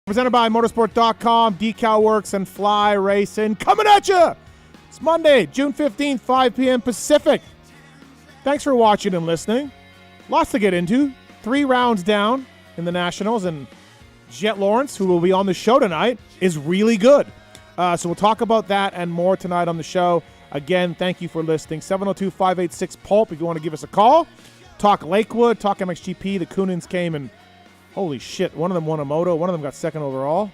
Presented by Motosport.com, DeCAL WORKS, and Fly Racing. Coming at you! It's Monday, June 15th, 5 p.m. Pacific. Thanks for watching and listening. Lots to get into. 3 rounds down in the Nationals, and Jett Lawrence, who will be on the show tonight, is really good. So we'll talk about that and more tonight on the show. Again, thank you for listening. 702-586-PULP if you want to give us a call. Talk Lakewood, talk MXGP. The Coonins came and holy shit, one of them won a moto. One of them got second overall.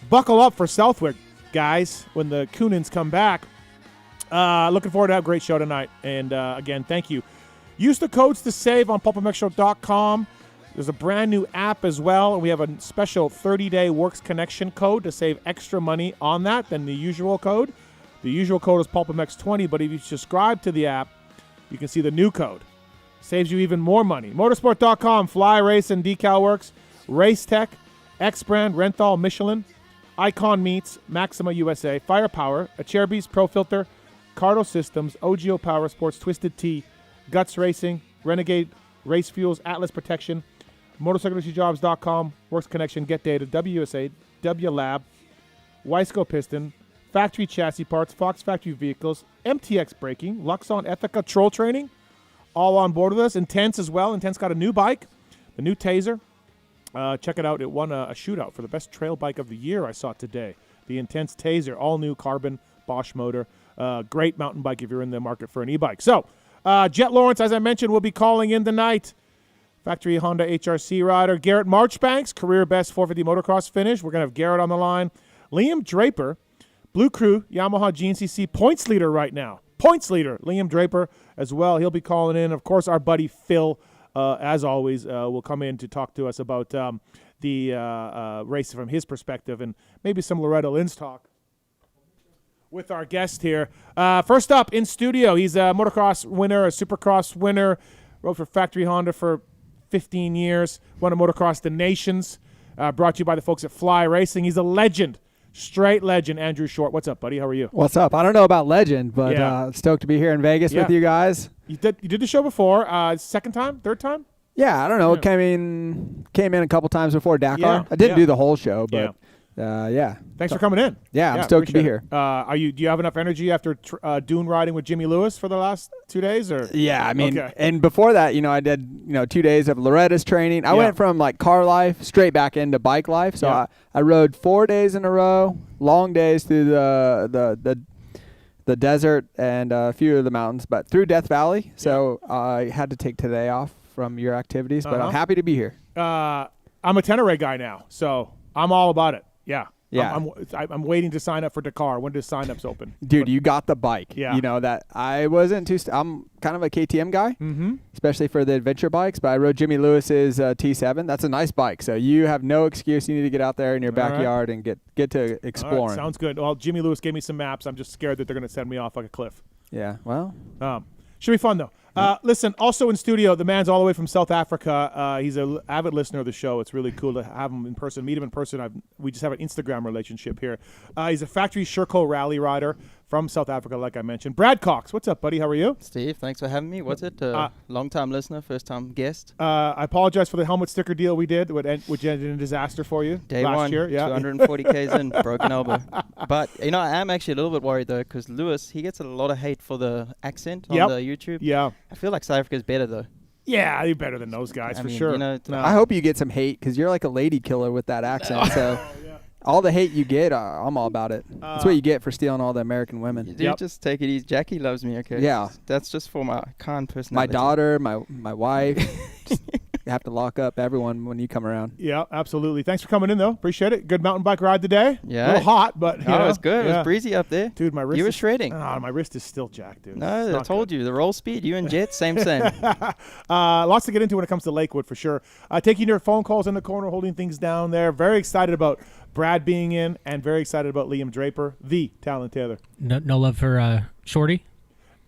Buckle up for Southwick, guys, when the Coonins come back. Looking forward to have a great show tonight. And, again, thank you. Use the codes to save on PulpMX.com. There's a brand new app as well, and we have a special 30-day Works Connection code to save extra money on that than the usual code. The usual code is PulpMX20, but if you subscribe to the app, you can see the new code. Saves you even more money. Motosport.com, Fly Racing, DeCAL WORKS, Race Tech, X-Brand, Renthal, MICHELIN, Icon Meats, Maxima USA, Firepower, Acerbis, Pro Filter, CARDO Systems, OGIO Power Sports, Twisted Tea, Guts Racing, Renegade, Race Fuels, Atlas Protection, MotorcycleIndustryJobs.com, Works Connection, Get Data, WUSA, W Lab, Wiseco Piston, Factory Chassis Parts, Fox Factory Vehicles, MTX Braking, LUXON, ETHIKA, Troll Training, all on board with us. Intense as well. Intense got a new bike, the new Taser. Check it out. It won a shootout for the best trail bike of the year I saw today. The Intense Taser, all new carbon Bosch motor. Great mountain bike if you're in the market for an e-bike. So, Jett Lawrence, as I mentioned, will be calling in tonight. Factory Honda HRC rider. Garrett Marchbanks, career best 450 motocross finish. We're going to have Garrett on the line. Liam Draper, Blue Crew, Yamaha GNCC points leader right now. Points leader, Liam Draper as well. He'll be calling in. Of course, our buddy Phil, as always, will come in to talk to us about the race from his perspective and maybe some Loretta Lynn's talk with our guest here. First up in studio, he's a motocross winner, a supercross winner, rode for Factory Honda for 15 years, won a Motocross the Nations, brought to you by the folks at Fly Racing. He's a legend. Straight legend, Andrew Short. What's up, buddy? How are you? What's up? I don't know about legend, but stoked to be here in Vegas with you guys. You did the show before. Second time? Third time? Yeah, I don't know. Yeah. Came in a couple times before Dakar. Yeah. I didn't do the whole show, but Thanks for coming in. Yeah, I'm stoked to be here. Do you have enough energy after dune riding with Jimmy Lewis for the last 2 days? Or yeah, I mean, and before that, I did 2 days of Loretta's training. I went from like car life straight back into bike life. So I rode 4 days in a row, long days through the desert and a few of the mountains, but through Death Valley. So I had to take today off from your activities, but I'm happy to be here. I'm a Tenere guy now, so I'm all about it. Yeah. I'm waiting to sign up for Dakar. When does sign-ups open? Dude, you got the bike. Yeah. That I wasn't too I'm kind of a KTM guy, especially for the adventure bikes, but I rode Jimmy Lewis's T7. That's a nice bike, so you have no excuse. You need to get out there in your backyard and get to exploring. Right, sounds good. Well, Jimmy Lewis gave me some maps. I'm just scared that they're going to send me off like a cliff. Yeah, well. Should be fun, though. Listen, also in studio, the man's all the way from South Africa. He's an avid listener of the show. It's really cool to have him in person, meet him in person. We just have an Instagram relationship here. He's a factory Sherco rally rider from South Africa, like I mentioned. Brad Cox, what's up, buddy? How are you? Steve, thanks for having me. What's it? Long-time listener, first-time guest. I apologize for the helmet sticker deal we did, which ended in a disaster for you Day last one, year. Yeah. 240 Ks in, broken elbow. But, I am actually a little bit worried, though, because Lewis, he gets a lot of hate for the accent on the YouTube. Yeah. I feel like South Africa's better, though. Yeah, you're better than those guys, for sure. I hope you get some hate, because you're like a lady killer with that accent, so... All the hate you get, I'm all about it. That's what you get for stealing all the American women. Dude, just take it easy. Jackie loves me, okay? Yeah. That's just for my kind personality. My daughter, my wife. You have to lock up everyone when you come around. Yeah, absolutely. Thanks for coming in, though. Appreciate it. Good mountain bike ride today. Yeah. A little hot, but it was good. It was breezy up there. Dude, my wrist You were shredding. My wrist is still jacked, dude. No, I told you. The roll speed, you and Jett, same. Lots to get into when it comes to Lakewood, for sure. Taking your phone calls in the corner, holding things down there. Very excited about Brad being in, and very excited about Liam Draper, the Tallon Taylor. No love for Shorty?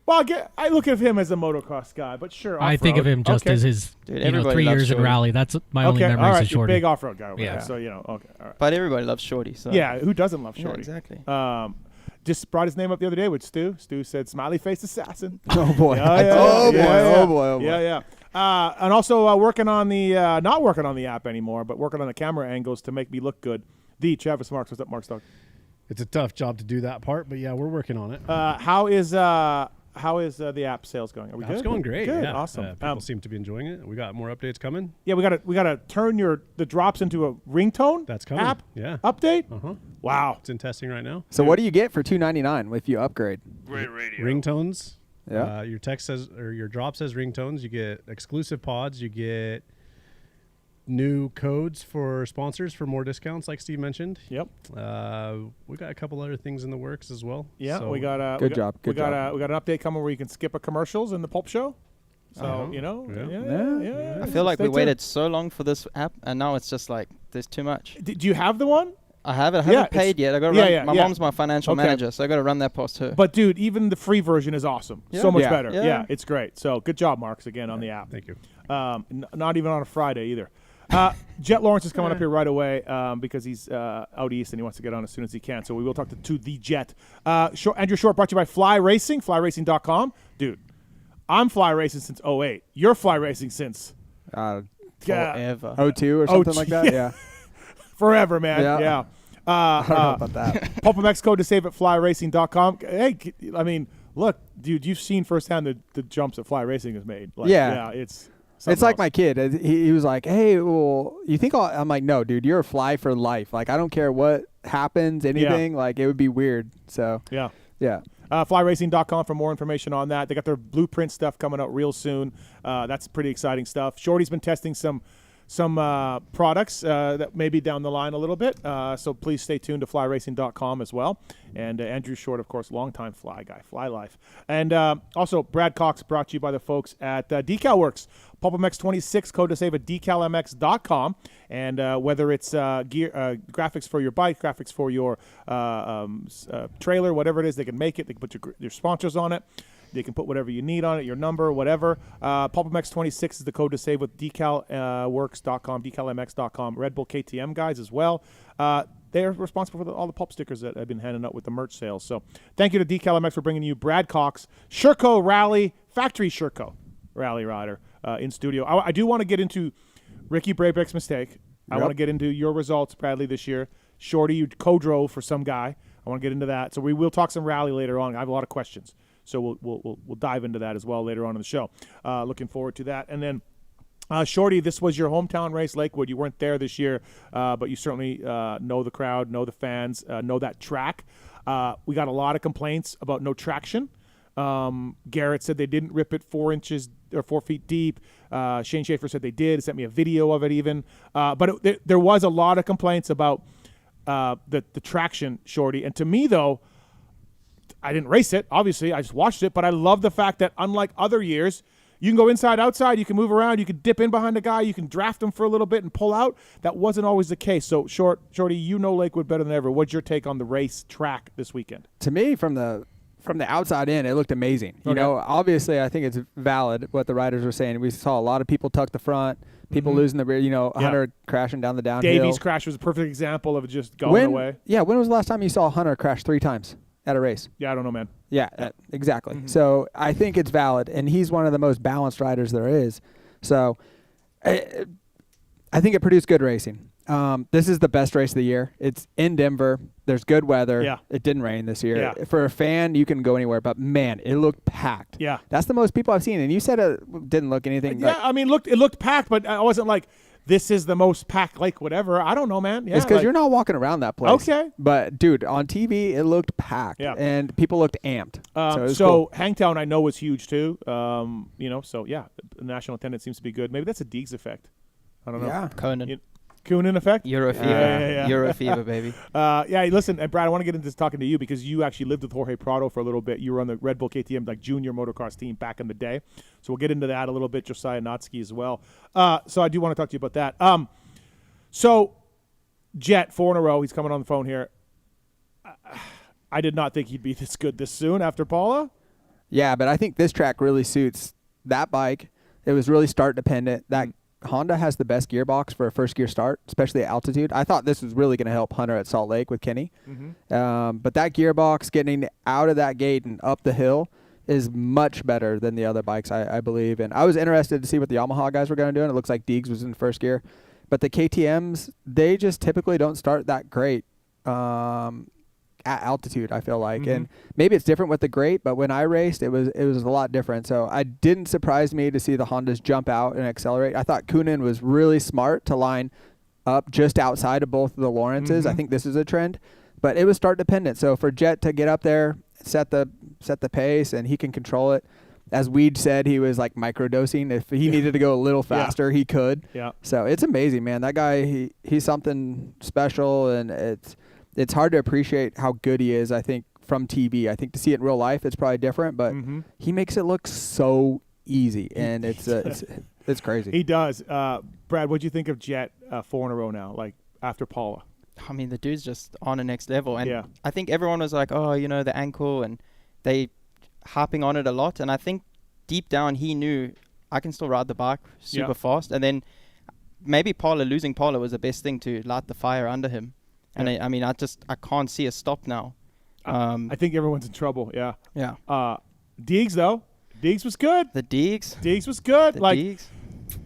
Well, I look at him as a motocross guy, but sure. I think of him just as his 3 years in rally. That's my only memories all right, of Shorty. Big off-road guy over there. So, all right. But everybody loves Shorty. So. Yeah, who doesn't love Shorty? Yeah, exactly. Just brought his name up the other day with Stu. Stu said, smiley face assassin. Oh, boy. Oh, boy. Oh, boy. Yeah. And also working on the not working on the app anymore, but working on the camera angles to make me look good. The Travis Marks, what's up, Mark Stock? It's a tough job to do that part, but yeah, we're working on it. How is the app sales going? Are we good? It's going great. Good, yeah. awesome. People seem to be enjoying it. We got more updates coming. Yeah, we gotta turn the drops into a ringtone. That's coming. App. Yeah. Update. Uh-huh. Wow. It's in testing right now. So what do you get for $2.99 if you upgrade? Great radio. Ringtones. Yeah. Your text says, or your drop says ringtones. You get exclusive pods. You get new codes for sponsors for more discounts, like Steve mentioned. Yep. We got a couple other things in the works as well. Yeah, so we got Good job. We got an update coming where you can skip a commercials in the Pulp Show. So Yeah. I feel like Stay we tuned. waited so long for this app, and now it's just like there's too much. Do you have the one? I have it. I Yeah, haven't paid yet. I got to yeah, run. yeah, My yeah. mom's my financial Okay. manager, so I got to run that past her. But dude, even the free version is awesome. Yeah. So much Yeah. better. Yeah. Yeah, it's great. So good job, Marks, again on the app. Thank you. Not even on a Friday either. Jett Lawrence is coming up here right away because he's out east and he wants to get on as soon as he can. So we will talk to the Jett. Andrew Short brought to you by Fly Racing, flyracing.com. Dude, I'm fly racing since 08. You're fly racing since Forever. 02 or something 02, like that. Yeah. forever, man. Yeah. Yeah. I don't know about that. PulpMX code to save at flyracing.com. Hey, I mean, look, dude, you've seen firsthand the jumps that Fly Racing has made. Like, Yeah. It's It's like else. my kid. He was like, "Hey, well, you think I'm like, no, dude, you're a fly for life. Like, I don't care what happens, anything. Like, it would be weird." So, Yeah. yeah. Flyracing.com for more information on that. They got their blueprint stuff coming out real soon. That's pretty exciting stuff. Shorty's been testing some products that may be down the line a little bit. So please stay tuned to flyracing.com as well. And Andrew Short, of course, longtime fly guy, Fly Life. And also, Brad Cox brought to you by the folks at DeCAL WORKS. PulpMX 26, code to save at DeCalMX.com. And whether it's graphics for your bike, graphics for your trailer, whatever it is, they can make it. They can put your sponsors on it. They can put whatever you need on it, your number, whatever. PulpMX 26 is the code to save with DeCalWorks.com, DeCalMX.com. Red Bull KTM guys as well. They're responsible for all the Pulp stickers that I've been handing out with the merch sales. So thank you to DeCalMX for bringing you Brad Cox, Sherco Rally, Factory Sherco Rally Rider in studio. I do want to get into Ricky Brabeck's mistake. I want to get into your results, Bradley, this year. Shorty, you co-drove for some guy. I want to get into that. So we will talk some rally later on. I have a lot of questions. So we'll dive into that as well later on in the show. Looking forward to that. And then, Shorty, this was your hometown race, Lakewood. You weren't there this year, but you certainly know the crowd, know the fans, know that track. We got a lot of complaints about no traction. Garrett said they didn't rip it 4 inches or 4 feet deep. Shane Schaefer said they did. Sent me a video of it even. But there was a lot of complaints about the traction, Shorty. And to me, though, I didn't race it, obviously. I just watched it. But I love the fact that unlike other years, you can go inside, outside. You can move around. You can dip in behind a guy. You can draft him for a little bit and pull out. That wasn't always the case. So, Shorty, you know Lakewood better than ever. What's your take on the race track this weekend? To me, from the outside in, it looked amazing. You know, obviously, I think it's valid what the riders were saying. We saw a lot of people tuck the front, people losing the rear. You know, Hunter crashing down the downhill. Davies' crash was a perfect example of it just going away. Yeah, when was the last time you saw Hunter crash 3 times at a race? Yeah, I don't know, man. Yeah, exactly. So I think it's valid, and he's one of the most balanced riders there is. So I think it produced good racing. This is the best race of the year. It's in Denver. There's good weather. Yeah. It didn't rain this year. Yeah. For a fan, you can go anywhere, but man, it looked packed. Yeah. That's the most people I've seen, and you said it didn't look anything. Yeah, I mean, it looked packed, but I wasn't like, this is the most packed lake, whatever. I don't know, man. Yeah, it's because you're not walking around that place. Okay. But, dude, on TV, it looked packed, and people looked amped. So, it was cool. Hangtown, I know, was huge, too. You know, so, yeah, the national attendance seems to be good. Maybe that's a Deegs effect. I don't know. Yeah. Conan. Coonan effect? Euro fever. Yeah. Euro fever, baby. Yeah, listen, and Brad, I want to get into talking to you because you actually lived with Jorge Prado for a little bit. You were on the Red Bull KTM, like, junior motocross team back in the day. So we'll get into that a little bit, Josiah Notsky as well. So I do want to talk to you about that. So Jett, 4 in a row. He's coming on the phone here. I did not think he'd be this good this soon after Paula. Yeah, but I think this track really suits that bike. It was really start dependent. That Honda has the best gearbox for a first gear start, especially at altitude. I thought this was really going to help Hunter at Salt Lake with Kenny. But that gearbox, getting out of that gate and up the hill, is much better than the other bikes, I believe. And I was interested to see what the Yamaha guys were going to do, and it looks like Deegs was in first gear. But the KTMs, they just typically don't start that great at altitude, I feel like. And maybe it's different with the Great, but when I raced, it was a lot different. So it didn't surprise me to see the Hondas jump out and accelerate. I thought Kunin was really smart to line up just outside of both of the Lawrences. I think this is a trend. But it was start dependent. So for Jett to get up there, set the pace, and he can control it. As Weed said, he was like microdosing. If he needed to go a little faster, he could. Yeah. So it's amazing, man. That guy, he's something special, and it's hard to appreciate how good he is, I think, from TV. I think to see it in real life, it's probably different, but he makes it look so easy, and it's crazy. He does. Brad, what'd you think of Jett 4 in a row now, like after Paula? I mean, the dude's just on the next level. And I think everyone was like, oh, you know, the ankle, and they harping on it a lot. And I think deep down he knew I can still ride the bike super fast. And then maybe losing Paula was the best thing to light the fire under him. And I mean, I can't see a stop now. I think everyone's in trouble. Yeah. Yeah. Deegs, though. Deegs was good. The Deegs. Deegs was good. Deegs.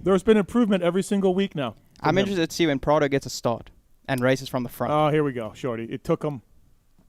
There's been improvement every single week now. I'm interested to see when Prado gets a start and races from the front. Oh, here we go, Shorty. It took him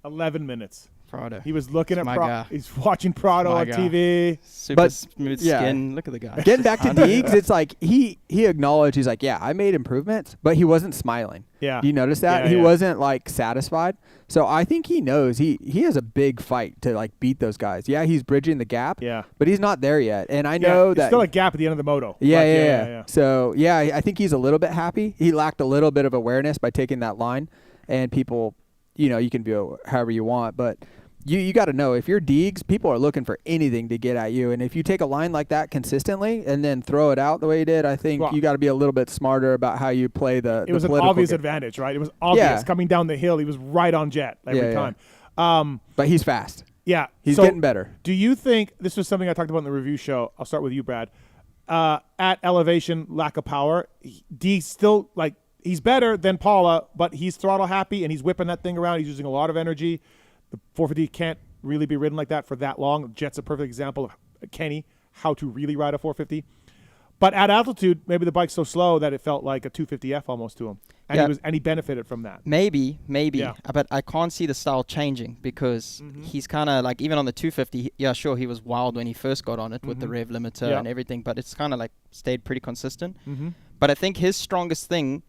11 minutes. Prado. He was looking at Prado. He's watching Prado on TV. Super smooth skin. Look at the guy. Getting back to Deegs, it's like he acknowledged, he's like, yeah, I made improvements, but he wasn't smiling. Yeah. Do you notice that? He wasn't like satisfied. So I think he knows he has a big fight to like beat those guys. Yeah, he's bridging the gap. Yeah. But he's not there yet. And I know that still a gap at the end of the moto. Yeah. So I think he's a little bit happy. He lacked a little bit of awareness by taking that line, and people, you can view it however you want, but you got to know, if you're Deegs, people are looking for anything to get at you. And if you take a line like that consistently and then throw it out the way you did, I think you got to be a little bit smarter about how you play the It was an obvious advantage, right? It was obvious. Coming down the hill, he was right on Jett every time. But he's fast. Yeah. He's getting better. Do you think, this was something I talked about in the review show, I'll start with you, Brad, at elevation, lack of power, Deegs still, like, he's better than Paula, but he's throttle happy and he's whipping that thing around. He's using a lot of energy. The 450 can't really be ridden like that for that long. Jett's a perfect example of Kenny, how to really ride a 450. But at altitude, maybe the bike's so slow that it felt like a 250F almost to him. And he benefited from that. Maybe. Yeah. But I can't see the style changing because he's kind of like, even on the 250, sure, he was wild when he first got on it with the rev limiter and everything, but it's kind of like stayed pretty consistent. But I think his strongest thing,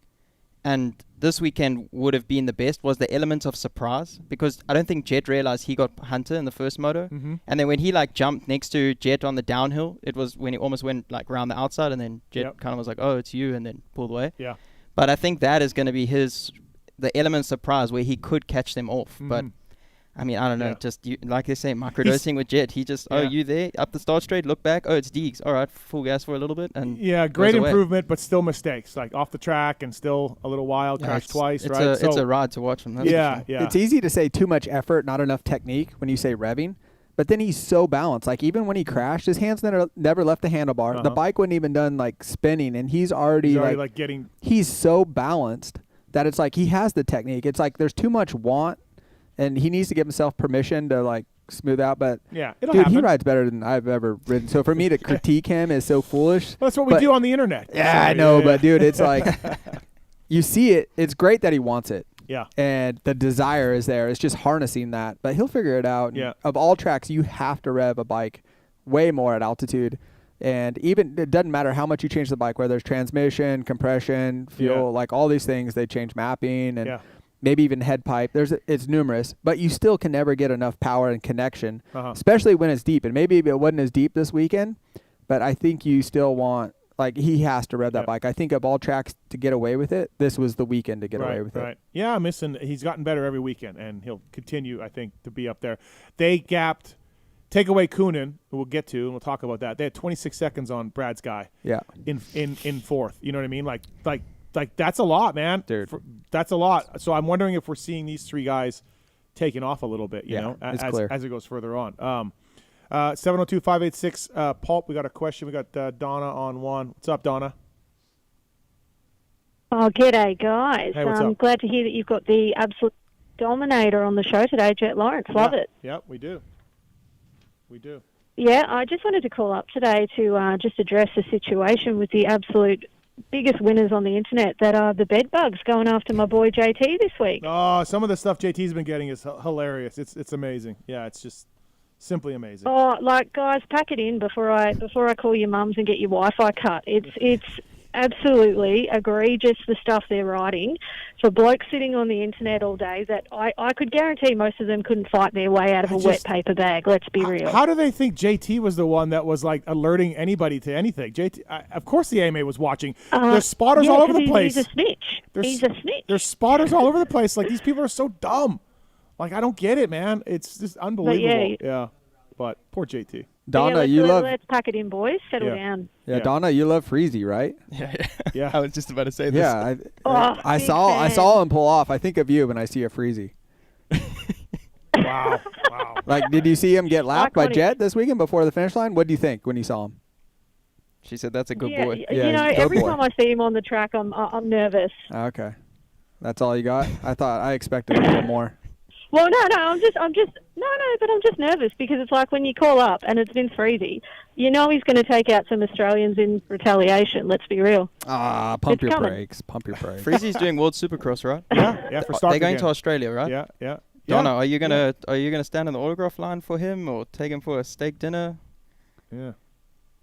and this weekend would have been the best, was the element of surprise, because I don't think Jett realized he got Hunter in the first moto. And then when he like jumped next to Jett on the downhill, it was when he almost went like around the outside, and then Jett kind of was like, oh, it's you, and then pulled away. Yeah. But I think that is going to be the element of surprise where he could catch them off. But I mean, I don't know. Just like they say, microdosing with Jett. He just, you there up the start straight, look back. Oh, it's Deegs. All right, full gas for a little bit, and great improvement, but still mistakes, like off the track and still a little wild. Crashed twice, right? It's a ride to watch him. Yeah. It's easy to say too much effort, not enough technique when you say revving, but then he's so balanced. Like even when he crashed, his hands never left the handlebar. The bike wasn't even done like spinning, and he's already like getting. He's so balanced that it's like he has the technique. It's like there's too much want. And he needs to give himself permission to like smooth out, but it'll happen. He rides better than I've ever ridden. So for me to critique him is so foolish. Well, that's what we do on the internet. Yeah, I know, but dude, it's like you see it. It's great that he wants it. Yeah, and the desire is there. It's just harnessing that, but he'll figure it out. Yeah, of all tracks, you have to rev a bike way more at altitude. And even it doesn't matter how much you change the bike, whether it's transmission, compression, fuel, like all these things, they change mapping and. Maybe even head pipe. It's numerous, but you still can never get enough power and connection, especially when it's deep. And maybe it wasn't as deep this weekend, but I think you still want, like, he has to rev that bike. I think of all tracks to get away with it, this was the weekend to get away with it. Yeah, he's gotten better every weekend, and he'll continue, I think, to be up there. They gapped, take away Kunin, who we'll get to, and we'll talk about that. They had 26 seconds on Brad's guy. Yeah. In fourth. You know what I mean? Like that's a lot, man. Dude. That's a lot. So I'm wondering if we're seeing these three guys taking off a little bit, as it goes further on. 702-586 Pulp. We got a question. We got Donna on one. What's up, Donna? Oh, g'day, guys. Hey, what's up? Glad to hear that you've got the absolute dominator on the show today, Jett Lawrence. Love it. Yep, we do. Yeah, I just wanted to call up today to just address the situation with the absolute biggest winners on the internet that are the bed bugs going after my boy JT this week. Oh, some of the stuff JT's been getting is hilarious. It's amazing. Yeah, it's just simply amazing. Oh, like, guys, pack it in before I call your mums and get your Wi-Fi cut. It's absolutely egregious, the stuff they're writing for blokes sitting on the internet all day that I could guarantee most of them couldn't fight their way out of a wet paper bag. Let's be real. How do they think JT was the one that was like alerting anybody to anything? JT, of course the AMA was watching. There's spotters all over the place. He's a snitch. He's a snitch. There's spotters all over the place. Like, these people are so dumb. Like, I don't get it, man. It's just unbelievable. Yeah. But poor JT. Donna, let's pack it in, boys. Settle down. Yeah, Donna, you love Freezy, right? Yeah. I was just about to say this. Yeah, I saw him pull off. I think of you when I see a Freezy. Wow. Like, did you see him get lapped by Jett this weekend before the finish line? What do you think when you saw him? She said that's a good boy. Yeah, every time I see him on the track, I'm nervous. Okay, that's all you got? I expected a little more. Well, no, I'm just nervous because it's like when you call up and it's Vince Freezy, you know he's going to take out some Australians in retaliation. Let's be real. Pump your brakes. Freezy's doing World Supercross, right? Yeah. For start. They're going to Australia, right? Yeah. Donna, are you gonna stand in the autograph line for him or take him for a steak dinner? Yeah.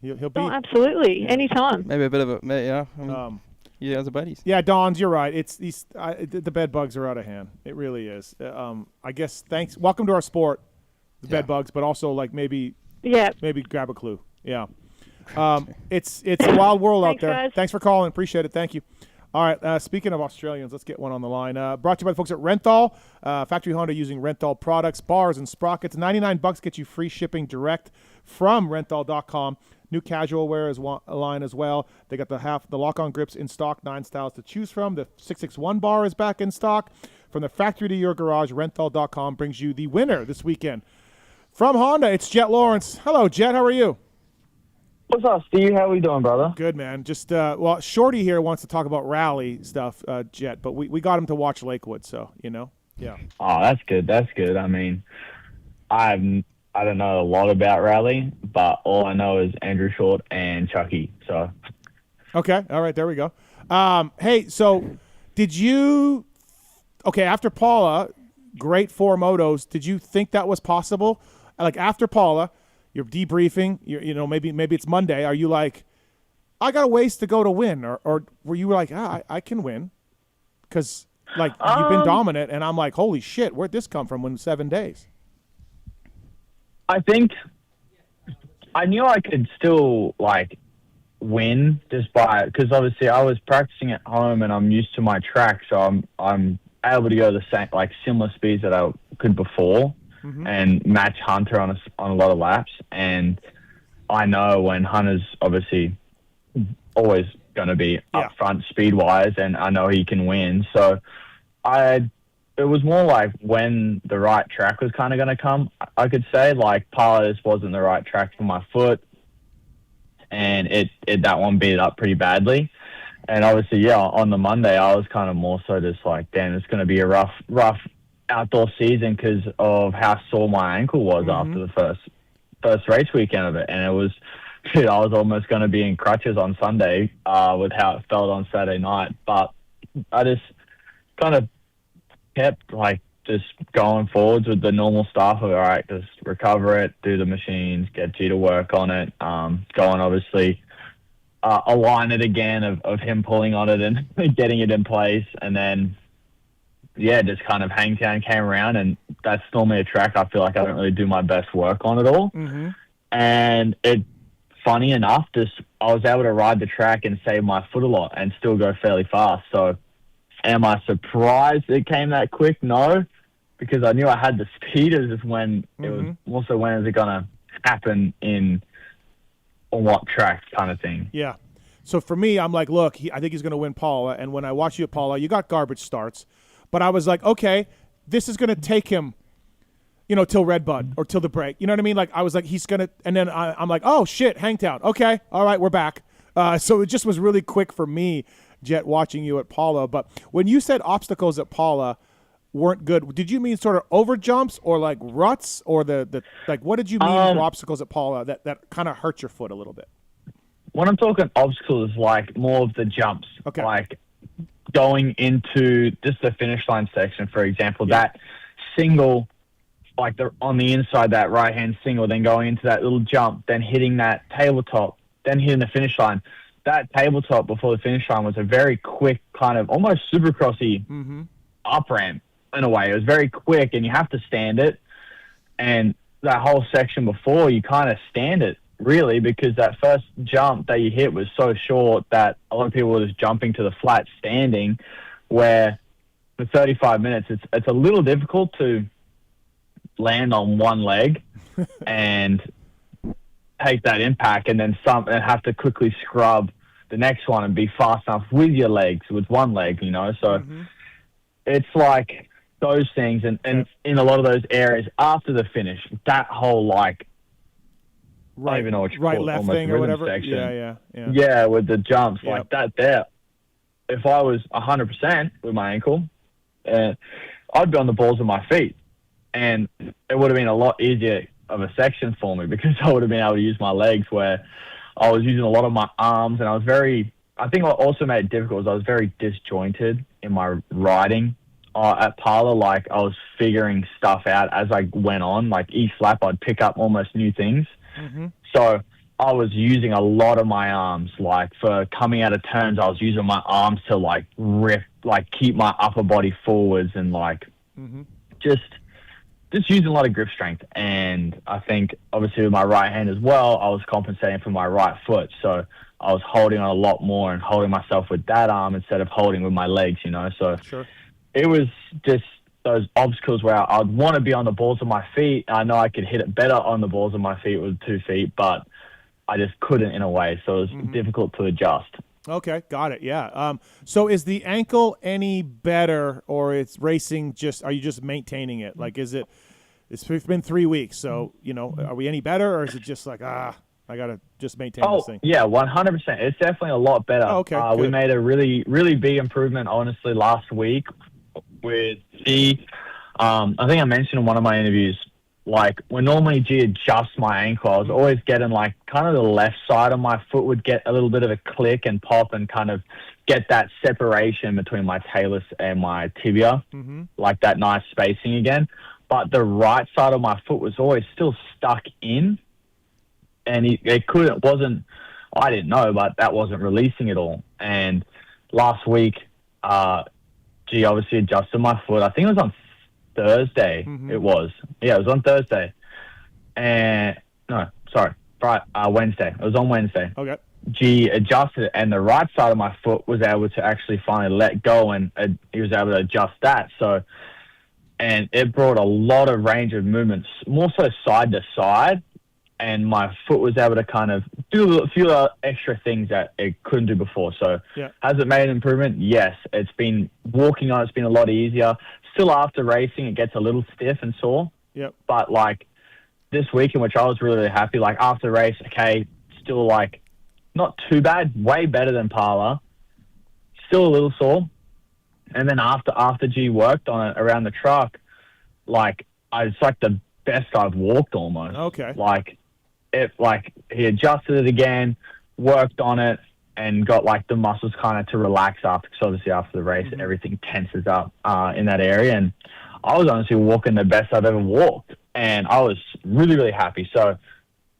He'll be. Oh, absolutely, anytime. Maybe a bit of a you guys are buddies. Yeah, Dons, you're right. It's these the bed bugs are out of hand. It really is. I guess thanks. Welcome to our sport, the bed bugs, but also like maybe grab a clue. Yeah. It's a wild world out there. Guys. Thanks for calling. Appreciate it. Thank you. All right. Speaking of Australians, let's get one on the line. Brought to you by the folks at Renthal, factory Honda using Renthal products, bars and sprockets. $99 gets you free shipping direct from Renthal.com. New casual wear is a line as well. They got the lock-on grips in stock, 9 styles to choose from. The 661 bar is back in stock. From the factory to your garage, Renthal.com brings you the winner this weekend. From Honda, it's Jett Lawrence. Hello, Jett. How are you? What's up, Steve? How we doing, brother? Good, man. Just Shorty here wants to talk about rally stuff, Jett, but we got him to watch Lakewood, so yeah. Oh, that's good. That's good. I mean, I don't know a lot about rally, but all I know is Andrew Short and Chucky. So. Okay. All right. There we go. Hey, so did you? Okay, after Paula, great 4 motos. Did you think that was possible? Like after Paula, you're debriefing. Maybe it's Monday. Are you like, I got a ways to go to win, or were you like, I can win, because like you've been dominant, and I'm like, holy shit, where'd this come from in 7 days? I think I knew I could still like win just because obviously I was practicing at home and I'm used to my track, so I'm able to go the same similar speeds that I could before and match Hunter on a lot of laps. And I know when Hunter's obviously always going to be up front speed wise, and I know he can win. So it was more like when the right track was kind of going to come, I could say. Like, Paula just wasn't the right track for my foot, and that one beat it up pretty badly. And obviously, on the Monday, I was kind of more so just like, damn, it's going to be a rough outdoor season because of how sore my ankle was after the first race weekend of it. And it was, I was almost going to be in crutches on Sunday with how it felt on Saturday night. But I just kind of kept just going forwards with the normal stuff of, all right, just recover it, do the machines, get G to work on it, go and obviously align it again of him pulling on it and getting it in place. And then, just kind of Hangtown came around, and that's normally a track I feel like I don't really do my best work on at all. And funny enough, I was able to ride the track and save my foot a lot and still go fairly fast. So am I surprised it came that quick? No, because I knew I had the speed. It was just when it was also when is it going to happen on what track kind of thing. Yeah. So for me, I'm like, look, I think he's going to win Paula. And when I watch you at Paula, you got garbage starts. But I was like, okay, this is going to take him, till Red Bud or till the break. You know what I mean? Like, I was like, he's going to – and then I'm like, oh, shit, Hangtown. Okay, all right, we're back. So it just was really quick for me, Jett, watching you at Paula. But when you said obstacles at Paula, weren't good. Did you mean sort of over jumps or like ruts or the like? What did you mean for obstacles at Paula that kind of hurt your foot a little bit? When I'm talking obstacles, like more of the jumps, like going into just the finish line section, for example, that single, like on the inside, that right-hand single, then going into that little jump, then hitting that tabletop, then hitting the finish line. That tabletop before the finish line was a very quick kind of almost supercrossy up ramp in a way. It was very quick, and you have to stand it. And that whole section before, you kind of stand it, really, because that first jump that you hit was so short that a lot of people were just jumping to the flat standing, where for 35 minutes it's a little difficult to land on one leg and take that impact and then and have to quickly scrub the next one and be fast enough with your legs, with one leg, you know. So it's like those things, and in a lot of those areas after the finish, that whole like I don't even know what you call it, left almost thing or whatever. section. Yeah, with the jumps like that there. If I was 100% with my ankle, I'd be on the balls of my feet, and it would have been a lot easier of a section for me because I would have been able to use my legs, where I was using a lot of my arms, and I think what also made it difficult was I was very disjointed in my riding at Parlour. Like I was figuring stuff out as I went on. Like each lap I'd pick up almost new things. So I was using a lot of my arms. Like for coming out of turns, I was using my arms to like rip, like keep my upper body forwards, and like just using a lot of grip strength. And I think obviously with my right hand as well, I was compensating for my right foot. So I was holding on a lot more and holding myself with that arm instead of holding with my legs, you know. So it was just those obstacles where I'd want to be on the balls of my feet. I know I could hit it better on the balls of my feet with 2 feet, but I just couldn't in a way. So it was difficult to adjust. Okay, got it. Yeah. So is the ankle any better, or it's racing are you just maintaining it? Like, it's been 3 weeks. So, you know, are we any better, or is it just like, I got to just maintain this thing? Yeah, 100%. It's definitely a lot better. Oh, okay. We made a really, really big improvement, honestly, last week with G. I think I mentioned in one of my interviews, like when normally G adjusts my ankle, I was always getting like kind of the left side of my foot would get a little bit of a click and pop and kind of get that separation between my talus and my tibia, like that nice spacing again. But the right side of my foot was always still stuck in, and I didn't know, but that wasn't releasing at all. And last week, G obviously adjusted my foot. I think it was on Thursday. It was on Thursday. Wednesday. It was on Wednesday. Okay. G adjusted it, and the right side of my foot was able to actually finally let go, and he was able to adjust that. So, and it brought a lot of range of movements, more so side to side, and my foot was able to kind of do a few extra things that it couldn't do before. So has it made an improvement? Yes. It's been walking on, it's been a lot easier. Still after racing, it gets a little stiff and sore. But like this week, in which I was really, really happy, like after race, still like not too bad, way better than Parlour. Still a little sore. And then after G worked on it around the truck, it's like the best I've walked almost. Okay. He adjusted it again, worked on it, and got like the muscles kind of to relax after, because obviously after the race, everything tenses up in that area. And I was honestly walking the best I've ever walked, and I was really, really happy. So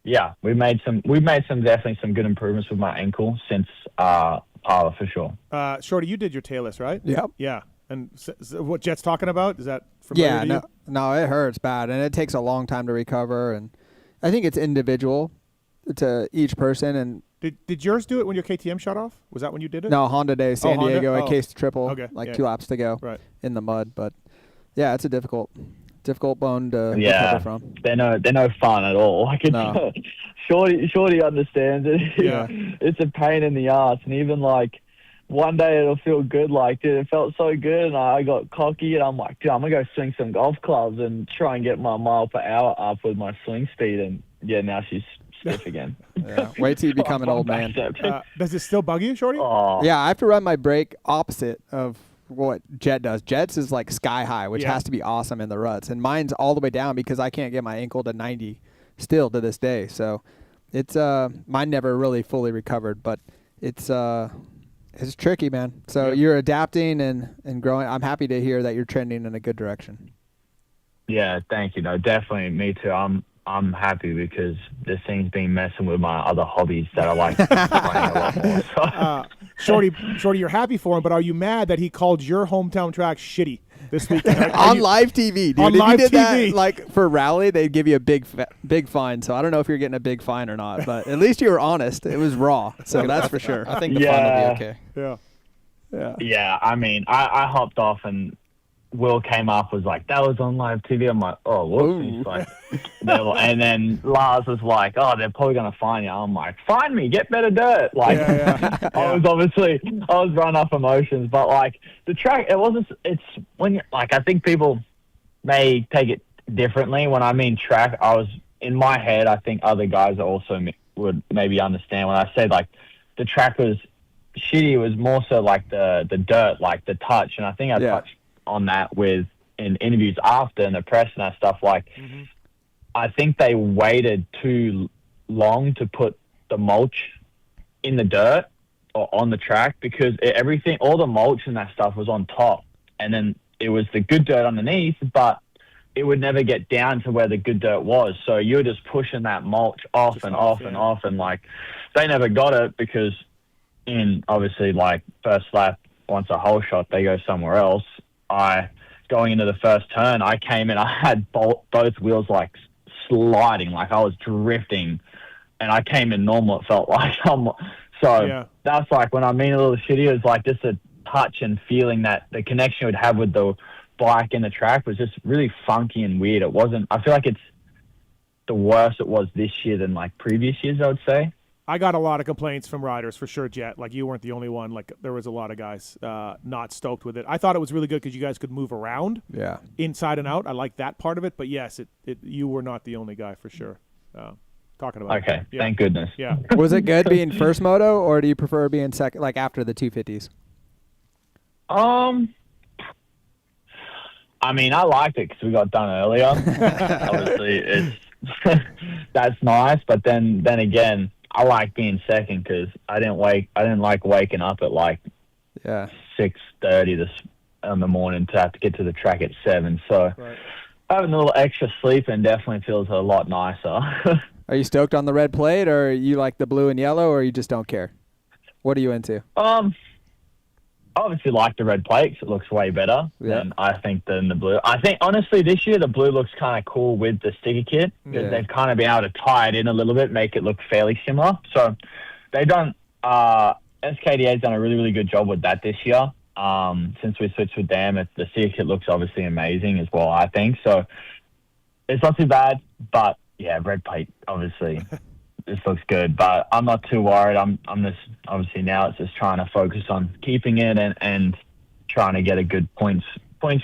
yeah, we've made definitely some good improvements with my ankle since Parlour for sure. Shorty, you did your talus, right? Yep. Yeah. And so what Jett's talking about, is that familiar to you? No, it hurts bad, and it takes a long time to recover, and I think it's individual to each person. And did yours do it when your KTM shut off? Was that when you did it? No, Honda Day, San Diego. I cased triple, 2 laps to go in the mud. But yeah, it's a difficult bone to recover from. They're no fun at all. Shorty understands it. Yeah. It's a pain in the ass, and even like one day it'll feel good. Like, dude, it felt so good, and I got cocky, and I'm like, dude, I'm gonna go swing some golf clubs and try and get my mile per hour up with my swing speed. And yeah, now she's stiff again. Wait till you become an old man. Does it still bug you, Shorty? Oh. Yeah, I have to run my brake opposite of what Jett does. Jett's is like sky high, which has to be awesome in the ruts, and mine's all the way down because I can't get my ankle to 90 still to this day. So it's mine never really fully recovered, but it's tricky, man. So you're adapting and growing. I'm happy to hear that you're trending in a good direction. Yeah, thank you. No, definitely me too. I'm happy because this thing's been messing with my other hobbies that I like playing a lot more. So. Shorty, you're happy for him, but are you mad that he called your hometown track shitty this weekend? On live TV, dude. On if live you did TV. that, like for rally, they'd give you a big fine. So I don't know if you're getting a big fine or not, but at least you were honest. It was raw, so that's for sure. I think the fine will be okay. Yeah. I mean, I hopped off and Will came up, was like, that was on live TV. I'm like, oh, whoopsies. Like, and then Lars was like, oh, they're probably going to fine you. I'm like, fine me, get better dirt. Like, I was running off emotions, but like the track, it's when you're like, I think people may take it differently. When I mean track, I was in my head, I think other guys also would maybe understand when I say like the track was shitty. It was more so like the dirt, like the touch. And I think I touched on that in interviews after and the press and that stuff. Like, I think they waited too long to put the mulch in the dirt or on the track because all the mulch and that stuff was on top, and then it was the good dirt underneath, but it would never get down to where the good dirt was. So you're just pushing that mulch off and like they never got it because in obviously like first lap, once a hole shot, they go somewhere else. Going into the first turn, I came in, I had both wheels like sliding, like I was drifting, and I came in normal, it felt like. That's like when I mean a little shitty, it was like just a touch and feeling that the connection you would have with the bike and the track was just really funky and weird. It wasn't, I feel like it's the worst it was this year than like previous years, I would say. I got a lot of complaints from riders for sure, Jett. Like you weren't the only one. Like there was a lot of guys not stoked with it. I thought it was really good because you guys could move around, inside and out. I like that part of it. But yes, you were not the only guy for sure. Talking about okay, thank goodness. Yeah. Was it good being first moto, or do you prefer being second, like after the 250s? I mean, I liked it because we got done earlier. Obviously, it's that's nice. But then again, I like being second because I didn't like waking up at like 6:30 in the morning to have to get to the track at 7. So having a little extra sleep and definitely feels a lot nicer. Are you stoked on the red plate, or you like the blue and yellow, or you just don't care? What are you into? I obviously like the red plate 'cause it looks way better than the blue. I think honestly this year the blue looks kind of cool with the sticker kit because they've kind of been able to tie it in a little bit, make it look fairly similar. So they've done SKDA's done a really, really good job with that this year. Since we switched with them, the sticker kit looks obviously amazing as well, I think. So it's not too bad, but yeah, red plate obviously. This looks good, but I'm not too worried. I'm just obviously now it's just trying to focus on keeping it and trying to get a good points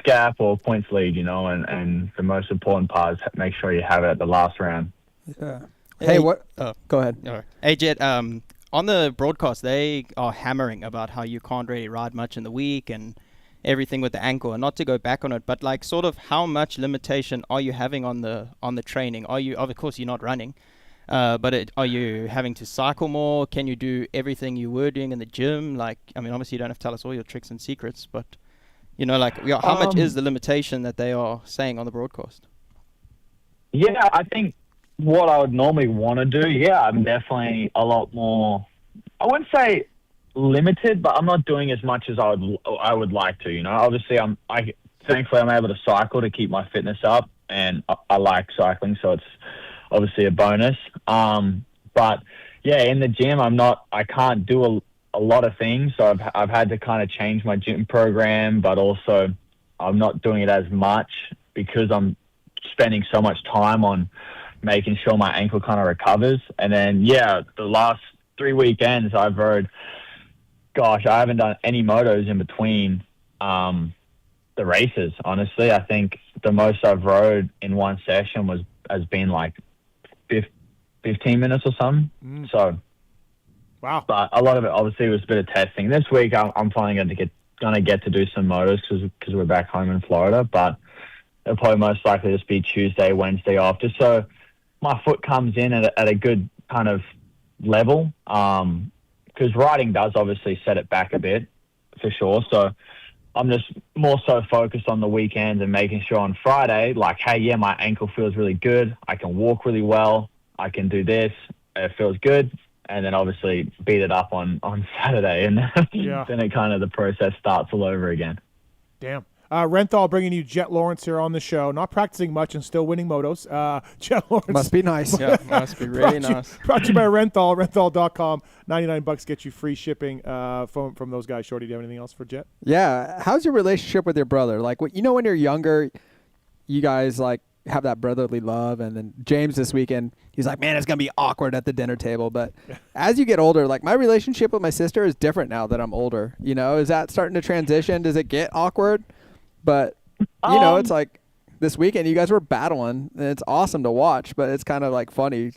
gap or points lead, and the most important part is make sure you have it at the last round. Yeah. Hey, what? Go ahead. All right. Hey, Jett, on the broadcast, they are hammering about how you can't really ride much in the week and everything with the ankle. And not to go back on it, but like sort of how much limitation are you having on the training? Are you, of course, you're not running. But are you having to cycle more? Can you do everything you were doing in the gym? Like, I mean, obviously you don't have to tell us all your tricks and secrets, but, how much is the limitation that they are saying on the broadcast? Yeah, I think what I would normally want to do, I'm definitely a lot more, I wouldn't say limited, but I'm not doing as much as I would like to, Obviously, thankfully I'm able to cycle to keep my fitness up, and I like cycling, so it's obviously a bonus. But yeah, in the gym, I can't do a lot of things. So I've had to kind of change my gym program, but also I'm not doing it as much because I'm spending so much time on making sure my ankle kind of recovers. And then, the last 3 weekends I've rode, I haven't done any motos in between, the races. Honestly, I think the most I've rode in one session has been like 15 minutes or something. So, wow. But a lot of it obviously was a bit of testing. This week I'm finally going to get gonna get to do some motos because we're back home in Florida, but it'll probably most likely just be Tuesday, Wednesday after. So my foot comes in at a good kind of level, because riding does obviously set it back a bit for sure. So I'm just more so focused on the weekends and making sure on Friday, like, hey, yeah, my ankle feels really good. I can walk really well. I can do this. It feels good. And then obviously beat it up on Saturday. And then it kind of, the process starts all over again. Damn. Renthal bringing you Jett Lawrence here on the show. Not practicing much and still winning motos. Jett Lawrence. Must be nice. Yeah, must be really nice. Brought to you by Renthal. Renthal.com. $99 gets you free shipping from those guys. Shorty, do you have anything else for Jett? Yeah. How's your relationship with your brother? Like, when you're younger, you guys like have that brotherly love, and then James this weekend, he's like, man, it's gonna be awkward at the dinner table. But as you get older, like, my relationship with my sister is different now that I'm older. Is that starting to transition? Does it get awkward? But it's like this weekend you guys were battling, and it's awesome to watch, but it's kind of like funny.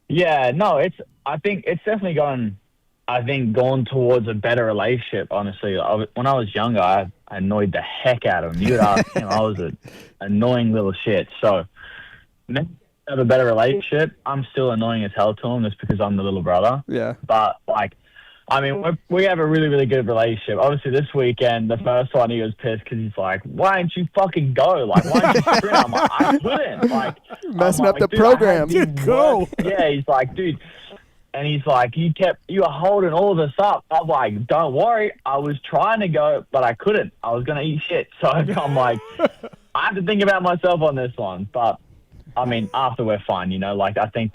Yeah, no, I think it's definitely gone towards a better relationship. Honestly, when I was younger, I annoyed the heck out of him. You'd ask him, I was an annoying little shit. So, now I have a better relationship. I'm still annoying as hell to him just because I'm the little brother. Yeah. But we have a really, really good relationship. Obviously, this weekend, the first one, he was pissed because he's like, "Why didn't you fucking go? Like, why didn't you sprint?" I'm like, "I couldn't." Like, messing up the program. Dude, go. Yeah, he's like, dude. And he's like, you were holding all of this up. I'm like, don't worry. I was trying to go, but I couldn't. I was going to eat shit. So I'm like, I have to think about myself on this one. But, after we're fine, Like, I think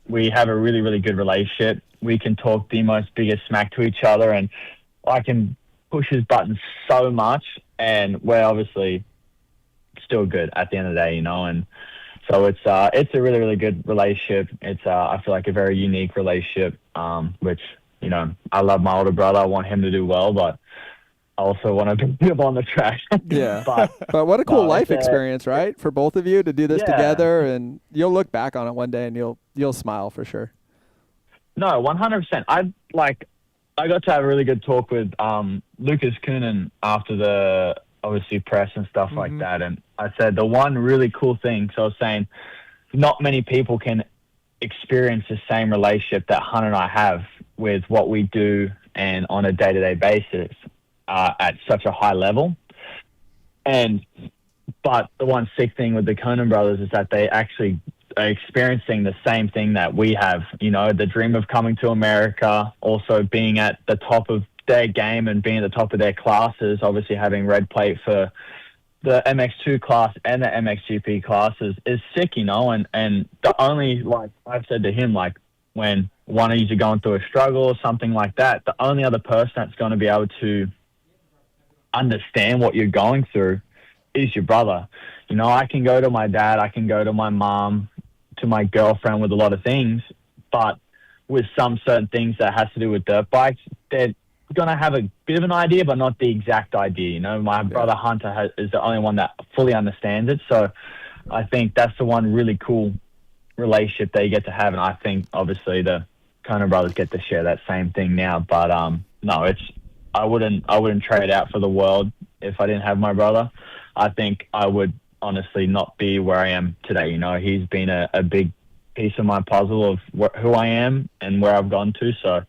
we have a really, really good relationship. We can talk the most biggest smack to each other, and I can push his buttons so much. And we're obviously still good at the end of the day, and so it's a really, really good relationship. It's I feel like a very unique relationship, which, I love my older brother. I want him to do well, but I also want to be him on the track. Yeah. but what a cool life experience, right? For both of you to do this together, and you'll look back on it one day and you'll smile for sure. No, 100%. I got to have a really good talk with Lucas Coonan after the obviously press and stuff like that, and I said the one really cool thing, so I was saying not many people can experience the same relationship that Hunter and I have with what we do and on a day-to-day basis at such a high level. But the one sick thing with the Conan brothers is that they actually are experiencing the same thing that we have, the dream of coming to America, also being at the top of their game and being at the top of their classes, obviously having red plate for the MX2 class and the MXGP classes is sick, and the only, like I've said to him, like when one of you are going through a struggle or something like that, the only other person that's going to be able to understand what you're going through is your brother. I can go to my dad, I can go to my mom, to my girlfriend with a lot of things, but with some certain things that has to do with dirt bikes, they're going to have a bit of an idea, but not the exact idea. My brother Hunter is the only one that fully understands it. So I think that's the one really cool relationship that you get to have. And I think obviously the Conan brothers get to share that same thing now. But no, I wouldn't trade out for the world if I didn't have my brother. I think I would honestly not be where I am today. He's been a big piece of my puzzle of who I am and where I've gone to. So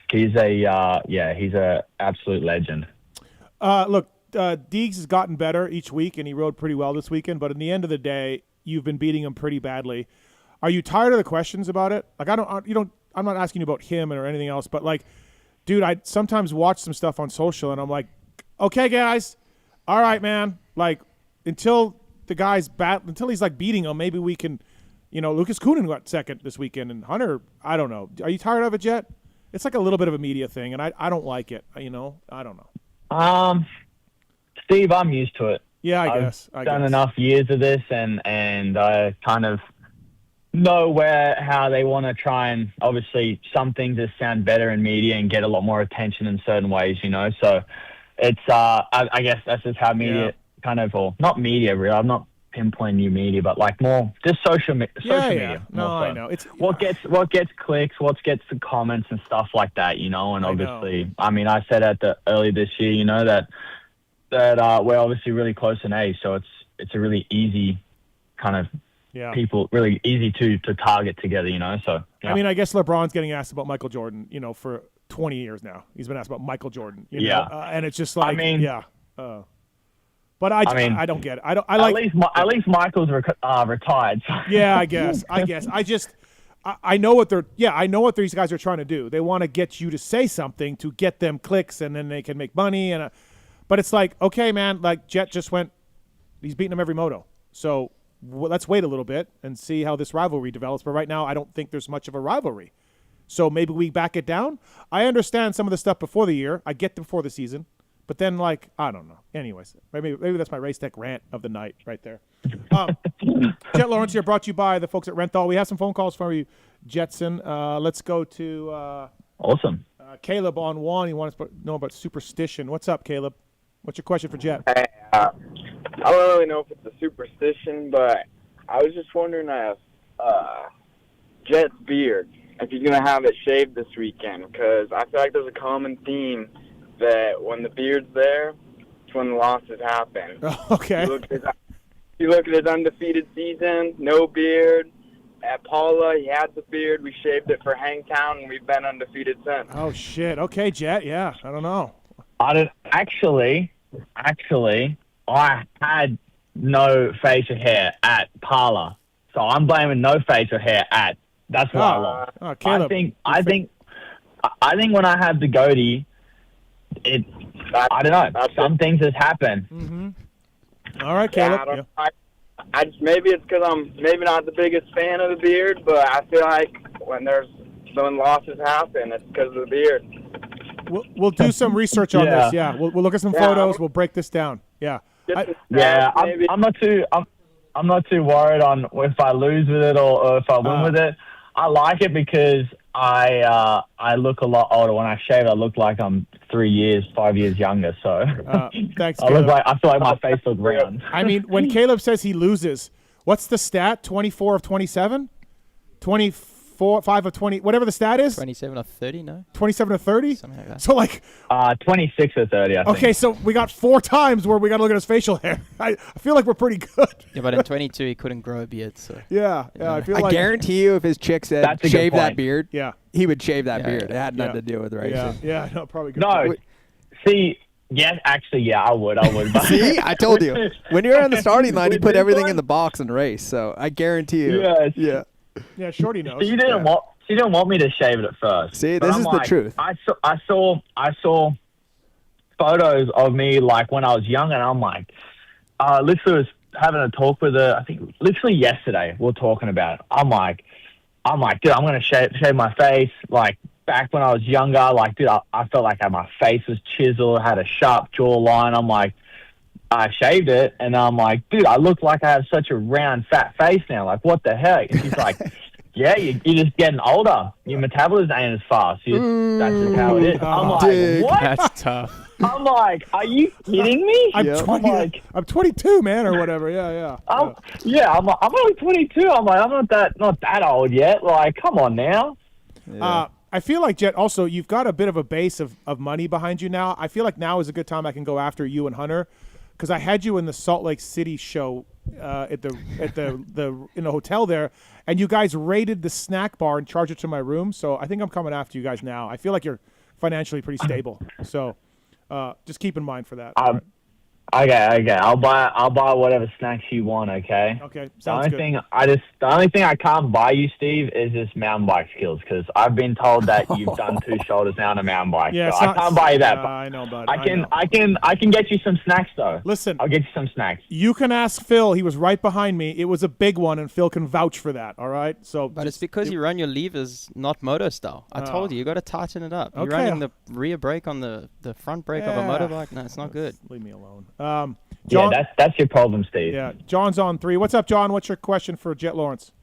he's a absolute legend. Look, Deegs has gotten better each week, and he rode pretty well this weekend. But in the end of the day, you've been beating him pretty badly. Are you tired of the questions about it? Like, I'm not asking you about him or anything else, but like, dude, I sometimes watch some stuff on social, and I'm like, okay, guys, all right, man. Like, until he's like beating him, maybe we can, Lucas Coonan got second this weekend, and Hunter, I don't know. Are you tired of it yet? It's like a little bit of a media thing, and I don't like it. I don't know. Steve, I'm used to it. Yeah, I guess. I've done enough years of this, and I kind of know how they want to try and, obviously, some things just sound better in media and get a lot more attention in certain ways, So it's, I guess that's just how media kind of, or not media, really. I'm not pinpoint new media, but like more just social media. No, more so. I know. It's what gets clicks, what gets the comments and stuff like that, you know. And obviously, I mean, I said early this year, you know, that we're obviously really close in age, so it's a really easy kind of people, really easy to target together, you know. So I mean, I guess LeBron's getting asked about Michael Jordan, you know, for 20 years now. He's been asked about Michael Jordan, you know? And it's just like, but I don't get it. I like at least Michael's retired. So. Yeah, I guess. I know what these guys are trying to do. They want to get you to say something to get them clicks, and then they can make money. But it's like, okay, man, like Jett just he's beating them every moto. So let's wait a little bit and see how this rivalry develops. But right now, I don't think there's much of a rivalry. So maybe we back it down. I understand some of the stuff before the year. I get before the season. But then, like, I don't know. Anyways, maybe that's my race tech rant of the night right there. Jett Lawrence here, brought to you by the folks at Renthal. We have some phone calls for you, Jetson. Let's go to awesome. Caleb on one. He wants to know about superstition. What's up, Caleb? What's your question for Jett? Hey, I don't really know if it's a superstition, but I was just wondering if Jett's beard, if he's going to have it shaved this weekend, because I feel like there's a common theme that when the beard's there, it's when the losses happen. Okay. You look at his undefeated season, no beard. At Paula, he had the beard. We shaved it for Hangtown, and we've been undefeated since. Oh, shit. Okay, Jett. Yeah, I don't know. Actually, I had no facial hair at Parla, so I'm blaming no facial hair at. That's why I lost. Oh, Caleb, I think when I have the goatee, I don't know. Some things just happen. Mm-hmm. All right, Caleb. I just, maybe it's because I'm maybe not the biggest fan of the beard, but I feel like when losses happen, it's because of the beard. We'll do some research on this. Yeah, we'll look at some photos. We'll break this down. Yeah. I'm not too worried on if I lose with it or if I win with it. I like it because I look a lot older. When I shave, I look like I'm 5 years younger. So thanks. I feel like my face looks round. I mean, when Caleb says he loses, what's the stat? 24 of 27, 5 of 20, whatever the stat is. 27 of 30, no. 27 of 30. Something like that. So like 26 or 30. I think. Okay, so we got 4 times where we got to look at his facial hair. I feel like we're pretty good. Yeah, but in 22 he couldn't grow a beard. So yeah. I feel like I guarantee you, if his chick said shave that beard, he would shave that beard. Yeah. It had nothing to do with racing. Yeah, no, probably good. No, see. Yes, actually, I would. See, I told you. When you're on the starting line, you put everything in the box and race. So I guarantee you. Yeah, Shorty knows. So you didn't want me to shave it at first. See, this is the truth. I saw photos of me like when I was young, and I'm like, literally was having a talk with her. I think literally yesterday we were talking about it. I'm like, dude, I'm gonna shave my face. Like back when I was younger, like, dude, I felt like my face was chiseled, had a sharp jawline. I'm like, I shaved it, and I'm like, dude, I look like I have such a round, fat face now. Like, what the heck? And she's like, yeah, you're just getting older. Your metabolism ain't as fast. That's just how it is. I'm like, what? That's tough. I'm like, are you kidding me? I'm 22, man, or whatever. Yeah. I'm only 22. I'm like, I'm not that old yet. Like, come on now. Yeah. I feel like, Jett, also, you've got a bit of a base of money behind you now. I feel like now is a good time I can go after you and Hunter, because I had you in the Salt Lake City show in the hotel there, and you guys raided the snack bar and charged it to my room. So I think I'm coming after you guys now. I feel like you're financially pretty stable. So just keep in mind for that. Okay. I'll buy whatever snacks you want. Okay. Okay. The only thing I can't buy you, Steve, is just mountain bike skills, because I've been told that you've done 2 shoulders now on a mountain bike. Yeah, so I can't buy you that. I know, bud. I can get you some snacks though. Listen, I'll get you some snacks. You can ask Phil. He was right behind me. It was a big one, and Phil can vouch for that. All right. So, but it's because you run your levers not moto style. I told you got to tighten it up. You're running the rear brake on the front brake of a motorbike. No, it's not good. Leave me alone. John, that's your problem, Steve. Yeah, John's on 3. What's up, John? What's your question for Jett Lawrence?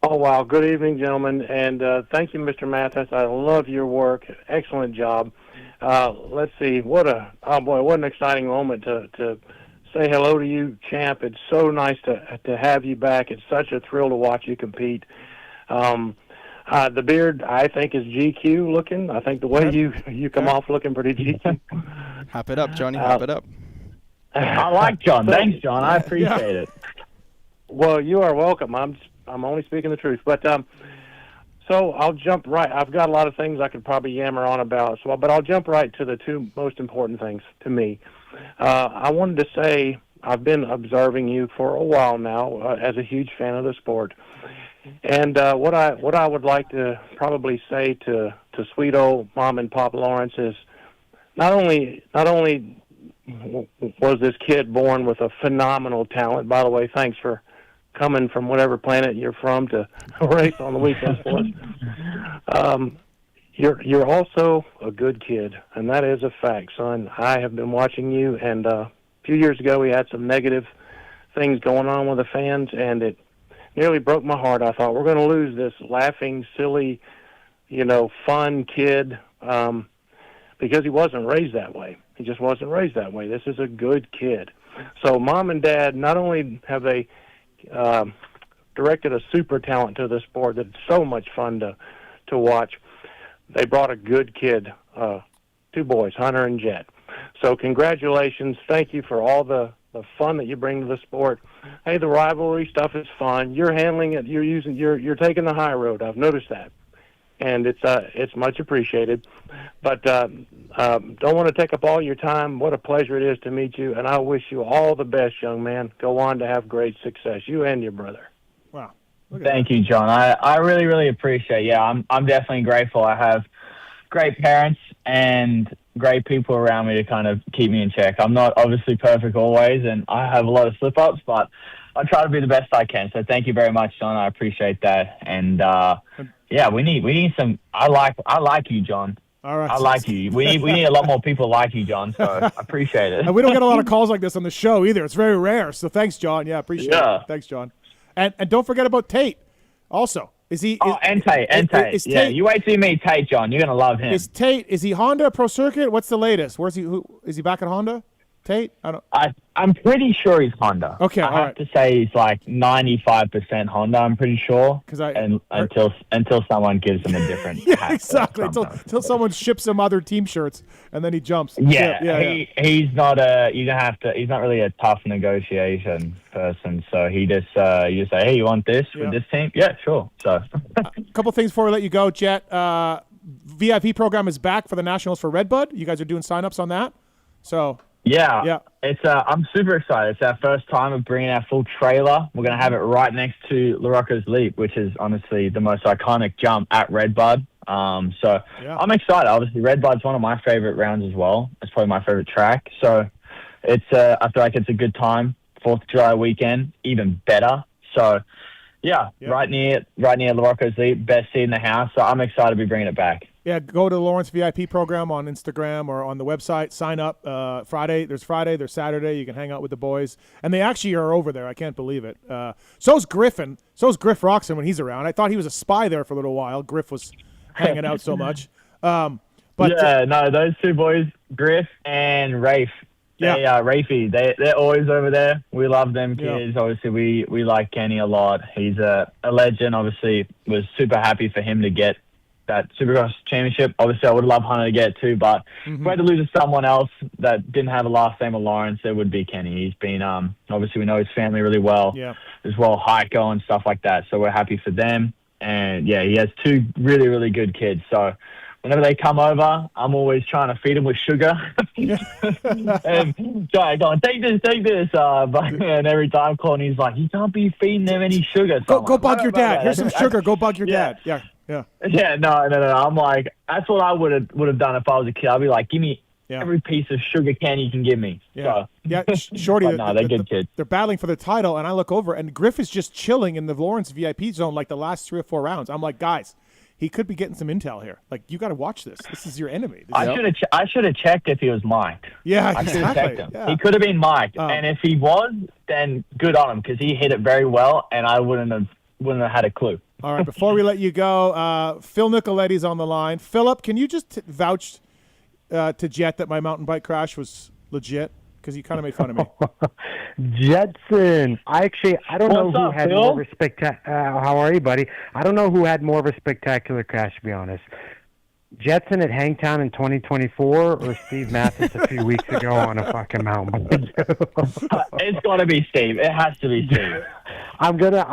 Oh, wow. Good evening, gentlemen, and thank you, Mr. Matthes. I love your work. Excellent job. Let's see. What an exciting moment to say hello to you, champ. It's so nice to have you back. It's such a thrill to watch you compete. The beard, I think, is GQ looking. I think the way you come off looking pretty GQ. Hop it up, Johnny. Hop it up. I like John. Thanks, John. I appreciate it. Well, you are welcome. I'm only speaking the truth. But so I'll jump right. I've got a lot of things I could probably yammer on about. But I'll jump right to the two most important things to me. I wanted to say I've been observing you for a while now as a huge fan of the sport. And what I would like to probably say to sweet old Mom and Pop Lawrence is not only was this kid born with a phenomenal talent. By the way, thanks for coming from whatever planet you're from to race on the weekends for us. You're also a good kid, and that is a fact, son. I have been watching you, and a few years ago we had some negative things going on with the fans, and it nearly broke my heart. I thought, we're going to lose this laughing, silly, fun kid because he wasn't raised that way. He just wasn't raised that way. This is a good kid. So Mom and Dad, not only have they directed a super talent to the sport that's so much fun to watch, they brought a good kid, two boys, Hunter and Jett. So congratulations. Thank you for all the fun that you bring to the sport. Hey, the rivalry stuff is fun. You're handling it. You're taking the high road. I've noticed that, and it's much appreciated. But don't want to take up all your time. What a pleasure it is to meet you, and I wish you all the best, young man. Go on to have great success, you and your brother. Wow. Thank you, John. I really, really appreciate it. Yeah, I'm definitely grateful. I have great parents and great people around me to kind of keep me in check. I'm not obviously perfect always, and I have a lot of slip-ups, but I try to be the best I can. So thank you very much, John. I appreciate that. And yeah, we need some. I like you, John. All right. I like you. We need a lot more people like you, John. So I appreciate it. And we don't get a lot of calls like this on the show either. It's very rare. So thanks, John. Yeah, appreciate it. Thanks, John. And don't forget about Tate. Also, is he? And Tate. Yeah, you wait till you meet Tate, John. You're gonna love him. Is Tate? Is he Honda Pro Circuit? What's the latest? Where's he? Is he back at Honda? Tate? I'm pretty sure he's Honda. Okay, I have to say he's like 95% Honda. I'm pretty sure. Until someone gives him a different. Yeah, exactly. Until someone ships him other team shirts, and then he jumps. He's not he's not really a tough negotiation person. So you just say, hey, you want this with this team? Yeah, sure. So a couple things before we let you go, Jett. VIP program is back for the Nationals for Redbud. You guys are doing signups on that. So. Yeah. It's I'm super excited. It's our first time of bringing our full trailer. We're going to have it right next to LaRocco's Leap, which is honestly the most iconic jump at Redbud. I'm excited. Obviously, Redbud's one of my favorite rounds as well. It's probably my favorite track. So it's I feel like it's a good time. 4th of July weekend, even better. So right near LaRocco's Leap, best seat in the house. So I'm excited to be bringing it back. Yeah, go to the Lawrence VIP program on Instagram or on the website. Sign up. Friday, there's Saturday. You can hang out with the boys. And they actually are over there. I can't believe it. So's Griffin. So's Griff Roxon when he's around. I thought he was a spy there for a little while. Griff was hanging out so much. Those two boys, Griff and Rafe. Rafey, they're always over there. We love them kids. Yeah. Obviously, we like Kenny a lot. He's a legend. Obviously, was super happy for him to get that Supercross championship. Obviously, I would love Hunter to get it too, but if we had to lose to someone else that didn't have a last name of Lawrence, it would be Kenny. He's been, obviously, we know his family really well, as well, Heiko and stuff like that. So we're happy for them. And he has two really, really good kids. So whenever they come over, I'm always trying to feed them with sugar. And going, take this. And every time calling, he's like, you can't be feeding them any sugar. So go bug your dad. Here's some sugar. Go bug your dad. Yeah. No. I'm like, that's what I would have done if I was a kid. I'd be like, give me every piece of sugar candy you can give me. Yeah. Shorty. They're good kids. They're battling for the title, and I look over, and Griff is just chilling in the Lawrence VIP zone like the last 3 or 4 rounds. I'm like, guys, he could be getting some intel here. Like, you got to watch this. This is your enemy. I should have checked if he was mic'd. Yeah, I should have checked him. Yeah. He could have been mic'd, and if he was, then good on him because he hit it very well, and I wouldn't have had a clue. All right, before we let you go, Phil Nicoletti's on the line. Philip, can you just vouch to Jett that my mountain bike crash was legit? because you kind of made fun of me. Jetson. I don't know What's who up, had Phil? more of a how are you, buddy? I don't know who had more of a spectacular crash, to be honest. Jetson at Hangtown in 2024 or Steve Matthes a few weeks ago on a fucking mountain bike? It's got to be Steve. It has to be Steve. I'm gonna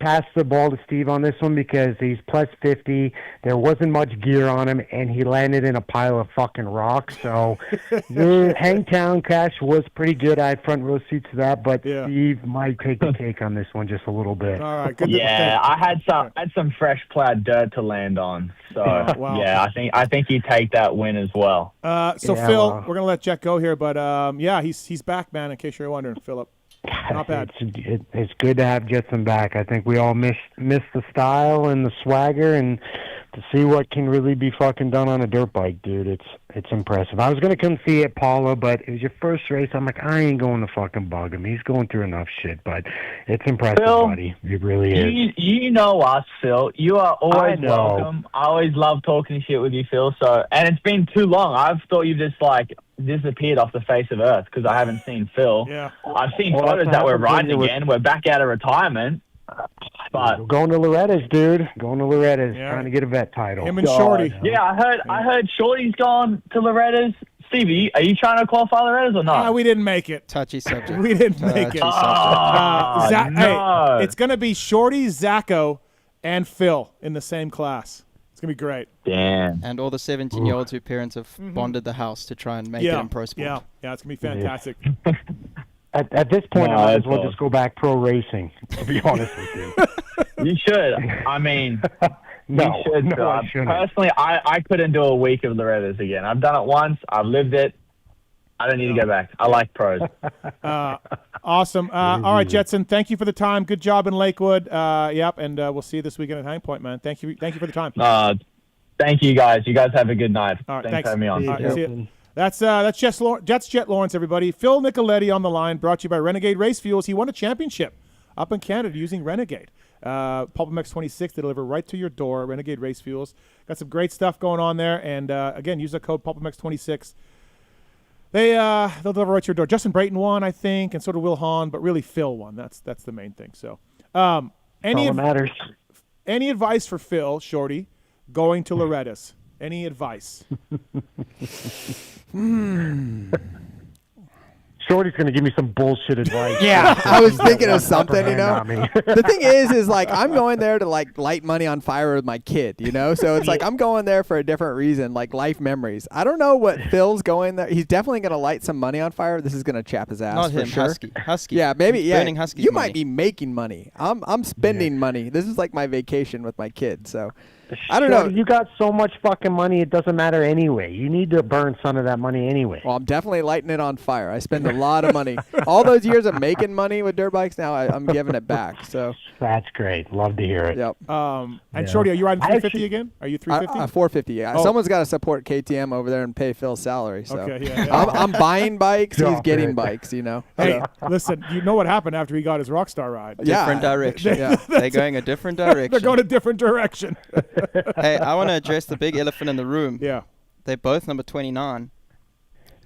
pass the ball to Steve on this one because he's plus 50. There wasn't much gear on him, and he landed in a pile of fucking rocks. So the Hangtown crash was pretty good. I had front row seats to that, but Steve might take the cake on this one just a little bit. All right, good. Yeah, I had some fresh plowed dirt to land on. So wow. yeah, I think you take that win as well. Phil, we're gonna let Jett go here, but he's back, man. In case you're wondering, Philip. Not bad. It's good to have Jetson back. I think we all miss the style and the swagger, and to see what can really be fucking done on a dirt bike, dude. It's impressive. I was gonna come see it, Paula, but it was your first race. I'm like, I ain't going to fucking bug him. He's going through enough shit, but it's impressive, Phil, buddy. It really is. You know us, Phil. You are always welcome. I always love talking shit with you, Phil. So, and it's been too long. I've thought you just disappeared off the face of Earth because I haven't seen Phil. Yeah. I've seen photos that we're riding again. We're back out of retirement. But going to Loretta's, dude. Going to Loretta's, trying to get a vet title. Him and Shorty. Yeah, I heard Shorty's gone to Loretta's. Stevie, are you trying to qualify Loretta's or not? We didn't make it. Touchy subject. We didn't make it. No. Hey, it's gonna be Shorty, Zacho, and Phil in the same class. It's gonna be great. Damn. And all the 17-year-olds whose parents have bonded the house to try and make it in pro sport. Yeah, it's gonna be fantastic. At this point, I might as well just go back pro racing, to be honest with you. You should. I mean, No, you should. no, I shouldn't. Personally, I couldn't do a week of Loretta's again. I've done it once. I've lived it. I don't need to go back. I like pros. Awesome. All right, Jetson, thank you for the time. Good job in Lakewood. And we'll see you this weekend at Hang Point, man. Thank you for the time. Thank you, guys. You guys have a good night. All right, thanks for having me on. All right, see you. That's Jett Lawrence, everybody. Phil Nicoletti on the line, brought to you by Renegade Race Fuels. He won a championship up in Canada using Renegade. PulpMX 26, they deliver right to your door. Renegade Race Fuels. Got some great stuff going on there. And again, use the code PulpMX 26. They'll deliver right to your door. Justin Brayton won, I think, and so did Will Hahn, but really Phil won. That's the main thing. So, any matters. Any advice for Phil, Shorty, going to Loretta's? Any advice? Shorty's going to give me some bullshit advice. Yeah, I was thinking of something, you know. The thing is like I'm going there to like light money on fire with my kid, you know. So it's like I'm going there for a different reason, like life memories. I don't know what Phil's going there. He's definitely going to light some money on fire. This is going to chap his ass. Not for him, sure. Husky. Yeah, maybe. He's Yeah, burning Husky's you money. might be making money. I'm spending money. This is like my vacation with my kid. So I don't know. You got so much fucking money, it doesn't matter anyway. You need to burn some of that money anyway. Well, I'm definitely lighting it on fire. I spend a lot of money. All those years of making money with dirt bikes, now I'm giving it back. So that's great. Love to hear it. Yep. And Shorty, are you riding 350 again? Are you 350? 450. Yeah. Someone's got to support KTM over there and pay Phil's salary. So Okay, yeah. I'm buying bikes. He's getting bikes. You know. Hey, listen. You know what happened after he got his Rockstar ride? Different direction. Yeah. They're going a different direction. They're going a different direction. Hey, I want to address the big elephant in the room. Yeah. They're both number 29.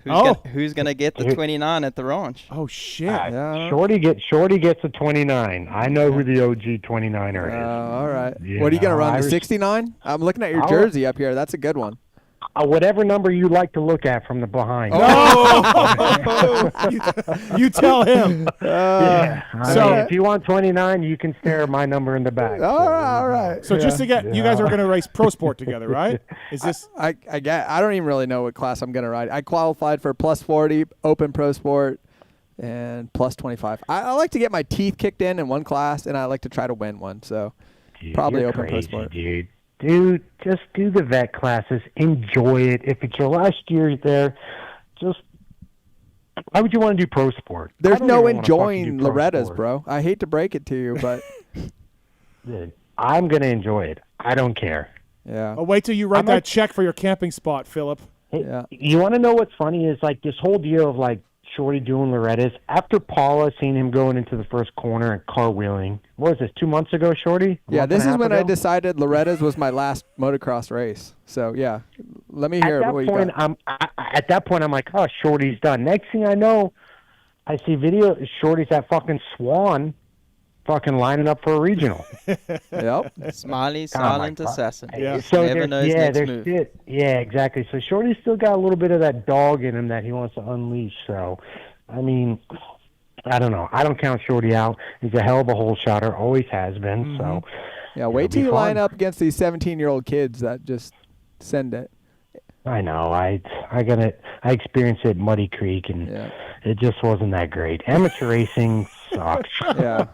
Who's gonna get the 29 at the ranch? Oh shit! Yeah. Shorty gets a 29. I know who the OG 29er is. All right. Yeah, What are you gonna run? The 69? I'm looking at your jersey up here. That's a good one. Whatever number you like to look at from the behind. You tell him. Yeah. I mean, if you want 29, you can stare at my number in the back. All right. So just to get, you guys are going to race Pro Sport together, right? Is this? I don't even really know what class I'm gonna ride. I qualified for plus 40, Open Pro Sport, and plus 25. I like to get my teeth kicked in one class, and I like to try to win one. So probably Open Pro Sport. Dude, just do the vet classes. Enjoy it. If it's your last year there, just why would you want to do pro sport? There's no enjoying Loretta's, bro. I hate to break it to you, but I'm going to enjoy it. I don't care. Yeah. Oh, wait till you write that check for your camping spot, Philip. Yeah. You want to know what's funny is like this whole deal of like Shorty doing Loretta's. After Paula, seen him going into the first corner and car wheeling. What was this, 2 months ago, Shorty? Yeah, this is when I decided Loretta's was my last motocross race. So, yeah, let me hear what you got. At that point, I'm like, oh, Shorty's done. Next thing I know, I see video, Shorty's at fucking Swan fucking lining up for a regional. Yep. Smiley, silent assassin. Yeah. So never knows next move. Yeah, exactly. So Shorty's still got a little bit of that dog in him that he wants to unleash. So, I mean, I don't know. I don't count Shorty out. He's a hell of a hole shotter, always has been. So, yeah, wait till you line up against these 17-year-old kids that just send it. I know. I experienced it at Muddy Creek, and it just wasn't that great. Amateur racing sucks. Yeah.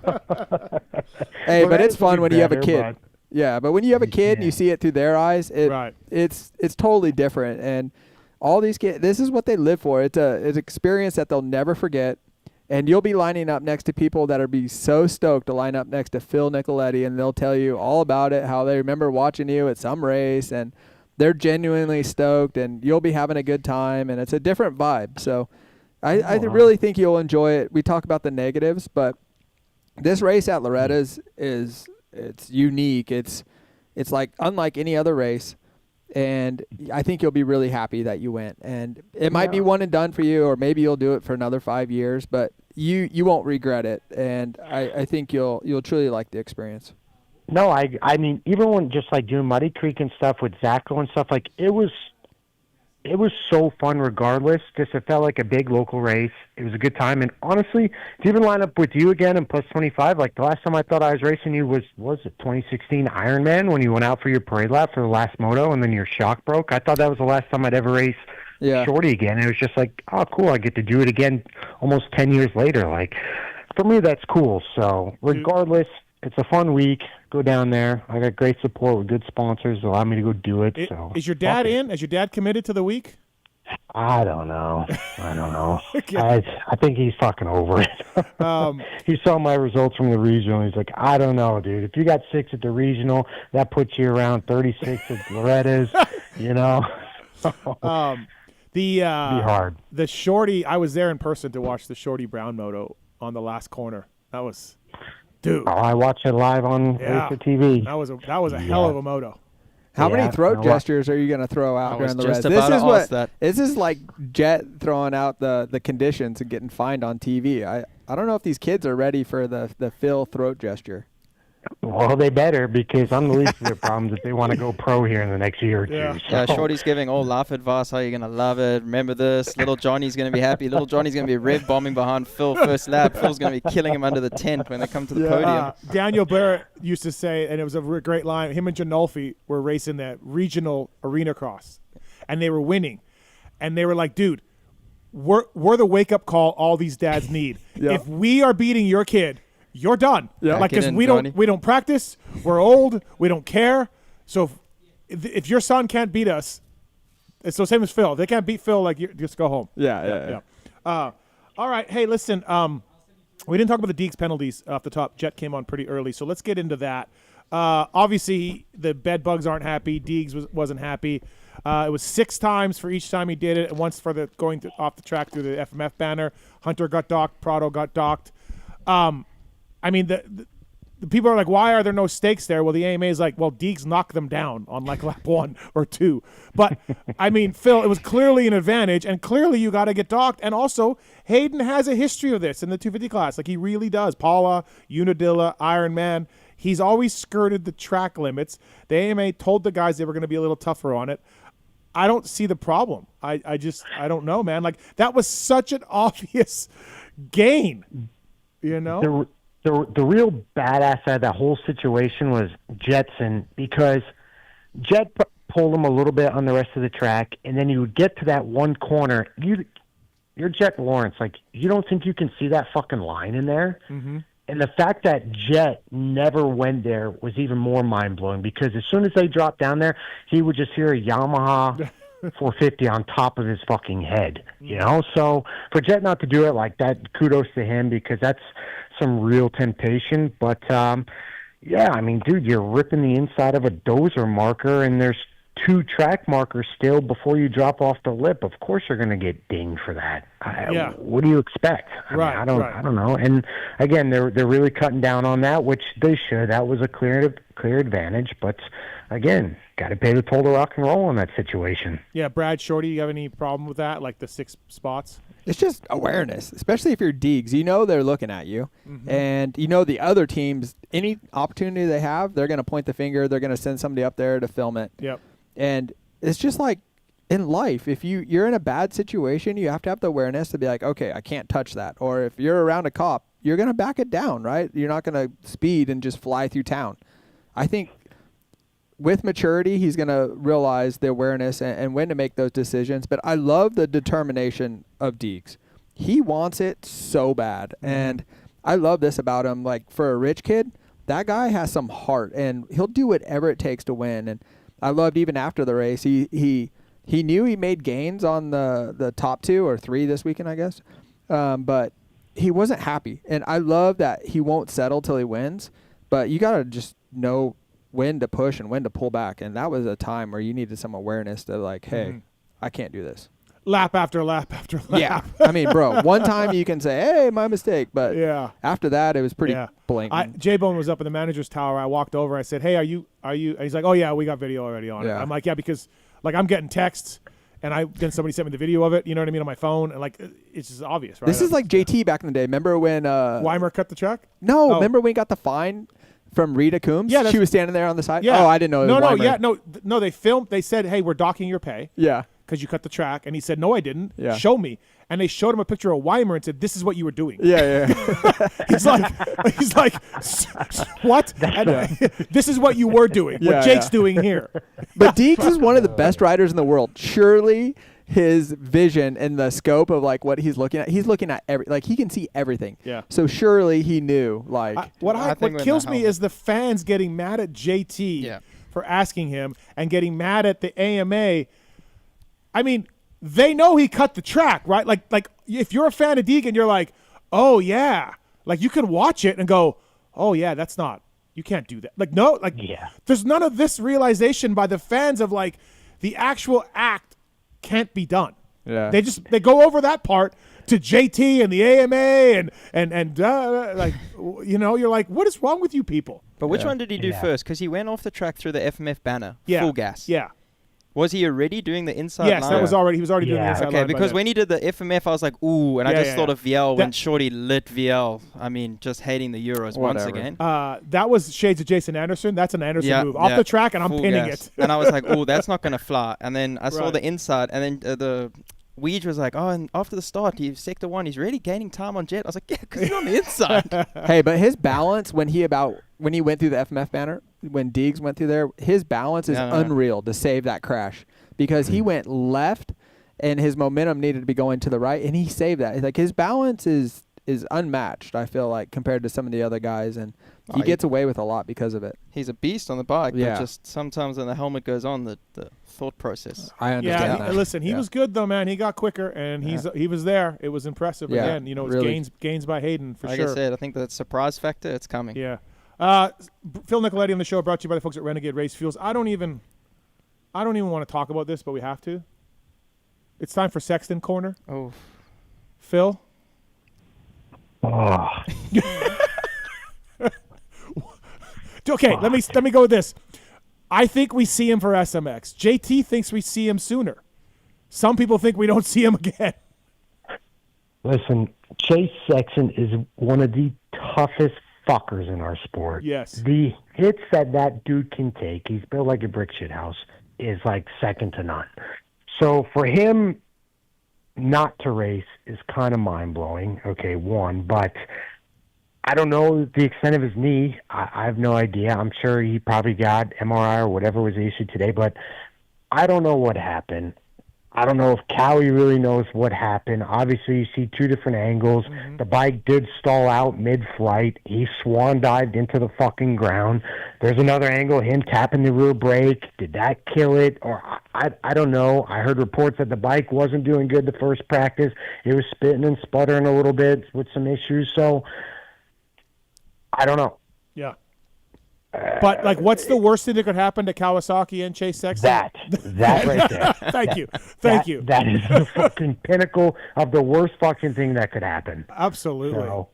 Hey, but it's fun when you have a kid. Yeah, but when you have a kid and you see it through their eyes, it's totally different. And all these kids, this is what they live for. It's an experience that they'll never forget. And you'll be lining up next to people that are be so stoked to line up next to Phil Nicoletti, and they'll tell you all about it, how they remember watching you at some race, and they're genuinely stoked, and you'll be having a good time, and it's a different vibe. So I really think you'll enjoy it. We talk about the negatives, but this race at Loretta's it's unique. It's like unlike any other race, and I think you'll be really happy that you went. And it might be one and done for you, or maybe you'll do it for another 5 years, but you won't regret it. And I think you'll truly like the experience. No, I mean, even when just like doing Muddy Creek and stuff with Zacho and stuff, like it was so fun regardless. Just it felt like a big local race. It was a good time. And honestly, to even line up with you again in plus 25, like the last time I thought I was racing you was it 2016 Ironman when you went out for your parade lap for the last moto and then your shock broke? I thought that was the last time I'd ever race Shorty again. It was just like, oh, cool, I get to do it again almost 10 years later. Like, for me, that's cool. So regardless, it's a fun week. Go down there. I got great support with good sponsors. Allow me to go do it. Is your dad in? Is your dad committed to the week? I don't know. I think he's fucking over it. He saw my results from the regional. He's like, I don't know, dude. If you got 6 at the regional, that puts you around 36 at Loretta's. You know. Be hard. The Shorty. I was there in person to watch the Shorty Brown moto on the last corner. That was. Dude. Oh, I watched it live on Racer TV. That was a hell of a moto. How many throat gestures are you going to throw out during the race? This is like Jett throwing out the conditions and getting fined on TV. I don't know if these kids are ready for the Phil throat gesture. Well, they better, because I'm the least of their problems if they want to go pro here in the next year or two. Yeah, Shorty's giving all life advice, how you're going to love it. Remember this. Little Johnny's going to be happy. Little Johnny's going to be rev bombing behind Phil first lap. Phil's going to be killing him under the tent when they come to the podium. Daniel Barrett used to say, and it was a great line, him and Janolfi were racing that regional arena cross, and they were winning. And they were like, dude, we're the wake-up call all these dads need. If we are beating your kid, you're done. Like, because we don't practice. We're old. We don't care. So if your son can't beat us, it's the same as Phil. If they can't beat Phil, like, just go home. Yeah. All right. Hey, listen. We didn't talk about the Deeks penalties off the top. Jett came on pretty early, so let's get into that. Obviously, the bed bugs aren't happy. Deeks wasn't happy. It was 6 times for each time he did it, and once for the going off the track through the FMF banner. Hunter got docked. Prado got docked. I mean, the people are like, why are there no stakes there? Well, the AMA is like, well, Deeks knocked them down on like lap 1 or 2. But, I mean, Phil, it was clearly an advantage, and clearly you got to get docked. And also, Hayden has a history of this in the 250 class. Like, he really does. Paula, Unadilla, Ironman. He's always skirted the track limits. The AMA told the guys they were going to be a little tougher on it. I don't see the problem. I don't know, man. Like, that was such an obvious gain, you know? The real badass side of that whole situation was Jetson, because Jett pulled him a little bit on the rest of the track, and then you would get to that one corner. You're Jett Lawrence. Like, you don't think you can see that fucking line in there? Mm-hmm. And the fact that Jett never went there was even more mind-blowing, because as soon as they dropped down there, he would just hear a Yamaha 450 on top of his fucking head, you know? So for Jett not to do it like that, kudos to him, because that's some real temptation. But, yeah, I mean, dude, you're ripping the inside of a dozer marker, and there's 2 track markers still before you drop off the lip. Of course you're going to get dinged for that. What do you expect? I mean, I don't know. And again, they're really cutting down on that, which they should. That was a clear advantage. But again, got to pay the toll to rock and roll in that situation. Yeah, Brad, Shorty, you have any problem with that? Like the 6 spots? It's just awareness, especially if you're Deegs. You know they're looking at you, and you know the other teams, any opportunity they have, they're going to point the finger. They're going to send somebody up there to film it. Yep. And it's just like in life, if you're in a bad situation, you have to have the awareness to be like, okay, I can't touch that. Or if you're around a cop, you're going to back it down, right? You're not going to speed and just fly through town. I think with maturity, he's going to realize the awareness and when to make those decisions. But I love the determination of Deegs. He wants it so bad. And I love this about him. Like, for a rich kid, that guy has some heart, and he'll do whatever it takes to win. And I loved even after the race, he knew he made gains on the top 2 or 3 this weekend, I guess. But he wasn't happy. And I love that he won't settle till he wins. But you got to just know when to push and when to pull back. And that was a time where you needed some awareness to like, hey, I can't do this. Lap after lap after lap. Yeah. I mean, bro, one time you can say, hey, my mistake. But after that, it was pretty blatant. J-Bone was up in the manager's tower. I walked over. I said, hey, are you? And he's like, oh, yeah, we got video already on it. I'm like, yeah, because like I'm getting texts. And then somebody sent me the video of it, you know what I mean, on my phone. And, like, it's just obvious, right? This is like JT back in the day. Remember when Weimer cut the track? No. Remember when he got the fine from Rita Coombs? Yeah. She was standing there on the side? Yeah. Oh, I didn't know it was Weimer. No, they filmed. They said, hey, we're docking your pay. Yeah. Because you cut the track. And he said, no, I didn't. Yeah. Show me. And they showed him a picture of Weimer and said, this is what you were doing. Yeah. he's like, what? This is what you were doing. What Jake's doing here. But Deeks is one of the best riders in the world. Surely his vision and the scope of like what he's looking at he can see everything. Yeah. So surely he knew like what kills me is the fans getting mad at JT for asking him and getting mad at the AMA. I mean, they know he cut the track, right? Like if you're a fan of Deegan, you're like, oh yeah, like you can watch it and go, oh yeah, you can't do that. Like no, like there's none of this realization by the fans of like the actual act can't be done. Yeah. They go over that part to JT and the AMA and like, you know, you're like, what is wrong with you people? But which one did he do first? Because he went off the track through the FMF banner, full gas. Yeah. Was he already doing the inside line? Yes, he was already doing the inside line. Okay, because when he did the FMF, I was like, ooh, and I just thought of VL when Shorty lit VL. I mean, just hating the Euros once again. That was shades of Jason Anderson. That's an Anderson move. Off the track, and I'm pinning it. And I was like, ooh, that's not going to fly. And then I saw the inside, and then the Weege was like, oh, and after the start, sector 1, he's really gaining time on Jett. I was like, yeah, because he's on the inside. Hey, but his balance when he went through the FMF banner, when Deegs went through there, his balance is unreal to save that crash. Because he went left, and his momentum needed to be going to the right, and he saved that. Like his balance is unmatched. I feel like compared to some of the other guys, and he gets away with a lot because of it. He's a beast on the bike, but just sometimes when the helmet goes on, the thought process. I understand. Yeah, listen, he was good though, man. He got quicker, and he was there. It was impressive again. You know, it was really gains by Hayden for sure. Like I said, I think the surprise factor, it's coming. Yeah. Phil Nicoletti on the show, brought to you by the folks at Renegade Race Fuels. I don't even want to talk about this, but we have to. It's time for Sexton Corner. Oh. Phil? Oh. Okay, let me go with this. I think we see him for SMX. JT thinks we see him sooner. Some people think we don't see him again. Listen, Chase Sexton is one of the toughest fuckers in our sport. Yes. The hits that dude can take, he's built like a brick shit house, is like second to none. So for him not to race is kind of mind-blowing, okay, one, but I don't know the extent of his knee. I have no idea. I'm sure he probably got MRI or whatever was issued today, but I don't know what happened. I don't know if Cowie really knows what happened. Obviously, you see two different angles. Mm-hmm. The bike did stall out mid-flight. He swan dived into the fucking ground. There's another angle, him tapping the rear brake. Did that kill it? Or I don't know. I heard reports that the bike wasn't doing good the first practice. It was spitting and sputtering a little bit with some issues. So I don't know. Yeah. But like, what's the worst thing that could happen to Kawasaki and Chase Sexton? That right there. Thank you. That is the fucking pinnacle of the worst fucking thing that could happen. Absolutely. So,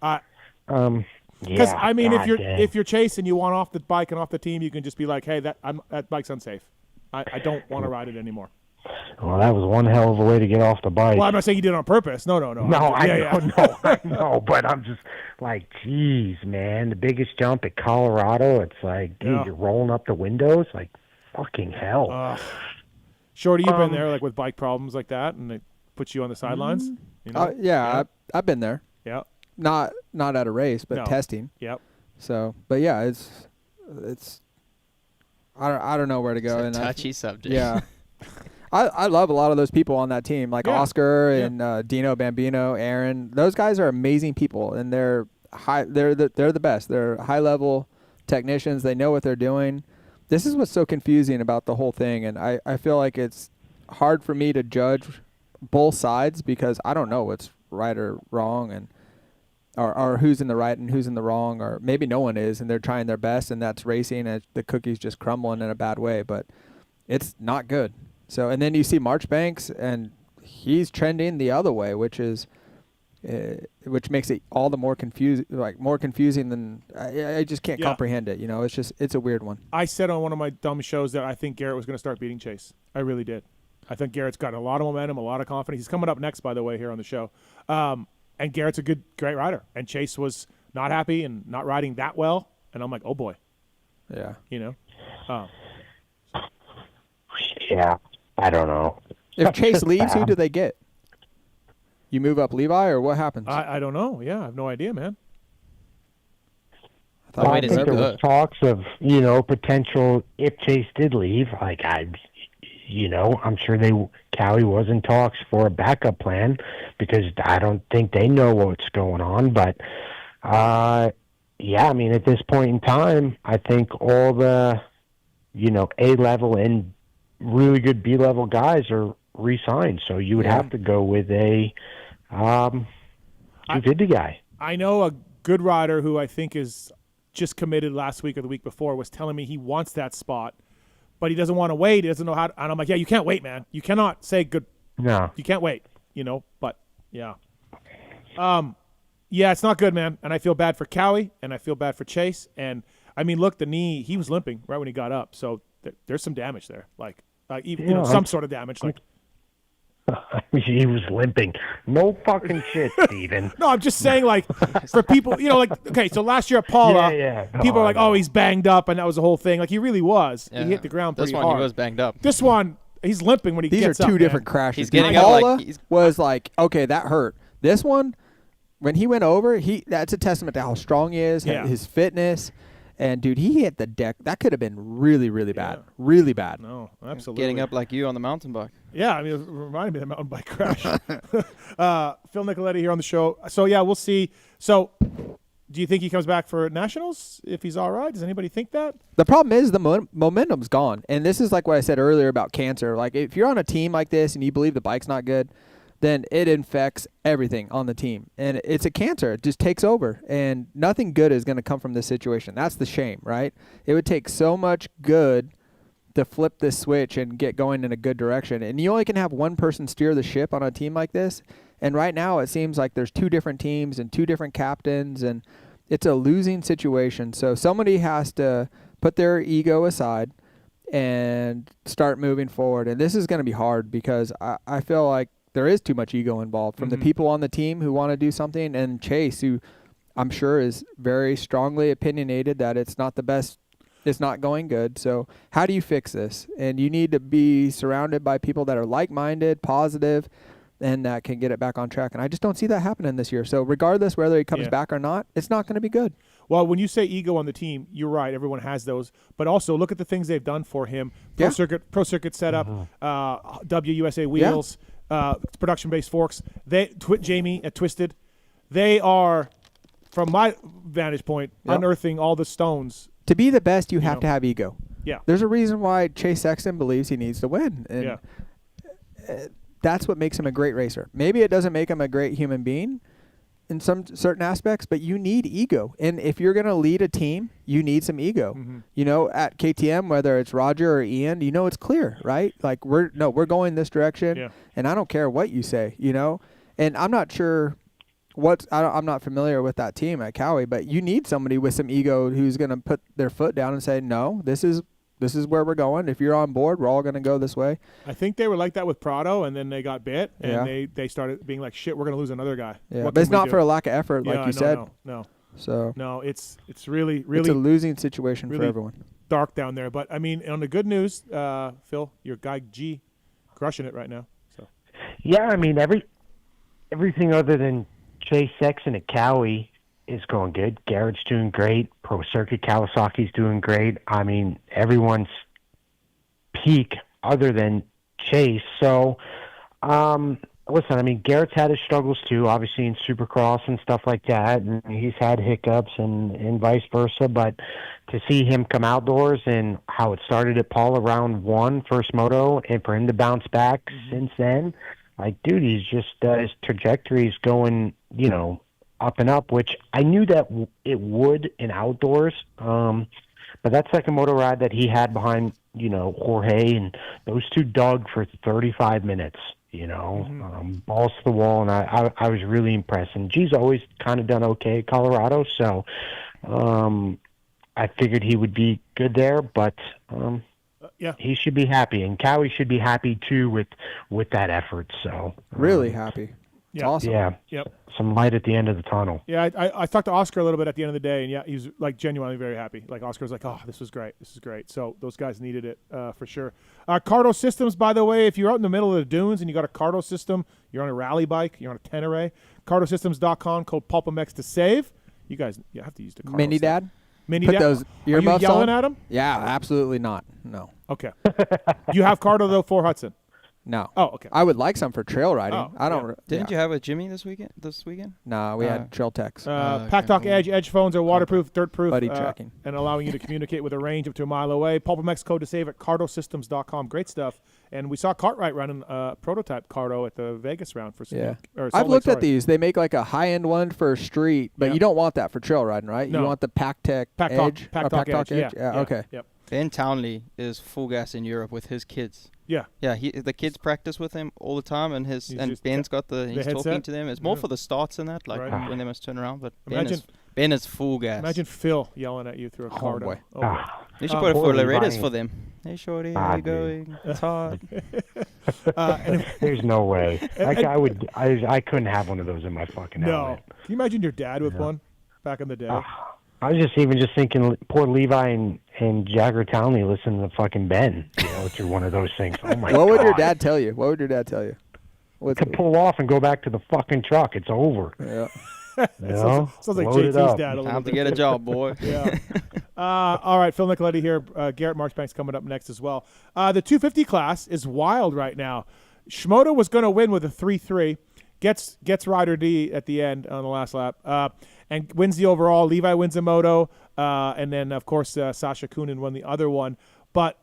because yeah, I mean, God dang. if you're Chase and you want off the bike and off the team, you can just be like, hey, that bike's unsafe. I don't want to ride it anymore. Well, that was one hell of a way to get off the bike. Well, I'm not saying you did it on purpose. No. I know, but I'm just like, geez, man, the biggest jump at Colorado, it's like, dude, you're rolling up the windows, like, fucking hell. Shorty, you've been there, like, with bike problems like that, and it puts you on the sidelines? You know? Yeah, I've been there. Yeah. Not at a race, but testing. Yep. So, but yeah, it's I don't know where to go. It's a touchy subject. Yeah. I love a lot of those people on that team, like Oscar and Dino Bambino, Aaron. Those guys are amazing people, and they're the best. They're high level technicians. They know what they're doing. This is what's so confusing about the whole thing, and I feel like it's hard for me to judge both sides because I don't know what's right or wrong, and or who's in the right and who's in the wrong, or maybe no one is, and they're trying their best, and that's racing, and the cookie's just crumbling in a bad way, but it's not good. So, and then you see Marchbanks, and he's trending the other way, which makes it all the more confusing than I just can't comprehend it. You know, it's a weird one. I said on one of my dumb shows that I think Garrett was going to start beating Chase. I really did. I think Garrett's got a lot of momentum, a lot of confidence. He's coming up next, by the way, here on the show. And Garrett's a great rider. And Chase was not happy and not riding that well. And I'm like, oh boy. Yeah. You know. Yeah. I don't know. If Chase leaves, who do they get? You move up Levi, or what happens? I don't know. Yeah, I have no idea, man. I think there was talks of, potential if Chase did leave. Like, I'm sure Cowie was in talks for a backup plan because I don't think they know what's going on. But, yeah, I mean, at this point in time, I think all the, A-level and really good B-level guys are re-signed. So you would have to go with a 250 guy. I know a good rider who I think is just committed last week or the week before was telling me he wants that spot, but he doesn't want to wait. He doesn't know how to, and I'm like, yeah, you can't wait, man. You cannot say good. No. You can't wait, but yeah. Yeah, it's not good, man. And I feel bad for Cowie, and I feel bad for Chase. And, I mean, look, the knee, he was limping right when he got up. So there's some damage there. Like even, some sort of damage. Like he was limping. No fucking shit, Steven. No, I'm just saying, like, for people, okay, so last year at Paula, people are like, oh, he's banged up, and that was the whole thing. Like, he really was. Yeah. He hit the ground pretty hard. This one, he was banged up. This one, he's limping when he gets up. These are two different crashes. He's getting Paula up was like, okay, that hurt. This one, when he went over, that's a testament to how strong he is, his fitness. And, dude, he hit the deck. That could have been really, really bad. Really bad. No, absolutely. Getting up like you on the mountain bike. Yeah, I mean, it reminded me of the mountain bike crash. Phil Nicoletti here on the show. So, yeah, we'll see. So, do you think he comes back for Nationals if he's all right? Does anybody think that? The problem is the momentum's gone. And this is like what I said earlier about cancer. Like, if you're on a team like this and you believe the bike's not good, then it infects everything on the team. And it's a cancer. It just takes over. And nothing good is going to come from this situation. That's the shame, right? It would take so much good to flip this switch and get going in a good direction. And you only can have one person steer the ship on a team like this. And right now it seems like there's two different teams and two different captains, and it's a losing situation. So somebody has to put their ego aside and start moving forward. And this is going to be hard because I feel like there is too much ego involved from the people on the team who want to do something, and Chase, who I'm sure is very strongly opinionated that it's not the best, it's not going good. So how do you fix this? And you need to be surrounded by people that are like-minded, positive, and that can get it back on track. And I just don't see that happening this year. So regardless whether he comes back or not, it's not going to be good. Well, when you say ego on the team, you're right. Everyone has those. But also look at the things they've done for him. Pro circuit setup, WUSA wheels. Production-based forks. Jamie at Twisted, they are, from my vantage point, unearthing all the stones. To be the best, you have to have ego. Yeah. There's a reason why Chase Sexton believes he needs to win. And that's what makes him a great racer. Maybe it doesn't make him a great human being, in some certain aspects, but you need ego. And if you're going to lead a team, you need some ego. You know, at KTM, whether it's Roger or Ian, you know, it's clear, right? Like we're going this direction, and I don't care what you say, you know. And I'm not sure I'm not familiar with that team at Cowie, but you need somebody with some ego who's going to put their foot down and say, no, this is where we're going. If you're on board, we're all going to go this way. I think they were like that with Prado, and then they got bit, and they started being like, shit, we're going to lose another guy. Yeah, but it's not for a lack of effort, like you said. No. So no, it's really it's a losing situation for everyone. Dark down there, but I mean, on the good news, Phil, your guy G, crushing it right now. So yeah, I mean everything other than Chase Sexton at Cowie is going good. Garrett's doing great. Pro Circuit Kawasaki's doing great. I mean, everyone's peak other than Chase. So, listen, I mean, Garrett's had his struggles too, obviously in Supercross and stuff like that, and he's had hiccups and vice versa. But to see him come outdoors and how it started at Paula round 1, first moto, and for him to bounce back since then, like, dude, he's just his trajectory is going, you know, up and up, which I knew that it would in outdoors. But that second moto ride that he had behind, you know, Jorge, and those two dug for 35 minutes, you know, balls to the wall, and I was really impressed. And G's always kind of done okay at Colorado, so I figured he would be good there, but he should be happy, and Cowie should be happy too with that effort. So really happy. It's awesome. Yeah. Yep. Some light at the end of the tunnel. Yeah, I talked to Oscar a little bit at the end of the day, and he was like genuinely very happy. Like Oscar was like, "Oh, this was great. This is great." So those guys needed it for sure. CARDO systems, by the way, if you're out in the middle of the dunes and you got a CARDO system, you're on a rally bike, you're on a Tenere, CARDOsystems.com, code PulpMX to save. You guys, you have to use the CARDO Mini stuff. Dad. Mini Put Dad. those earmuffs Are you yelling on? at him? Yeah, absolutely not. No. Okay. You have CARDO though for Hudson. No. Oh, okay. I would like some for trail riding. Oh, I don't. Didn't you have a Jimmy this weekend? No, we had Trail Techs. Pack Talk Edge phones are waterproof, dirt-proof, buddy tracking, and allowing you to communicate with a range up to a mile away. PulpMX code to save at CARDOsystems.com. Great stuff. And we saw Cartwright running prototype CARDO at the Vegas round for some. I've looked at these. They make like a high-end one for street, but you don't want that for trail riding, right? No. You want the Pack Talk Edge. Pack Talk Edge. Yeah. Okay. Yep. Ben Townley is full gas in Europe with his kids. Yeah. Yeah, the kids practice with him all the time, and Ben's got he's talking to them. It's more for the starts and that, like when they must turn around. But Ben is full gas. Imagine Phil yelling at you through a CARDO. Oh boy. You should put it for Loretta's for them. Hey, shorty, how you going? It's hot. There's no way. I couldn't have one of those in my fucking helmet. Can you imagine your dad with one back in the day? I was just thinking, poor Levi and Jagger Townley listen to fucking Ben, you know, through one of those things. Oh my God. What would your dad tell you? To pull off and go back to the fucking truck. It's over. Yeah. Sounds like JT's dad. Time to get a job, boy. Yeah. All right, Phil Nicoletti here. Garrett Marchbanks coming up next as well. The 250 class is wild right now. Shimoda was going to win with a 3-3. Gets Rider D at the end on the last lap. And wins the overall. Levi wins the moto. And then, of course, Sasha Kunin won the other one. But,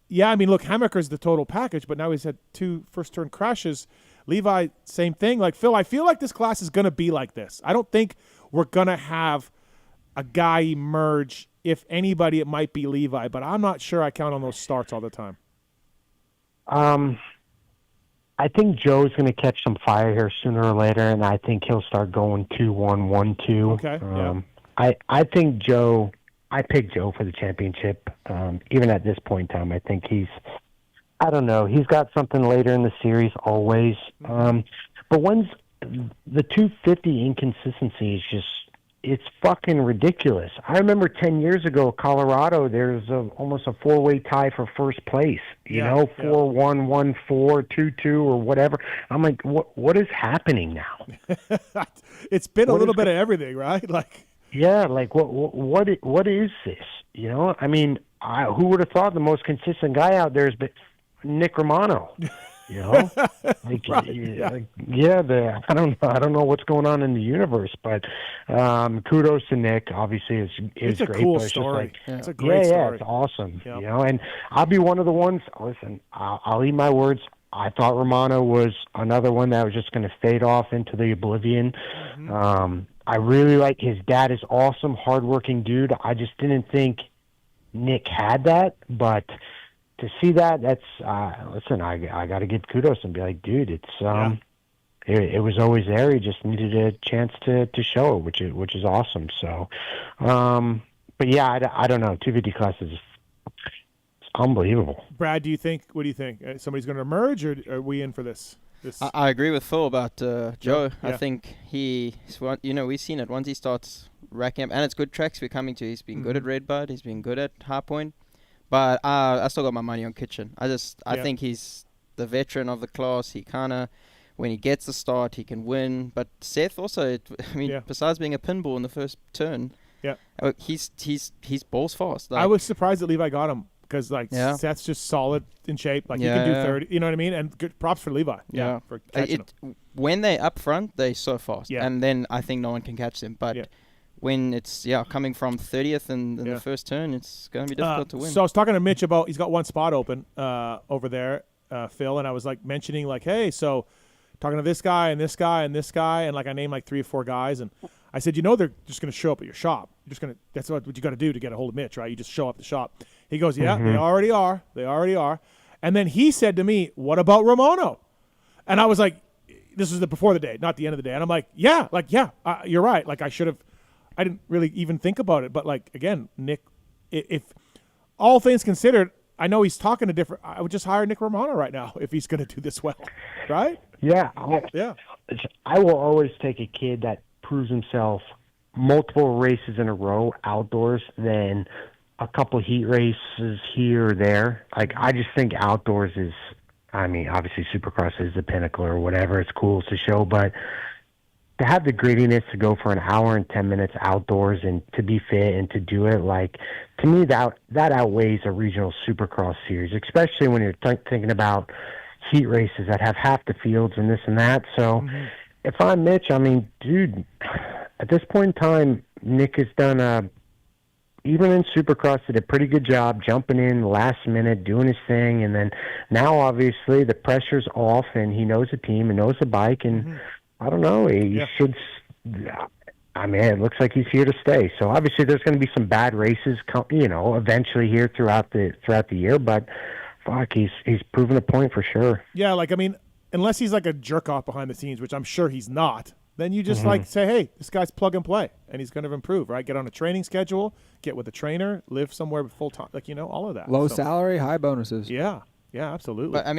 yeah, I mean, look, Hammaker's the total package, but now he's had 2 first-turn crashes. Levi, same thing. Like, Phil, I feel like this class is going to be like this. I don't think we're going to have a guy emerge. If anybody, it might be Levi, but I'm not sure I count on those starts all the time. I think Joe's going to catch some fire here sooner or later, and I think he'll start going 2-1, 1-2. Okay. I think Joe. I picked Joe for the championship. Even at this point in time, I think I don't know. He's got something later in the series always. But when's the 250 inconsistency is just. It's fucking ridiculous. I remember 10 years ago, Colorado, there's almost a 4-way tie for first place. You know, 4-1, 1-4, 2-2, or whatever. I'm like, what is happening now? It's been a little bit of everything, right? Like, yeah, like what is this? You know, I mean, who would have thought the most consistent guy out there is Nick Romano? You know, like, I don't know what's going on in the universe, but kudos to Nick. Obviously, it's a great. Cool but story. Like, it's a great story. Yeah, it's awesome. Yep. You know, and I'll be one of the ones. Listen, I'll eat my words. I thought Romano was another one that was just going to fade off into the oblivion. I really like his dad is awesome, hardworking dude. I just didn't think Nick had that, but to see that, that's listen. I got to give kudos and be like, dude, it's it was always there. He just needed a chance to show it, which is awesome. So, but yeah, I don't know. 250 class is unbelievable. Brad, what do you think? Somebody's going to emerge, or are we in for this? I agree with Phil about Joe. Yeah. I think we've seen it once he starts racking up, and it's good tracks we're coming to. He's been good at Redbud. He's been good at High Point. But I still got my money on Kitchen. I think he's the veteran of the class. He kind of, when he gets the start, he can win. But Seth also, besides being a pinball in the first turn, he's balls fast. I was surprised that Levi got him. Because Seth's just solid in shape, he can do 30. You know what I mean? And good props for Levi. Yeah, for catching him. When they up front, they're so fast, Yeah. and then I think no one can catch them. But when it's coming from 30th in the first turn, it's going to be difficult to win. So I was talking to Mitch about he's got one spot open over there, Phil, and I was mentioning hey, so talking to this guy and this guy and this guy, and I named 3 or 4 guys, and I said, they're just going to show up at your shop. That's what you got to do to get a hold of Mitch, right? You just show up at the shop. He goes, they already are. They already are. And then he said to me, what about Romano? And I was like, this was before the day, not the end of the day. And I'm like, you're right. I didn't really even think about it. But again, Nick, if all things considered, I know he's talking to different. I would just hire Nick Romano right now if he's going to do this well, right? Yeah. I will always take a kid that proves himself multiple races in a row outdoors than a couple heat races here or there. I just think outdoors is, obviously Supercross is the pinnacle or whatever. It's cool to show, but to have the grittiness to go for an hour and 10 minutes outdoors and to be fit and to do it, to me, that outweighs a regional Supercross series, especially when you're thinking about heat races that have half the fields and this and that. So if I'm Mitch, dude, at this point in time, Nick has done even in Supercross, did a pretty good job jumping in last minute, doing his thing, and then now obviously the pressure's off, and he knows the team and knows the bike, and I don't know, he should. It looks like he's here to stay. So obviously there's going to be some bad races, eventually here throughout the year, but fuck, he's proven a point for sure. Yeah, unless he's a jerk off behind the scenes, which I'm sure he's not. Then you just say, hey, this guy's plug and play, and he's going to improve, right? Get on a training schedule, get with a trainer, live somewhere full time, all of that. Low salary, high bonuses. Yeah, absolutely. But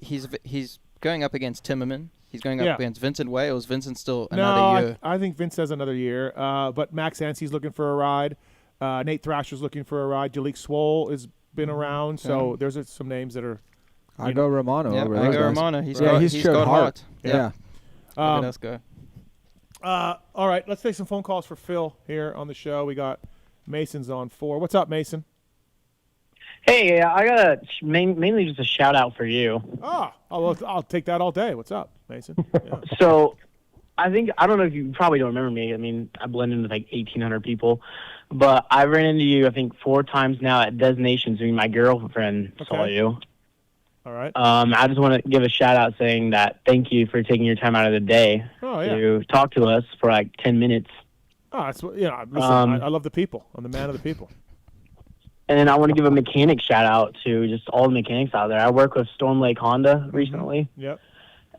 he's going up against Timmerman. He's going up against Vincent Wales. Vincent's still another year. I think Vince has another year. But Max Anstey's looking for a ride. Nate Thrasher's looking for a ride. Jalik Swoll has been around. So there's some names that are. I go Romano. Yeah, over I go Romano. He's got heart. Yeah. Let's go. All right, let's take some phone calls for Phil here on the show. We got Mason's on 4. What's up, Mason? Hey, I got mainly just a shout out for you. I'll take that all day. What's up, Mason? Yeah. So, I don't know if you probably don't remember me. I blend in with 1,800 people, but I ran into you 4 times now at Destinations. My girlfriend saw you. All right. I just want to give a shout out saying that thank you for taking your time out of the day to talk to us for 10 minutes. Listen, I love the people. I'm the man of the people. And then I want to give a mechanic shout out to just all the mechanics out there. I work with Storm Lake Honda recently. Yep.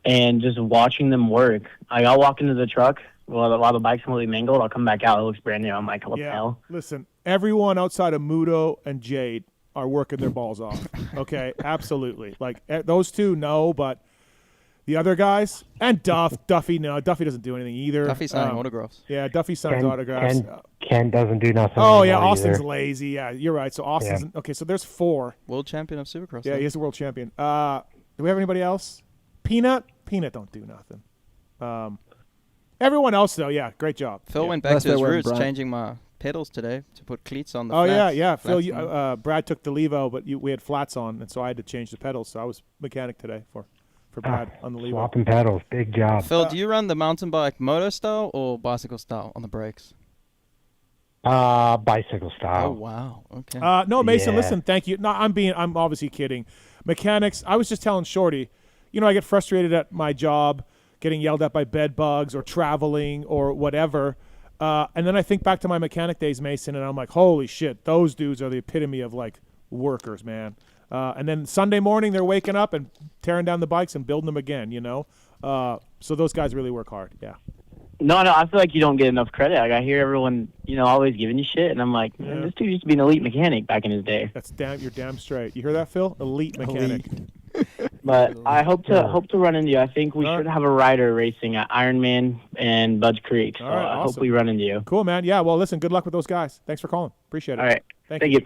And just watching them work. I'll walk into the truck while the bike's completely mangled. I'll come back out. It looks brand new. I'm like, what the hell? Listen, everyone outside of Muto and Jade are working their balls off. Okay, absolutely. Those two, no, but the other guys and Duffy, no, Duffy doesn't do anything either. Duffy signing autographs. Yeah, Duffy signs autographs. Ken doesn't do nothing. Oh yeah, Austin's lazy. Yeah, you're right. So Austin's okay. So there's 4. World champion of Supercross. Yeah, he's the world champion. Do we have anybody else? Peanut don't do nothing. Everyone else though, great job. Phil went back to his roots, changing my pedals today to put cleats on the flats. Yeah. Phil, Brad took the Levo, but we had flats on, and so I had to change the pedals. So I was mechanic today for Brad on the Levo. Swapping pedals, big job. Phil, do you run the mountain bike moto style or bicycle style on the brakes? Bicycle style. Oh wow. Okay. No, Mason. Listen, thank you. No, I'm obviously kidding. mechanics. I was just telling Shorty, I get frustrated at my job, getting yelled at by bed bugs or traveling or whatever. And then I think back to my mechanic days, Mason, and I'm like, holy shit, those dudes are the epitome of like workers, man. And then Sunday morning, they're waking up and tearing down the bikes and building them again, So those guys really work hard, yeah. No, I feel like you don't get enough credit. Like I hear everyone, always giving you shit, and I'm like, man, this dude used to be an elite mechanic back in his day. You're damn straight. You hear that, Phil? Elite mechanic. But I hope to run into you. I think we should have a rider racing at Ironman and Bud's Creek. So I hope we run into you. Cool, man. Yeah. Well, listen. Good luck with those guys. Thanks for calling. Appreciate it. All right. Thank you.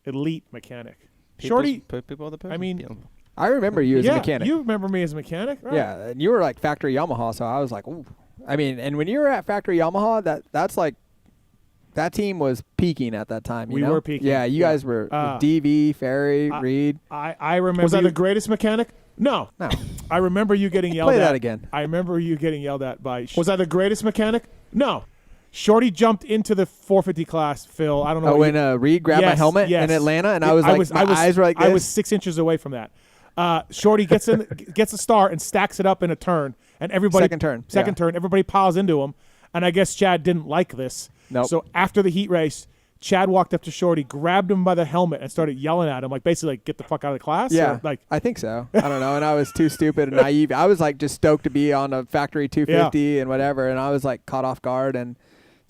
Elite mechanic. Shorty. I remember you as a mechanic. You remember me as a mechanic, right? Yeah, and you were like factory Yamaha, so I was like, ooh. I mean, and when you were at factory Yamaha, that's like, that team was peaking at that time. We were peaking. Yeah, you guys were DV, Ferry, Reed. I remember. Was I the greatest mechanic? No. I remember you getting yelled at. Play that again. I remember you getting yelled at by. Was I the greatest mechanic? No. Shorty jumped into the 450 class, Phil. I don't know. Oh, when Reed grabbed my helmet in Atlanta, and I was like, my eyes were like this. I was 6 inches away from that. Shorty gets a start and stacks it up in a turn, and everybody second turn, everybody piles into him, and I guess Chad didn't like this. Nope. So after the heat race, Chad walked up to Shorty, grabbed him by the helmet, and started yelling at him, like basically like, get the fuck out of the class. Yeah, or, like I think so. I don't know, and I was too stupid and naive. I was like just stoked to be on a factory 250 and whatever, and I was like caught off guard and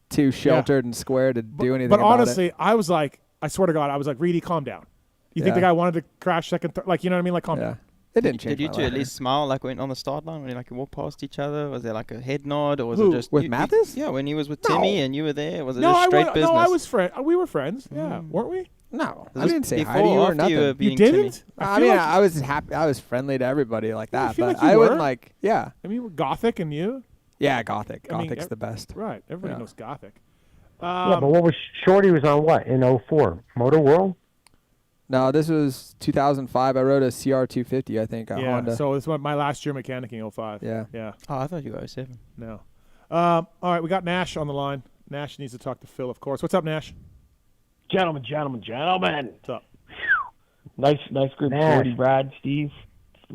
too sheltered and square to do anything. But about honestly, it. I was like, I swear to God, I was like, Reedy, calm down. You think the guy wanted to crash second, like, you know what I mean? Like, calm down. It didn't change. Did you two at least smile like when on the start line when you like walk past each other? Was there like a head nod, or was it just with Matthes? Yeah, when he was with Timmy and you were there, was it just straight business? No, I was we were friends. Yeah, weren't we? No, I didn't say hi to you or nothing. You didn't? I mean, I was happy. I was friendly to everybody like that, but like I wouldn't like. Yeah. I mean, we're Gothic and you. Yeah, Gothic. Gothic's the best. Right. Everybody knows Gothic. Yeah, but what was Shorty was on what in 04? Motor World? No, this was 2005. I rode a CR250, I think, at Honda. So this was my last year mechanicing 05. Yeah. Yeah. Oh, I thought you were 07. No. All right, we got Nash on the line. Nash needs to talk to Phil, of course. What's up, Nash? Gentlemen. What's up? Nice group. Shorty, Brad, Steve.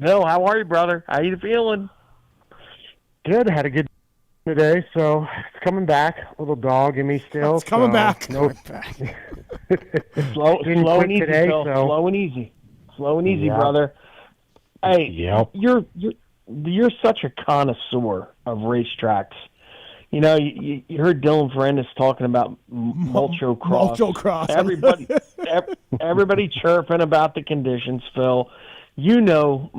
Phil, how are you, brother? How you feeling? Good. Had a good today, so it's coming back. Little dog in me still. It's coming back. No, slow and easy, today, Phil. so. Slow and easy, brother. Hey, you're such a connoisseur of racetracks. You know, you heard Dylan Ferendis talking about mulcho cross. Mulcho cross. Everybody chirping about the conditions, Phil. You know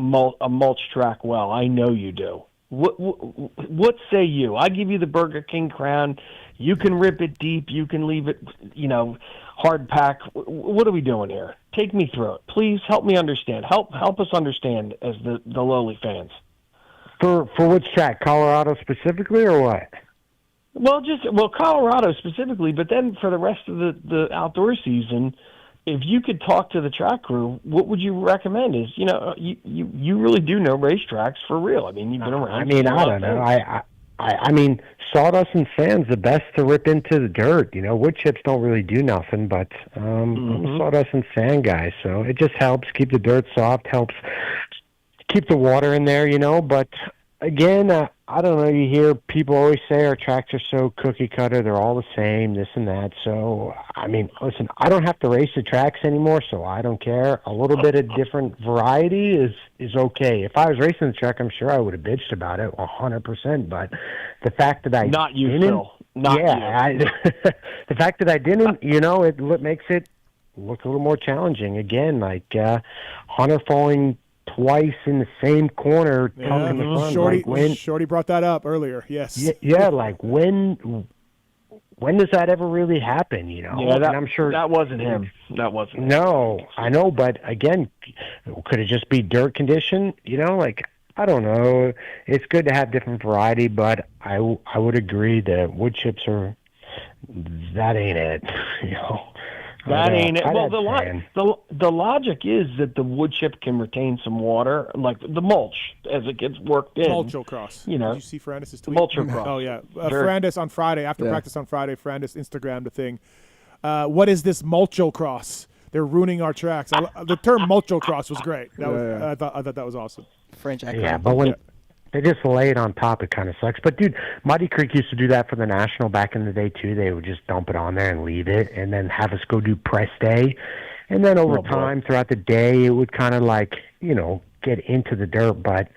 a mulch track well. I know you do. What say you? I give you the Burger King crown. You can rip it deep. You can leave it, hard pack. What are we doing here? Take me through it. Please help me understand. Help us understand as the lowly fans. For which track? Colorado specifically or what? Well, Colorado specifically, but then for the rest of the outdoor season, if you could talk to the track crew, what would you recommend? Is you really do know racetracks for real. I mean, you've been around. I mean, I don't know. I mean, sawdust and sand's the best to rip into the dirt. Wood chips don't really do nothing, but I'm a sawdust and sand guy, so it just helps keep the dirt soft, helps keep the water in there. But again, I don't know. You hear people always say our tracks are so cookie cutter; they're all the same, this and that. So, I mean, listen, I don't have to race the tracks anymore, so I don't care. A little bit of different variety is okay. If I was racing the track, I'm sure I would have bitched about it 100%. But the fact that I not you, didn't, Phil, not you. The fact that I didn't, it makes it look a little more challenging. Again, like Hunter falling twice in the same corner, tuck in the front. Shorty brought that up earlier. Yes. Yeah. Like when does that ever really happen? Yeah, and I'm sure that wasn't him. That wasn't. No, I know, but again, could it just be dirt condition? I don't know. It's good to have different variety, but I would agree that wood chips that ain't it. That ain't it. Well, the logic is that the wood chip can retain some water, like the mulch, as it gets worked in. Mulcho cross. Did you see Ferendis' tweet? Mulcho cross. Oh, yeah. Ferendis on Friday, after practice on Friday, Ferendis Instagrammed a thing. What is this mulcho cross they're ruining our tracks. The term mulchocross was great. I thought that was awesome. French accent. Yeah, but when they just lay it on top, it kind of sucks. But, dude, Muddy Creek used to do that for the National back in the day, too. They would just dump it on there and leave it and then have us go do press day. And then over time, throughout the day, it would kind of like, get into the dirt. But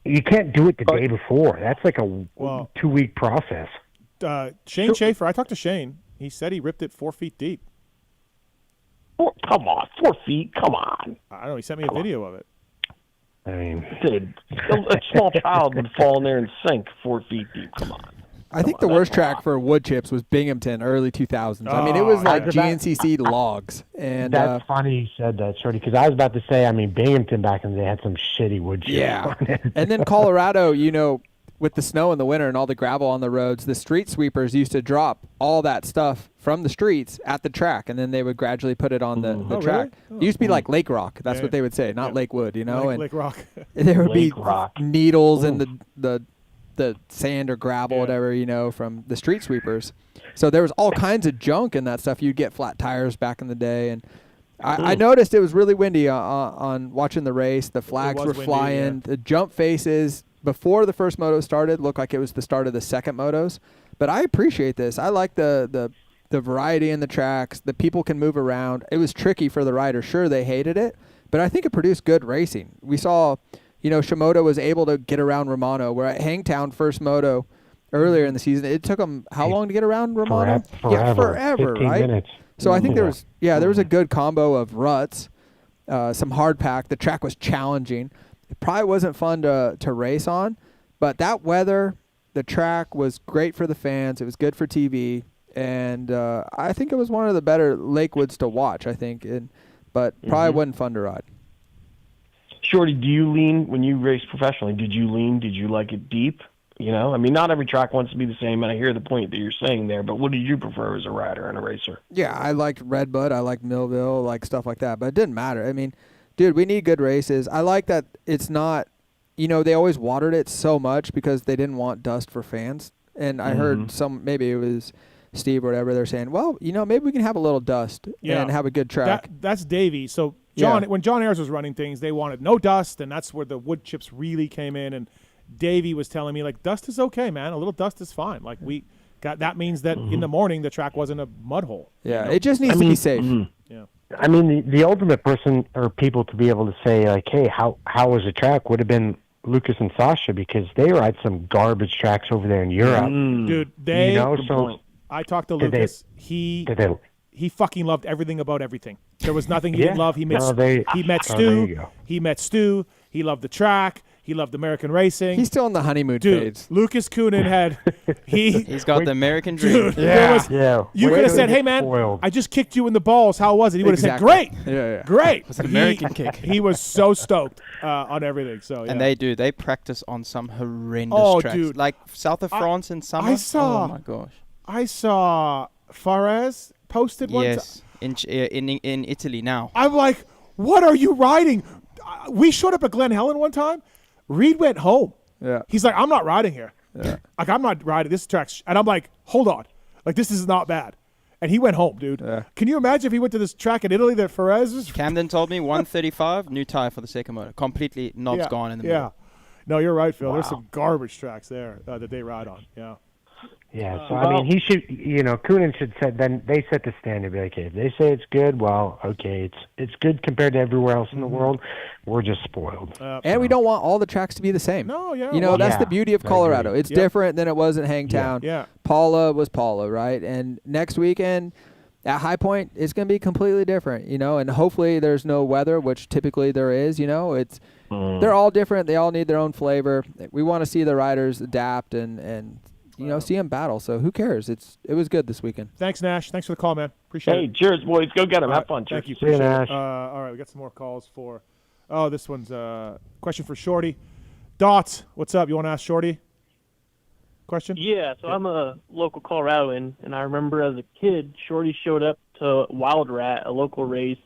you can't do it the day before. That's like a 2-week process. Shane Schaefer, I talked to Shane. He said he ripped it 4 feet deep. Come on, 4 feet. Come on. I don't know. He sent me a video of it. I mean, dude, a small child would fall in there and sink 4 feet deep. Come on. I think the worst track for wood chips was Binghamton, early 2000s. I mean, it was like GNCC logs. And that's funny you said that, Shorty, because I was about to say, I mean, Binghamton back in the day had some shitty wood chips on it. And then Colorado, with the snow in the winter and all the gravel on the roads, the street sweepers used to drop all that stuff from the streets at the track, and then they would gradually put it on the track. Really? It used to be like Lake Rock. That's what they would say, not Lakewood, Lake Rock. There would be needles in the sand or gravel, whatever, from the street sweepers. So there was all kinds of junk in that stuff. You'd get flat tires back in the day. And I noticed it was really windy on watching the race. The flags were flying. The jump faces before the first moto started looked like it was the start of the second motos. But I appreciate this. I like the variety in the tracks. The people can move around. It was tricky for the riders. Sure, they hated it, but I think it produced good racing. We saw, Shimoda was able to get around Romano. We're at Hangtown first moto earlier in the season. It took them how long to get around Romano? Forever, right? Minutes. So I think there was a good combo of ruts, some hard pack. The track was challenging. It probably wasn't fun to race on, but that weather, the track was great for the fans. It was good for TV, and I think it was one of the better Lakewoods to watch, I think, but probably wasn't fun to ride. Shorty, do you lean, when you race professionally, did you lean? Did you like it deep? I mean, not every track wants to be the same, and I hear the point that you're saying there, but what do you prefer as a rider and a racer? Yeah, I liked Redbud. I liked Millville, like stuff like that, but it didn't matter. I mean, dude, we need good races. I like that it's not, they always watered it so much because they didn't want dust for fans. And I heard maybe it was Steve or whatever, they're saying, well, maybe we can have a little dust and have a good track. That's Davey. So when John Ayers was running things, they wanted no dust, and that's where the wood chips really came in. And Davey was telling me, like, dust is okay, man. A little dust is fine. Like, that means that in the morning the track wasn't a mud hole. Yeah, it just needs to be safe. Yeah. I mean, the ultimate person or people to be able to say, like, hey, how was the track would have been Lucas and Sasha, because they ride some garbage tracks over there in Europe. Dude, I talked to Lucas. He fucking loved everything about everything. There was nothing he didn't love. He met Stu. He met Stu. He loved the track. He loved American racing. He's still in the honeymoon phase. Lucas Coonan had he's got the American dream. Dude, you could have said, "Hey man, I just kicked you in the balls. How was it?" He would have said, "Great, great." It was an American kick. He was so stoked on everything. So and they practice on some horrendous tracks, dude. like south of France in summer. Oh my gosh! I saw Fares posted one. Yes, in Italy now. I'm like, what are you riding? We showed up at Glen Helen one time. Reed went home. Yeah. He's like, I'm not riding here. Yeah. Like, I'm not riding this track. And I'm like, hold on. Like, this is not bad. And he went home, dude. Yeah. Can you imagine if he went to this track in Italy that Fares was? Camden told me 135, new tire for the second motor. Completely knobs gone in the middle. Yeah. No, you're right, Phil. Wow. There's some garbage tracks there that they ride on. Yeah. Yeah, so I mean, he should, Coonan should set. Then they set the standard. Be like, hey, if they say it's good, well, okay, it's good compared to everywhere else in the world. We're just spoiled, and we don't want all the tracks to be the same. No, yeah, that's the beauty of Colorado. It's different than it was in Hangtown. Yeah. Paula was Paula, right? And next weekend at High Point, it's going to be completely different. And hopefully there's no weather, which typically there is. It's they're all different. They all need their own flavor. We want to see the riders adapt and see them battle. So who cares? It was good this weekend. Thanks, Nash. Thanks for the call, man. Appreciate it. Hey, cheers, boys. Go get them. Have fun. Thank you. See you, Nash. All right, we got some more calls for. Oh, this one's a question for Shorty. Dots, what's up? You want to ask Shorty? Question? Yeah, so I'm a local Coloradoan, and I remember as a kid, Shorty showed up to Wild Rat, a local race,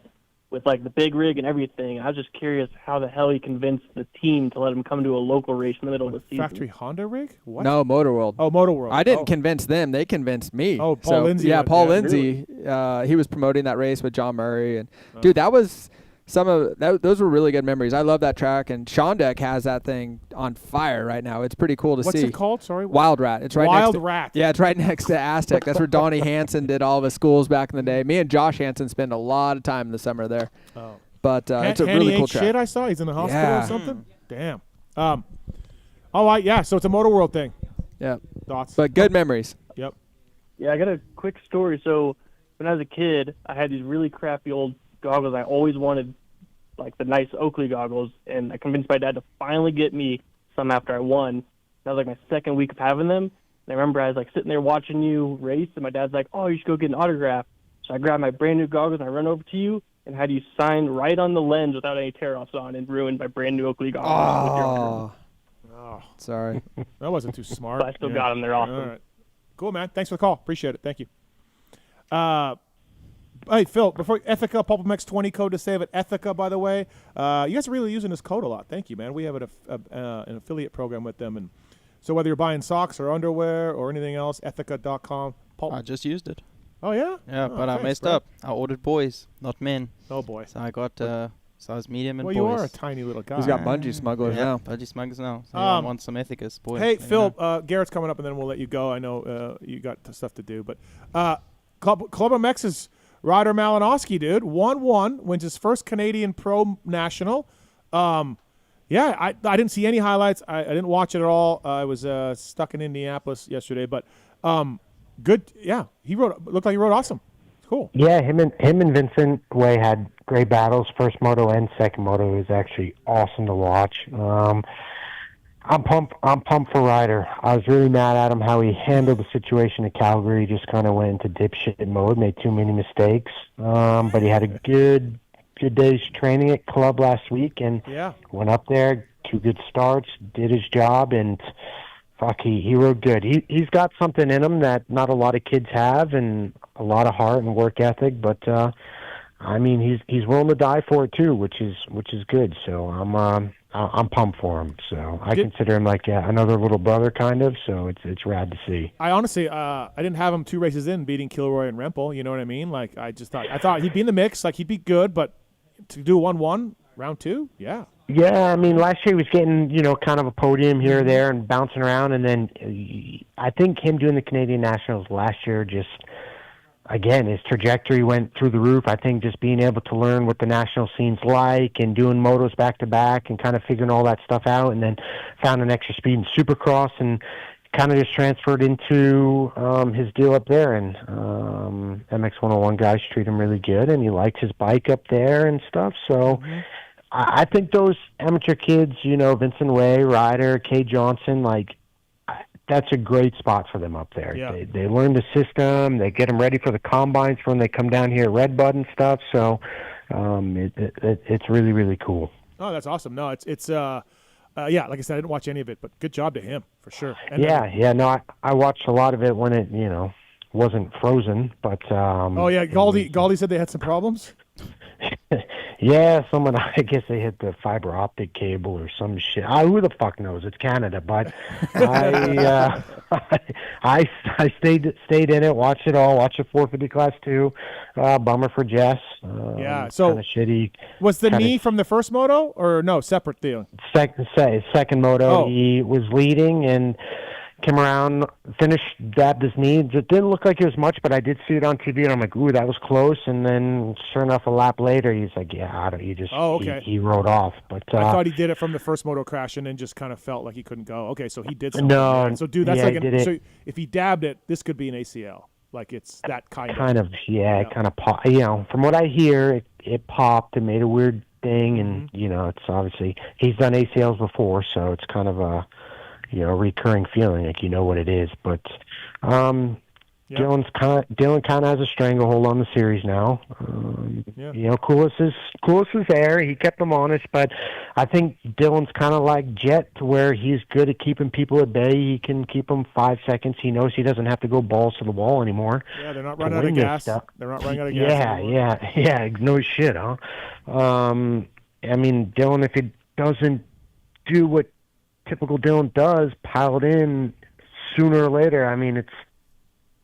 with like the big rig and everything. I was just curious how the hell he convinced the team to let him come to a local race in the middle of the season. Factory Honda rig? What? No, Motor World. Oh, Motor World. I didn't convince them. They convinced me. Oh, Paul Lindsay. Yeah, Paul Lindsay. He was promoting that race with John Murray. And dude, that was those were really good memories. I love that track. And Shondeck has that thing on fire right now. It's pretty cool to see. What's it called? Sorry. Wild Rat. It's right Wild next to, Rat. Yeah, it's right next to Aztec. That's where Donnie Hansen did all of his schools back in the day. Me and Josh Hansen spent a lot of time in the summer there. Oh. But it's a really cool track. Shit, I saw. He's in the hospital or something. Damn. All right, yeah. So it's a Motor World thing. Yeah. Thoughts? But good memories. Yep. Yeah, I got a quick story. So when I was a kid, I had these really crappy old goggles. I always wanted like the nice Oakley goggles, and I convinced my dad to finally get me some after I won. That was like my second week of having them. And I remember I was like sitting there watching you race, and my dad's like, "Oh, you should go get an autograph." So I grabbed my brand new goggles and I run over to you and had you sign right on the lens without any tear-offs on and ruined my brand new Oakley goggles with your arm. Oh, sorry. That wasn't too smart. But I still got them. They're awesome. All right. Cool, man. Thanks for the call. Appreciate it. Thank you. Hey, Phil, before ETHIKA, PulpMX 20 code to save at ETHIKA, by the way. You guys are really using this code a lot. Thank you, man. We have an affiliate program with them. And so whether you're buying socks or underwear or anything else, ETHIKA.com. I just used it. Oh, yeah? Yeah, but I messed up. I ordered boys, not men. Oh, boy. So I got size medium and boys. Well, you are a tiny little guy. He's got bungee smugglers now. Bungee smugglers now. So I want some ETHIKAs, boys. Hey, Phil, Garrett's coming up, and then we'll let you go. I know you got stuff to do. But ClubMX's Ryder Malinowski, dude, 1-1, wins his first Canadian Pro National. Yeah, I didn't see any highlights. I didn't watch it at all. I was stuck in Indianapolis yesterday. But good. Yeah, looked like he rode awesome. Cool. Yeah, him and Vincent Way had great battles. First moto and second moto was actually awesome to watch. I'm pumped for Ryder. I was really mad at him how he handled the situation at Calgary. He just kind of went into dipshit mode, made too many mistakes. But he had a good day's training at club last week and went up there, 2 good starts, did his job, and fuck, he rode good. He's got something in him that not a lot of kids have, and a lot of heart and work ethic. But I mean, he's willing to die for it too, which is good. So I'm pumped for him. So I consider him like another little brother, kind of. So it's rad to see. I honestly, I didn't have him 2 races in beating Kilroy and Renthal. You know what I mean? Like I thought he'd be in the mix. Like he'd be good, but to do 1-1 round 2, yeah. Yeah, I mean, last year he was getting, kind of a podium here or there and bouncing around. And then I think him doing the Canadian Nationals last year just, again, his trajectory went through the roof. I think just being able to learn what the national scene's like and doing motos back-to-back and kind of figuring all that stuff out, and then found an extra speed in Supercross and kind of just transferred into his deal up there. And MX101 guys treat him really good, and he likes his bike up there and stuff. So I think those amateur kids, Vincent Way, Ryder, Kay Johnson, that's a great spot for them up there. Yeah. They learn the system. They get them ready for the combines for when they come down here at Redbud and stuff. So it's really, really cool. Oh, that's awesome. No, it's like I said, I didn't watch any of it, but good job to him for sure. And No, I watched a lot of it when it, wasn't frozen, but Galdi said they had some problems. Yeah, I guess they hit the fiber optic cable or some shit. Who the fuck knows? It's Canada, but I stayed in it, watched it all, watched the 450 Class 2. Bummer for Jess. So kind of shitty. Was the knee from the first moto or no separate deal? Second moto, he was leading and came around, dabbed his knee. It didn't look like it was much, but I did see it on TV, and I'm like, ooh, that was close. And then, sure enough, a lap later, he's like, he rode off. But I thought he did it from the first moto crash and then just kind of felt like he couldn't go. Okay, so he did something. No. So, dude, that's so if he dabbed it, this could be an ACL. Like, it's that kind of. It kind of popped. From what I hear, it popped and made a weird thing, and, it's obviously, he's done ACLs before, so it's kind of a recurring feeling, like what it is. But Dylan kind of has a stranglehold on the series now. You know, Koulis is there. He kept him honest, but I think Dylan's kind of like Jett, to where he's good at keeping people at bay. He can keep them 5 seconds. He knows he doesn't have to go balls to the wall anymore. Yeah, they're not running out of gas. They're not running out of gas anymore. Yeah. No shit, huh? I mean, Dylan, if he doesn't do what typical Dylan does, pile it in sooner or later, I mean,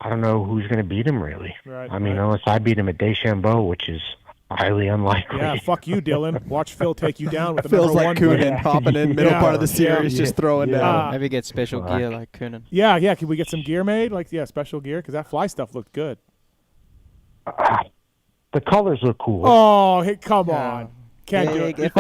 I don't know who's going to beat him, really. Right, I mean, unless I beat him at Deschambault, which is highly unlikely. Yeah, fuck you, Dylan. Watch Phil take you down with the Feels number like one. Coonan hopping in middle part of the series, just throwing down. Maybe get special gear like Coonan. Yeah. Can we get some gear made? Like, special gear? Because that fly stuff looked good. The colors look cool. Oh, hey, come on. Can't do it. You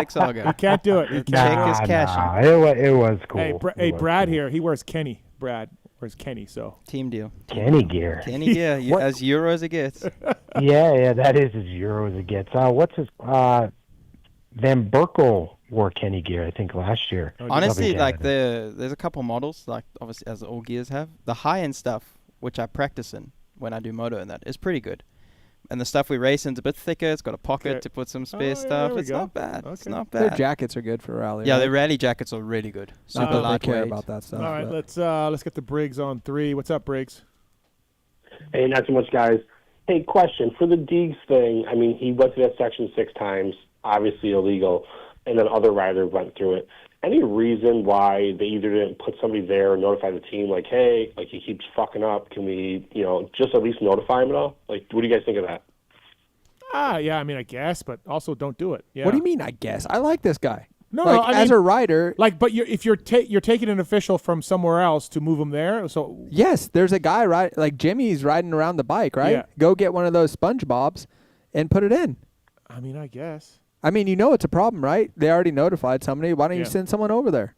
can't do it. Check his cash. It was cool. Hey, Brad here. He wears Kenny. Brad wears Kenny, so. Team deal. Kenny gear. Kenny gear, as Euro as it gets. Yeah, that is as Euro as it gets. What's his, Van Berkel wore Kenny gear, I think, last year. Honestly, like, there's a couple models, like, obviously, as all gears have. The high-end stuff, which I practice in when I do moto and that, is pretty good. And the stuff we race in is a bit thicker. It's got a pocket to put some spare stuff. It's not bad. It's not bad. Their jackets are good for rally. Yeah, right? the rally jackets are really good. Super lightweight. Care about that stuff. All right, let's get the Briggs on 3. What's up, Briggs? Hey, not too much, guys. Hey, question. For the Deegs thing, I mean, he went to that section 6 times, obviously illegal, and then other riders went through it. Any reason why they either didn't put somebody there or notify the team, like, hey, like, he keeps fucking up. Can we, just at least notify him at all? Like, what do you guys think of that? Yeah, I mean, I guess, but also don't do it. Yeah. What do you mean, I guess? I like this guy. No, I mean, as a rider. Like, but if you're taking an official from somewhere else to move him there, so. Yes, there's a guy, like Jimmy's riding around the bike, right? Yeah. Go get one of those SpongeBobs and put it in. I mean, I guess. I mean, it's a problem, right? They already notified somebody. Why don't you send someone over there?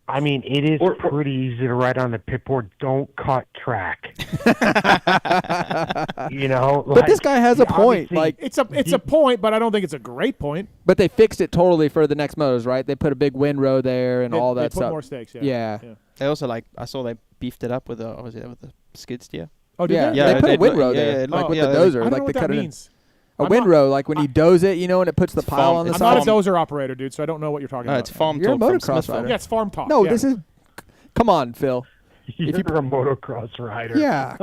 I mean, it is pretty easy to write on the pit board, don't cut track. But this guy has a point. Like, it's a point, but I don't think it's a great point. But they fixed it totally for the next motos, right? They put a big windrow there and all that stuff. stuff. More stakes, yeah. They also, I saw they beefed it up with the skid steer. Oh, did they? Yeah, they put a windrow there, like with the dozer. I don't know like what they that cut means. A windrow, like when you doze it, and it puts the pile on the side. I'm not a dozer operator, dude, so I don't know what you're talking about. It's farm You're talk a motocross rider. Yeah, it's farm talk. No, this is. Come on, Phil. You're a motocross rider. Yeah.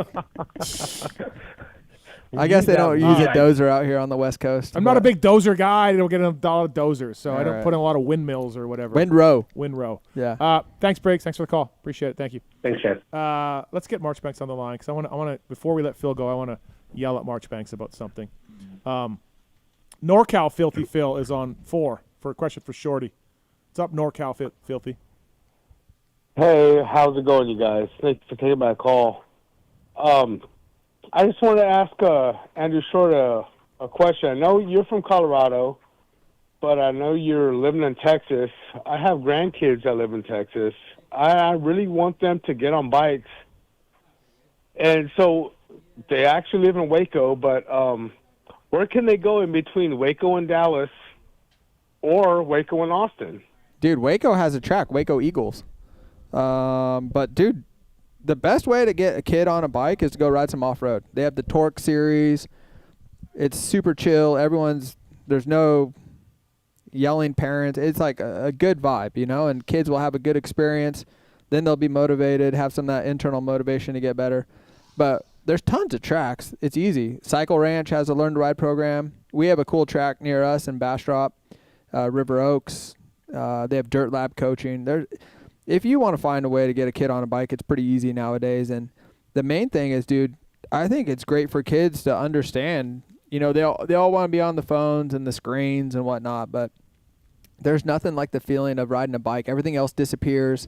I guess they don't use a dozer out here on the West Coast. I'm not a big dozer guy. I don't get a lot of dozers, so I don't put in a lot of windmills or whatever. Windrow. Yeah. Thanks, Briggs. Thanks for the call. Appreciate it. Thank you. Thanks, Chad. Let's get Marchbanks on the line because I want to. Before we let Phil go, I want to yell at Marchbanks about something. NorCal Filthy Phil is on 4 for a question for Shorty. What's up, NorCal Filthy? Hey, how's it going, you guys? Thanks for taking my call. I just want to ask Andrew Short a question. I know you're from Colorado, but I know you're living in Texas. I have grandkids that live in Texas. I really want them to get on bikes. And so they actually live in Waco, but where can they go in between Waco and Dallas or Waco and Austin? Dude, Waco has a track, Waco Eagles. But, dude, the best way to get a kid on a bike is to go ride some off-road. They have the Torque series. It's super chill. There's no yelling parents. It's like a good vibe, and kids will have a good experience. Then they'll be motivated, have some of that internal motivation to get better. But there's tons of tracks. It's easy. Cycle Ranch has a Learn to Ride program. We have a cool track near us in Bastrop, River Oaks. They have Dirt Lab coaching. If you want to find a way to get a kid on a bike, it's pretty easy nowadays. And the main thing is, dude, I think it's great for kids to understand. They all want to be on the phones and the screens and whatnot, but there's nothing like the feeling of riding a bike. Everything else disappears.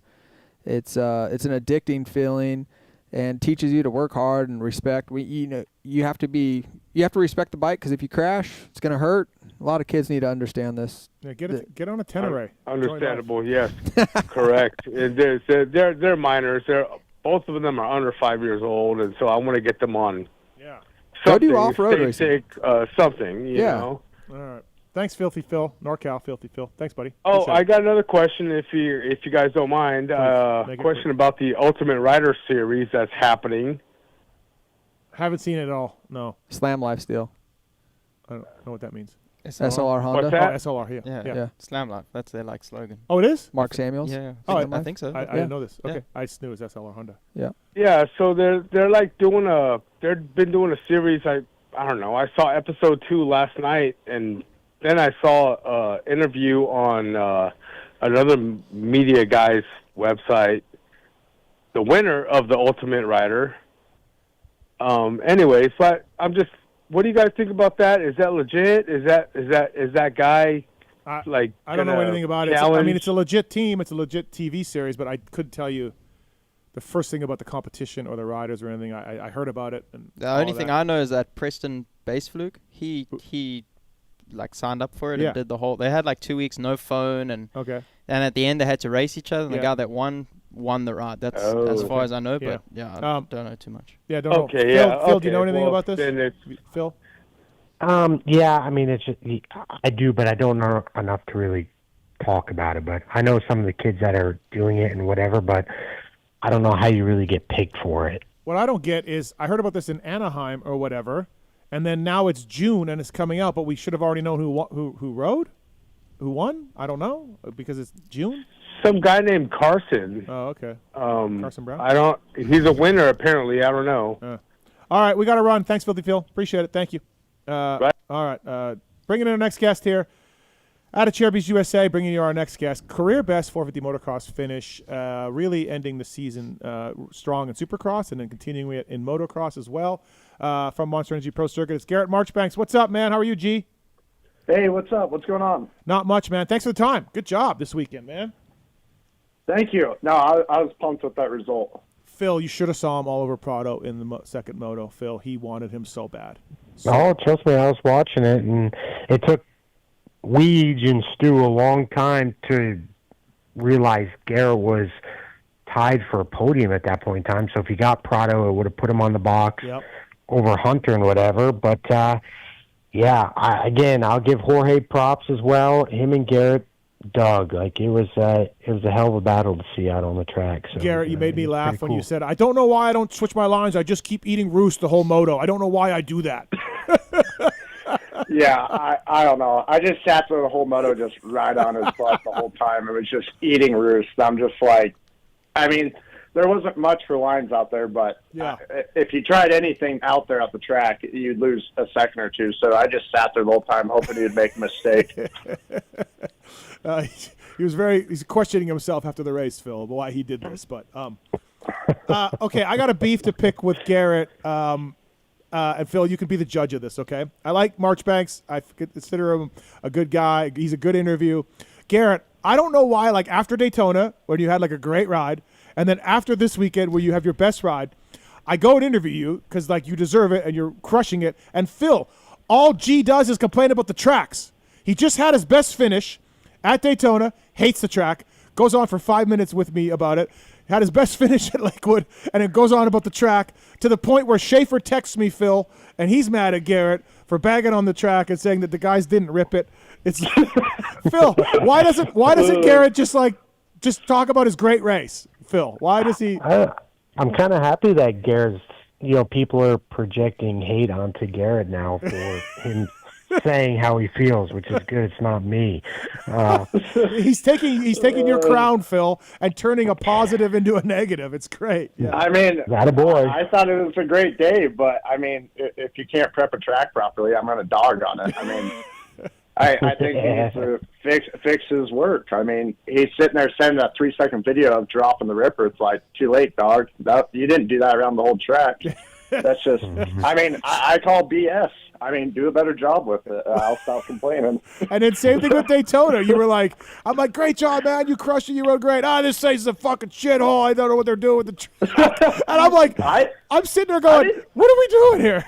It's an addicting feeling, and teaches you to work hard and respect. You have to respect the bike, because if you crash, it's gonna hurt. A lot of kids need to understand this. Yeah, get on a Tenere. Understandable, yes, correct. They're minors. Both of them are under 5 years old, and so I want to get them on. Yeah. Go do off-road racing. Something, you know. All right. Thanks, Filthy Phil. NorCal Filthy Phil. Thanks, buddy. Oh, I got another question, if you guys don't mind. Question about the Ultimate Rider series that's happening. Haven't seen it at all. No. Slam Life Steel. I don't know what that means. SLR Honda. What's that? Oh, SLR. Yeah. Slam Life. That's their like slogan. Oh, it is? Mark Samuels. Yeah. Oh, I think so. I didn't know this. Okay. I just knew it was SLR Honda. Yeah. Yeah, so they're like doing they've been doing a series. I don't know. I saw episode 2 last night, and then I saw interview on another media guy's website. The winner of the Ultimate Rider. Anyways, but I'm just. What do you guys think about that? Is that legit? Is that guy like? I don't know anything about it. I mean, it's a legit team. It's a legit TV series, but I couldn't tell you the first thing about the competition or the riders or anything. I heard about it. And the only thing I know is that Preston Basefluke, he like signed up for it and did the whole. They had like 2 weeks no phone and at the end they had to race each other. And the guy that won the ride. That's as far as I know. But I don't know too much. Yeah, don't know. Phil, do you know anything about this? Phil? Yeah, I mean, it's just, I do, but I don't know enough to really talk about it. But I know some of the kids that are doing it and whatever, but I don't know how you really get picked for it. What I don't get is I heard about this in Anaheim or whatever, and then now it's June and it's coming out, but we should have already known who rode, who won. I don't know because it's June. Some guy named Carson. Oh, okay. Carson Brown. He's a winner apparently. I don't know. All right, we got to run. Thanks, Filthy Phil. Appreciate it. Thank you. All right. Bringing in our next guest here. Out of Cherubies USA, bringing you our next guest. Career best 450 motocross finish. Really ending the season strong in Supercross and then continuing it in motocross as well. From Monster Energy Pro Circuit, it's Garrett Marchbanks. What's up, man? How are you, G? Hey, what's up? What's going on? Not much, man. Thanks for the time. Good job this weekend, man. Thank you. No, I was pumped with that result. Phil, you should have saw him all over Prado in the second moto. Phil, he wanted him so bad. Trust me, I was watching it, and it took Weege and Stu a long time to realize Garrett was tied for a podium at that point in time. So if he got Prado, it would have put him on the box over Hunter and whatever. But, again, I'll give Jorge props as well. Him and Garrett dug. Like, it was a hell of a battle to see out on the track. So, Garrett, you made me laugh when you said, I don't know why I don't switch my lines. I just keep eating roost the whole moto. I don't know why I do that. Yeah, I don't know. I just sat there the whole moto just right on his butt the whole time. It was just eating roost. I'm just like, I mean, there wasn't much for lines out there, but if you tried anything out there at the track, you'd lose a second or two. So I just sat there the whole time hoping he'd make a mistake. He's questioning himself after the race, Phil, why he did this. But okay, I got a beef to pick with Garrett. And Phil, you can be the judge of this, okay? I like Marchbanks. I consider him a good guy. He's a good interview. Garrett, I don't know why, like after Daytona, when you had like a great ride, and then after this weekend where you have your best ride, I go and interview you because like you deserve it and you're crushing it. And Phil, all G does is complain about the tracks. He just had his best finish at Daytona, hates the track, goes on for 5 minutes with me about it, had his best finish at Lakewood, and it goes on about the track to the point where Schaefer texts me, Phil, and he's mad at Garrett for bagging on the track and saying that the guys didn't rip it. It's Phil, why doesn't Garrett just talk about his great race? Phil, why does he? I'm kind of happy that Garrett's, people are projecting hate onto Garrett now for him saying how he feels, which is good. It's not me. He's taking your crown, Phil, and turning a positive into a negative. It's great. Yeah. I mean, attaboy. I thought it was a great day, but I mean, if you can't prep a track properly, I'm going to dog on it. I mean, I think he needs to fix his work. I mean, he's sitting there sending a 3-second video of dropping the ripper. It's like, too late, dog. You didn't do that around the whole track. That's just, I mean, I call BS. I mean, do a better job with it. I'll stop complaining. And then same thing with Daytona. You were like, I'm like, great job, man. You crushed it. You rode great. This place is a fucking shithole. I don't know what they're doing with the track. And I'm like, I'm sitting there going, what are we doing here?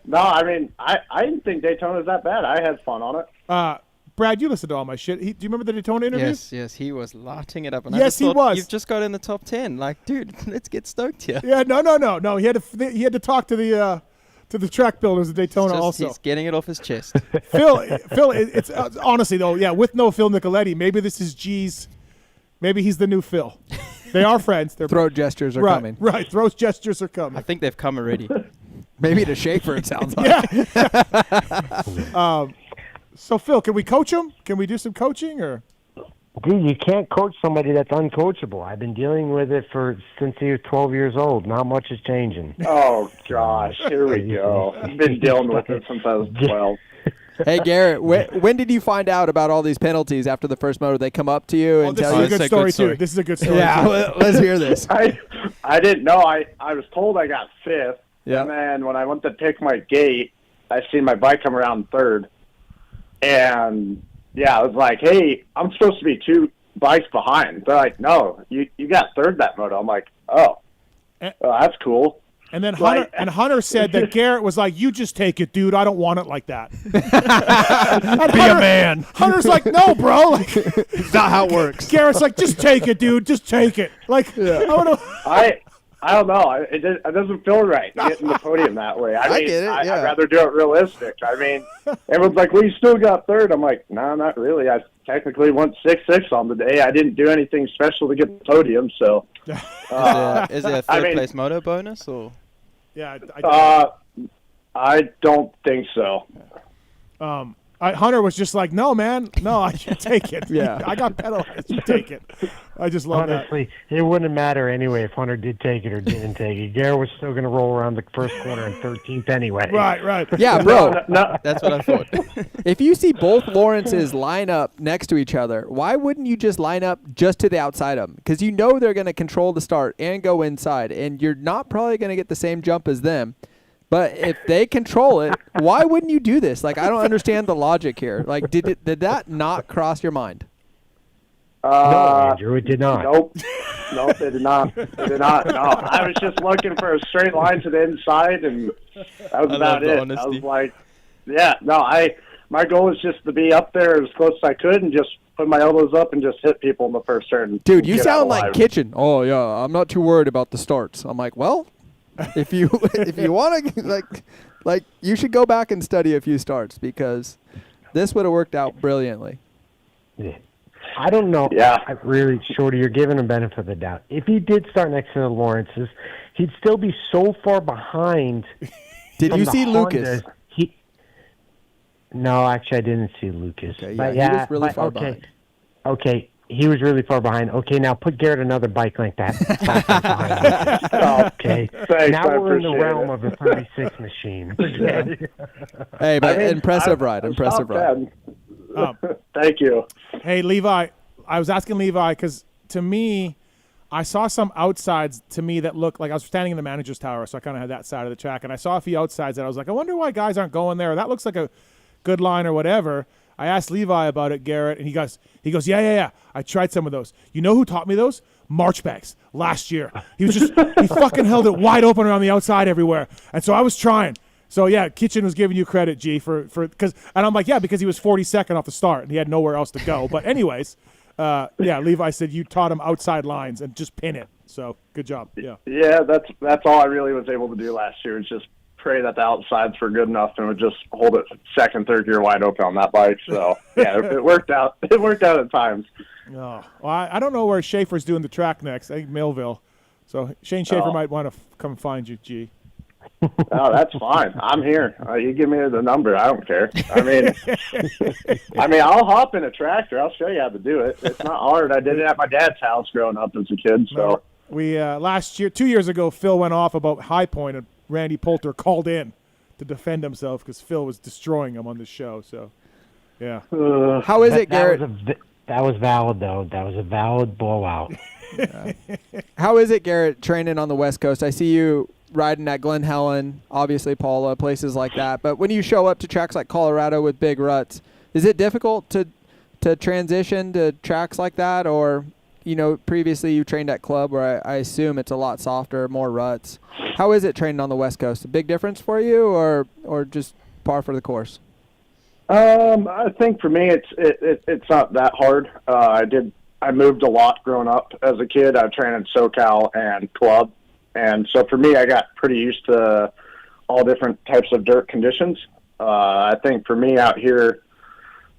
No, I mean, I didn't think Daytona was that bad. I had fun on it. Brad, you listened to all my shit. Do you remember the Daytona interviews? Yes, he was lighting it up. And yes, he was. You've just got in the top 10. Like, dude, let's get stoked here. Yeah, no. He had to talk to the track builders at Daytona also. He's getting it off his chest. Phil, it's honestly though, with no Phil Nicoletti, maybe this is G's. Maybe he's the new Phil. They are friends. Their throat gestures are coming. Right, throat gestures are coming. I think they've come already. Maybe to Schaefer, it sounds like. So, Phil, can we coach him? Can we do some coaching? Or? Dude, you can't coach somebody that's uncoachable. I've been dealing with it since he was 12 years old. Not much is changing. Oh, gosh. Here we go. I've been dealing with it since I was 12. Hey, Garrett, when did you find out about all these penalties after the first moto? They come up to you and tell you? This is a good story, too. This is a good story. Yeah, let's hear this. I didn't know. I was told I got 5th. Yeah. And then when I went to pick my gate, I seen my bike come around 3rd. And, yeah, I was like, hey, I'm supposed to be 2 bikes behind. They're like, no, you got 3rd that moto. I'm like, oh, that's cool. And then Hunter said that Garrett was like, you just take it, dude. I don't want it like that. Be a man. Hunter's like, no, bro. Like, it's not how it works. Garrett's like, just take it, dude. Just take it. Like, I don't know. It doesn't feel right getting the podium that way. I mean, get it, I'd rather do it realistic. I mean, everyone's like, well, you still got 3rd. I'm like, no, not really. I technically went 6-6 on the day. I didn't do anything special to get the podium, so. Is there a third place moto bonus? Or? Yeah, I don't think so. Hunter was just like, no, man. No, I should take it. Yeah. I got penalized. You take it. I just love Honestly, it wouldn't matter anyway if Hunter did take it or didn't take it. Garrett was still going to roll around the first corner in 13th anyway. Right. Yeah, bro. No. That's what I thought. If you see both Lawrences line up next to each other, why wouldn't you just line up just to the outside of them? Because you know they're going to control the start and go inside, and you're not probably going to get the same jump as them. But if they control it, why wouldn't you do this? Like, I don't understand the logic here. Like, did that not cross your mind? No, Andrew, it did not. Nope, it did not. It did not. No, I was just looking for a straight line to the inside, and that was about it. Honesty. I was like, yeah, no, my goal was just to be up there as close as I could and just put my elbows up and just hit people in the first turn. Dude, you sound like Kitchen. Oh, yeah, I'm not too worried about the starts. I'm like, well, if you want to, like you should go back and study a few starts because this would have worked out brilliantly. Yeah. I don't know. Yeah. I really, Shorty, you're giving him benefit of the doubt. If he did start next to the Lawrences, he'd still be so far behind. Did you see Lucas? No, actually, I didn't see Lucas. Okay, but he was really far behind. Okay, he was really far behind. Okay, now put Garrett another bike like that. Okay. Thanks, now we're in the appreciate realm it. of a 36 machine. Hey, but impressive top 10. Thank you. Hey, Levi, I was asking Levi because to me, I saw some outsides to me that looked like I was standing in the manager's tower, so I kind of had that side of the track, and I saw a few outsides that I was like, I wonder why guys aren't going there. That looks like a good line or whatever. I asked Levi about it, Garrett, and he goes, yeah. I tried some of those. You know who taught me those? Marchbanks last year. He fucking held it wide open around the outside everywhere, and so I was trying. So yeah, Kitchen was giving you credit, G, for because I'm like, yeah, because he was 42nd off the start and he had nowhere else to go. But anyways, yeah, Levi said you taught him outside lines and just pin it. So good job. Yeah. Yeah, that's all I really was able to do last year. Was just pray that the outsides were good enough and would just hold it second, third gear wide open on that bike. So yeah, it worked out. It worked out at times. Oh, well, I don't know where Schaefer's doing the track next. I think Millville. So Shane Schaefer might want to come find you, G. Oh, that's fine. I'm here. You give me the number. I don't care. I mean, I'll hop in a tractor. I'll show you how to do it. It's not hard. I did it at my dad's house growing up as a kid. So we last year, 2 years ago, Phil went off about High Point, and Randy Poulter called in to defend himself because Phil was destroying him on the show. So, yeah. How is it, Garrett? That was valid, though. That was a valid blowout. How is it, Garrett, training on the West Coast? I see you riding at Glen Helen, obviously Paula, places like that. But when you show up to tracks like Colorado with big ruts, is it difficult to transition to tracks like that? Or, previously you trained at Club where I assume it's a lot softer, more ruts. How is it training on the West Coast? A big difference for you or just par for the course? I think for me it's not that hard. I moved a lot growing up as a kid. I trained in SoCal and Club. And so for me, I got pretty used to all different types of dirt conditions. I think for me out here,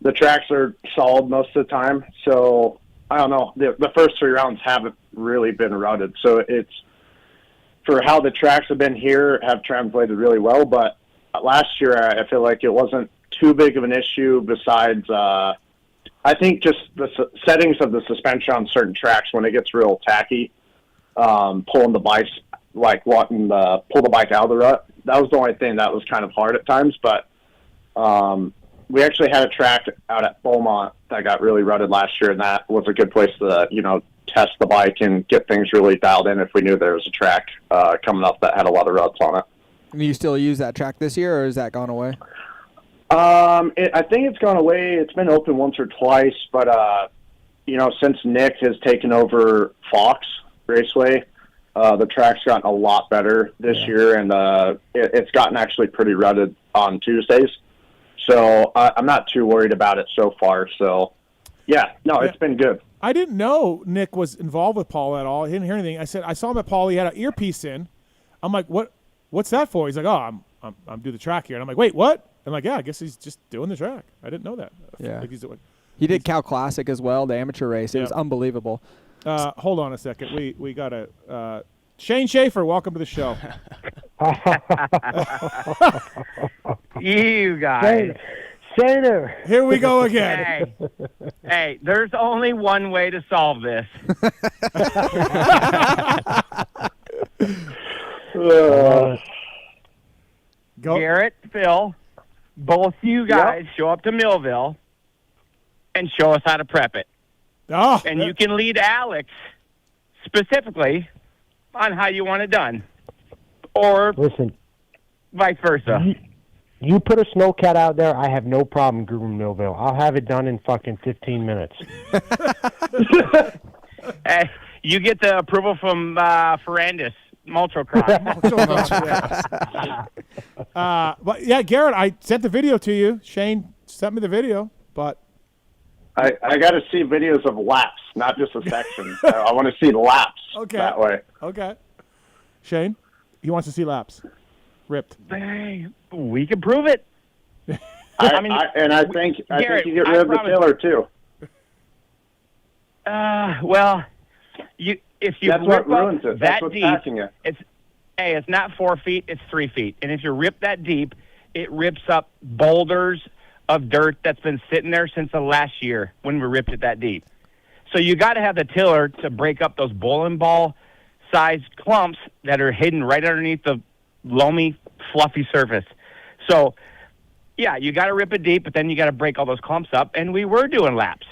the tracks are solid most of the time. So I don't know. The first 3 rounds haven't really been rutted, so it's for how the tracks have been here have translated really well. But last year, I feel like it wasn't too big of an issue. Besides, I think just the settings of the suspension on certain tracks when it gets real tacky, pulling the bikes, like wanting to pull the bike out of the rut. That was the only thing that was kind of hard at times. But we actually had a track out at Beaumont that got really rutted last year, and that was a good place to, test the bike and get things really dialed in if we knew there was a track coming up that had a lot of ruts on it. Do you still use that track this year, or has that gone away? I think it's gone away. It's been open once or twice, but, since Nick has taken over Fox Raceway, the track's gotten a lot better this year, and it's gotten actually pretty rutted on Tuesdays. So I'm not too worried about it so far. So, it's been good. I didn't know Nick was involved with Paul at all. I didn't hear anything. I saw him at Paul. He had an earpiece in. I'm like, what's that for? He's like, I'm doing the track here. And I'm like, wait, what? I'm like, I guess he's just doing the track. I didn't know that. Yeah. Like he did Cal Classic as well, the amateur race. It was unbelievable. Hold on a second. We got a Shane Schaefer, welcome to the show. You guys. Shaner. Here we go again. Hey, there's only one way to solve this. Garrett, Phil, both you guys show up to Millville and show us how to prep it. And you can lead Alex specifically on how you want it done. Or listen, vice versa. You put a snowcat out there, I have no problem grooming Millville. I'll have it done in fucking 15 minutes. Hey, you get the approval from Ferrandis, Motocross. But yeah, Garrett, I sent the video to you. Shane sent me the video, but I got to see videos of laps, not just a section. I want to see laps that way. Okay. Shane, he wants to see laps. Ripped. Hey, we can prove it. I think Garrett, you get rid of the tiller too. Well, if you that's rip what ruins up it. That's that what's deep, packing it. It's not 4 feet, it's 3 feet. And if you rip that deep, it rips up boulders of dirt that's been sitting there since the last year when we ripped it that deep. So you got to have the tiller to break up those bowling ball sized clumps that are hidden right underneath the loamy, fluffy surface. So, yeah, you got to rip it deep, but then you got to break all those clumps up. And we were doing laps.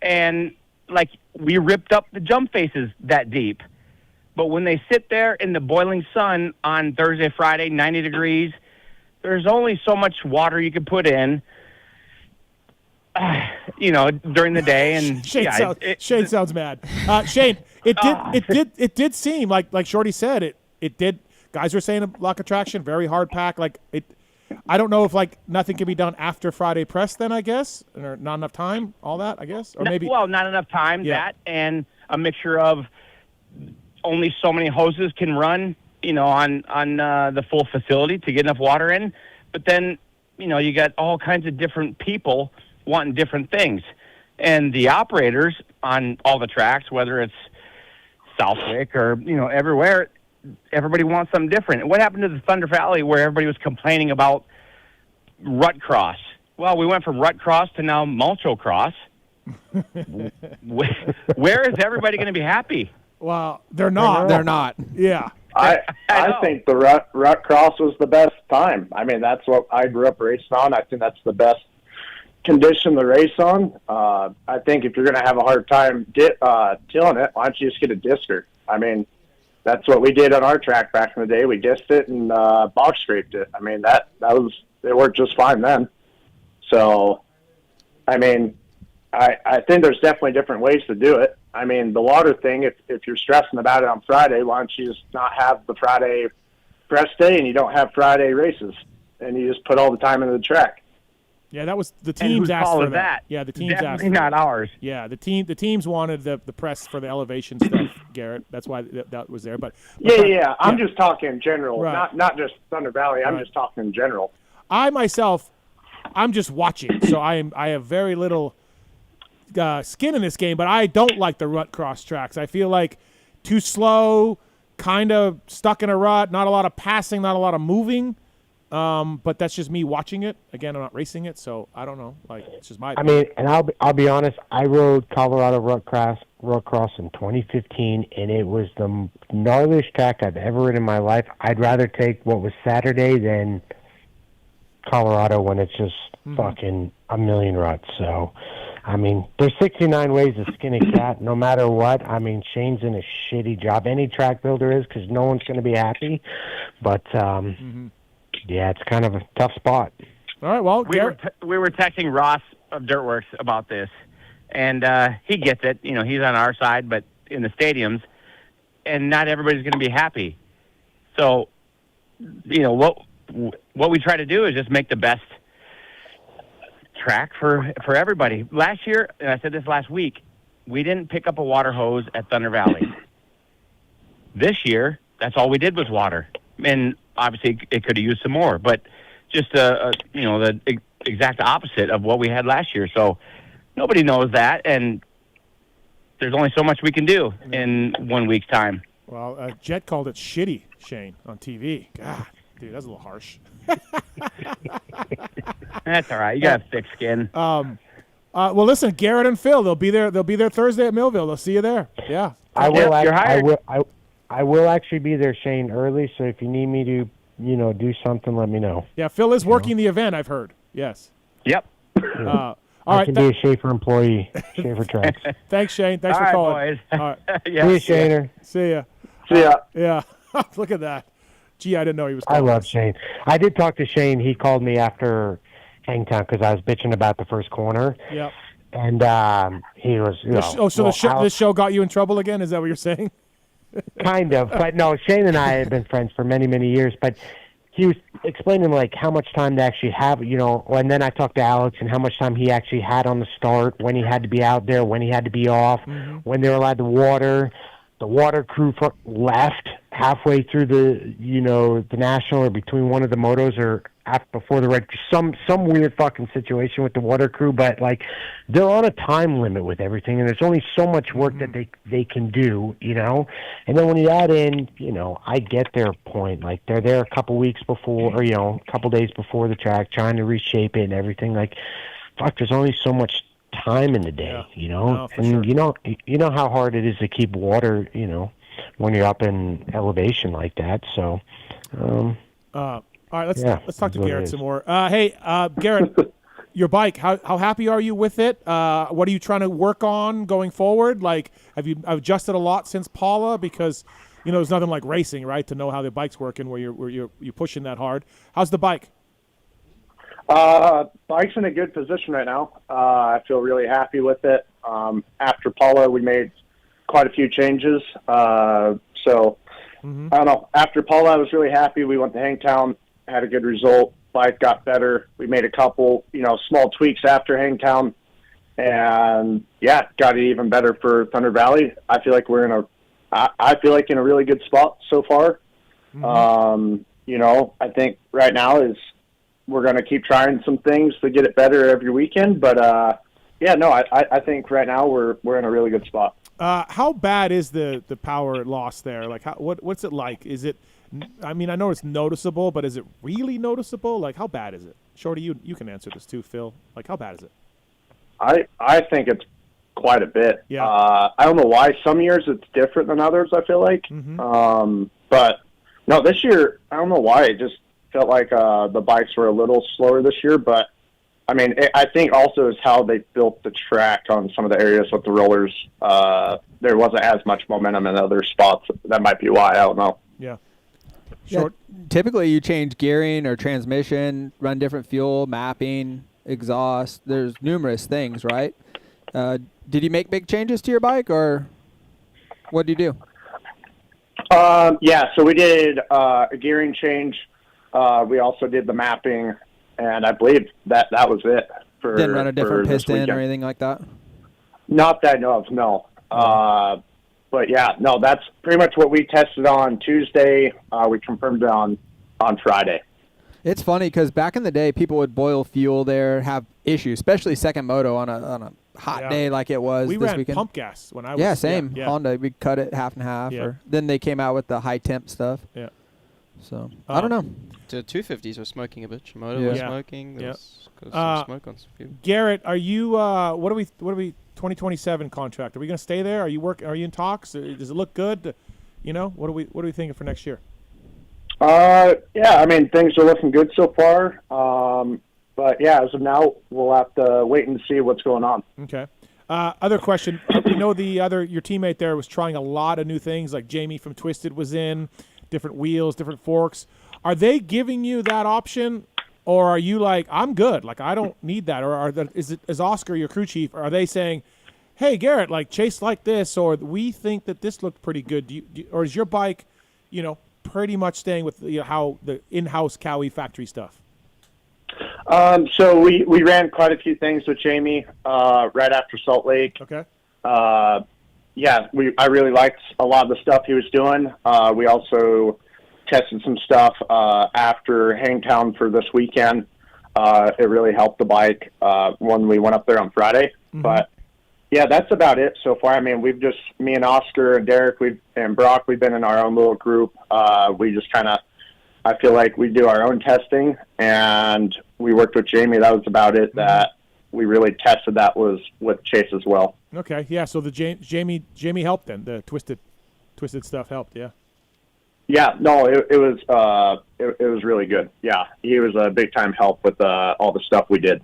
And, we ripped up the jump faces that deep. But when they sit there in the boiling sun on Thursday, Friday, 90 degrees, there's only so much water you can put in, during the day. And Shane sounds mad. Shane, it did seem like Shorty said it did. Guys were saying a lock attraction, very hard pack. I don't know if nothing can be done after Friday press then, I guess, or not enough time, all that, I guess, or maybe. Well, not enough time, that, and a mixture of only so many hoses can run, on the full facility to get enough water in. But then, you got all kinds of different people wanting different things. And the operators on all the tracks, whether it's Southwick or, everywhere, everybody wants something different. What happened to the Thunder Valley where everybody was complaining about rut cross? Well, we went from rut cross to now mulcho cross. Where is everybody going to be happy? Well, they're not. They're not. Yeah. I think the rut cross was the best time. I mean, that's what I grew up racing on. I think that's the best condition to race on. I think if you're going to have a hard time tilling it, why don't you just get a disker? I mean, that's what we did on our track back in the day. We dissed it and box scraped it. I mean, it worked just fine then. So, I mean, I think there's definitely different ways to do it. I mean, the water thing, if you're stressing about it on Friday, why don't you just not have the Friday press day and you don't have Friday races and you just put all the time into the track? Yeah, that was the teams asked for that. Yeah, the teams Definitely asked for not that. ours. Yeah, the teams wanted the press for the elevation stuff, Garrett. That's why that was there. But yeah. I'm just talking in general, right. not just Thunder Valley. I'm just talking in general. I myself, I'm just watching, so I have very little skin in this game, but I don't like the rut cross tracks. I feel like too slow, kind of stuck in a rut, not a lot of passing, not a lot of moving. But that's just me watching it. Again, I'm not racing it, so I don't know. Like, it's just my opinion. I mean, and I'll be honest, I rode Colorado rut cross in 2015, and it was the gnarliest track I've ever ridden in my life. I'd rather take what was Saturday than Colorado when it's just fucking a million ruts. So, I mean, there's 69 ways to skin a cat, no matter what. I mean, Shane's in a shitty job. Any track builder is, because no one's going to be happy. But, yeah, it's kind of a tough spot. All right, well, we were texting Ross of Dirtworks about this, and he gets it. You know, he's on our side, but in the stadiums, and not everybody's going to be happy. So, you know, what we try to do is just make the best track for everybody. Last year, and I said this last week, we didn't pick up a water hose at Thunder Valley. This year, that's all we did was water. And obviously, it could have used some more, but just you know, the exact opposite of what we had last year. So nobody knows that, and there's only so much we can do in 1 week's time. Well, Jett called it shitty, Shane, on TV. God, dude, that's a little harsh. That's all right. You got a thick skin. Well, listen, Garrett and Phil, they'll be there. They'll be there Thursday at Millville. They'll see you there. Yeah, I will actually be there, Shane, early. So if you need me to, you know, do something, let me know. Yeah, Phil is working the event, I've heard. Yes. Yep. All I right, can be a Schaefer employee, Schaefer Tracks. Thanks, Shane. Thanks for calling. Boys. All right. Yeah. See you, Shaner. See ya. See ya. Yeah. Look at that. Gee, I didn't know he was I calling love us. Shane. I did talk to Shane. He called me after Hangtown because I was bitching about the first corner. Yep. And he was, you know. This show got you in trouble again? Is that what you're saying? Kind of. But no, Shane and I have been friends for many, many years. But he was explaining, like, how much time to actually have, you know. And then I talked to Alex and how much time he actually had on the start, when he had to be out there, when he had to be off, when they were allowed to water. The water crew left halfway through the, you know, the national or between one of the motos or before the red. Some weird fucking situation with the water crew, but like they're on a time limit with everything, and there's only so much work that they can do, you know. And then when you add in, you know, I get their point. Like they're there a couple weeks before, or you know, a couple days before the track, trying to reshape it and everything. Like, fuck, there's only so much time in the day, you know. And you know how hard it is to keep water, you know, when you're up in elevation like that. So all right, let's talk to Garrett some more. Hey, Garrett, your bike, how happy are you with it? What are you trying to work on going forward? Like, have you adjusted a lot since Paula? Because, you know, there's nothing like racing, right, to know how the bike's working where you're pushing that hard. How's the bike? Bike's in a good position right now. I feel really happy with it. After Paula, we made quite a few changes. I don't know. After Paula, I was really happy. We went to Hangtown, had a good result. Bike got better. We made a couple, you know, small tweaks after Hangtown, and yeah, got it even better for Thunder Valley. I feel like we're in a really good spot so far. You know, I think right now we're going to keep trying some things to get it better every weekend. But, I think right now we're in a really good spot. How bad is the power loss there? Like, what's it like? Is it, I mean, I know it's noticeable, but is it really noticeable? Like, how bad is it? Shorty, you can answer this too, Phil. Like, how bad is it? I think it's quite a bit. Yeah. I don't know why. Some years it's different than others, I feel like. But, no, this year, I don't know why. It just felt like the bikes were a little slower this year, but I mean, I think also is how they built the track on some of the areas with the rollers. There wasn't as much momentum in other spots. That might be why. I don't know. Yeah. Short. Yeah, typically, you change gearing or transmission, run different fuel, mapping, exhaust. There's numerous things, right? Did you make big changes to your bike, or what did you do? Yeah, so we did a gearing change. We also did the mapping, and I believe that was it. Didn't run a different piston or anything like that? Not that I know of, no. But yeah, no, that's pretty much what we tested on Tuesday. We confirmed it on Friday. It's funny because back in the day, people would boil fuel there, have issues, especially second moto on a hot day like it was we this ran weekend. pump gas when I was. Yeah, same. Honda, we cut it half and half. Yeah. Then they came out with the high temp stuff. Yeah. So I don't know. The 250s were smoking a bit. Shimoda was smoking. There was some smoke on some people. Garrett, are you? What are we? 2027 contract? Are we going to stay there? Are you Are you in talks? Does it look good? You know, what are we thinking for next year? Yeah, I mean, things are looking good so far. But yeah, as of now, we'll have to wait and see what's going on. Okay. Other question. We know your teammate there was trying a lot of new things, like Jamie from Twisted was in, different wheels, different forks. Are they giving you that option, or are you like, I'm good, like I don't need that? Or is Oscar, your crew chief, are they saying, hey, Garrett, like chase like this, or we think that this looked pretty good? Or is your bike, pretty much staying with how the in-house Cowie factory stuff? So we ran quite a few things with Jamie right after Salt Lake. Okay. Yeah, I really liked a lot of the stuff he was doing. We also tested some stuff after Hangtown for this weekend. It really helped the bike when we went up there on Friday. Mm-hmm. But yeah, that's about it so far. I mean, me and Oscar and Derek, and Brock, we've been in our own little group. We just I feel like we do our own testing, and we worked with Jamie. That was about it. That we really tested. That was with Chase as well. Okay, yeah. So the Jamie helped then. The twisted stuff helped. Yeah. Yeah. No, it was really good. Yeah, he was a big time help with all the stuff we did.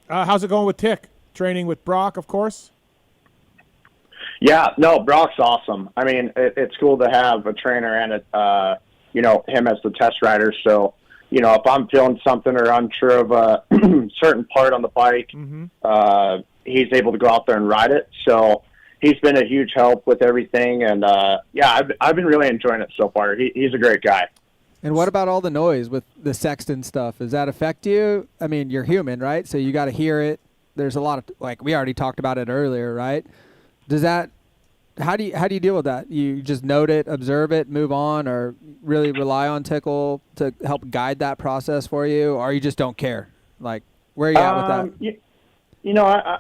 How's it going with Tick? Training with Brock, of course. Yeah. No, Brock's awesome. I mean, it's cool to have a trainer and him as the test rider. So, if I'm feeling something or unsure of a certain part on the bike, he's able to go out there and ride it. So he's been a huge help with everything. And, I've been really enjoying it so far. He's a great guy. And what about all the noise with the Sexton stuff? Does that affect you? I mean, you're human, right? So you got to hear it. There's a lot of, like we already talked about it earlier, right? How do you deal with that? You just note it, observe it, move on, or really rely on Tickle to help guide that process for you, or you just don't care? Like, where are you at with that?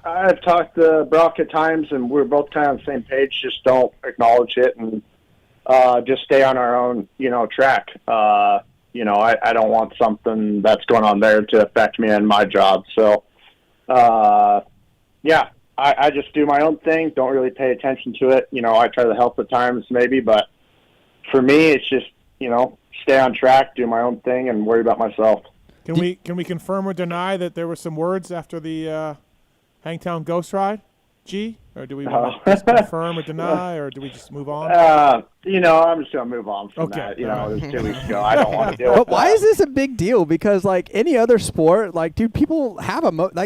I've talked to Brock at times, and we're both kind of on the same page. Just don't acknowledge it and just stay on our own, track. I don't want something that's going on there to affect me and my job. So, I just do my own thing, don't really pay attention to it. I try to help at times maybe, but for me, it's just, stay on track, do my own thing, and worry about myself. Can we confirm or deny that there were some words after the Hangtown Ghost Ride, G? Or do we want to just confirm or deny, or do we just move on? I'm just going to move on from that. It was 2 weeks ago. I don't want to do it. But why is this a big deal? Because, like, any other sport, like, dude, people have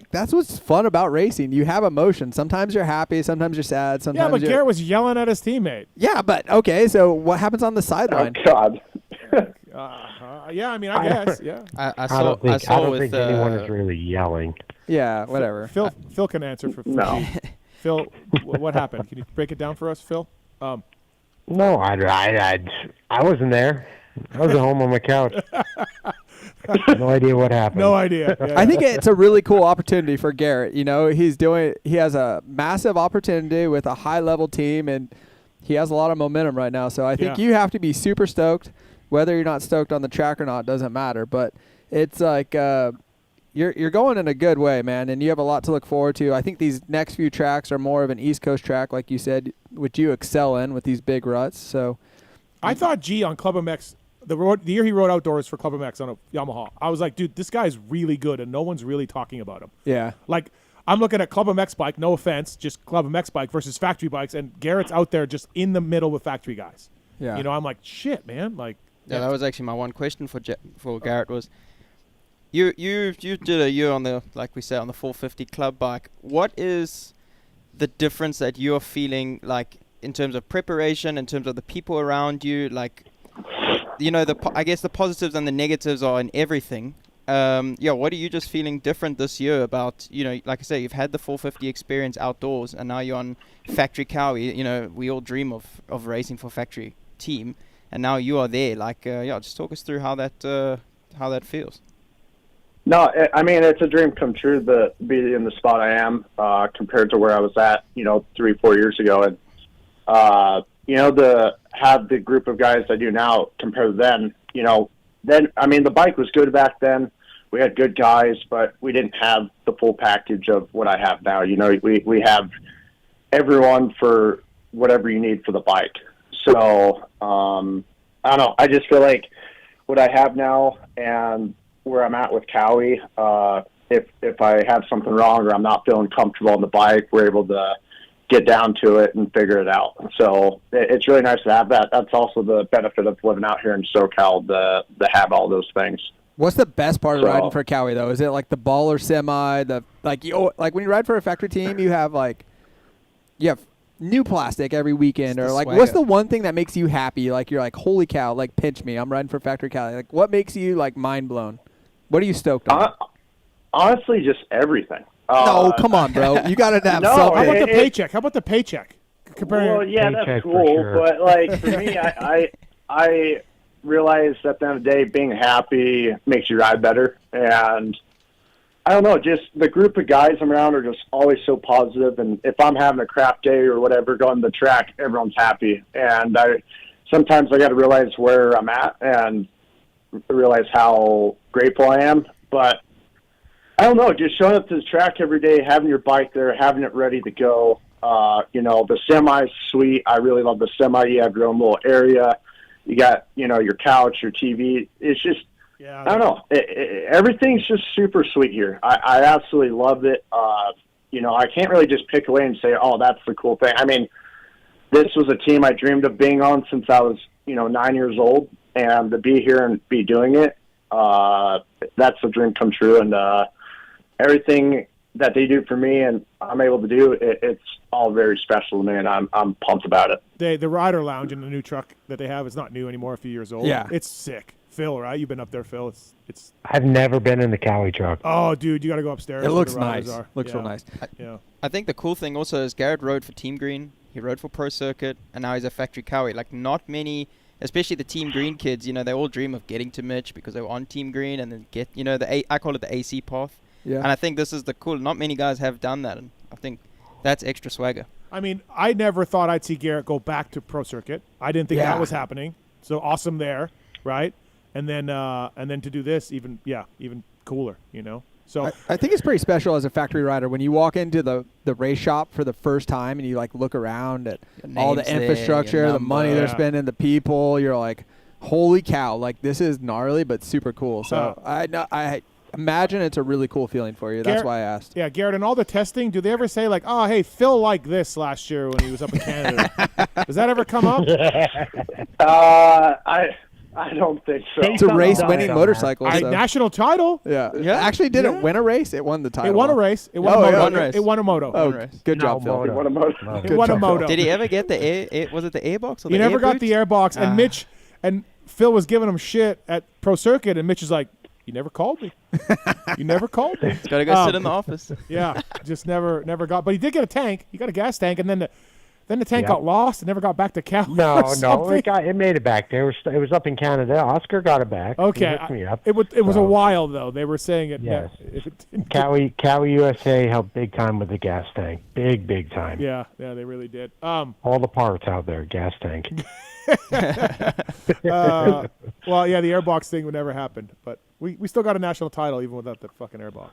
that's what's fun about racing. You have emotion. Sometimes you're happy. Sometimes you're sad. Sometimes but Garrett was yelling at his teammate. Yeah, but, okay, so what happens on the sideline? Oh, God. Yeah, I mean, I guess, yeah. I don't think anyone is really yelling. Yeah, whatever. Phil can answer for no. G. Phil, what happened? Can you break it down for us, Phil? No, I wasn't there. I was at home on my couch. No idea what happened. No idea. Yeah. I think it's a really cool opportunity for Garrett. He has a massive opportunity with a high-level team, and he has a lot of momentum right now. So I think you have to be super stoked. Whether you're not stoked on the track or not doesn't matter. But it's like you're going in a good way, man, and you have a lot to look forward to. I think these next few tracks are more of an East Coast track, like you said, which you excel in with these big ruts. So I thought G on Club MX, the year he rode outdoors for Club MX on a Yamaha, I was like, dude, this guy's really good, and no one's really talking about him. Yeah. Like, I'm looking at Club MX bike, no offense, just Club MX bike versus factory bikes, and Garrett's out there just in the middle with factory guys. Yeah. I'm like, shit, man. Like, yeah, that was actually my one question for Garrett was, you did a year on the, like we said, on the 450 club bike. What is the difference that you're feeling, like, in terms of preparation, in terms of the people around you? Like, I guess the positives and the negatives are in everything. What are you just feeling different this year about, like I say, you've had the 450 experience outdoors, and now you're on factory Cowie. We all dream of racing for factory team, and now you are there. Like, just talk us through how that feels. No, I mean, it's a dream come true to be in the spot I am compared to where I was at, 3-4 years ago. And, to have the group of guys I do now compared to then, the bike was good back then. We had good guys, but we didn't have the full package of what I have now. We have everyone for whatever you need for the bike. So, I don't know. I just feel like what I have now and where I'm at with Cowie, if I have something wrong or I'm not feeling comfortable on the bike, we're able to get down to it and figure it out. So it's really nice to have that. That's also the benefit of living out here in SoCal, to have all those things. What's the best part of riding for Cowie, though? Is it like the baller semi? Like when you ride for a factory team, you have new plastic every weekend, or like, what's the one thing that makes you happy? Like, you're like, holy cow, like, pinch me, I'm riding for Factory Cali. Like, what makes you like mind blown? What are you stoked on? Honestly, just everything. No, come on, bro. You got to have something. How about the paycheck? How about the paycheck? Well, yeah, that's cool. sure. But like for me, I realized at the end of the day, being happy makes you ride better. And I don't know, just the group of guys I'm around are just always so positive. And if I'm having a crap day or whatever, going to the track, everyone's happy. And sometimes I got to realize where I'm at and realize how grateful I am. But I don't know, just showing up to the track every day, having your bike there, having it ready to go. The semi's sweet. I really love the semi. You have your own little area. You got, your couch, your TV. It's just, I don't know. Everything's just super sweet here. I absolutely loved it. I can't really just pick away and say, oh, that's the cool thing. I mean, this was a team I dreamed of being on since I was, 9 years old. And to be here and be doing it, that's a dream come true. And everything that they do for me and I'm able to do, it's all very special to me, and I'm pumped about it. The rider lounge in the new truck that they have is not new anymore, a few years old. Yeah. It's sick. Phil, right? You've been up there, Phil. It's. I've never been in the Cowie truck. Oh, dude, you got to go upstairs. It looks where the riders nice. are. Looks real nice. I think the cool thing also is Garrett rode for Team Green. He rode for Pro Circuit, and now he's a factory Cowie. Like, not many, especially the Team Green kids, they all dream of getting to Mitch because they were on Team Green and then get, I call it the AC path. Yeah. And I think this is the cool. Not many guys have done that, and I think that's extra swagger. I mean, I never thought I'd see Garrett go back to Pro Circuit. I didn't think that was happening. So awesome there, right? And then to do this, even cooler, So I think it's pretty special as a factory rider when you walk into the race shop for the first time and you like look around at all the infrastructure, the money they're spending, the people. You're like, holy cow! Like, this is gnarly but super cool. So I imagine it's a really cool feeling for you. That's why I asked. Yeah, Garrett, in all the testing, do they ever say like, oh, hey, Phil liked this last year when he was up in Canada? Does that ever come up? I don't think so. It's a race-winning motorcycle. So. National title. Yeah. Actually, did it win a race? It won the title. It won a race. It won a moto. It won a moto. Oh, good job, Phil. It won a moto. It won a moto. Did he ever get the air? Was it the airbox? Or he never got the airbox. And Mitch and Phil was giving him shit at Pro Circuit, and Mitch is like, "You never called me. You never called me." Got to go sit in the office. Yeah, just never got. But he did get a tank. He got a gas tank, and then the tank got lost and never got back to Cal. No, it made it back there. It was up in Canada. Oscar got it back. Okay, it was a while though. They were saying it. Yes, Cowie USA helped big time with the gas tank. Big time. Yeah, they really did. All the parts out there, gas tank. Well, yeah, the airbox thing would never happen, but we still got a national title even without the fucking airbox.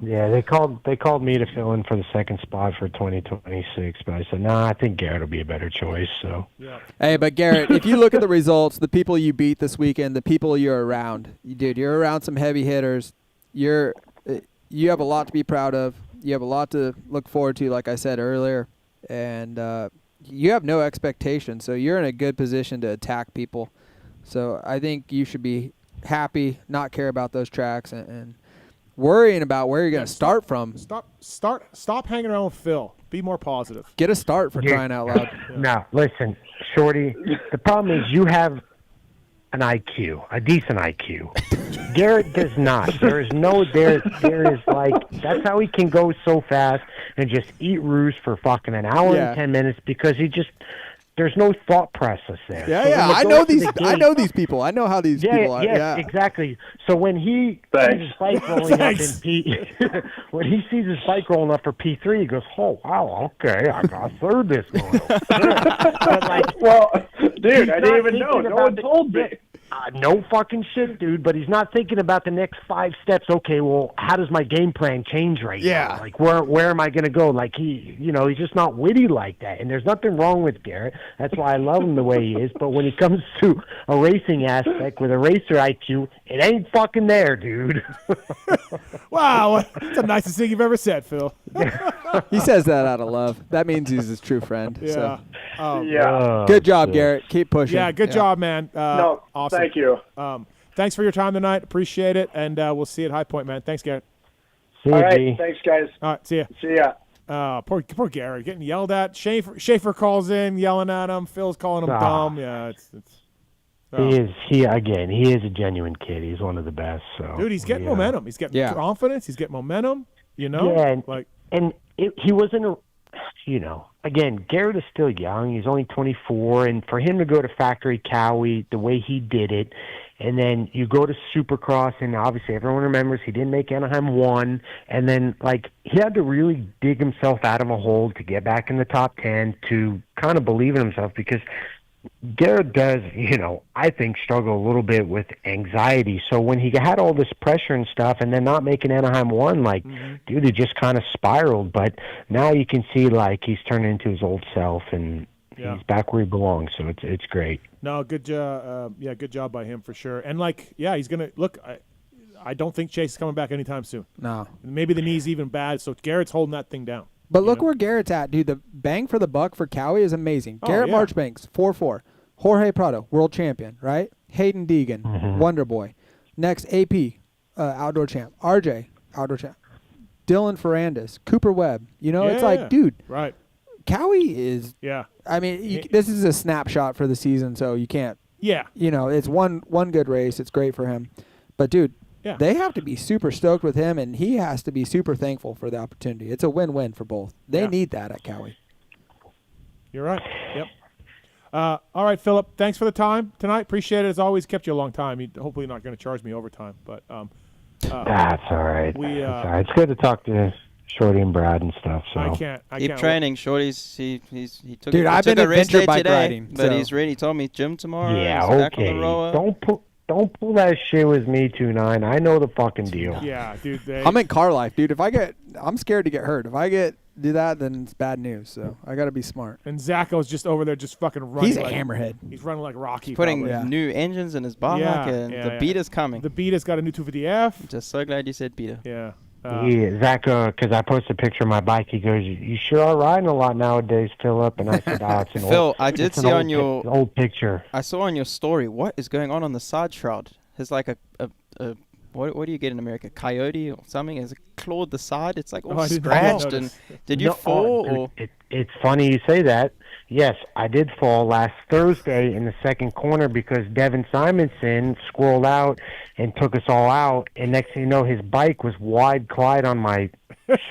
Yeah, they called me to fill in for the second spot for 2026, but I said, nah, I think Garrett will be a better choice. So. Yeah. Hey, but Garrett, if you look at the results, the people you beat this weekend, the people you're around, you're around some heavy hitters. You have a lot to be proud of. You have a lot to look forward to, like I said earlier, and you have no expectations, so you're in a good position to attack people. So I think you should be happy, not care about those tracks, and worrying about where you're going to start from. Stop hanging around with Phil. Be more positive. Get a start for crying out loud. No, listen, Shorty, the problem is you have an IQ, a decent IQ. Garrett does not. There is like, that's how he can go so fast and just eat roos for fucking an hour and 10 minutes because he just there's no thought process there. Yeah, So yeah. when it I goes know to these. the I gate- know these people. I know how these people are. Yes, Yeah, exactly. So when he sees his bike rolling up in when he sees his bike rolling up for P3, he goes, "Oh wow, okay, I got third this morning." But like, well, dude, I he's didn't not even know. thinking No about one told me. No fucking shit, dude. But he's not thinking about the next 5 steps. Okay, well, how does my game plan change right now? Like, where am I going to go? Like, he's just not witty like that. And there's nothing wrong with Garrett. That's why I love him the way he is. But when it comes to a racing aspect with a racer IQ, it ain't fucking there, dude. Wow, that's the nicest thing you've ever said, Phil. he says that out of love. That means he's his true friend. Yeah. So. Good job, Garrett. Keep pushing. Yeah, good job, man. No, awesome. thank you. Thanks for your time tonight. Appreciate it, and we'll see you at High Point, man. Thanks, Garrett. All right, thanks, guys. All right, see ya. See ya. Poor Garrett getting yelled at. Schaefer calls in, yelling at him. Phil's calling him dumb. Yeah, it's. He is a genuine kid. He's one of the best. So dude, he's getting momentum. He's getting confidence. He's getting momentum. You know, he wasn't. Again, Garrett is still young. He's only 24, and for him to go to Factory Cowie the way he did it, and then you go to Supercross, and obviously everyone remembers he didn't make Anaheim 1, and then he had to really dig himself out of a hole to get back in the top 10 to kind of believe in himself, because Garrett does, I think struggle a little bit with anxiety. So when he had all this pressure and stuff and then not making Anaheim 1, dude, he just kind of spiraled. But now you can see, he's turning into his old self and he's back where he belongs. So it's great. No, good job. Good job by him for sure. And, he's going to – look, I don't think Chase is coming back anytime soon. No. Maybe the knee's even bad, so Garrett's holding that thing down. But look where Garrett's at, dude. The bang for the buck for Cowie is amazing. Garrett Marchbanks, 4-4. Jorge Prado, world champion, right? Hayden Deegan, Wonder Boy. Next, AP, outdoor champ. RJ, outdoor champ. Dylan Ferrandis, Cooper Webb. It's like, dude. Right. Cowie is. Yeah. I mean, this is a snapshot for the season, so you can't. Yeah. It's one good race. It's great for him. But, dude. Yeah. They have to be super stoked with him, and he has to be super thankful for the opportunity. It's a win-win for both. They need that at Cowie. You're right. Yep. All right, Philip. Thanks for the time tonight. Appreciate it. As always, kept you a long time. Hopefully not going to charge me overtime, but that's all right. It's good to talk to Shorty and Brad and stuff. So I can't keep training. Shorty's he took. Dude, I've been adventure bike riding, but he's ready. He told me gym tomorrow. Yeah, he's okay. Back on the rower. Don't pull that shit with me, 2-9. I know the fucking deal. Yeah, dude. I'm in car life, dude. I'm scared to get hurt. If I do that, then it's bad news. So I got to be smart. And Zacho's just over there, just fucking running. He's a hammerhead. He's running like Rocky. He's putting new engines in his bike, and the Beta's coming. The Beta's got a new 250F. Just so glad you said Beta. Yeah. Zach, because I posted a picture of my bike, he goes, "You sure are riding a lot nowadays, Philip." And I said, "It's an Phil, I did see on your old picture. I saw on your story. What is going on the side shroud? It's like a what do you get in America? Coyote or something? Is it clawed the side? It's like all scratched. And did you fall? It's funny you say that. Yes, I did fall last Thursday in the second corner because Devin Simonson squirreled out and took us all out. And next thing you know, his bike was wide glide on my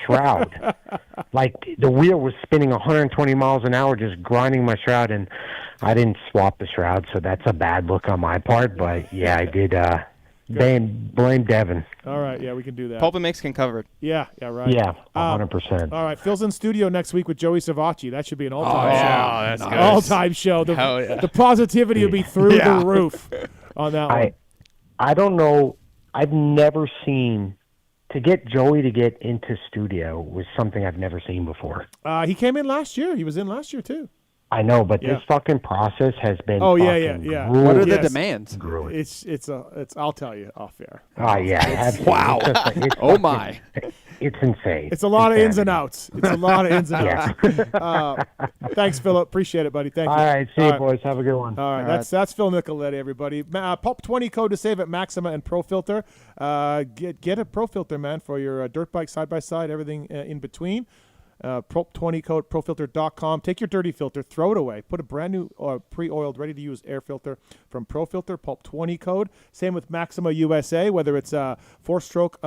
shroud. Like the wheel was spinning 120 miles an hour, just grinding my shroud. And I didn't swap the shroud, so that's a bad look on my part. But yeah, I did. Blame Devin. All right, yeah, we can do that. PulpMX can cover it. Yeah, right. Yeah, 100%. All right, Phil's in studio next week with Joey Savacci. That should be an all-time show. Yeah, that's good. All-time show. The positivity will be through the roof on that one. I don't know. I've never seen to get Joey to get into studio was something I've never seen before. He came in last year. He was in last year too. I know, but this fucking process has been. Oh yeah. grueling. What are the demands? Grueling. It's. I'll tell you off air. Oh yeah. Wow. Oh my. It's insane. It's a lot of ins and outs. Thanks, Philip. Appreciate it, buddy. Thank you. All right. See you, boys. Have a good one. All right. That's Phil Nicoletti, everybody. Pulp 20 code to save at Maxima and Pro Filter. Get a Pro Filter, man, for your dirt bike, side by side, everything in between. Pulp 20 code, profilter.com. Take your dirty filter, throw it away. Put a brand new pre-oiled, ready-to-use air filter from Pro Filter, Pulp 20 code. Same with Maxima USA, whether it's 4-stroke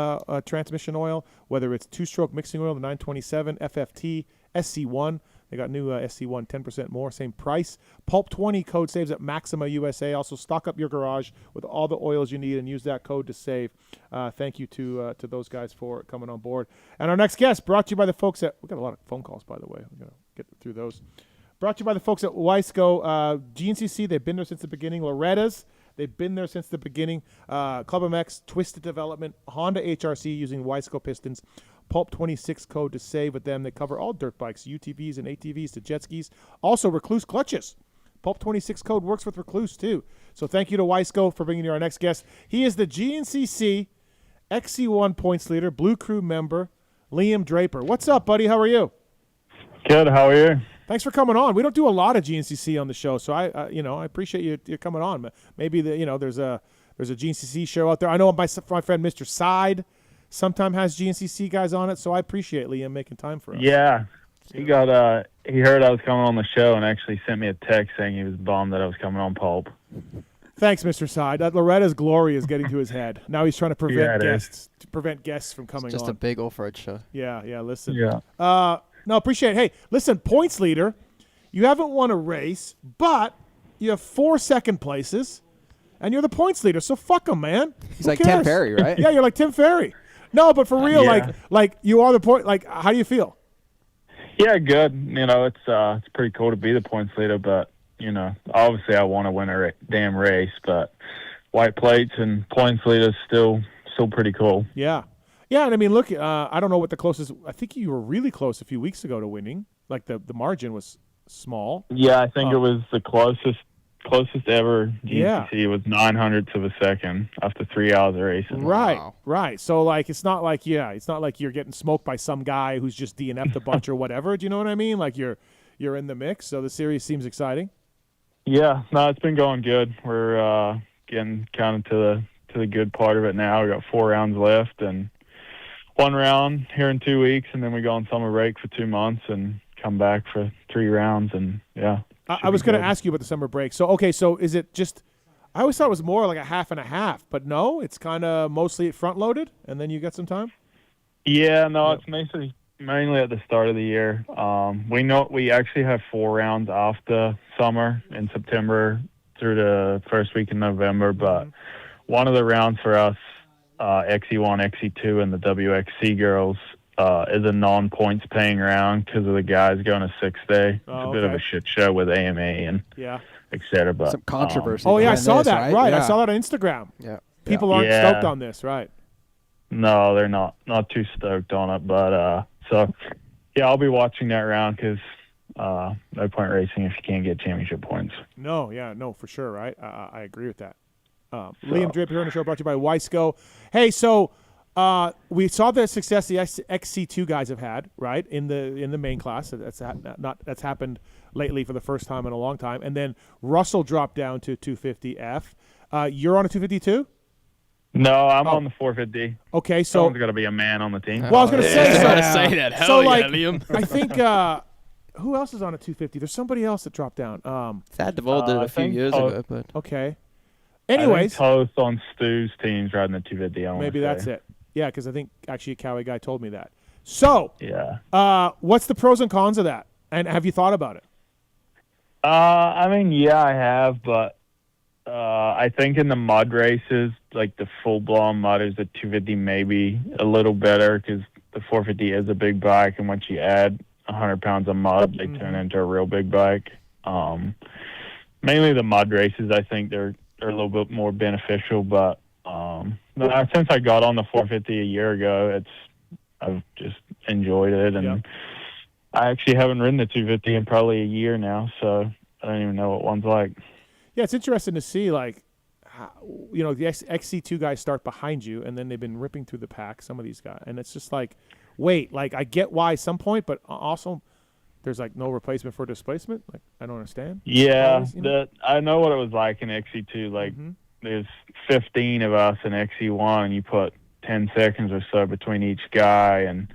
transmission oil, whether it's 2-stroke mixing oil, the 927, FFT, SC1, They got new SC1 10% more, same price. Pulp20 code saves at Maxima USA. Also, stock up your garage with all the oils you need and use that code to save. Thank you to those guys for coming on board. And our next guest, brought to you by the folks at, we got a lot of phone calls, by the way. We're going to get through those. Brought to you by the folks at Wiseco. GNCC, they've been there since the beginning. Loretta's, they've been there since the beginning. PulpMX, Twisted Development, Honda HRC using Wiseco pistons. Pulp26 code to save with them. They cover all dirt bikes, UTVs and ATVs to jet skis. Also, Recluse clutches. Pulp26 code works with Recluse, too. So thank you to Wiseco for bringing you our next guest. He is the GNCC XC1 points leader, Blue Crew member, Liam Draper. What's up, buddy? How are you? Good. How are you? Thanks for coming on. We don't do a lot of GNCC on the show, so I appreciate you coming on. Maybe there's a GNCC show out there. I know my friend Mr. Side sometimes has GNCC guys on it, so I appreciate Liam making time for us. Yeah, he heard I was coming on the show and actually sent me a text saying he was bummed that I was coming on Pulp. Thanks, Mr. Side. Loretta's glory is getting to his head. Now he's trying to prevent guests from coming on. It's just a big off-road show. Yeah. Listen. Yeah. No, appreciate it. Hey, listen, points leader. You haven't won a race, but you have 4 second places, and you're the points leader. So fuck him, man. He's like Tim Ferry, right? Yeah, you're like Tim Ferry. No, but for real, Yeah. like you are the point. Like, how do you feel? Yeah, good. It's pretty cool to be the points leader, but obviously I want to win a damn race, but white plates and points leader is still pretty cool. Yeah. Yeah, and I mean, look, I don't know what the closest. I think you were really close a few weeks ago to winning. Like the margin was small. Yeah, I think it was the closest ever GNCC. Yeah. Was 900ths of a second after 3 hours of racing. Right. So like, it's not like you're getting smoked by some guy who's just DNF'd a bunch or whatever. Do you know what I mean? Like you're in the mix. So the series seems exciting. Yeah, no, it's been going good. We're getting kind of to the good part of it now. We got 4 rounds left and 1 round here in 2 weeks, and then we go on summer break for 2 months and come back for 3 rounds, and yeah. I was going to ask you about the summer break. So is it just? I always thought it was more like a half and a half, but no, it's kind of mostly front loaded, and then you get some time. Yeah, no, it's mainly at the start of the year. We actually have 4 rounds after summer in September through the first week in November, but one of the rounds for us, XE1, XE2, and the WXC girls is a non-points paying round because of the guys going to 6th day. It's a bit of a shit show with AMA and et cetera. But some controversy. I saw that. Right, Yeah. I saw that on Instagram. Yeah, people aren't stoked on this, right? No, they're not too stoked on it. But I'll be watching that round because no point racing if you can't get championship points. No, for sure, right? I agree with that. Liam Draper here on the show, brought to you by Wiseco. Hey, so we saw the success the XC2 guys have had, right, in the main class. That's happened lately for the first time in a long time. And then Russell dropped down to 250F. You're on a 250 too? No, I'm on the 450. Okay, so someone's got to be a man on the team. Well, I was going to say that. Hell yeah, Liam. I think who else is on a 250? There's somebody else that dropped down. Thad DeVol did it a few years ago, but okay. Anyways, Toast on Stu's team's riding the 250. Maybe that's it. Yeah, because I think actually a Cowie guy told me that. So, yeah. What's the pros and cons of that? And have you thought about it? I have, but I think in the mud races, like the full-blown mudders, the 250 maybe a little better because the 450 is a big bike, and once you add 100 pounds of mud, they turn into a real big bike. Mainly the mud races, I think they're a little bit more beneficial, but since I got on the 450 a year ago, I've just enjoyed it, and I actually haven't ridden the 250 in probably a year now, so I don't even know what one's like. Yeah, it's interesting to see, like, how, the XC2 guys start behind you, and then they've been ripping through the pack, some of these guys, and it's just like, wait, like, I get why at some point, but also there's, like, no replacement for displacement? Like, I don't understand. Yeah, I know what it was like in XC2, like, there's 15 of us in XC1, you put 10 seconds or so between each guy, and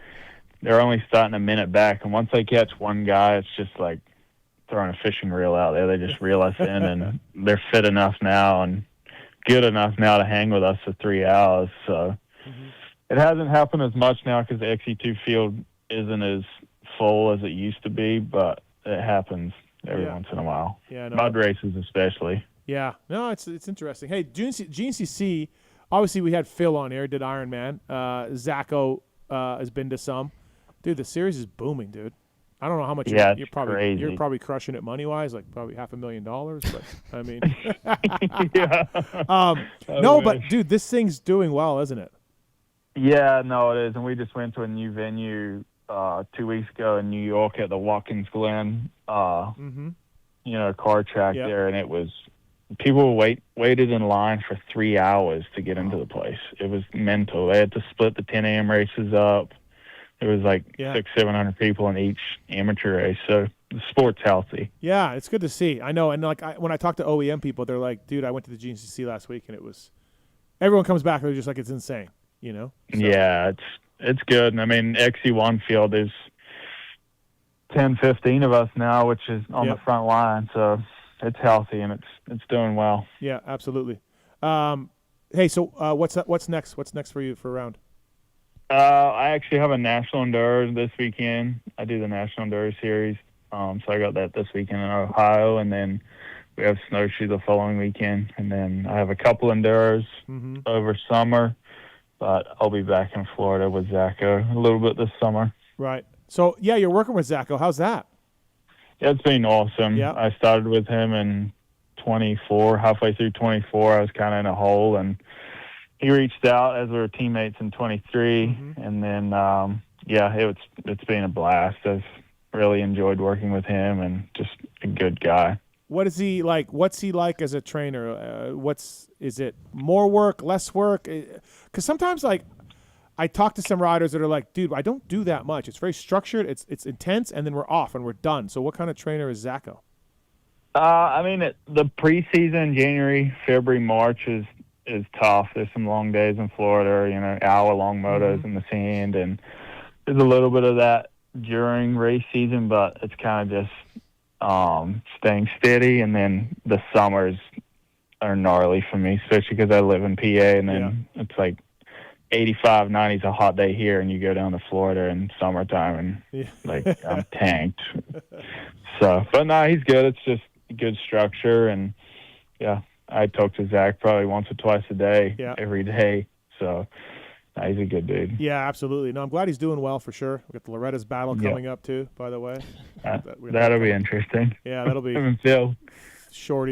they're only starting a minute back, and once they catch one guy, it's just like throwing a fishing reel out there. They just reel us in, and they're fit enough now and good enough now to hang with us for 3 hours. So it hasn't happened as much now because the XC2 field isn't as full as it used to be, but it happens every once in a while. Yeah, no. Mud races especially. Yeah, no, it's interesting. Hey, GNCC, obviously we had Phil on here, did Ironman. Zacho has been to some. Dude, the series is booming, dude. I don't know how much you're probably crushing it money wise, like probably $500,000, but I mean, no, but dude, this thing's doing well, isn't it? Yeah, no, it is, and we just went to a new venue 2 weeks ago in New York at the Watkins Glen, car track there, and it was people waited in line for 3 hours to get into the place. It was mental. They had to split the 10 a.m. races up. It was like 600-700 people in each amateur race, so the sport's healthy. Yeah, it's good to see. I know, and like when I talk to OEM people, they're like, "Dude, I went to the GNCC last week, and it was." Everyone comes back, and they're just like, "It's insane," you know. So. Yeah, it's good. And I mean, XC1 field is 10-15 of us now, which is on the front line, so it's healthy and it's doing well. Yeah, absolutely. Hey, so what's next? What's next for you for a round? I actually have a National Enduro this weekend. I do the National Enduro Series. So I got that this weekend in Ohio, and then we have snowshoe the following weekend. And then I have a couple Enduros over summer, but I'll be back in Florida with Zacho a little bit this summer. Right. So, yeah, you're working with Zacho. How's that? Yeah, it's been awesome. Yeah. I started with him in 24. Halfway through 24, I was kind of in a hole, and he reached out as we were teammates in 23, and then it's been a blast. I've really enjoyed working with him, and just a good guy. What is he like? What's he like as a trainer? Is it more work, less work? Because sometimes like I talk to some riders that are like, dude, I don't do that much. It's very structured. It's intense, and then we're off and we're done. So what kind of trainer is Zacho? I mean, the preseason, January, February, March is tough. There's some long days in Florida, hour-long motos in the sand, and there's a little bit of that during race season, but it's kind of just staying steady, and then the summers are gnarly for me, especially because I live in PA, and then it's like 85, 90 is a hot day here, and you go down to Florida in summertime, and I'm tanked. So, but no, he's good. It's just good structure, and I talk to Zach probably once or twice a day, every day. So he's a good dude. Yeah, absolutely. No, I'm glad he's doing well for sure. We got the Loretta's battle coming up too, by the way. That'll be interesting. Yeah, that'll be. Phil. Phil.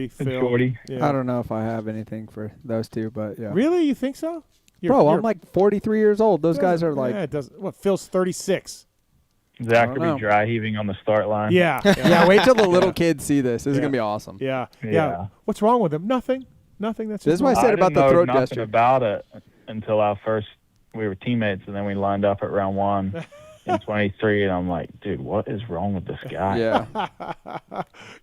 Yeah. I don't know if I have anything for those two, but yeah. Really? You think so? I'm like 43 years old. Those guys are like. Yeah, it does. What? Phil's 36. Zach will be dry heaving on the start line. Yeah. Wait till the little kids see this. This is gonna be awesome. Yeah. What's wrong with him? Nothing. That's this is what I said about the throat gesture. About it until we were teammates, and then we lined up at round 1 in 23, and I'm like, dude, what is wrong with this guy? Yeah.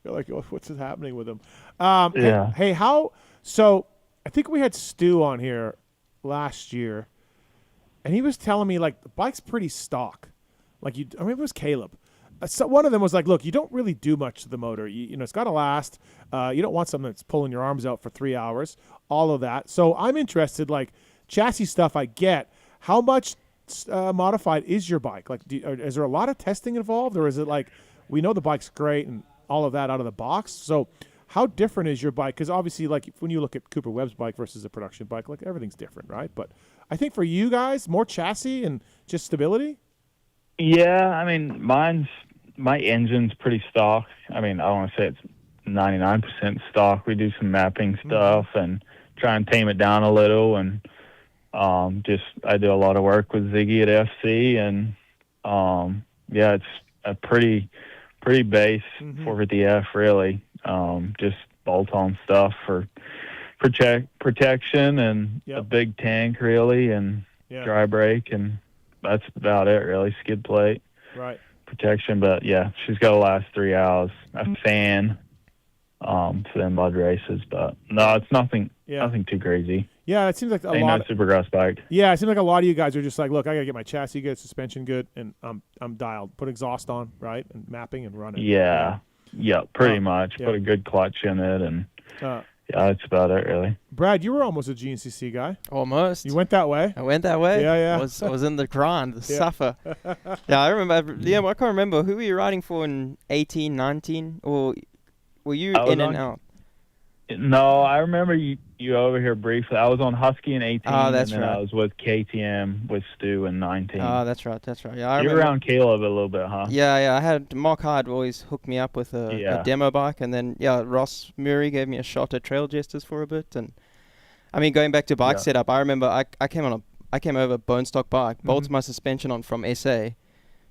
You're like, what's happening with him? Hey, how? So I think we had Stu on here last year, and he was telling me like the bike's pretty stock. Like maybe it was Caleb. So one of them was like, look, you don't really do much to the motor. You know, it's got to last. You don't want something that's pulling your arms out for 3 hours, all of that. So I'm interested, like chassis stuff I get. How much modified is your bike? Like, is there a lot of testing involved, or is it like we know the bike's great and all of that out of the box? So how different is your bike? Because obviously, like when you look at Cooper Webb's bike versus a production bike, like everything's different, right? But I think for you guys, more chassis and just stability. Yeah, I mean, my engine's pretty stock. I mean, I want to say it's 99% stock. We do some mapping stuff and try and tame it down a little, and I do a lot of work with Ziggy at FC, and it's a pretty base 450F really. Just bolt-on stuff for protection and a big tank really, and dry brake, and that's about it really. Skid plate, right? Protection, but she's got to last 3 hours. A fan for them mud races, but no, it's nothing too crazy. Yeah, it seems like Ain't no Supercross bike. Yeah, it seems like a lot of you guys are just like, look, I gotta get my chassis good, suspension good, and I'm dialed. Put exhaust on, right, and mapping and running. Yeah, pretty much. Put a good clutch in it, and Yeah, that's about it, really. Brad, you were almost a GNCC guy. Almost. You went that way. I went that way. Yeah. I was in the grind, the suffer. Yeah, I remember. Liam, I can't remember. Who were you riding for in 18, 19? Or were you in and out? No, I remember you over here briefly. I was on Husky in 18, that's and then right. I was with KTM with Stu in 19. Oh, that's right. Yeah, I you were remember. around Caleb a little bit, huh? Yeah. I had Mark Hyde always hook me up with a demo bike, and then Ross Murray gave me a shot at Trail Jesters for a bit. And I mean, going back to bike setup, I remember I came over a bone stock bike, bolted my suspension on from SA,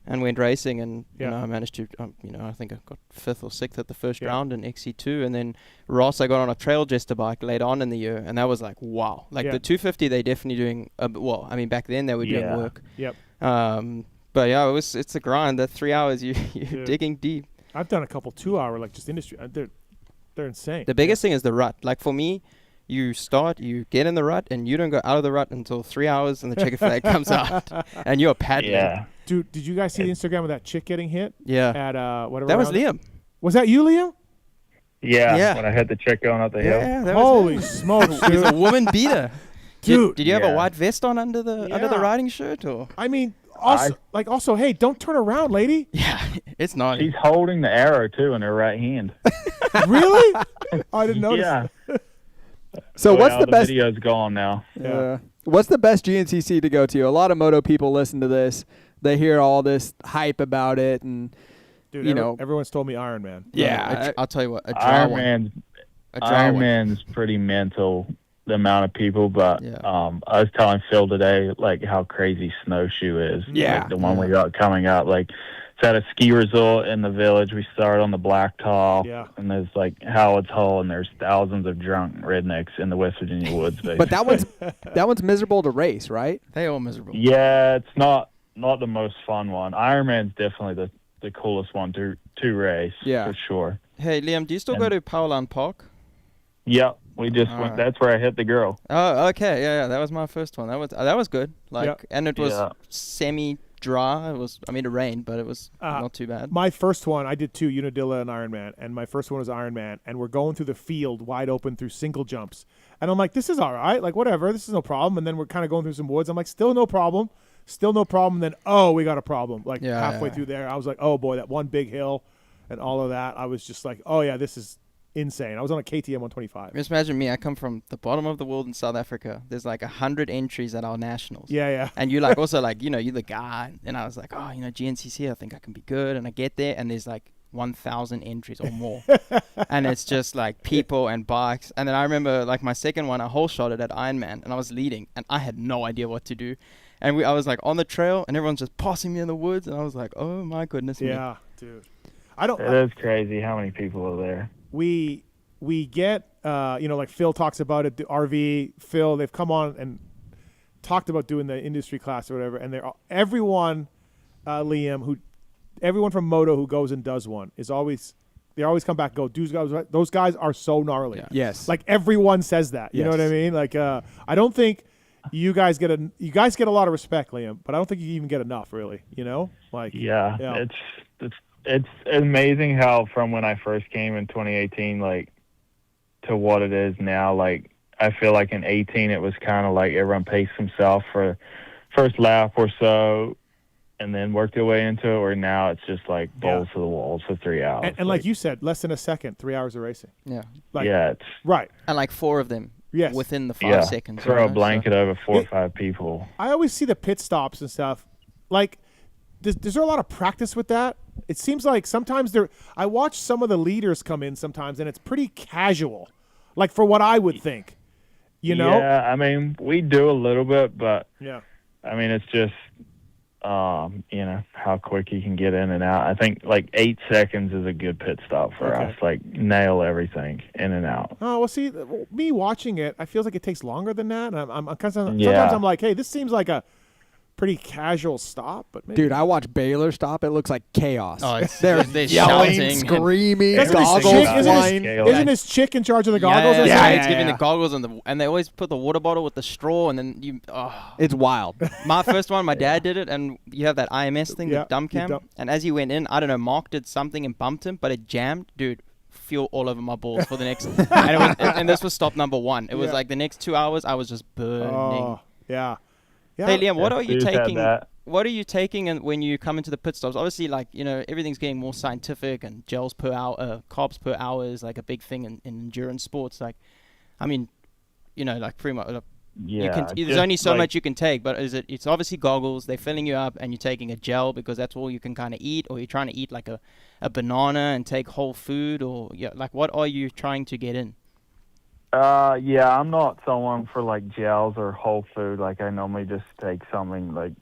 and went racing, and you know, I managed to, I think I got 5th or 6th at the first round in XC2, and then Ross I got on a Trail Jester bike later on in the year, and that was like, wow. Like the 250, they're definitely doing, back then they were doing work. Yep. But yeah, it's a grind. That 3 hours, you're digging deep. I've done a couple 2-hour, like just industry. They're insane. The biggest thing is the rut. Like for me, you get in the rut, and you don't go out of the rut until 3 hours, and the checker flag comes out, and you're paddling. Yeah. Dude, did you guys see the Instagram of that chick getting hit? Yeah. At whatever. That was Liam. Was that you, Liam? Yeah. When I hit the chick going up the hill. Yeah. Holy smokes, dude. He's a woman beater. Dude. Did you have a white vest on under the riding shirt, or? I mean, also, hey, don't turn around, lady. Yeah, it's not. She's holding the arrow too in her right hand. Really? I didn't notice. Yeah. So what's the best? The video's gone now. Yeah. What's the best GNCC to go to? A lot of moto people listen to this. They hear all this hype about it, and dude, everyone's told me Iron Man. Yeah, I'll tell you what. Iron Man's pretty mental. The amount of people, but I was telling Phil today like how crazy Snowshoe is. Yeah, like the one we got coming up. Like it's at a ski resort in the village. We start on the blacktop, and there's like Howard's Hole, and there's thousands of drunk rednecks in the West Virginia woods. Basically. But that one's miserable to race, right? They all miserable. Yeah, it's not the most fun one. Ironman's definitely the coolest one to race. Yeah, for sure. Hey Liam, do you still go to Powland Park? Yep. We just went. That's where I hit the girl. Oh, okay. Yeah. That was my first one. That was good. And it was semi-dry. It rained, but it was not too bad. My first one, I did 2, Unadilla and Ironman, and my first one was Ironman, and we're going through the field wide open through single jumps, and I'm like, this is all right, like whatever, this is no problem. And then we're kind of going through some woods. I'm like, still no problem. And then we got a problem. Like halfway through there, I was like, oh boy, that one big hill, and all of that. I was just like, oh yeah, this is insane. I was on a KTM 125. Just imagine me. I come from the bottom of the world in South Africa. There's like 100 entries at our nationals. Yeah. And you like also like, you're the guy. And I was like, GNCC, I think I can be good. And I get there and there's like 1,000 entries or more. And it's just like people and bikes. And then I remember like my second one, I whole shot it at Ironman, and I was leading and I had no idea what to do. And I was like on the trail and everyone's just passing me in the woods. And I was like, oh my goodness. Yeah, dude. It is crazy how many people are there. We get, like Phil talks about it, the RV, Phil, they've come on and talked about doing the industry class or whatever, and everyone, Liam, everyone from Moto who goes and does one they always come back and go, those guys are so gnarly. Yeah. Yes. Like everyone says that, you know what I mean? Like, I don't think you guys get a lot of respect, Liam, but I don't think you even get enough, really, Like, It's amazing how from when I first came in 2018, like, to what it is now. Like, I feel like in 18, it was kind of like everyone paced himself for first lap or so and then worked their way into it, where now it's just like balls to the walls for 3 hours. And like you said, less than a second, 3 hours of racing. Yeah. Like, it's right. And like 4 of them within the 5 seconds. Throw a blanket over 4 or 5 people. I always see the pit stops and stuff. Like, is there a lot of practice with that? It seems like sometimes I watch some of the leaders come in sometimes, and it's pretty casual, like for what I would think, Yeah, I mean, we do a little bit, but I mean, it's just, how quick you can get in and out. I think like 8 seconds is a good pit stop for us. Like, nail everything in and out. Oh, well, see, me watching it, I feel like it takes longer than that. And sometimes I'm like, hey, this seems like a pretty casual stop, but maybe. Dude, I watch Baylor stop. It looks like chaos. Oh, they're yelling, screaming, goggles flying. Isn't his chick in charge of the goggles? It's giving the goggles and they always put the water bottle with the straw, and then it's wild. My first one, my dad did it, and you have that IMS thing, the dumb cam, and as he went in, I don't know, Mark did something and bumped him, but it jammed, dude. feel all over my balls for the next. and this was stop number 1. It was like the next 2 hours I was just burning. Oh, yeah. Hey Liam, what are you taking? What are you taking when you come into the pit stops? Obviously, like, you know, everything's getting more scientific, and gels per hour, carbs per hour is like a big thing in endurance sports. Like, I mean, you know, like pretty much. There's only so much you can take, but it's obviously goggles. They're filling you up, and you're taking a gel because that's all you can kind of eat, or you're trying to eat like a banana and take whole food, or like what are you trying to get in? I'm not someone for like gels or whole food. Like I normally just take something like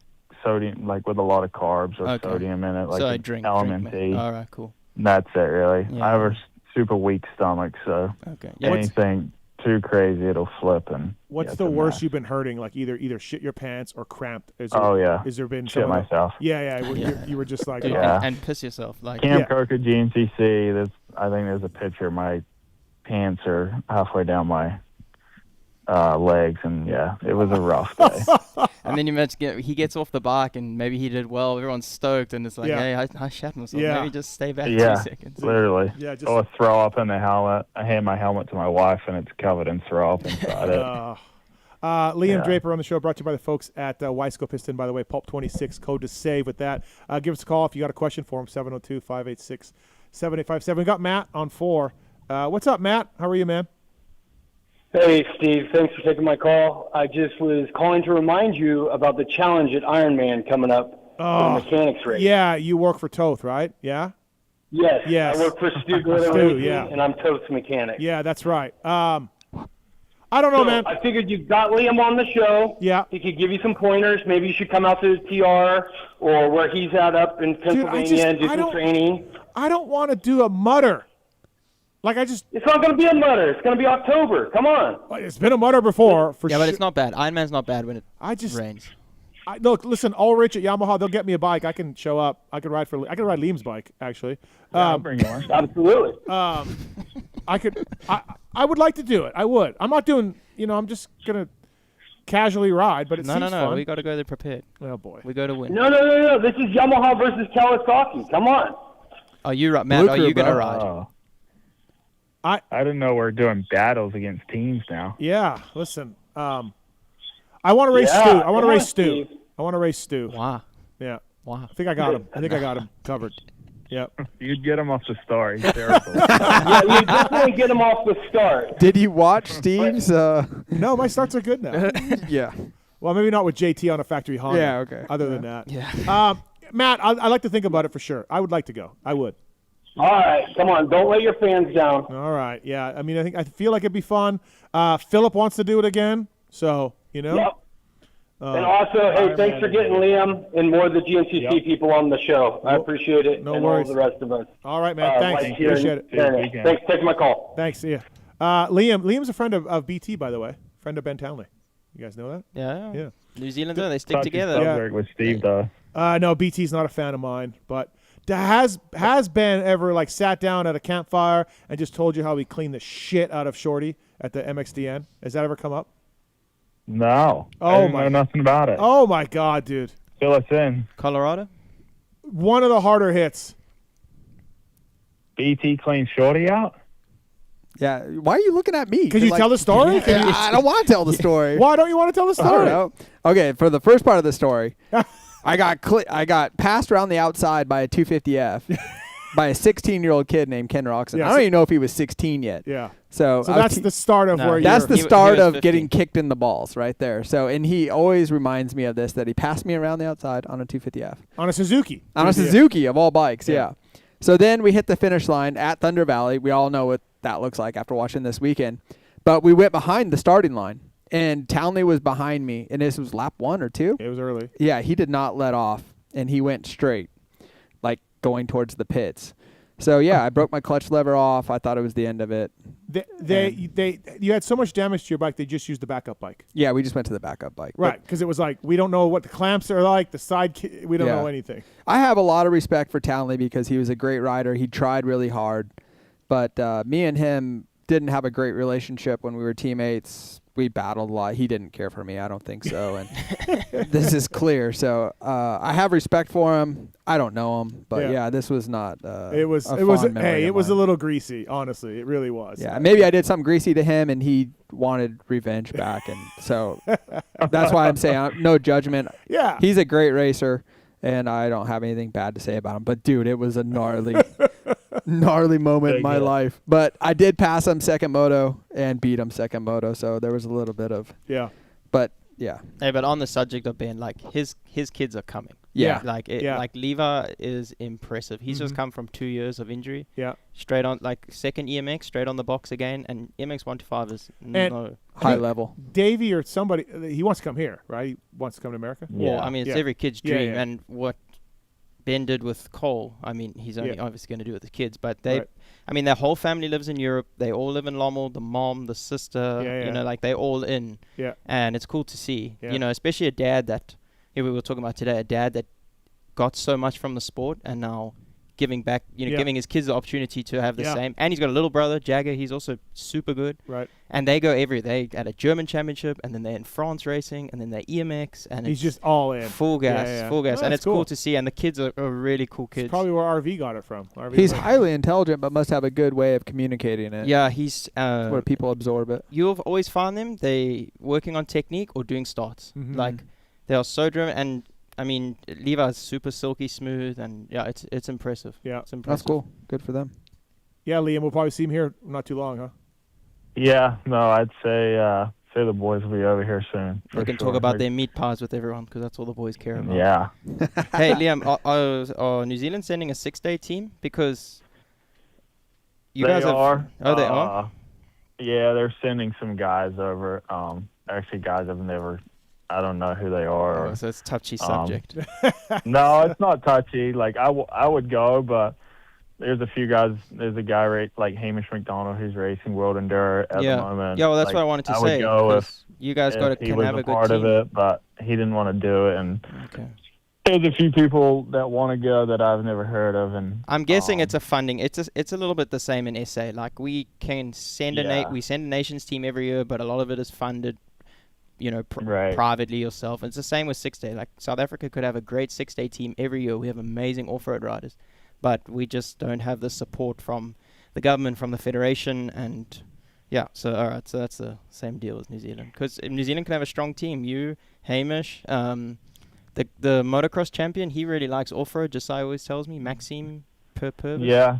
sodium, like with a lot a carbs or sodium in it, like so drink LMNT. All right, cool. That's it, really. Yeah. I have a super weak stomach, so anything too crazy, it'll flip. And what's the worst you've been hurting? Like either shit your pants or cramped? Has there been shit myself? You were just like and piss yourself like Camp Coker GNCC. I think there's a picture. My pants are halfway down my legs, and it was a rough day. And then you mentioned he gets off the bike and maybe he did well. Everyone's stoked, and it's like, hey, I shat myself. Maybe just stay back 2 seconds. Literally. Or throw up in the helmet. I hand my helmet to my wife, and it's covered in throw up inside it. Liam Draper on the show, brought to you by the folks at Weisco Piston, by the way, Pulp26, code to save with that. Give us a call if you got a question for him, 702-586-7857. We got Matt on 4. What's up, Matt? How are you, man? Hey, Steve. Thanks for taking my call. I just was calling to remind you about the challenge at Ironman coming up for the mechanics race. Yeah, you work for Toth, right? Yeah? Yes. I work for Stu Glitter Racing, and I'm Toth's mechanic. Yeah, that's right. I don't know, man. I figured you've got Liam on the show. Yeah. He could give you some pointers. Maybe you should come out to the TR or where he's at up in Pennsylvania and do some training. I don't want to do a mutter. It's not going to be a mutter. It's going to be October. Come on. It's been a mutter before. But it's not bad. Ironman's not bad when it rains. Look, listen, Ulrich at Yamaha, they'll get me a bike. I can show up. I could ride Liam's bike, actually. I'll bring you one. Absolutely. I would like to do it. I would. I'm not doing, I'm just going to casually ride, but it seems fun. No. We got to go there prepared. Oh, boy. We go to win. No. This is Yamaha versus Kawasaki. Come on. Are you right, Matt? Are you going to ride? I didn't know we're doing battles against teams now. Yeah, listen. I want to race Stu. I want to race Stu. Wow. Yeah. Wow. I think I got him. Covered. Yep. You'd get him off the start. He's terrible. You definitely get him off the start. Did you watch Steve's? No, my starts are good now. Yeah. Well, maybe not with JT on a factory Honda. Yeah, okay. Other than that. Yeah. Matt, I like to think about it for sure. I would like to go. I would. All right, come on. Don't let your fans down. All right, yeah. I mean, I feel like it'd be fun. Philip wants to do it again, so, Yep. And also, hey, thanks for getting Liam and more of the GNCC people on the show. I appreciate it. No and worries. all the rest of us. All right, man. Thanks. Appreciate it. Thanks for taking my call. Thanks. See ya. Liam's a friend of BT, by the way. Friend of Ben Townley. You guys know that? Yeah. New Zealanders, they stick together. Yeah. With Steve, though. No, BT's not a fan of mine, but has Ben ever sat down at a campfire and just told you how he cleaned the shit out of Shorty at the MXDN? Has that ever come up? No. I didn't know nothing about it. Oh my God, dude. Fill us in. Colorado? One of the harder hits. BT cleaned Shorty out? Yeah. Why are you looking at me? Can you tell the story? I don't want to tell the story. Why don't you want to tell the story? Okay, for the first part of the story, I got passed around the outside by a 250F by a 16-year-old kid named Ken Roxon. Yeah, I don't even know if he was 16 yet. Yeah. So that's the start of where that's you're... the start he was of 50. getting kicked in the balls right there. So, and he always reminds me of this, that he passed me around the outside on a 250F. On a Suzuki. On a Suzuki of all bikes, yeah. So then we hit the finish line at Thunder Valley. We all know what that looks like after watching this weekend. But we went behind the starting line, and Townley was behind me, and this was lap 1 or 2. It was early. Yeah, he did not let off, and he went straight, going towards the pits. So, yeah, I broke my clutch lever off. I thought it was the end of it. You had so much damage to your bike, they just used the backup bike. Yeah, we just went to the backup bike. Right, because it was we don't know what the clamps are like, the side, we don't know anything. I have a lot of respect for Townley because he was a great rider. He tried really hard. But me and him didn't have a great relationship when we were teammates we battled a lot. He didn't care for me. I don't think so. And this is clear. So I have respect for him. I don't know him, but yeah, this was not. It was a little greasy. Honestly, it really was. Yeah, maybe I did something greasy to him, and he wanted revenge back, and so that's why I'm saying no judgment. Yeah, he's a great racer, and I don't have anything bad to say about him. But dude, it was a gnarly moment in my life. But I did pass him second moto and beat him second moto, so there was a little bit of But yeah. Hey, but on the subject of Ben, like his kids are coming. Yeah. Like Levi is impressive. He's just come from 2 years of injury. Yeah. Straight on, like second EMX, straight on the box again, and EMX 125 is no high level. Davey or somebody, he wants to come here, right? He wants to come to America. Well, I mean, it's every kid's dream, and what Ben did with Cole, I mean, he's only obviously going to do it with the kids, but I mean, their whole family lives in Europe. They all live in Lommel, the mom, the sister, you know, like they all in. Yeah. And it's cool to see, you know, especially a dad that, we were talking about today, a dad that got so much from the sport and now giving back, you know, giving his kids the opportunity to have the same. And he's got a little brother, Jagger. He's also super good. Right. And they go they at a German championship, and then they're in France racing, and then they're EMX, and he's just all in. Full gas, full gas. No, and it's cool to see, and the kids are really cool kids. It's probably where RV got it from. He's highly intelligent, but must have a good way of communicating it. Yeah, he's where people absorb it. You'll always find them, they working on technique or doing starts. Like, they are so driven, and I mean, Levi's super silky smooth, and it's impressive. Yeah, it's impressive. That's cool. Good for them. Yeah, Liam, we'll probably see him here not too long, huh? Yeah, no, I'd say the boys will be over here soon. They can talk about their meat pies with everyone, because that's all the boys care about. Yeah. Hey, Liam, are New Zealand sending a 6-day team? Because you guys are. Oh, they are? Yeah, they're sending some guys over. Actually, guys I don't know who they are. So it's a touchy subject. No, it's not touchy. Like, I would go, but there's a few guys. There's a guy like Hamish McDonald who's racing World Enduro at the moment. Yeah, well, that's what I wanted to say. I would go if you guys he was a part of it, but he didn't want to do it. And there's a few people that want to go that I've never heard of. And I'm guessing it's a funding. It's a little bit the same in SA. Like, we can send we send a nations team every year, but a lot of it is funded, you know, privately yourself. It's the same with 6-day. Like, South Africa could have a great 6-day team every year. We have amazing off-road riders, but we just don't have the support from the government, from the federation, and so all right, so that's the same deal as New Zealand, because New Zealand can have a strong team. You, Hamish, the motocross champion, he really likes off-road. Josiah always tells me, Maxime Purpur. Yeah,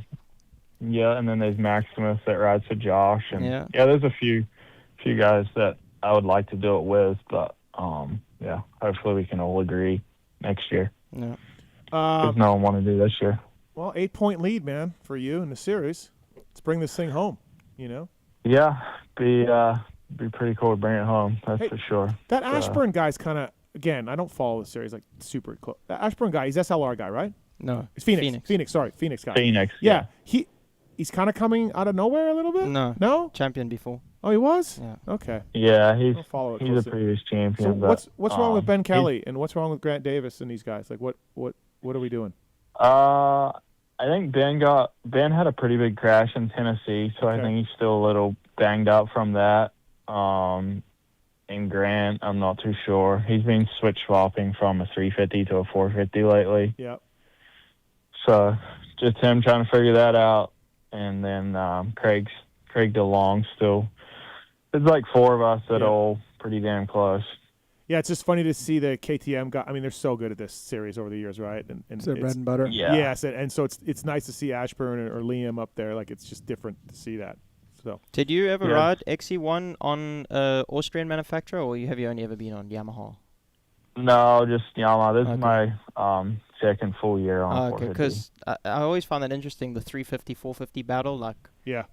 and then there's Maximus that rides for Josh, and there's a few guys that I would like to do it with, but hopefully we can all agree next year. Yeah. Because no one want to do this year. Well, 8-point lead, man, for you in the series. Let's bring this thing home, you know? Yeah, be pretty cool to bring it home, that's for sure. That Ashburn guy's kind of, again, I don't follow the series like super close. That Ashburn guy, he's SLR guy, right? No. It's Phoenix guy. Phoenix, yeah. He's kind of coming out of nowhere a little bit? No? Champion before. Oh, he was? Yeah. Okay. Yeah, he's a a previous champion. So what's wrong with Ben Kelly, and what's wrong with Grant Davis and these guys? Like, what are we doing? I think Ben had a pretty big crash in Tennessee, so I think he's still a little banged up from that. And Grant, I'm not too sure. He's been switch swapping from a 350 to a 450 lately. Yeah. So just him trying to figure that out, and then Craig DeLong still. There's like 4 of us that are all pretty damn close. Yeah, it's just funny to see the KTM guy. I mean, they're so good at this series over the years, right? And it's their bread and butter. Yeah. Yes, and so it's nice to see Ashburn or Liam up there. Like, it's just different to see that. So. Did you ever ride XC1 on Austrian manufacturer, or have you only ever been on Yamaha? No, just Yamaha. This is my second full year on 450. Because I always find that interesting, the 350, 450 battle. Like,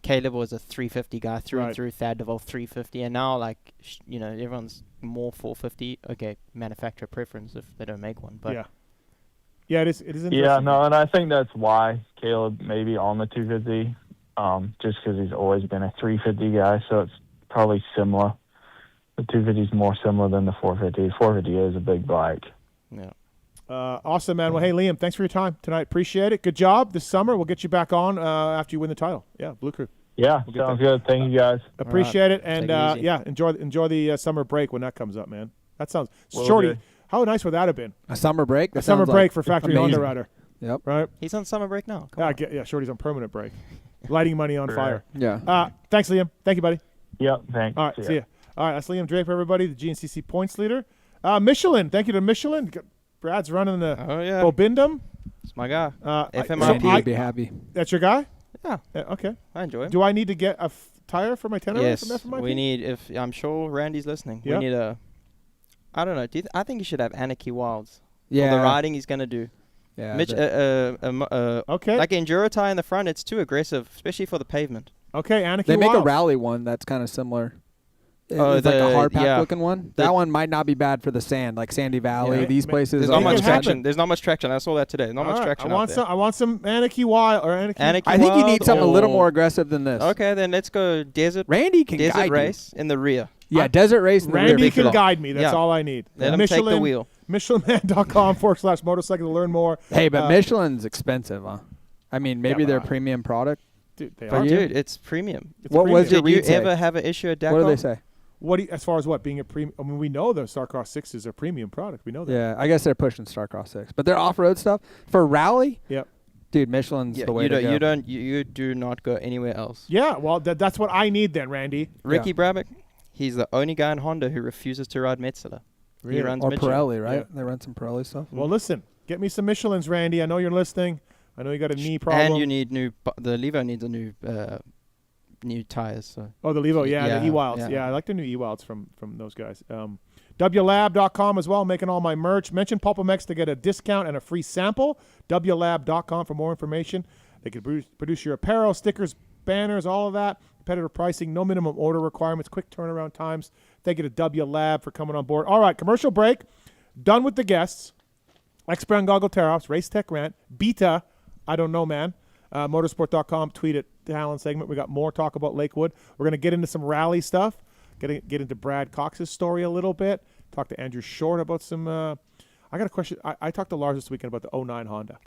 Caleb was a 350 guy through and through, Thad DeVol 350, and now, like, you know, everyone's more 450. Okay, manufacturer preference if they don't make one. But it is interesting. Yeah, no, and I think that's why Caleb maybe on the 250, just because he's always been a 350 guy, so it's probably similar. The 250 is more similar than the 450. 450 is a big bike. Yeah. Awesome, man. Well, hey, Liam, thanks for your time tonight. Appreciate it. Good job this summer. We'll get you back on after you win the title. Yeah, Blue Crew. Yeah, sounds good. Thank you guys. Appreciate it, and Take it easy. enjoy the summer break when that comes up, man. That sounds Will Shorty. do. How nice would that have been? A summer break. A summer break for factory amazing. Honda rider. Yep. Right. He's on summer break now. Come on. Yeah, Shorty's on permanent break. Lighting money on fire. Yeah. Thanks, Liam. Thank you, buddy. Yep. Thanks. All right. See ya. All right. That's Liam Draper, everybody, the GNCC points leader. Michelin. Thank you to Michelin. Brad's running the Bobindum. It's my guy. FMIP would be happy. That's your guy? Yeah. Okay. I enjoy him. Do I need to get a tire for my tenor Yes. from FMIP? We need, I'm sure Randy's listening. Yep. We need I don't know. I think you should have Anarchy Wilds. Yeah. For the riding he's going to do. Yeah. Mitch, okay. Like an enduro tire in the front, it's too aggressive, especially for the pavement. Okay, Anarchy They make a Wilds. rally one that's kind of similar. Oh, It's like a hard pack yeah. looking one. That one might not be bad for the sand, like Sandy Valley. Yeah. These places. There's are not much much traction. There's not much traction. I saw that today. Not All much right, traction I want out there. some. I want some Anarchy Wild or Anarchy. Anarchy I think you need Wild something a little or- more aggressive than this. Okay, then let's go desert. Randy can desert guide you. race in the rear. Yeah, desert race. In the Randy rear. can guide me. That's Yeah. all I need. Let him take the wheel. MichelinMan.com/motorcycle to learn more. Hey, but Michelin's expensive, huh? I mean, maybe they're a premium product. Dude, they for are. you? Dude, it's premium. What was your Did you read say? ever have an issue at DeCAL? What do they say? What do you, as far as what being a premium? I mean, we know the Starcross 6 is a premium product. We know that. Yeah, I guess they're pushing Starcross 6, but their off-road stuff for rally. Yep. Dude, Michelin's Yeah, the way to go. you do not go anywhere else. Yeah, well, that's what I need then, Randy. Ricky Brabeck, he's the only guy in Honda who refuses to ride Metzeler. He Really? runs Or Michelin. Pirelli, right? Yeah. They run some Pirelli stuff. Well, listen, get me some Michelins, Randy. I know you're listening. I know you got a knee problem. And you need the Levo needs a new tires. So. Oh, the Levo, the E-Wilds. Yeah, I like the new E-Wilds from those guys. WLab.com as well, making all my merch. Mention PulpMX to get a discount and a free sample. WLab.com for more information. They can produce your apparel, stickers, banners, all of that. Competitive pricing, no minimum order requirements, quick turnaround times. Thank you to WLab for coming on board. All right, commercial break. Done with the guests. X-Brand Goggle Tear-Offs, Race Tech Rant, Beta, I don't know, man. Motorsport.com, tweet at Tallon segment. We got more talk about Lakewood. We're going to get into some rally stuff, get into Brad Cox's story a little bit, talk to Andrew Short about some I got a question. I talked to Lars this weekend about the 09 Honda,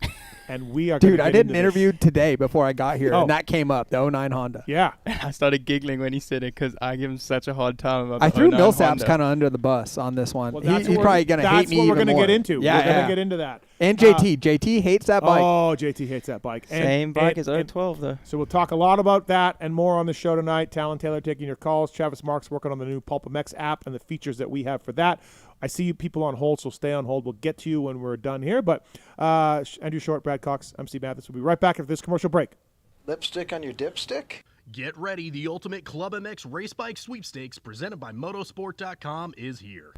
and we are Dude, gonna I get did an into interview today before I got here, Oh. and that came up, the 09 Honda. Yeah. I started giggling when he said it because I give him such a hard time about I the threw 09 Millsaps Honda. kind of under the bus on this one. Well, He's probably going to hate me even more. That's what we're going to get into. Yeah, we're going yeah. to get into that. And JT. JT hates that bike. Oh, JT hates that bike. Same bike as 012, though. So we'll talk a lot about that and more on the show tonight. Talon Taylor taking your calls. Travis Marks working on the new PulpMX app and the features that we have for that. I see you people on hold, so stay on hold. We'll get to you when we're done here. But Andrew Short, Brad Cox, I'm Steve Matthes. We'll be right back after this commercial break. Lipstick on your dipstick? Get ready, the ultimate Club MX race bike sweepstakes presented by Motosport.com is here.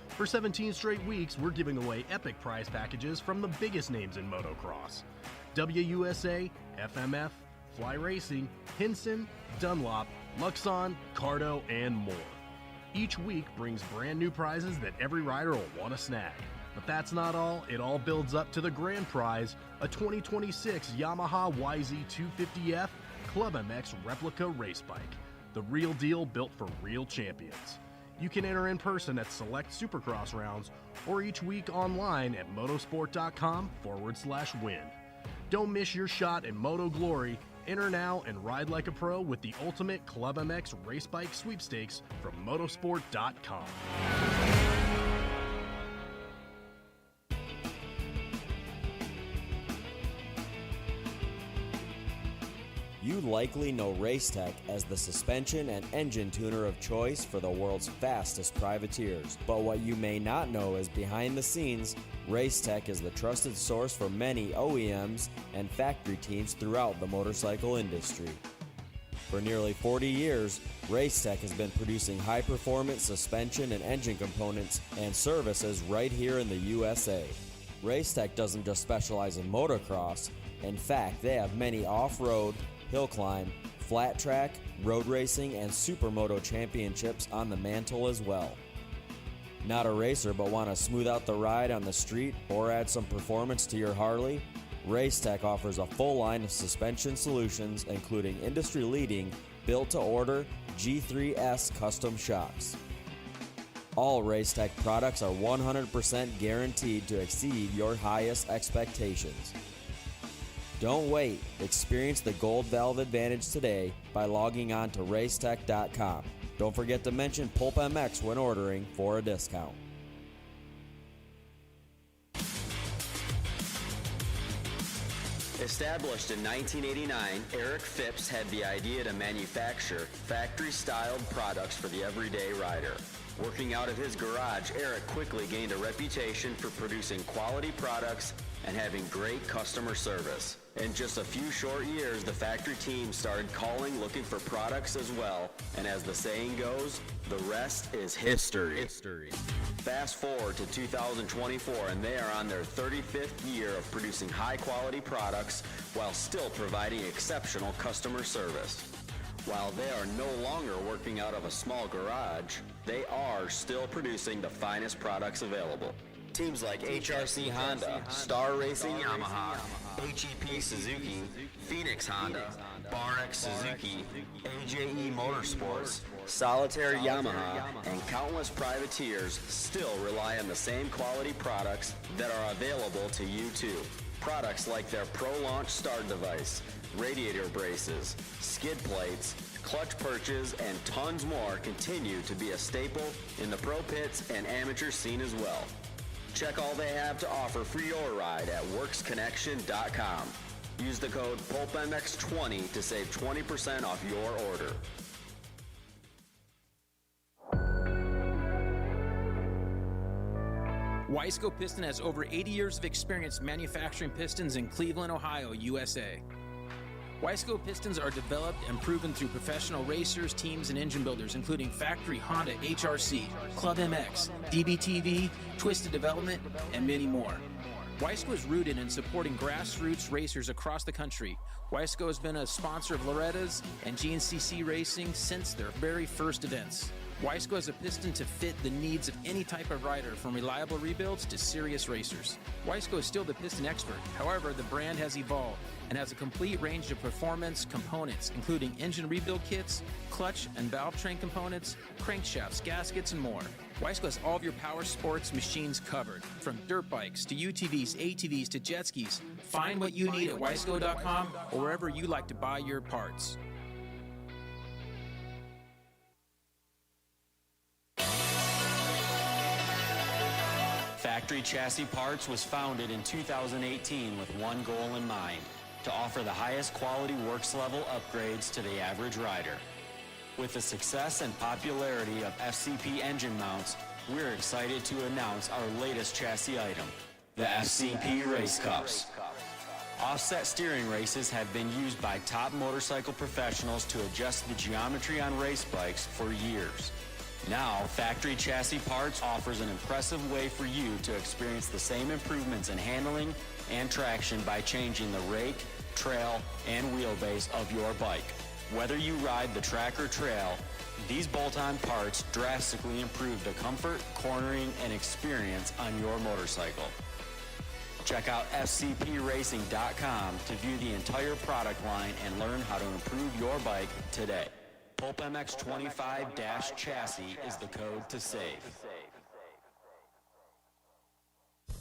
For 17 straight weeks, we're giving away epic prize packages from the biggest names in motocross. WUSA, FMF, Fly Racing, Hinson, Dunlop, Luxon, CARDO, and more. Each week brings brand new prizes that every rider will want to snag. But that's not all. It all builds up to the grand prize, a 2026 Yamaha YZ250F Club MX replica race bike. The real deal built for real champions. You can enter in person at select Supercross rounds or each week online at motosport.com/win. Don't miss your shot in Moto Glory. Enter now and ride like a pro with the ultimate Club MX race bike sweepstakes from motosport.com. You likely know Racetech as the suspension and engine tuner of choice for the world's fastest privateers. But what you may not know is behind the scenes, Racetech is the trusted source for many OEMs and factory teams throughout the motorcycle industry. For nearly 40 years, Racetech has been producing high-performance suspension and engine components and services right here in the USA. Racetech doesn't just specialize in motocross. In fact, they have many off-road, hill climb, flat track, road racing, and supermoto championships on the mantle as well. Not a racer but want to smooth out the ride on the street or add some performance to your Harley? Racetech offers a full line of suspension solutions including industry-leading built-to-order G3S custom shocks. All Racetech products are 100% guaranteed to exceed your highest expectations. Don't wait. Experience the Gold Valve advantage today by logging on to racetech.com. Don't forget to mention PulpMX when ordering for a discount. Established in 1989, Eric Phipps had the idea to manufacture factory-styled products for the everyday rider. Working out of his garage, Eric quickly gained a reputation for producing quality products and having great customer service. In just a few short years, the factory team started calling, looking for products as well, and as the saying goes, the rest is history. Fast forward to 2024, and they are on their 35th year of producing high-quality products while still providing exceptional customer service. While they are no longer working out of a small garage, they are still producing the finest products available. Teams like HRC Honda, Star Racing Yamaha, HEP Suzuki, Phoenix Honda, Bar-X Suzuki, AJE Motorsports, Solitaire Yamaha, and countless privateers still rely on the same quality products that are available to you too. Products like their Pro Launch start device, radiator braces, skid plates, clutch perches, and tons more continue to be a staple in the pro pits and amateur scene as well. Check all they have to offer for your ride at WorksConnection.com. Use the code PulpMX20 to save 20% off your order. Wiseco Piston has over 80 years of experience manufacturing pistons in Cleveland, Ohio, USA. Wiseco pistons are developed and proven through professional racers, teams, and engine builders, including factory Honda, HRC, Club MX, DBTV, Twisted Development, and many more. Wiseco is rooted in supporting grassroots racers across the country. Wiseco has been a sponsor of Loretta's and GNCC racing since their very first events. Wiseco has a piston to fit the needs of any type of rider, from reliable rebuilds to serious racers. Wiseco is still the piston expert. However, the brand has evolved and has a complete range of performance components, including engine rebuild kits, clutch and valve train components, crankshafts, gaskets, and more. Wiseco has all of your power sports machines covered, from dirt bikes to UTVs, ATVs to jet skis. Find what you need at wiseco.com or wherever you like to buy your parts. Factory Chassis Parts was founded in 2018 with one goal in mind: to offer the highest quality works level upgrades to the average rider. With the success and popularity of FCP engine mounts, we're excited to announce our latest chassis item, the FCP Race Cups. Offset steering races have been used by top motorcycle professionals to adjust the geometry on race bikes for years. Now, Factory Chassis Parts offers an impressive way for you to experience the same improvements in handling and traction by changing the rake, trail, and wheelbase of your bike. Whether you ride the track or trail, these bolt-on parts drastically improve the comfort, cornering, and experience on your motorcycle. Check out fcpracing.com to view the entire product line and learn how to improve your bike today. PulpMX 25-chassis is the code to save.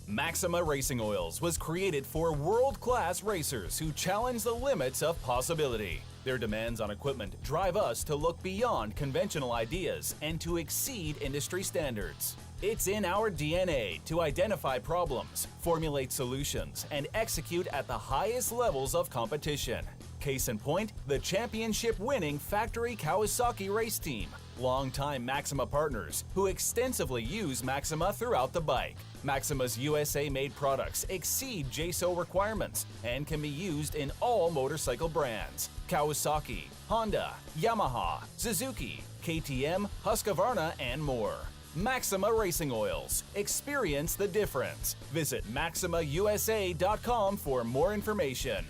MAXIMA Racing Oils was created for world-class racers who challenge the limits of possibility. Their demands on equipment drive us to look beyond conventional ideas and to exceed industry standards. It's in our DNA to identify problems, formulate solutions, and execute at the highest levels of competition. Case in point, the championship-winning factory Kawasaki race team, longtime MAXIMA partners who extensively use MAXIMA throughout the bike. MAXIMA's USA-made products exceed JSO requirements and can be used in all motorcycle brands: Kawasaki, Honda, Yamaha, Suzuki, KTM, Husqvarna, and more. MAXIMA Racing Oils. Experience the difference. Visit MAXIMAUSA.com for more information.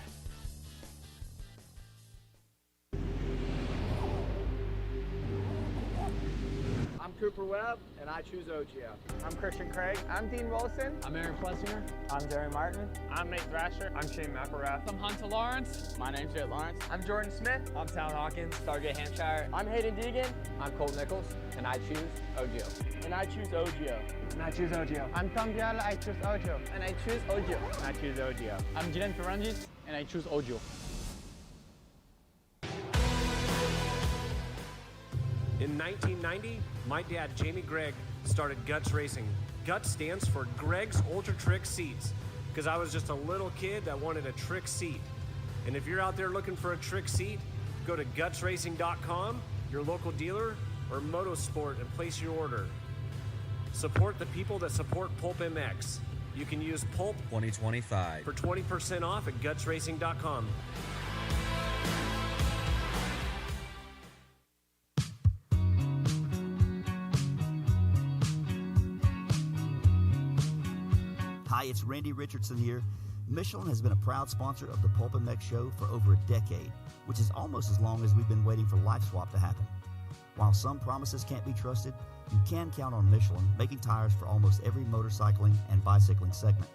I'm Cooper Webb, and I choose OGIO. I'm Christian Craig. I'm Dean Wilson. I'm Aaron Plessinger. I'm Jerry Martin. I'm Nate Thrasher. I'm Shane McElrath. I'm Hunter Lawrence. My name's Jett Lawrence. I'm Jordan Smith. I'm Tallon Hawkins. Stargate Hampshire. I'm Hayden Deegan. I'm Colt Nichols, and I choose OGIO. And I choose OGIO. And I choose OGIO. I'm Tom Biala. I choose OGIO. And I choose OGIO. And I choose OGIO. I'm Jiren Ferranges. and I choose OGIO. In 1990, my dad, Jamie Gregg, started Guts Racing. Guts stands for Greg's Ultra Trick Seats, because I was just a little kid that wanted a trick seat. And if you're out there looking for a trick seat, go to gutsracing.com, your local dealer, or Motosport, and place your order. Support the people that support PulpMX. You can use Pulp 2025 for 20% off at gutsracing.com. Hi, it's Randy Richardson here. Michelin has been a proud sponsor of the PulpMX show for over a decade, which is almost as long as we've been waiting for Life Swap to happen. While some promises can't be trusted, you can count on Michelin making tires for almost every motorcycling and bicycling segment.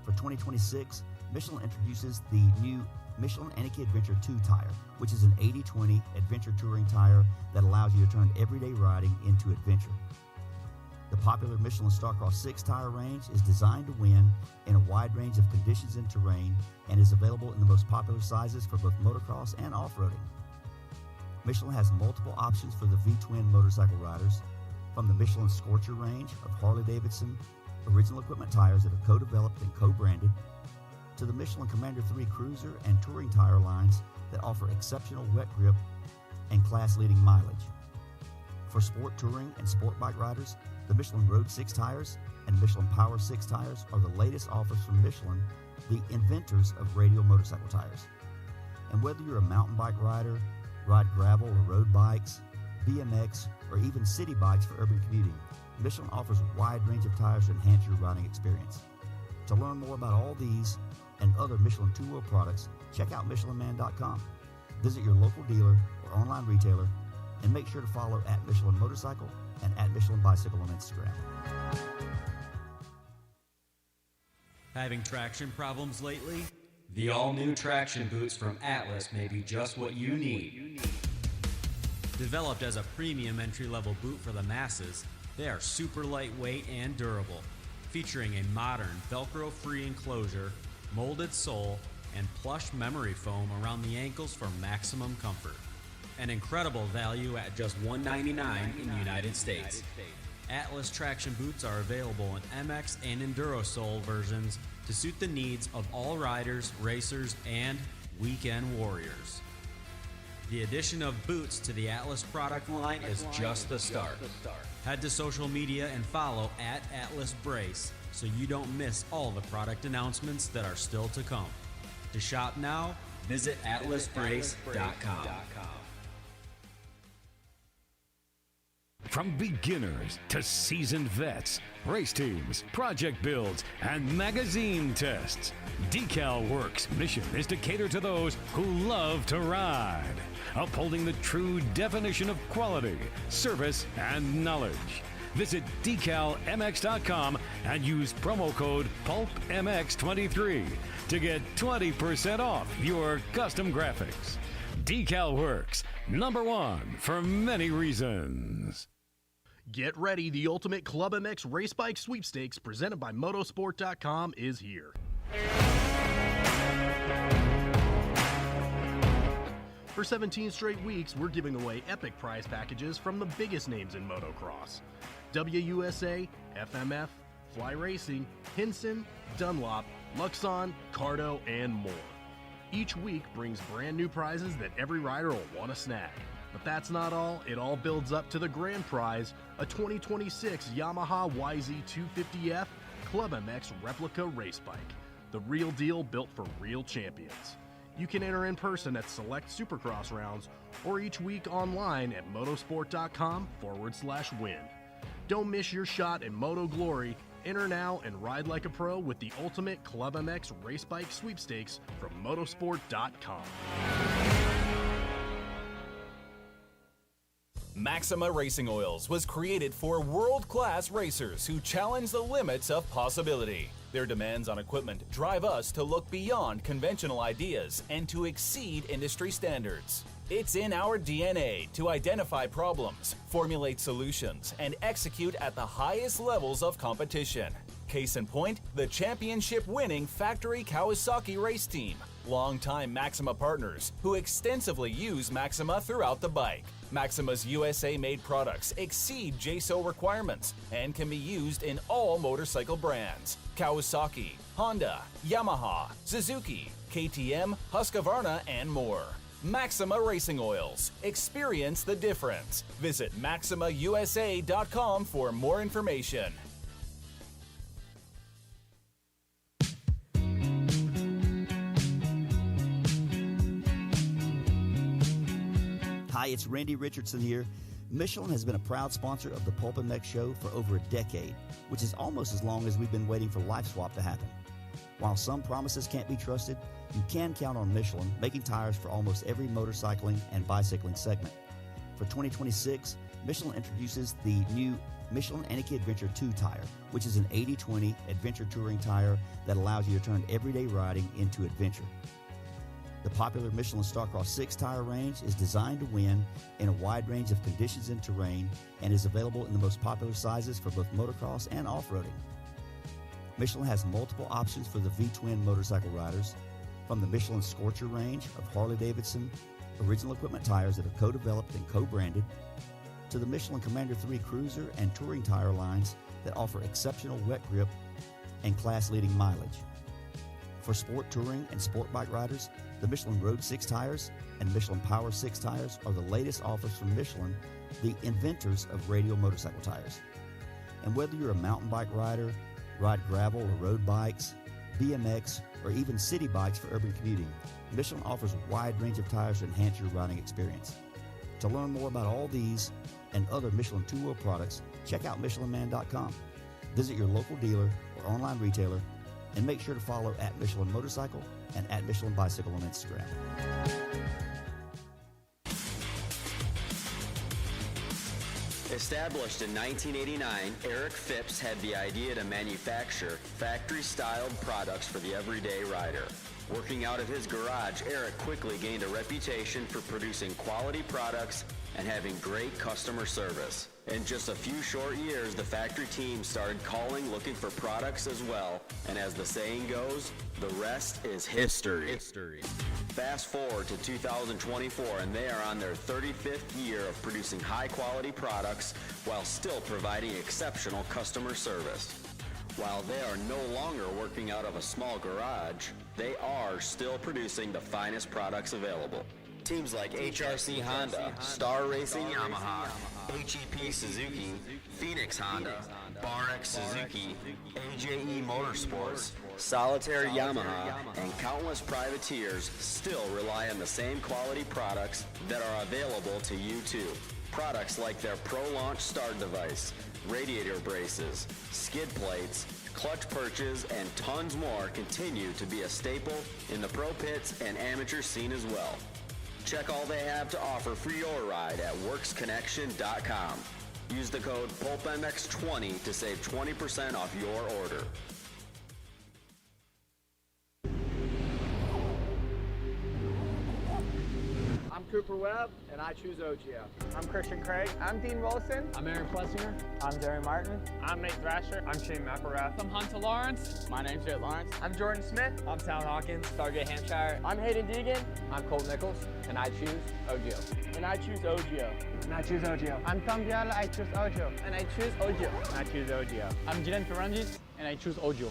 For 2026, Michelin introduces the new Michelin Aniki Adventure 2 tire, which is an 80/20 adventure touring tire that allows you to turn everyday riding into adventure. The popular Michelin Starcross 6 tire range is designed to win in a wide range of conditions and terrain and is available in the most popular sizes for both motocross and off-roading. Michelin has multiple options for the V-twin motorcycle riders, from the Michelin Scorcher range of Harley-Davidson original equipment tires that are co-developed and co-branded, to the Michelin Commander 3 cruiser and touring tire lines that offer exceptional wet grip and class-leading mileage. For sport touring and sport bike riders, the Michelin Road 6 tires and Michelin Power 6 tires are the latest offers from Michelin, the inventors of radial motorcycle tires. And whether you're a mountain bike rider, ride gravel or road bikes, BMX, or even city bikes for urban commuting, Michelin offers a wide range of tires to enhance your riding experience. To learn more about all these and other Michelin two-wheel products, check out MichelinMan.com. Visit your local dealer or online retailer, and make sure to follow at Michelin Motorcycle and at Michelin Bicycle on Instagram. Having traction problems lately? The all-new traction boots from Atlas may be just what you need. Developed as a premium entry-level boot for the masses, they are super lightweight and durable, featuring a modern Velcro-free enclosure, molded sole, and plush memory foam around the ankles for maximum comfort. An incredible value at just $199 in the United States. Atlas traction boots are available in MX and Enduro sole versions to suit the needs of all riders, racers, and weekend warriors. The addition of boots to the Atlas product line is just the start. Head to social media and follow at Atlas Brace so you don't miss all the product announcements that are still to come. To shop now, visit atlasbrace.com. From beginners to seasoned vets, race teams, project builds, and magazine tests, DeCAL WORKS' mission is to cater to those who love to ride, upholding the true definition of quality, service, and knowledge. Visit DeCalMX.com and use promo code PulpMX23 to get 20% off your custom graphics. DeCAL WORKS, #1 for many reasons. Get ready, the ultimate Club MX race bike sweepstakes presented by Motosport.com is here. For 17 straight weeks, we're giving away epic prize packages from the biggest names in motocross. WUSA, FMF, Fly Racing, Hinson, Dunlop, Luxon, CARDO, and more. Each week brings brand new prizes that every rider will want to snag. But that's not all. It all builds up to the grand prize, a 2026 Yamaha YZ250F Club MX replica race bike. The real deal built for real champions. You can enter in person at select Supercross rounds or each week online at motosport.com/win. Don't miss your shot in Moto Glory. Enter now and ride like a pro with the ultimate Club MX race bike sweepstakes from motosport.com. MAXIMA Racing Oils was created for world-class racers who challenge the limits of possibility. Their demands on equipment drive us to look beyond conventional ideas and to exceed industry standards. It's in our DNA to identify problems, formulate solutions, and execute at the highest levels of competition. Case in point, the championship-winning factory Kawasaki race team. Longtime Maxima partners who extensively use Maxima throughout the bike. Maxima's USA-made products exceed JSO requirements and can be used in all motorcycle brands: Kawasaki, Honda, Yamaha, Suzuki, KTM, Husqvarna, and more. Maxima Racing Oils. Experience the difference. Visit MaximaUSA.com for more information. Hi, it's Randy Richardson here. Michelin has been a proud sponsor of the PulpMX show for over a decade, which is almost as long as we've been waiting for Life Swap to happen. While some promises can't be trusted, you can count on Michelin making tires for almost every motorcycling and bicycling segment. For 2026, Michelin introduces the new Michelin Aniki Adventure 2 tire, which is an 80/20 adventure touring tire that allows you to turn everyday riding into adventure. The popular Michelin Starcross 6 tire range is designed to win in a wide range of conditions and terrain and is available in the most popular sizes for both motocross and off-roading. Michelin has multiple options for the V-twin motorcycle riders, from the Michelin Scorcher range of Harley-Davidson original equipment tires that are co-developed and co-branded, to the Michelin Commander 3 cruiser and touring tire lines that offer exceptional wet grip and class-leading mileage. For sport touring and sport bike riders, the Michelin Road 6 tires and Michelin Power 6 tires are the latest offers from Michelin, the inventors of radial motorcycle tires. And whether you're a mountain bike rider, ride gravel or road bikes, BMX, or even city bikes for urban commuting, Michelin offers a wide range of tires to enhance your riding experience. To learn more about all these and other Michelin two-wheel products, check out MichelinMan.com. Visit your local dealer or online retailer, and make sure to follow at Michelin Motorcycle and at Michelin Bicycle on Instagram. Established in 1989, Eric Phipps had the idea to manufacture factory-styled products for the everyday rider. Working out of his garage, Eric quickly gained a reputation for producing quality products and having great customer service. In just a few short years, the factory team started calling looking for products as well, and as the saying goes, the rest is history. Fast forward to 2024, and they are on their 35th year of producing high-quality products while still providing exceptional customer service. While they are no longer working out of a small garage, they are still producing the finest products available. Teams like HRC Honda, Star Racing Yamaha, HEP Suzuki, Phoenix Honda, Barex Suzuki, AJE Motorsports, Solitaire Yamaha, and countless privateers still rely on the same quality products that are available to you too. Products like their Pro Launch start device, radiator braces, skid plates, clutch perches, and tons more continue to be a staple in the pro pits and amateur scene as well. Check all they have to offer for your ride at WorksConnection.com. Use the code PulpMX20 to save 20% off your order. I'm Cooper Webb, and I choose OGIO. I'm Christian Craig. I'm Dean Wilson. I'm Aaron Plessinger. I'm Jerry Martin. I'm Nate Thrasher. I'm Shane McElrath. I'm Hunter Lawrence. My name's Jett Lawrence. I'm Jordan Smith. I'm Tal Hawkins. Sergeant Hampshire. I'm Hayden Deegan. I'm Colt Nichols, and I choose OGIO. And I choose OGIO. And I choose OGIO. I'm Tom Biala. I choose OGIO. And I choose OGIO. And I choose OGIO. I'm Jiren Ferrangis, and I choose OGIO.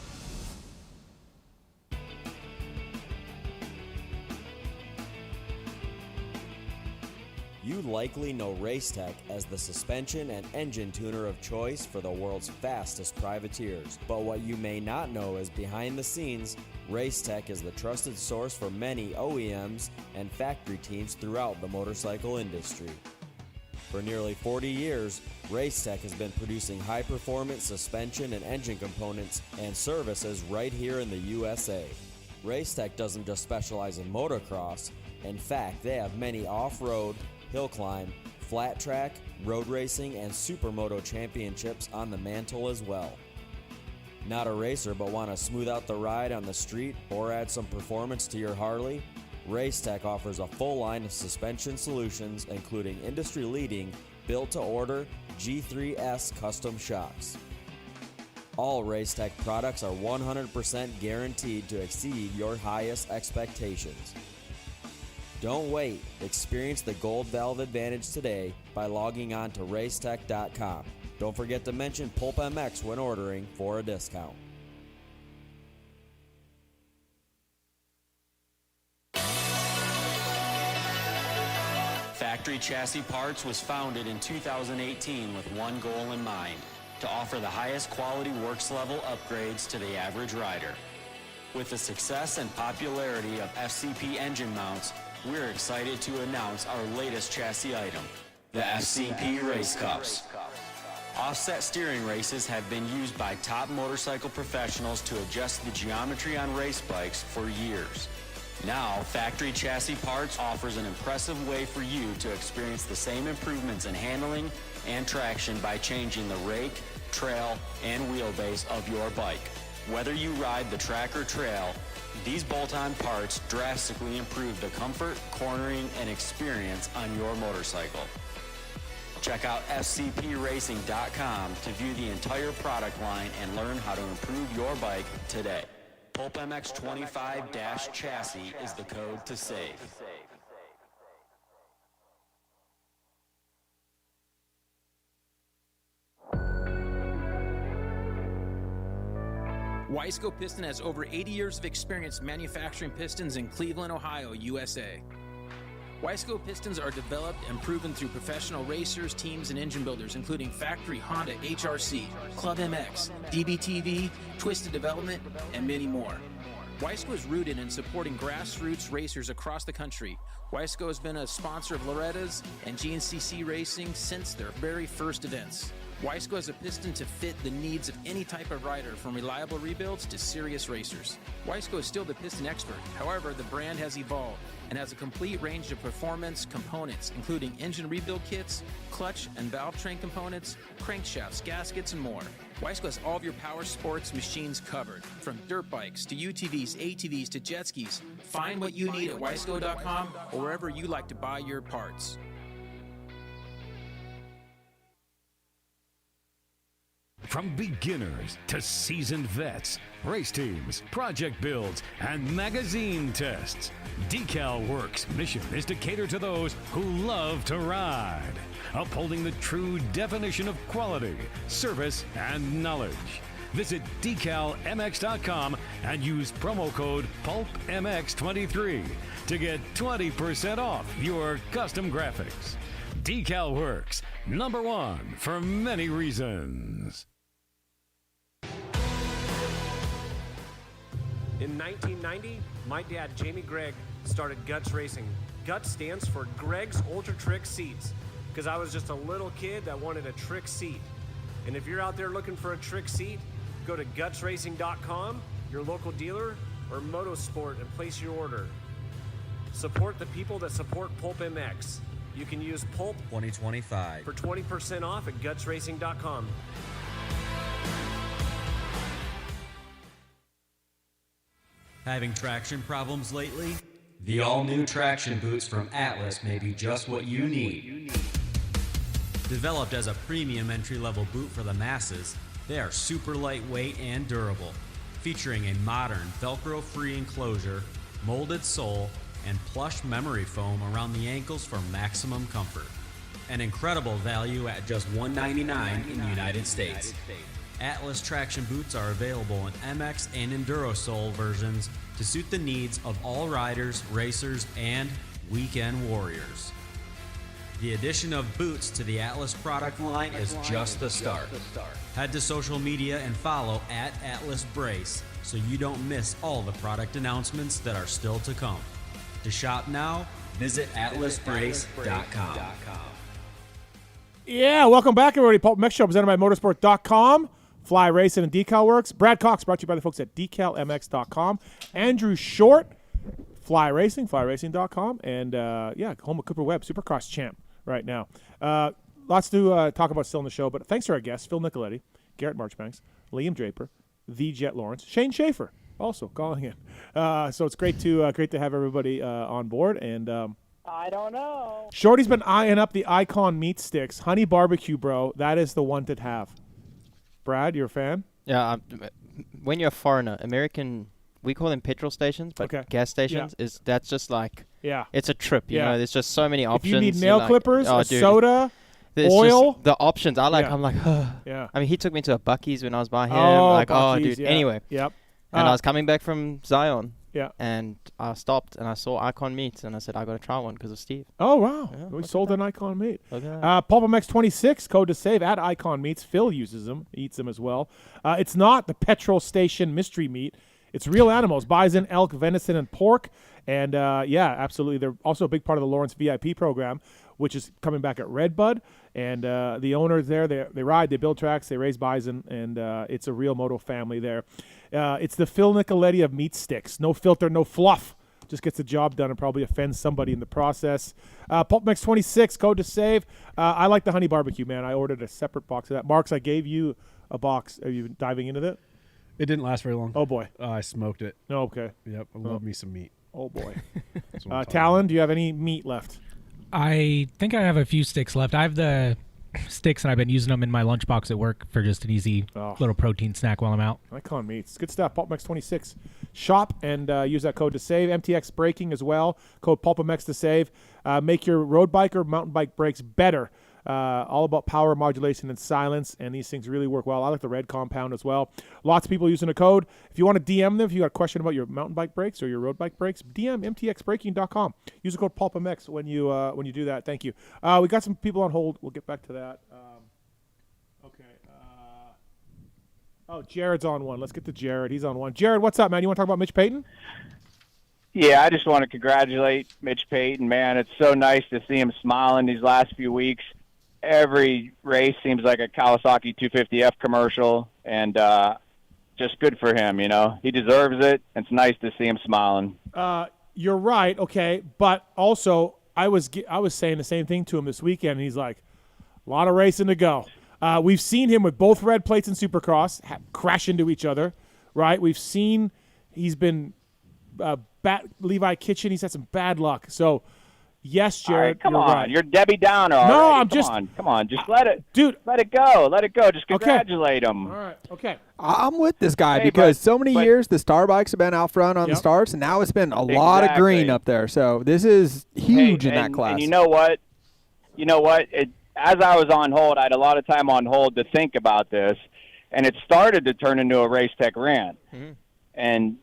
You likely know Racetech as the suspension and engine tuner of choice for the world's fastest privateers. But what you may not know is behind the scenes, Racetech is the trusted source for many OEMs and factory teams throughout the motorcycle industry. For nearly 40 years, Racetech has been producing high-performance suspension and engine components and services right here in the USA. Racetech doesn't just specialize in motocross. In fact, they have many off-road, hill climb, flat track, road racing, and supermoto championships on the mantle as well. Not a racer but want to smooth out the ride on the street or add some performance to your Harley? Racetech offers a full line of suspension solutions including industry-leading built-to-order G3S custom shocks. All Racetech products are 100% guaranteed to exceed your highest expectations. Don't wait. Experience the Gold Valve advantage today by logging on to racetech.com. Don't forget to mention PulpMX when ordering for a discount. Factory Chassis Parts was founded in 2018 with one goal in mind: to offer the highest quality works level upgrades to the average rider. With the success and popularity of FCP engine mounts, we're excited to announce our latest chassis item, the FCP Race Cups. Offset steering races have been used by top motorcycle professionals to adjust the geometry on race bikes for years. Now, Factory Chassis Parts offers an impressive way for you to experience the same improvements in handling and traction by changing the rake, trail, and wheelbase of your bike. Whether you ride the track or trail, these bolt-on parts drastically improve the comfort, cornering, and experience on your motorcycle. Check out fcpracing.com to view the entire product line and learn how to improve your bike today. PulpMX 25-chassis is the code to save. Wiseco Piston has over 80 years of experience manufacturing pistons in Cleveland, Ohio, USA. Wiseco pistons are developed and proven through professional racers, teams, and engine builders, including factory Honda HRC, Club MX, DBTV, Twisted Development, and many more. Wiseco is rooted in supporting grassroots racers across the country. Wiseco has been a sponsor of Loretta's and GNCC Racing since their very first events. Wiseco has a piston to fit the needs of any type of rider, from reliable rebuilds to serious racers. Wiseco is still the piston expert. However, the brand has evolved and has a complete range of performance components, including engine rebuild kits, clutch and valve train components, crankshafts, gaskets, and more. Wiseco has all of your power sports machines covered, from dirt bikes to UTVs, ATVs to jet skis. Find what you need at wiseco.com or wherever you like to buy your parts. From beginners to seasoned vets, race teams, project builds, and magazine tests, DeCAL WORKS' mission is to cater to those who love to ride, upholding the true definition of quality, service, and knowledge. Visit DeCalMX.com and use promo code PulpMX23 to get 20% off your custom graphics. DeCAL WORKS, #1 for many reasons. In 1990, my dad, Jamie Gregg, started Guts Racing. Guts stands for Greg's Ultra Trick Seats, because I was just a little kid that wanted a trick seat. And if you're out there looking for a trick seat, go to gutsracing.com, your local dealer, or Motosport, and place your order. Support the people that support PulpMX. You can use Pulp 2025 for 20% off at gutsracing.com. Having traction problems lately? The all-new traction boots from Atlas may be just what you need. Developed as a premium entry-level boot for the masses, they are super lightweight and durable, featuring a modern Velcro-free enclosure, molded sole, and plush memory foam around the ankles for maximum comfort. An incredible value at just $199 in the United States. Atlas traction boots are available in MX and Enduro sole versions to suit the needs of all riders, racers, and weekend warriors. The addition of boots to the Atlas product line is just the start. Head to social media and follow @AtlasBrace so you don't miss all the product announcements that are still to come. To shop now, visit atlasbrace.com. Yeah, welcome back, everybody. PulpMX Show presented by Motosport.com. Fly Racing and DeCAL WORKS. Brad Cox brought to you by the folks at DeCalMX.com. Andrew Short, Fly Racing, FlyRacing.com. And, home of Cooper Webb, Supercross champ right now. Lots to talk about still in the show, but thanks to our guests, Phil Nicoletti, Garrett Marchbanks, Liam Draper, the Jett Lawrence, Shane Schaefer also calling in. So it's great to have everybody on board. And I don't know. Shorty's been eyeing up the Icon meat sticks. Honey barbecue, bro. That is the one to have. Brad, you're a fan? Yeah, when you're a foreigner, American, we call them petrol stations, but gas stations that's just like it's a trip. You know, there's just so many options. If you need nail clippers, a soda, there's oil, just the options. I'm like, yeah. I mean, he took me to a Buc-ee's when I was by him. Buc-ee's, dude. Anyway, yep. And I was coming back from Zion. Yeah. And I stopped and I saw Icon Meats and I said, I got to try one because of Steve. Oh, wow. Yeah, we sold an Icon Meat. Okay. PulpMX 26, code to save at Icon Meats. Phil uses them, eats them as well. It's not the petrol station mystery meat. It's real animals, bison, elk, venison, and pork. And, absolutely. They're also a big part of the Lawrence VIP program, which is coming back at Redbud. And the owners there, they ride, they build tracks, they raise bison, and it's a real moto family there. It's the Phil Nicoletti of meat sticks. No filter, no fluff. Just gets the job done and probably offends somebody in the process. PulpMX 26, code to save. I like the honey barbecue, man. I ordered a separate box of that. Marks, I gave you a box. Are you diving into that? It didn't last very long. Oh, boy. I smoked it. Oh, okay. Yep, I love me some meat. Oh, boy. Tallon, do you have any meat left? I think I have a few sticks left. I have the sticks, and I've been using them in my lunchbox at work for just an easy little protein snack while I'm out. Icon Meats. Good stuff. PulpMX 26. Shop and use that code to save. MTX Braking as well. Code PulpMX to save. Make your road bike or mountain bike brakes better. All about power, modulation, and silence, and these things really work well. I like the red compound as well. Lots of people using the code. If you want to DM them, if you got a question about your mountain bike brakes or your road bike brakes, DM mtxbraking.com. Use the code PulpMX when you do that. Thank you. We got some people on hold. We'll get back to that. Jared's on one. Let's get to Jared. He's on one. Jared, what's up, man? You want to talk about Mitch Payton? Yeah, I just want to congratulate Mitch Payton, man. It's so nice to see him smiling these last few weeks. Every race seems like a Kawasaki 250F commercial, and just good for him, you know. He deserves it. It's nice to see him smiling. You're right, okay, but also I was saying the same thing to him this weekend, and he's like, a lot of racing to go. We've seen him with both red plates in Supercross crash into each other, right? We've seen he's been Levi Kitchen. He's had some bad luck. So, yes, Jared, all right, come you're on. right. You're Debbie Downer. No, already. Come on. Just let it, dude. Let it go. Let it go. Just congratulate him. All right. Okay. I'm with this guy because so many years the Star bikes have been out front on the starts, and now it's been a lot of green up there. So this is huge in that class. And you know what? As I was on hold, I had a lot of time on hold to think about this, and it started to turn into a Race Tech rant. Mm-hmm. And,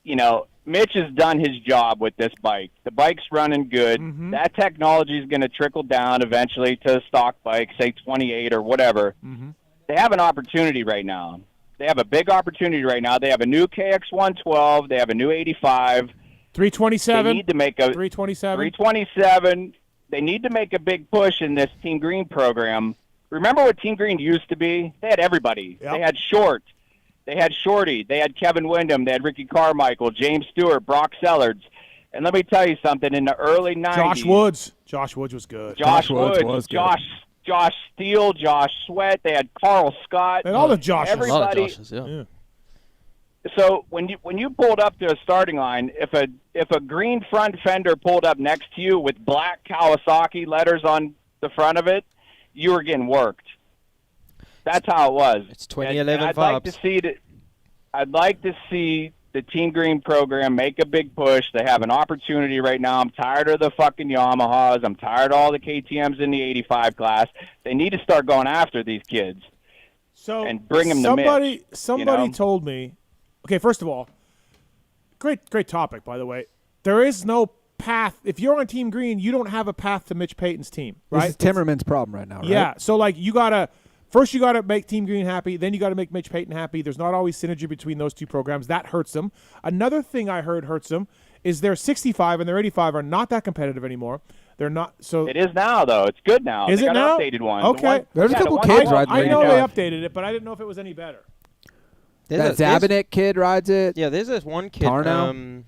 you know, Mitch has done his job with this bike. The bike's running good. Mm-hmm. That technology is going to trickle down eventually to a stock bike, say 28 or whatever. Mm-hmm. They have an opportunity right now. They have a big opportunity right now. They have a new KX112. They have a new 85. 327. They need to make a 327. 327. They need to make a big push in this Team Green program. Remember what Team Green used to be? They had everybody. Yep. They had Short. They had Shorty. They had Kevin Windham. They had Ricky Carmichael, James Stewart, Brock Sellards. And let me tell you something. In the early 90s. Josh Woods was good. Josh Woods was good. Josh Steele, Josh Sweat. They had Carl Scott. And all the Joshes. Everybody. A lot of Joshes, yeah. So when you pulled up to a starting line, if a green front fender pulled up next to you with black Kawasaki letters on the front of it, you were getting worked. That's how it was. It's 2011 vibes. I'd like to see the Team Green program make a big push. They have an opportunity right now. I'm tired of the fucking Yamahas. I'm tired of all the KTMs in the 85 class. They need to start going after these kids. And bring them to Mitch. Somebody told me. Okay, first of all, great topic, by the way. There is no path. If you're on Team Green, you don't have a path to Mitch Payton's team, right? This is Timmerman's problem right now, right? Yeah, so like you got to make Team Green happy, then you got to make Mitch Payton happy. There's not always synergy between those two programs. That hurts them. Another thing I heard hurts them is their 65 and their 85 are not that competitive anymore. They're not. So it is now, though. It's good now. Is they it got now? An updated one. Okay. There's a couple kids riding I it. know they updated it, but I didn't know if it was any better. That Zabinek kid rides it. Yeah, there's this one kid. Tarnow.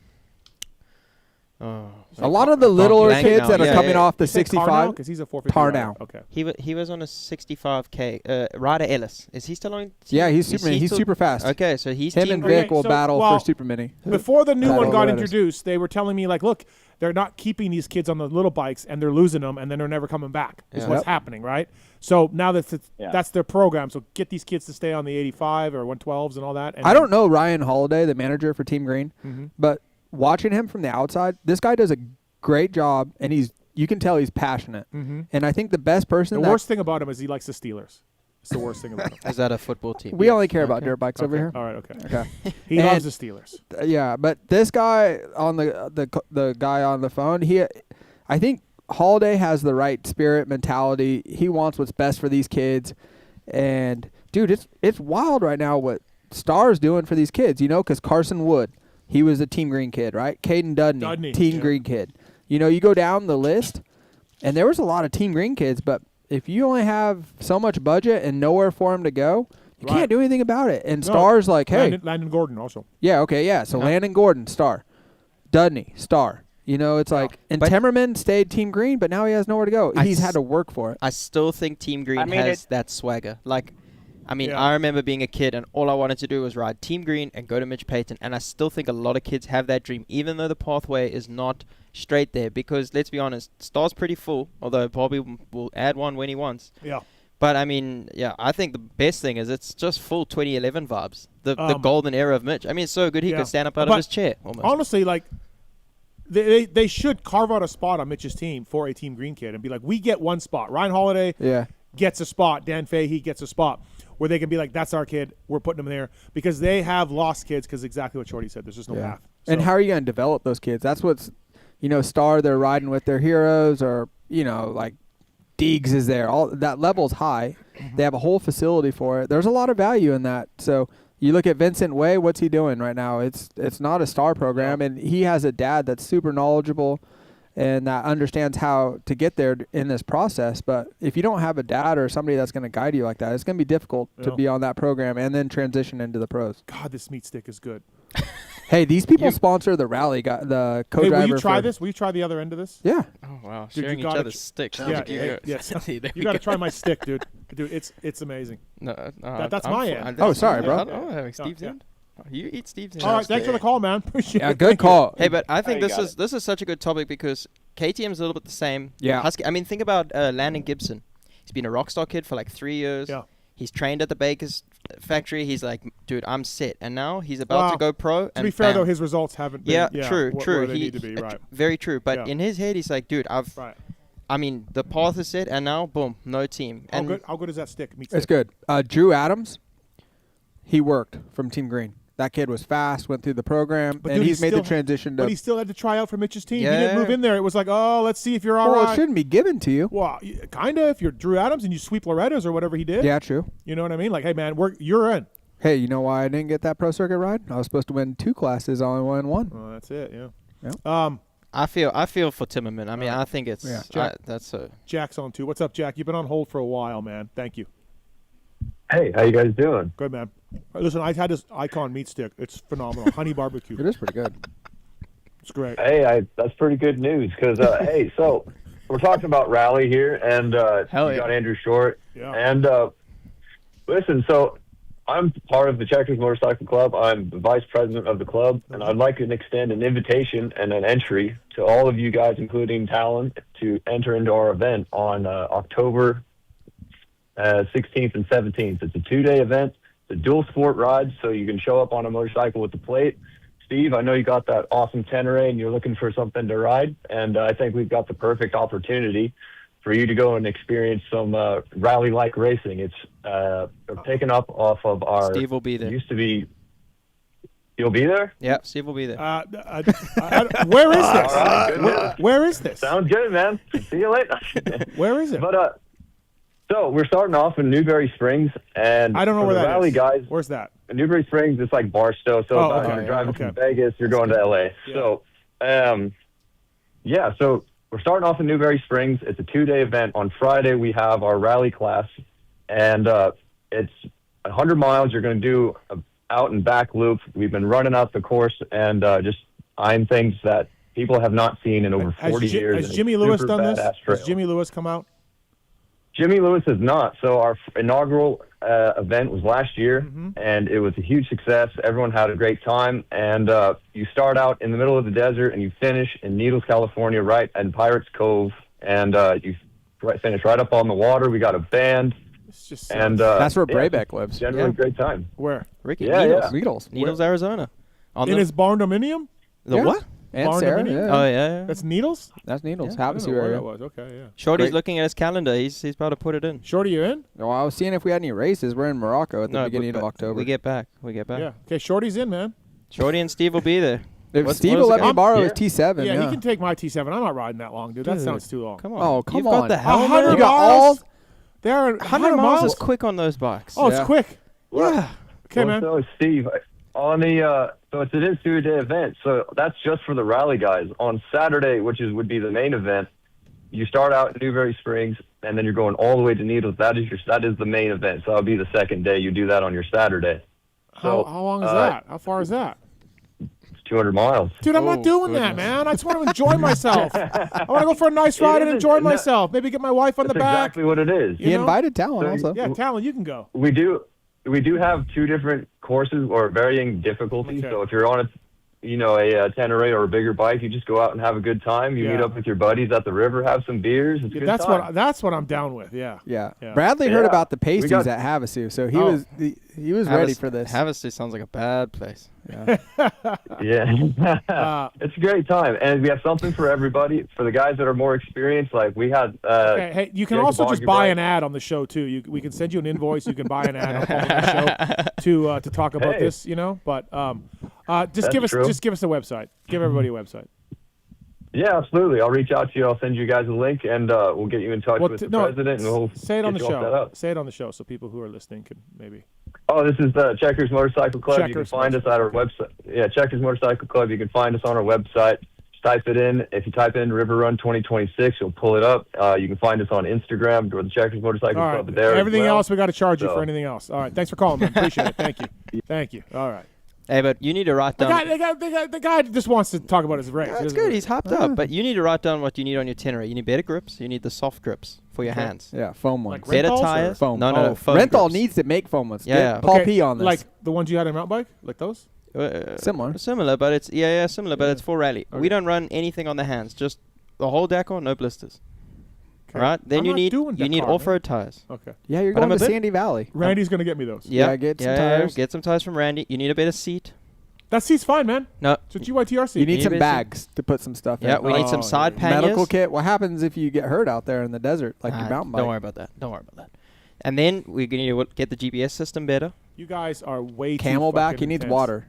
A lot of the littler kids that are coming off the 65. Because he's a 450. Tarnow. Okay. He was on a 65K. Ryder Ellis. Is he still on? Yeah, he's super fast. Okay, so he's him and Vic will battle for Super Mini. Before the new one got introduced, they were telling me like, look, they're not keeping these kids on the little bikes, and they're losing them, and then they're never coming back. Is what's happening, right? So now that's their program. So get these kids to stay on the 85 or 112s and all that. And I don't know Ryan Holiday, the manager for Team Green, but watching him from the outside, this guy does a great job, and you can tell he's passionate. And I think the best person. The worst thing about him is he likes the Steelers. It's the worst thing about him. Is that a football team? We only care about dirt bikes over here. All right, okay. Okay. He loves the Steelers. Yeah, but this guy on the guy on the phone, I think Holiday has the right spirit, mentality. He wants what's best for these kids, and dude, it's wild right now what Star's doing for these kids. You know, because Carson Wood, he was a Team Green kid, right? Caden Dudney, Team Green kid. You know, you go down the list, and there was a lot of Team Green kids, but if you only have so much budget and nowhere for them to go, you can't do anything about it. And Star's like, hey. Landon Gordon also. Yeah, okay, yeah. So Landon Gordon, Star. Dudney, Star. You know, it's like, and Timmerman stayed Team Green, but now he has nowhere to go. He's had to work for it. I still think Team Green has that swagger. Like, I remember being a kid and all I wanted to do was ride Team Green and go to Mitch Payton. And I still think a lot of kids have that dream, even though the pathway is not straight there. Because let's be honest, Star's pretty full, although Bobby will add one when he wants. Yeah. But I think the best thing is it's just full 2011 vibes. The golden era of Mitch. I mean, it's so good he could stand up out of his chair almost. Honestly, like, they should carve out a spot on Mitch's team for a Team Green kid and be like, we get one spot. Ryan Holiday gets a spot. Dan Fahey gets a spot. Where they can be like, that's our kid, we're putting them there. Because they have lost kids because exactly what Shorty said. There's just no path. So. And how are you going to develop those kids? That's what's, Star, they're riding with their heroes, or, like Deegs is there. All that level's high. They have a whole facility for it. There's a lot of value in that. So you look at Vincent Way, what's he doing right now? It's not a Star program, and he has a dad that's super knowledgeable and that understands how to get there in this process. But if you don't have a dad or somebody that's going to guide you like that, it's going to be difficult to be on that program and then transition into the pros. God, this meat stick is good. Hey, these people sponsor the rally, the co-driver. Hey, will you try this? Will you try the other end of this? Yeah. Oh, wow. Dude, sharing each other's sticks. Yes. You got to try my stick, dude. Dude, it's amazing. No, that's my end. Oh, sorry, bro. I'm having Steve's end. You eat Steve's end. All right, thanks for the call, man. Appreciate it. Good call. Hey, but I think this is such a good topic because KTM's a little bit the same. Yeah. Husky, think about Landon Gibson. He's been a Rockstar kid for like 3 years. Yeah. He's trained at the Baker's factory. He's like, dude, I'm set. And now he's about to go pro. To be fair, though, his results haven't been true. where they need to be, right. Very true. But in his head, he's like, dude, the path is set, and now, boom, no team. How good is that stick? It's good. Drew Adams, he worked from Team Green. That kid was fast, went through the program, and he's made the transition to. But he still had to try out for Mitch's team. Yeah. He didn't move in there. It was like, oh, let's see if you're all right. Well, it shouldn't be given to you. Well, kind of if you're Drew Adams and you sweep Loretta's or whatever he did. Yeah, true. You know what I mean? Like, hey, man, you're in. Hey, you know why I didn't get that pro circuit ride? I was supposed to win 2 classes, I only won 1. Well, that's it, yeah. I feel for Timmerman. I think it's that's a. Jack's on too. What's up, Jack? You've been on hold for a while, man. Thank you. Hey, how you guys doing? Good, man. Listen, I had this Icon meat stick. It's phenomenal. Honey barbecue. It is pretty good. It's great. Hey, that's pretty good news because hey, so we're talking about rally here, and you got Andrew Short, and listen, so I'm part of the Checkers Motorcycle Club. I'm the vice president of the club, and I'd like to extend an invitation and an entry to all of you guys, including Tallon, to enter into our event on October 16th and 17th. It's a 2-day event. It's a dual sport ride, so you can show up on a motorcycle with the plate. Steve, I know you got that awesome Tenere and you're looking for something to ride, and I think we've got the perfect opportunity for you to go and experience some rally-like racing. It's taken up off of our... Steve will be there. Used to be... You'll be there? Yeah, Steve will be there. Where is this? Right, where is this? Sounds good, man. See you later. Where is it? But so we're starting off in Newberry Springs, and I don't know where that rally is. Guys, where's that? Newberry Springs, it's like Barstow. So you're driving from Vegas, you're going to LA. Yeah. So, so we're starting off in Newberry Springs. It's a 2-day event. On Friday, we have our rally class, and it's 100 miles. You're going to do an out and back loop. We've been running out the course and just eyeing things that people have not seen in over 40 years. Has Jimmy Lewis done this? Has Jimmy Lewis come out? Jimmy Lewis is not. So our inaugural event was last year, and it was a huge success. Everyone had a great time, and you start out in the middle of the desert, and you finish in Needles, California, right in Pirates Cove, and you finish right up on the water. We got a band. And that's where Braybeck lives. Generally, great time. Where? Ricky, Yeah, Needles, Arizona. In his barndominium? The what? And Sarah. Barndominium? Oh, yeah. That's Needles? That's Needles. I Happens don't know area. where that was. Okay, yeah. Shorty's looking at his calendar. He's about to put it in. Shorty, you in? Well, I was seeing if we had any races. We're in Morocco at the beginning of October. We get back. Yeah. Okay, Shorty's in, man. Shorty and Steve will be there. If Steve will let me borrow his T7. Yeah, he can take my T7. I'm not riding that long, dude. That sounds too long. Come on. Oh, come You've on. got the helmet. 100 You got miles? all. They're 100 miles is quick on those bikes. Oh, it's quick. Yeah. Okay, man. So, Steve, on the so it's an two-day event. So that's just for the rally guys. On Saturday, which would be the main event, you start out in Newberry Springs, and then you're going all the way to Needles. That is the main event. So that'll be the second day. You do that on your Saturday. So, How long is that? How far is that? It's 200 miles. Dude, I'm not doing that, man. I just want to enjoy myself. I want to go for a nice ride and enjoy myself. Maybe get my wife on the That's back. exactly what it is. He invited Tallon also. Yeah, Tallon, you can go. We do have two different courses or varying difficulties. Okay. So if you're on a Tenere or a bigger bike, you just go out and have a good time. You meet up with your buddies at the river, have some beers. It's a good time. That's what I'm down with. Yeah. Yeah. Bradley heard about the pasties at Havasu, so he was ready for this. Havasu sounds like a bad place. Yeah. Yeah. It's a great time, and we have something for everybody. For the guys that are more experienced, like we had. Okay, hey, you can also just buy an ad on the show too. We can send you an invoice. You can buy an ad on the show to talk about this. But just give us a website. Give everybody a website. Yeah, absolutely. I'll reach out to you. I'll send you guys a link, and we'll get you in touch with the president. And we'll say it on the get you all set show. up. Say it on the show so people who are listening can maybe. Oh, this is the Checkers Motorcycle Club. You can find us at our website. Yeah, Checkers Motorcycle Club. You can find us on our website. Just type it in. If you type in River Run 2026, you'll pull it up. You can find us on Instagram or the Checkers Motorcycle Club. There. Everything else, we got to charge you for anything else. All right. Thanks for calling, man. Appreciate it. Thank you. Thank you. All right. Hey, but you need to write down. The guy just wants to talk about his race. That's good. He's hopped up. But you need to write down what you need on your Tenere. You need better grips. You need the soft grips for your hands. Yeah, foam ones. Like better tires. Foam. No, foam Renthal grips. needs to make foam ones. Yeah. Get Paul P on this. Like the ones you had in mountain bike? Like those? Similar, but it's similar, but it's for rally. Okay. We don't run anything on the hands. Just the whole decor, no blisters. Okay. Right? Then you need off-road tires. Okay. Yeah, you're going to Sandy Valley. Randy's going to get me those. Yeah, get some tires. Get some tires from Randy. You need a better seat. That seat's fine, man. No. It's a GYTR seat. You need some bags to put some stuff in. Yeah, we need some side panniers. Medical kit. What happens if you get hurt out there in the desert, like your mountain bike? Don't worry about that. And then we're going to get the GPS system better. You guys are way too Camelback, he needs water.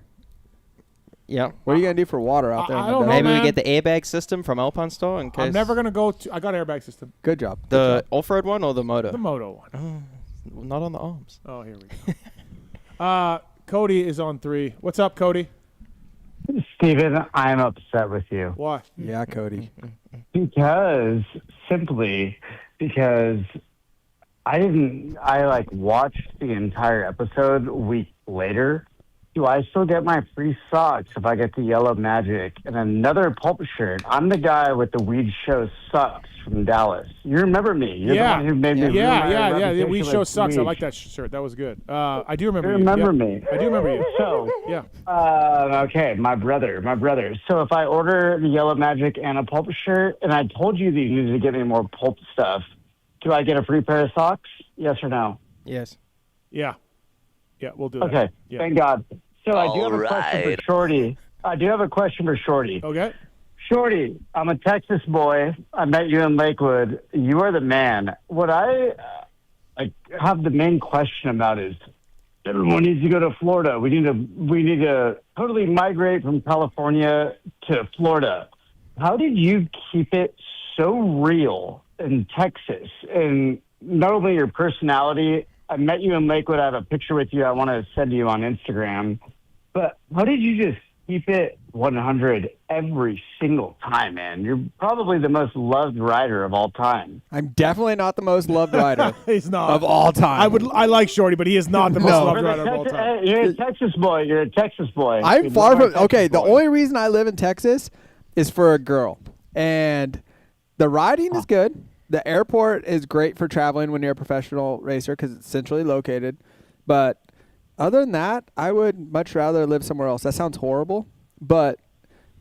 Yeah. What are you going to do for water out there? I don't know, Maybe man. we get the airbag system from Alpine Store in case. I'm never going to go to... I got airbag system. Good job. The off-road one or the moto? The moto one. Oh, not on the arms. Oh, here we go. Cody is on 3. What's up, Cody? Steven, I'm upset with you. Why? Yeah, Cody. Simply because I watched the entire episode a week later. Do I still get my free socks if I get the Yellow Magic and another Pulp shirt? I'm the guy with the Weed Show Sucks from Dallas. You remember me. You're the one who made me the Weed Show Sucks. I like that shirt. That was good. I do remember you. Remember me. I do remember you. So, yeah. Okay, my brother. So if I order the Yellow Magic and a Pulp shirt, and I told you that you needed to get me more Pulp stuff, do I get a free pair of socks? Yes or no? Yes. Yeah. Yeah, we'll do that. Okay, yeah. Thank God. So I do have a question for Shorty. Okay. Shorty, I'm a Texas boy. I met you in Lakewood. You are the man. What I have the main question about is everyone needs to go to Florida. We need to totally migrate from California to Florida. How did you keep it so real in Texas? And not only your personality, I met you in Lakewood. I have a picture with you I want to send you on Instagram. But how did you just keep it 100 every single time, man? You're probably the most loved rider of all time. I'm definitely not the most loved rider. He's not. Of all time. I like Shorty, but he is not the most loved rider of all time. You're a Texas boy. I'm far from... Okay, the only reason I live in Texas is for a girl. And the riding is good. the airport is great for traveling when you're a professional racer because it's centrally located. But other than that, I would much rather live somewhere else. That sounds horrible, but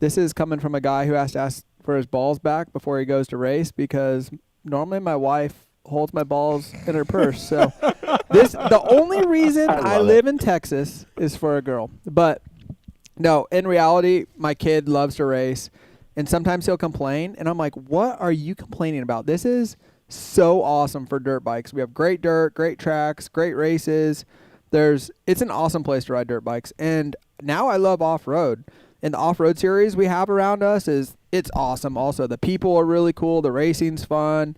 this is coming from a guy who has to ask for his balls back before he goes to race because normally my wife holds my balls in her purse. So the only reason I live in Texas is for a girl. But no, in reality, my kid loves to race. And sometimes he'll complain, and I'm like, what are you complaining about? This is so awesome for dirt bikes. We have great dirt, great tracks, great races. It's an awesome place to ride dirt bikes. And now I love off-road. And the off-road series we have around us it's awesome also. The people are really cool. The racing's fun.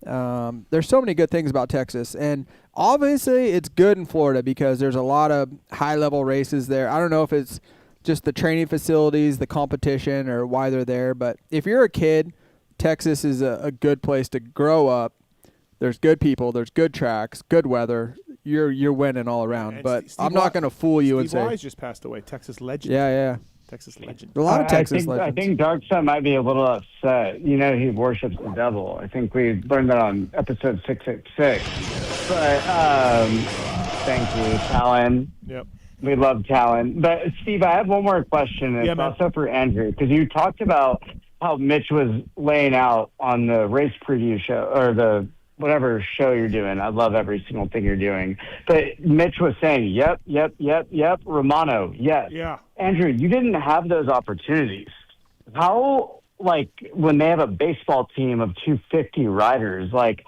There's so many good things about Texas. And obviously it's good in Florida because there's a lot of high-level races there. I don't know if it's just the training facilities, the competition, or why they're there. But if you're a kid, Texas is a good place to grow up. There's good people, there's good tracks, good weather. You're winning all around. But I'm not going to fool you and say. Steve Wise just passed away, Texas legend. Yeah. Texas legend. A lot of Texas legends. I think Darkson might be a little upset. You know, he worships the devil. I think we learned that on episode 666. But thank you, Tallon. Yep. We love Tallon. But, Steve, I have one more question. It's also for Andrew, because you talked about how Mitch was laying out on the race preview show, or the whatever show you're doing. I love every single thing you're doing. But Mitch was saying, yep, Romano, yes. Yeah. Andrew, you didn't have those opportunities. How, like, when they have a baseball team of 250 riders, like,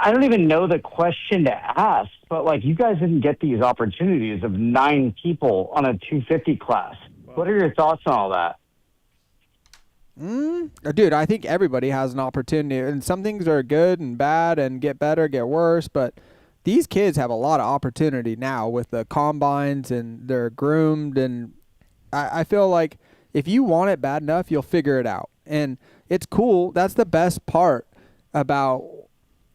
I don't even know the question to ask, but, like, you guys didn't get these opportunities of 9 people on a 250 class. Wow. What are your thoughts on all that? Dude, I think everybody has an opportunity, and some things are good and bad and get better, get worse, but these kids have a lot of opportunity now with the combines, and they're groomed, and I feel like if you want it bad enough, you'll figure it out. And it's cool. That's the best part about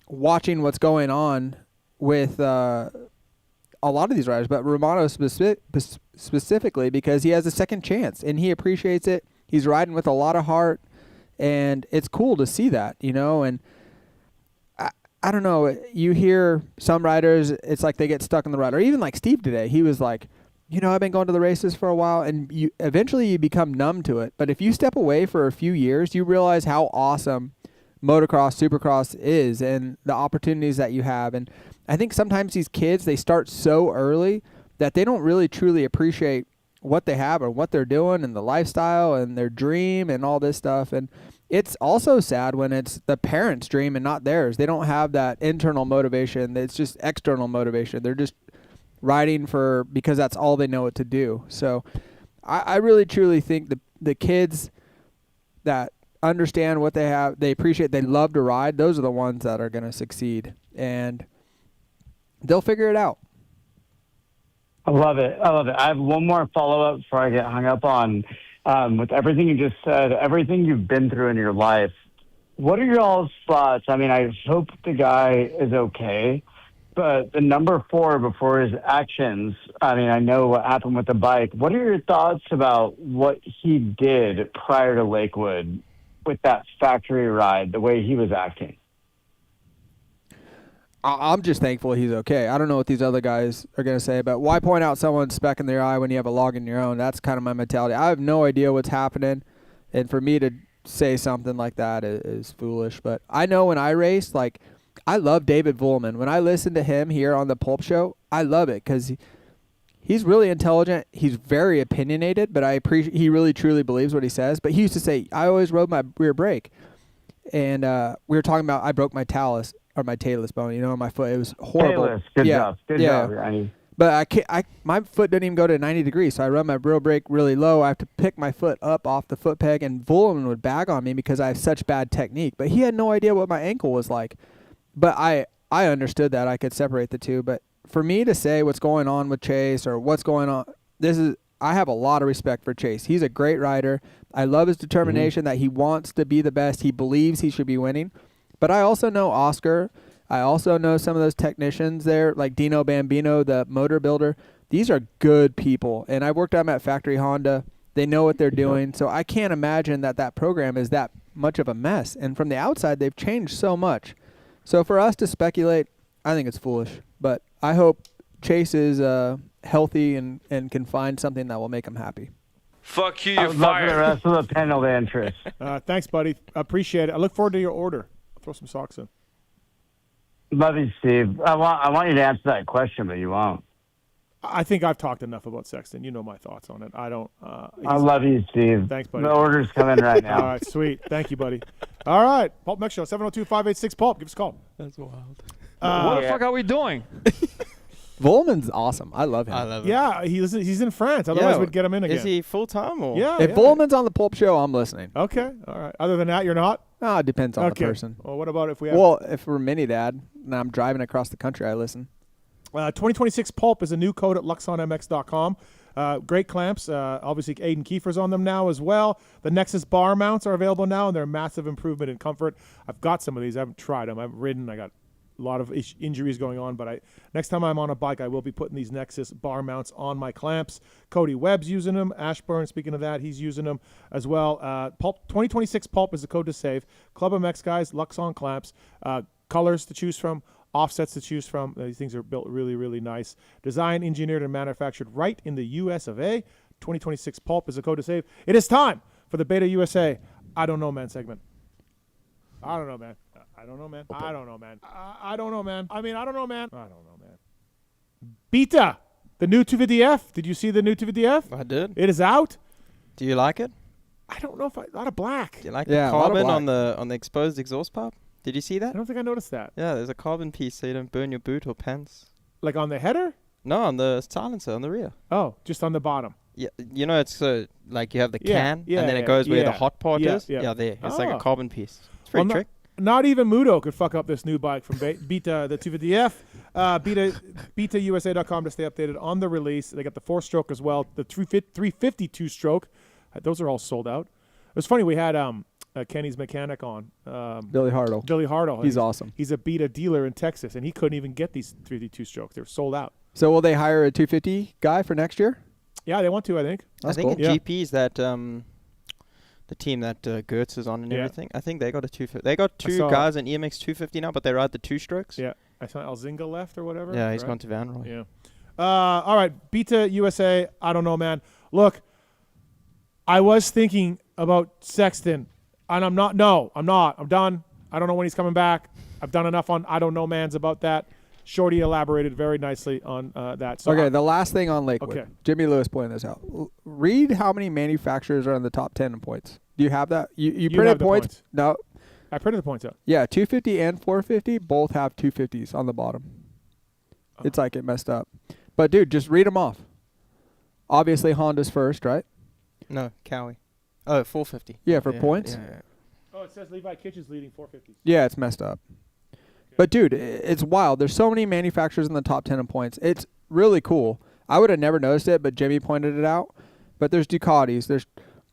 watching what's going on with a lot of these riders, but Romano specifically, because he has a second chance, and he appreciates it. He's riding with a lot of heart, and it's cool to see that, you know. And I don't know, you hear some riders, it's like they get stuck in the rut. Or even like Steve today, he was like, you know, I've been going to the races for a while, and eventually you become numb to it. But if you step away for a few years, you realize how awesome motocross, supercross is, and the opportunities that you have. And I think sometimes these kids, they start so early that they don't really truly appreciate what they have or what they're doing and the lifestyle and their dream and all this stuff. And it's also sad when it's the parents' dream and not theirs. They don't have that internal motivation. It's just external motivation. They're just riding because that's all they know what to do. So I really truly think the kids that understand what they have, they appreciate, they love to ride, those are the ones that are going to succeed, and they'll figure it out. I love it. I have one more follow-up before I get hung up on. With everything you just said, everything you've been through in your life, what are your all's thoughts? I mean, I hope the guy is okay, but the number 4 before his actions, I mean, I know what happened with the bike. What are your thoughts about what he did prior to Lakewood with that factory ride, the way he was acting? I'm just thankful he's okay. I don't know what these other guys are going to say, but why point out someone's speck in their eye when you have a log in your own? That's kind of my mentality. I have no idea what's happening, and for me to say something like that is foolish. But I know when I race, like, I love David Vullman. When I listen to him here on the Pulp Show, I love it because he's really intelligent. He's very opinionated, but I appreciate he really truly believes what he says. But he used to say, I always rode my rear brake. And we were talking about I broke my talus. Or my talus bone, you know, on my foot. It was horrible. Talus. Good job. Good job, Ronnie. But my foot doesn't even go to 90 degrees, so I run my rear brake really low. I have to pick my foot up off the foot peg, and Vullman would bag on me because I have such bad technique. But he had no idea what my ankle was like. But I understood that. I could separate the two. But for me to say what's going on with Chase or what's going on, I have a lot of respect for Chase. He's a great rider. I love his determination that he wants to be the best. He believes he should be winning. But I also know Oscar. I also know some of those technicians there, like Dino Bambino, the motor builder. These are good people. And I worked on them at Factory Honda. They know what they're doing. So I can't imagine that program is that much of a mess. And from the outside, they've changed so much. So for us to speculate, I think it's foolish. But I hope Chase is healthy and can find something that will make him happy. Fuck you, I you're would love fired. the rest of the panel to interest. Thanks, buddy. I appreciate it. I look forward to your order. I'll throw some socks in. Love you, Steve. I want you to answer that question, but you won't. I think I've talked enough about Sexton. You know my thoughts on it. I don't. I love you, Steve. Thanks, buddy. The order's coming right now. All right, sweet. Thank you, buddy. All right, PulpMX Show, 702-586-PULP. Give us a call. That's wild. What the fuck are we doing? Volman's awesome. I love him. I love it. Yeah, he's in France. Otherwise, we'd get him in again. Is he full-time or? Yeah. If Volman's on the Pulp Show, I'm listening. Okay. All right. Other than that, you're not? No, it depends on the person. Well, what about if we have... Well, if we're mini dad and I'm driving across the country, I listen. 2026 Pulp is a new code at LuxonMX.com. Great clamps. Obviously, Aiden Kiefer's on them now as well. The Nexus bar mounts are available now, and they're a massive improvement in comfort. I've got some of these. I haven't tried them. I haven't ridden. I got a lot of injuries going on, but next time I'm on a bike, I will be putting these Nexus bar mounts on my clamps. Cody Webb's using them. Ashburn, speaking of that, he's using them as well. Pulp 2026 Pulp is the code to save. Club MX guys, Luxon clamps, colors to choose from, offsets to choose from. These things are built really, really nice. Designed, engineered, and manufactured right in the US of A. 2026 Pulp is the code to save. It is time for the Beta USA I Don't Know Man segment. I don't know, man. I don't know, man. I don't know, man. I don't know, man. I mean, I don't know, man. I don't know, man. Beta, the new 250F. Did you see the new 250F? I did. It is out. Do you like it? I don't know if a lot of black. Do you like the carbon on the exposed exhaust pipe? Did you see that? I don't think I noticed that. Yeah, there's a carbon piece so you don't burn your boot or pants. Like on the header? No, on the silencer on the rear. Oh, just on the bottom. Yeah, you know it's like you have the can and then it yeah, goes where yeah, the hot part is. yeah. Yeah, there. It's like Oh. a carbon piece. It's pretty trick. Not even Mudo could fuck up this new bike from Beta, the 250F. BetaUSA.com to stay updated on the release. They got the 4-stroke as well, the 350 2-stroke. Those are all sold out. It was funny. We had Kenny's mechanic on. Billy Hartle. Billy Hartle. He's awesome. He's a Beta dealer in Texas, and he couldn't even get these 350 2-strokes. They were sold out. So will they hire a 250 guy for next year? Yeah, they want to, I think. That's I think cool. in GPs that the team that Gertz is on and everything, I think they got a 250. They got two guys in EMX 250 now, but they ride the 2-strokes. Yeah. I saw Elzinga left or whatever. Yeah, he's gone to Van Roy. Yeah. All right, Beta USA. I don't know, man. Look, I was thinking about Sexton, and I'm not. No, I'm not. I'm done. I don't know when he's coming back. I've done enough on I don't know, mans about that. Shorty elaborated very nicely on that. So okay, the last thing on Lakewood. Okay. Jimmy Lewis pointed this out. Read how many manufacturers are in the top 10 in points. Do you have that? You printed have the points? No. I printed the points out. Yeah, 250 and 450 both have 250s on the bottom. It's like it messed up. But, dude, just read them off. Obviously, Honda's first, right? No, Cowie. Oh, 450. Yeah, for points? Yeah. Oh, it says Levi Kitchens leading 450s. Yeah, it's messed up. But, dude, it's wild. There's so many manufacturers in the top 10 in points. It's really cool. I would have never noticed it, but Jimmy pointed it out. But there's Ducatis. There's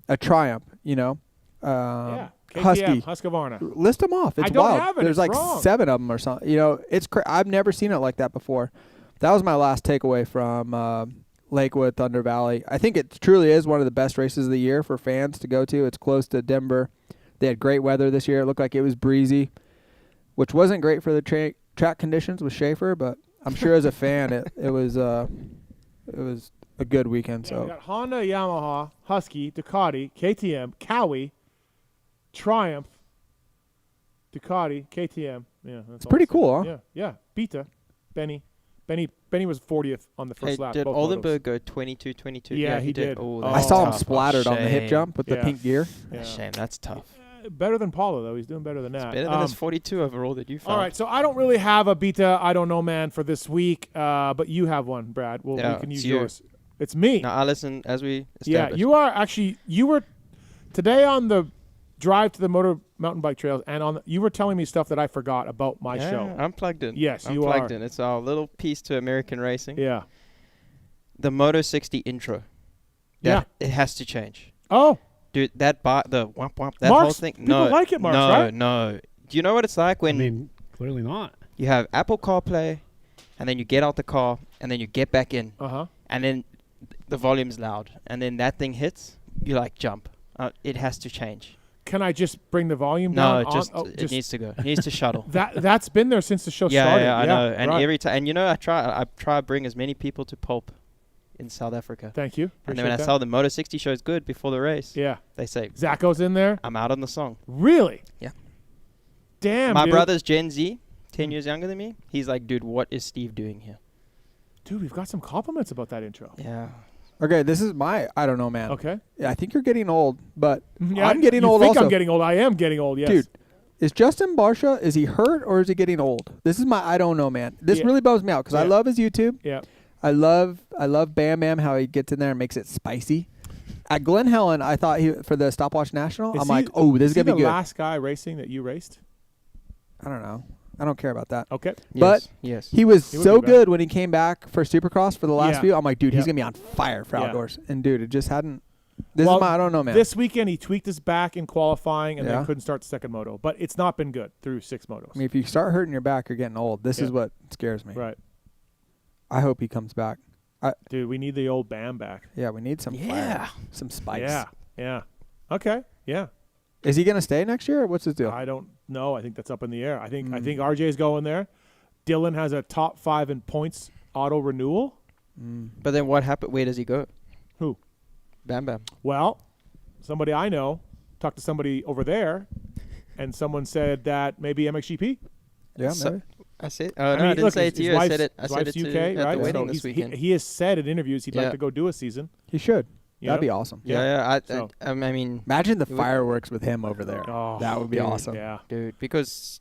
a Triumph, you know. Yeah. KTM, Husky. Husqvarna. List them off. It's I don't wild. have it. There's It's like wrong. 7 of them or something. You know, it's I've never seen it like that before. That was my last takeaway from Lakewood, Thunder Valley. I think it truly is one of the best races of the year for fans to go to. It's close to Denver. They had great weather this year. It looked like it was breezy, which wasn't great for the track conditions with Schaefer, but I'm sure as a fan it was a good weekend. Yeah, So we got Honda, Yamaha, Husky, Ducati, KTM, Cowie, Triumph, Ducati, KTM. Yeah, that's it's pretty cool, huh? Yeah, yeah. Beta, Benny was 40th on the first lap. Did both Oldenburg motos. go 22-22? Yeah, he did. Oh, I that's saw him tough. splattered on the hip Shame. jump with the Yeah. pink gear. Yeah. Shame. That's tough. Better than Paulo though. He's doing better than that. Better than his 42 overall that you found. All right, so I don't really have a Beta I don't know, man, for this week, but you have one, Brad. Well, Yeah, we can it's use you. yours. It's me. Now, I listen as we Yeah, established. you were today on the drive to the mountain bike trails, and you were telling me stuff that I forgot about my Yeah, show. I'm plugged in. Yes, I'm you plugged are. in. It's our little piece to American racing. Yeah. The Moto 60 intro. Yeah. It has to change. Oh. Dude, the womp womp, that Marks, whole thing. people No, like it, Marks, no, right? no. Do you know what it's like when I mean, clearly not. you have Apple CarPlay, and then you get out the car, and then you get back in, and then the volume's loud, and then that thing hits, you like jump. It has to change. Can I just bring the volume No, down? it needs to go. It needs to shuttle. That's been there since the show started. Yeah, I know. And every time, and I try to bring as many people to Pulp in South Africa. Thank you. And then when I saw the Moto 60 show is good before the race, they say Zacho's in there. I'm out on the song. Really? Yeah. Damn. My dude. brother's Gen Z, 10 years younger than me. He's like, dude, what is Steve doing here? Dude, we've got some compliments about that intro. Yeah. Okay, this is I don't know, man. Okay. Yeah, I think you're getting old, but Yeah, I'm getting old You think also. I'm getting old? I am getting old, yes. Dude, is Justin Barsha, is he hurt or is he getting old? This is I don't know, man. This really bums me out because I love his YouTube. Yeah. I love Bam Bam, how he gets in there and makes it spicy. At Glen Helen, I thought for the Stopwatch National, Is I'm he- like, oh, this is going to be the good. last guy racing that you raced? I don't know. I don't care about that. Okay. But Yes. he was He would so be back. good when he came back for Supercross for the last Yeah. few. I'm like, dude, he's Yeah. going to be on fire for Yeah. outdoors. And, dude, it just hadn't. This Well, is I don't know, man. This weekend he tweaked his back in qualifying and Yeah. then couldn't start the second moto. But it's not been good through 6 motos. I mean, if you start hurting your back, you're getting old. This is what scares me. Right. I hope he comes back. Dude, we need the old Bam back. Yeah, we need some fire, some spice. Yeah. Yeah. Okay. Yeah. Is he going to stay next year or what's his deal? I don't know. I think that's up in the air. I think RJ's going there. Dylan has a top 5 in points auto renewal. But then what happened? Where does he go? Who? Bam Bam. Well, somebody I know talked to somebody over there, and someone said that maybe MXGP. Yeah, maybe. I said, no, I didn't look, say it to his you. I wife's- said it. his I said wif's it to UK, at right? the wedding So this weekend. he has said in interviews he'd like to go do a season. He should. You That'd know? be awesome. Yeah. So- I mean, Imagine the it would- fireworks with him over there. Oh, that would be dude, awesome. Yeah. dude, because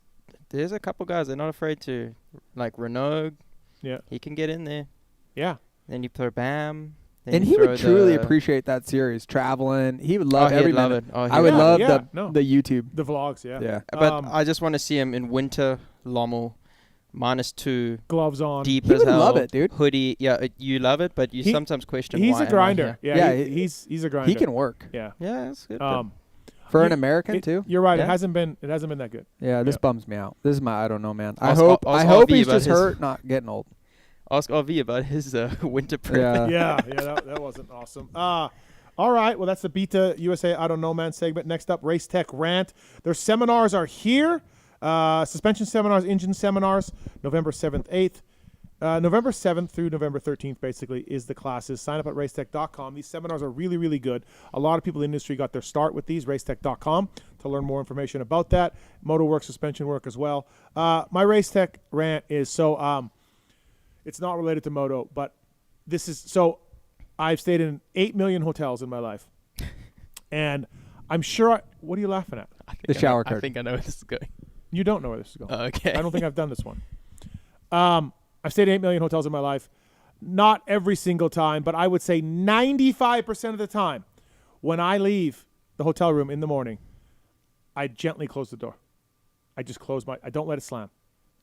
there's a couple guys they're not afraid to, like Renaud. Yeah. He can get in there. Yeah. Then you throw Bam. Then And you he would throw truly the- appreciate that series, traveling. He would love he'd every love minute. it. Oh, he I would would love love it. the YouTube. The vlogs, yeah. Yeah. But I just want to see him in winter, Lommel, -2, gloves on. deep He as would hell, love it, dude. Hoodie. Yeah, you love it, but you sometimes question He's why a am I grinder. here? Yeah, Yeah, he's a grinder. He can work. Yeah. Yeah, that's good. For an American too. You're right. Yeah. It hasn't been that good. Yeah, this Yeah. bums me out. This is I don't know, man. I Ask- hope ask hope RV he's about just his- hurt, not getting old. Ask RV about his winter prep. Yeah. yeah, that wasn't awesome. All right, well, that's the Beta USA I Don't Know Man segment. Next up, Race Tech Rant. Their seminars are here. Suspension seminars, engine seminars, November 7th, 8th. November 7th through November 13th, basically, is the classes. Sign up at racetech.com. These seminars are really, really good. A lot of people in the industry got their start with these, racetech.com, to learn more information about that. Motor work, suspension work as well. My Race Tech rant is it's not related to moto, but this is so I've stayed in 8 million hotels in my life. And I'm sure what are you laughing at? The shower I curtain. think I know where this is going. You don't know where this is going. Oh, okay. I don't think I've done this one. I've stayed in 8 million hotels in my life. Not every single time, but I would say 95% of the time when I leave the hotel room in the morning, I gently close the door. I just I don't let it slam.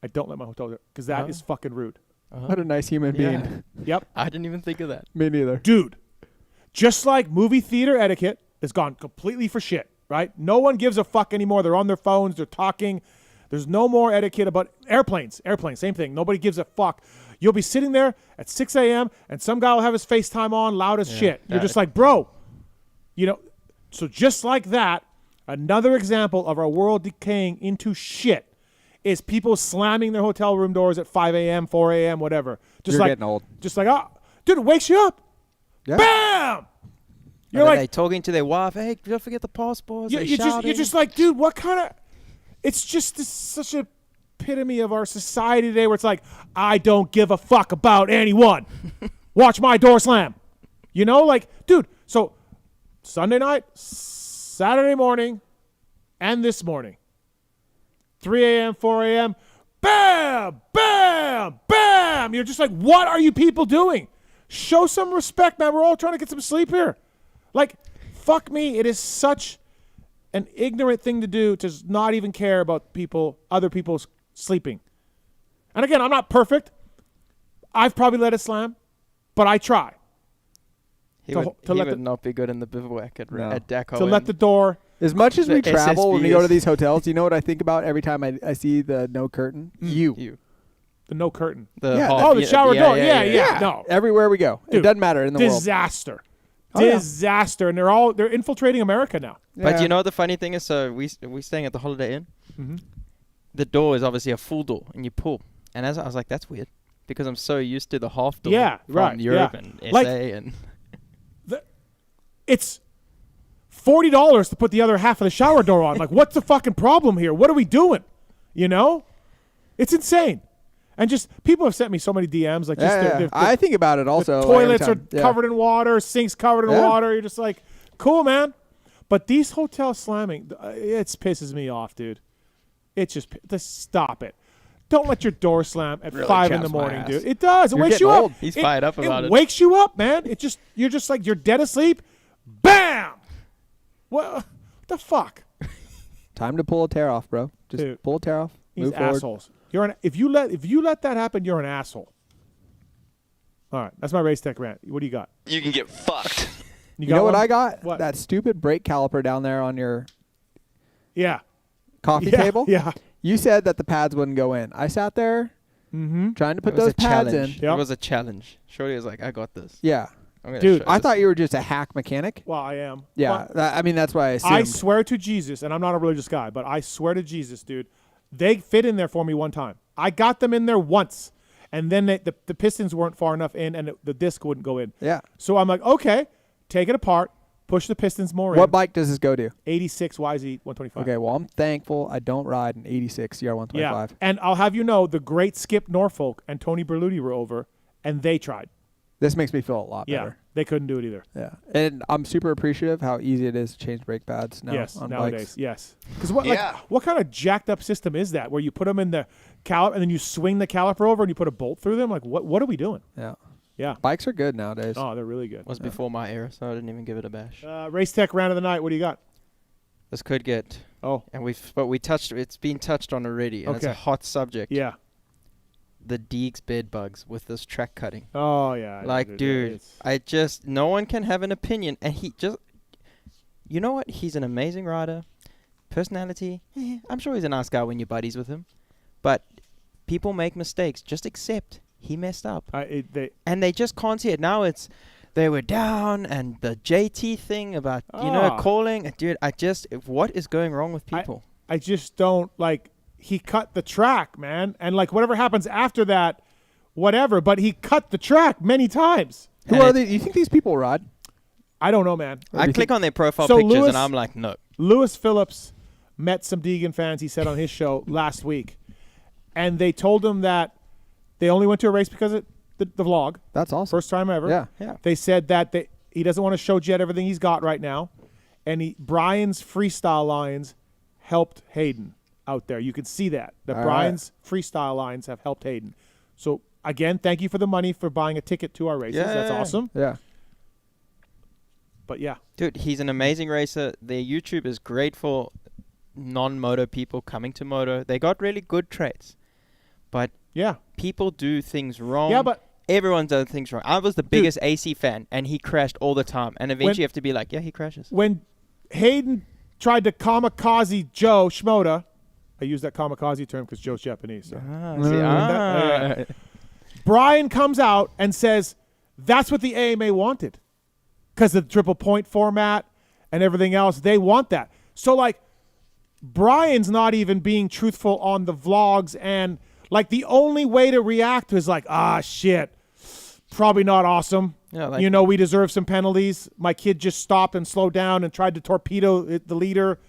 I don't let my hotel door, because that is fucking rude. What a nice human being. Yep. I didn't even think of that. Me neither. Dude, just like movie theater etiquette has gone completely for shit, right? No one gives a fuck anymore. They're on their phones. They're talking. There's no more etiquette about airplanes. Airplanes, same thing. Nobody gives a fuck. You'll be sitting there at 6 a.m. and some guy will have his FaceTime on loud as shit. You're just like, bro, so just like that, another example of our world decaying into shit is people slamming their hotel room doors at 5 a.m., 4 a.m., whatever. Just You're getting old. Just like, dude, it wakes you up. Yeah. Bam! You're And then like, they talking to their wife. Hey, don't forget the passports. you're just like, dude, what kind of? It's just such a epitome of our society today, where it's like, I don't give a fuck about anyone. Watch my door slam. Like, dude. So Sunday night, Saturday morning, and this morning, 3 a.m., 4 a.m., bam, bam, bam. You're just like, what are you people doing? Show some respect, man. We're all trying to get some sleep here. Like, fuck me. It is such an ignorant thing to do to not even care about other people's sleeping. And again, I'm not perfect. I've probably let it slam, but I try. He would not be good in the bivouac at DeCAL. To let the door. As much as we The travel when we go to SSBs. these hotels, you know what I think about every time I see the no curtain? You. The no curtain. The Yeah, hall- Oh, the shower door. Yeah. Yeah. No. Everywhere we go. Dude, it doesn't matter in the world. Disaster. Disaster. And they're infiltrating America now. But you know what the funny thing is? So we're staying at the Holiday Inn. Mm-hmm. The door is obviously a full door, and you pull. And I was like, that's weird, because I'm so used to the half door from Europe and SA and. It's $40 to put the other half of the shower door on. Like, what's the fucking problem here? What are we doing? You know, it's insane. And just people have sent me so many DMs. Like, I think about it also. The toilets are covered in water, sinks covered in water. You're just like, cool, man. But these hotel slamming, it pisses me off, dude. It's just stop it. Don't let your door slam at 5 in the morning, dude. It does. It wakes you up. He's fired up about it. It wakes you up, man. You're just like, you're dead asleep. Bam! What the fuck? Time to pull a tear off, bro. Just pull a tear off. These assholes. If you let that happen, you're an asshole. All right, that's my race tech rant. What do you got? You can get fucked. You know what I got? What? That stupid brake caliper down there on your coffee table. Yeah. You said that the pads wouldn't go in. I sat there trying to put those pads in. It was a challenge. Shorty was like, I got this. Yeah. Dude, I thought you were just a hack mechanic. Well, I am. Yeah, well, that's why I assumed. I swear to Jesus, and I'm not a religious guy, but I swear to Jesus, dude, they fit in there for me one time. I got them in there once, and then the pistons weren't far enough in, and the disc wouldn't go in. Yeah. So I'm like, okay, take it apart, push the pistons more in. What bike does this go to? 86 YZ 125. Okay, well, I'm thankful I don't ride an 86 CR 125. Yeah, and I'll have you know, the great Skip Norfolk and Tony Berluti were over, and they tried. This makes me feel a lot better. Yeah, they couldn't do it either. Yeah, and I'm super appreciative how easy it is to change brake pads now. Yes, on nowadays, bikes. yes. Because what kind of jacked up system is that, where you put them in the caliper and then you swing the caliper over and you put a bolt through them? Like, what are we doing? Yeah. Yeah. Bikes are good nowadays. Oh, they're really good. It was before my era, so I didn't even give it a bash. Race tech round of the night. What do you got? This could get. Oh. And it's been touched on already, and it's a hot subject. Yeah. The Deeks bed bugs with this track cutting. Oh, yeah. Like, dude, no one can have an opinion. And you know what? He's an amazing rider. Personality, I'm sure he's a nice guy when you're buddies with him. But people make mistakes. Just accept he messed up. And they just can't see it. Now they were down, and the JT thing about, calling. Dude, what is going wrong with people? I just don't, he cut the track, man. And, whatever happens after that, whatever. But he cut the track many times. Who are they? You think these people ride? I don't know, man. I click on their profile pictures, and I'm like, no. Lewis Phillips met some Deegan fans, he said on his show last week. And they told him that they only went to a race because of the vlog. That's awesome. First time ever. Yeah. They said that he doesn't want to show Jett everything he's got right now. And Brian's freestyle lines helped Hayden out there. You can see that Brian's freestyle lines have helped Hayden. So again, thank you for the money for buying a ticket to our races. That's awesome. Yeah. But yeah, dude, he's an amazing racer. Their YouTube is great for non-moto people coming to moto. They got really good traits, but people do things wrong. Yeah, but everyone does things wrong. I was the biggest AC fan, and he crashed all the time. And eventually, you have to be like, yeah, he crashes. When Hayden tried to kamikaze Joe Schmoda. I use that kamikaze term because Joe's Japanese. So. Brian comes out and says, that's what the AMA wanted. Because of the triple point format and everything else, they want that. So, Brian's not even being truthful on the vlogs. And, the only way to react is shit, probably not awesome. Yeah, we deserve some penalties. My kid just stopped and slowed down and tried to torpedo the leader.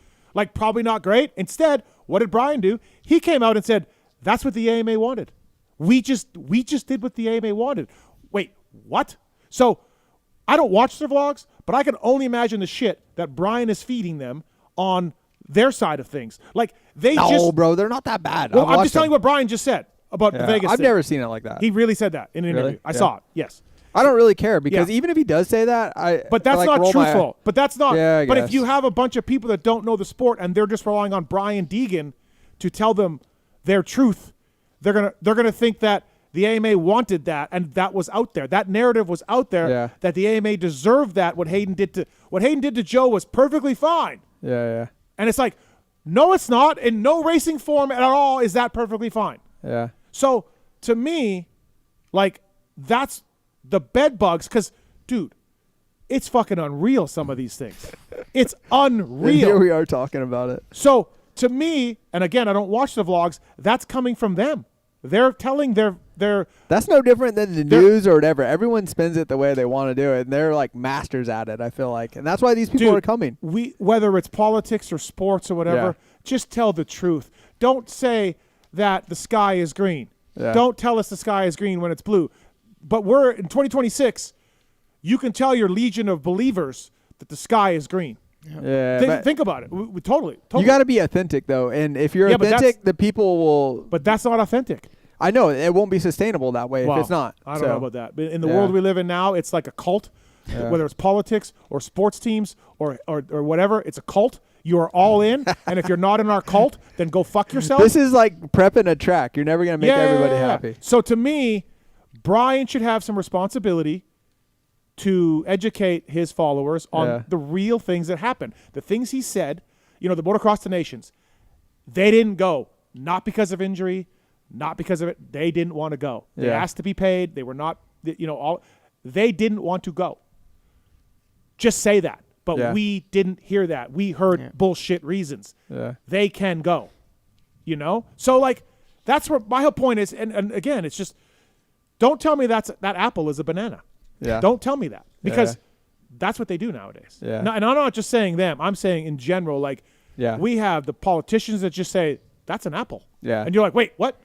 Probably not great. Instead, what did Brian do? He came out and said, that's what the AMA wanted. We just did what the AMA wanted. Wait, what? So I don't watch their vlogs, but I can only imagine the shit that Brian is feeding them on their side of things. Bro, they're not that bad. Well, I'm just telling you what Brian just said about the Vegas I've thing. never seen it like that. He really said that in an interview. I saw it, yes. I don't really care because even if he does say that, But that's not truthful. But that's not. Yeah, but if you have a bunch of people that don't know the sport and they're just relying on Brian Deegan to tell them their truth, they're gonna think that the AMA wanted that and that was out there. That narrative was out there that the AMA deserved that. What Hayden did to Joe was perfectly fine. Yeah. And it's no, it's not. In no racing form at all is that perfectly fine. Yeah. So to me, that's the bed bugs, because, dude, It's fucking unreal, some of these things. It's unreal. And here we are talking about it. So to me, and again, I don't watch the vlogs, that's coming from them. They're telling their That's no different than the news or whatever. Everyone spins it the way they want to do it, and they're like masters at it, I feel like. And that's why these people are coming. Whether it's politics or sports or whatever, just tell the truth. Don't say that the sky is green. Yeah. Don't tell us the sky is green when it's blue. But we're in 2026. You can tell your legion of believers that the sky is green. Yeah, Think about it. We totally. You got to be authentic, though. And if you're authentic, the people will. But that's not authentic. I know. It won't be sustainable that way if it's not. I don't know about that. But in the world we live in now, it's like a cult. Whether it's politics or sports teams or whatever, it's a cult. You are all in. And if you're not in our cult, then go fuck yourself. This is like prepping a track. You're never going to make everybody happy. So to me, Brian should have some responsibility to educate his followers on the real things that happen. The things he said, the Motocross the Nations, they didn't go. Not because of injury, not because of it. They didn't want to go. They asked to be paid. They were not, they didn't want to go. Just say that. But we didn't hear that. We heard bullshit reasons. Yeah. They can go. So like that's where my whole point is. And again, it's just don't tell me that apple is a banana. Yeah. Don't tell me that because that's what they do nowadays. Yeah. And I'm not just saying them. I'm saying in general, like we have the politicians that just say that's an apple. Yeah. And you're like, wait, what?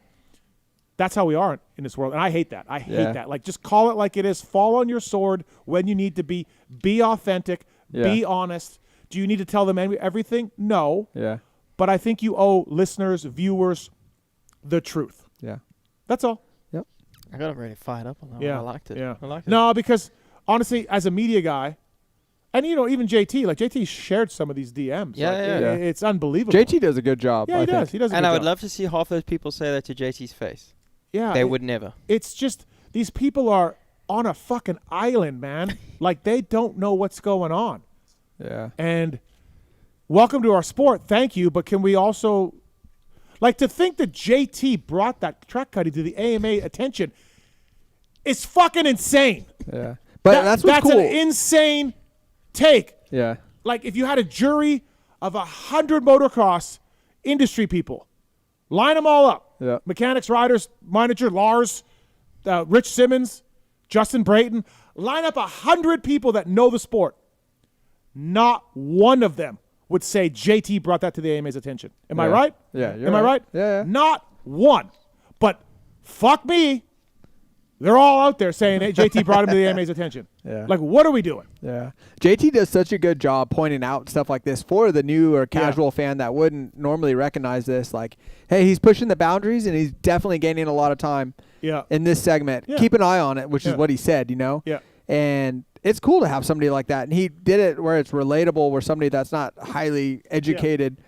That's how we are in this world. And I hate that. I hate that. Like just call it like it is. Fall on your sword when you need to be. Be authentic. Be honest. Do you need to tell them everything? No. Yeah. But I think you owe listeners, viewers, the truth. Yeah. That's all. Yep. I got already fired up on that Yeah. one. I liked it. Yeah. I liked it. No, because honestly, as a media guy, and even JT, like JT shared some of these DMs. Yeah, like, yeah. It's unbelievable. JT does a good job. Yeah, he does. He does a And good I would job. love to see half those people say that to JT's face. Yeah. They would never. It's just these people are on a fucking island, man. Like they don't know what's going on. Yeah. And welcome to our sport. Thank you. But can we also, like, to think that JT brought that track cutting to the AMA attention is fucking insane. Yeah. But that's what's cool. An insane take. Yeah. Like, if you had a jury of 100 motocross industry people, line them all up. Yeah. Mechanics, riders, manager, Lars, Rich Simmons, Justin Brayton. Line up 100 people that know the sport. Not one of them would say JT brought that to the AMA's attention. Am I right? Yeah. Am I right? Yeah. Not one. But fuck me. They're all out there saying, hey, JT brought him to the AMA's attention. Yeah. Like, what are we doing? Yeah. JT does such a good job pointing out stuff like this for the new or casual fan that wouldn't normally recognize this. Like, hey, he's pushing the boundaries and he's definitely gaining a lot of time in this segment. Yeah. Keep an eye on it, which is what he said, Yeah. And it's cool to have somebody like that. And he did it where it's relatable, where somebody that's not highly educated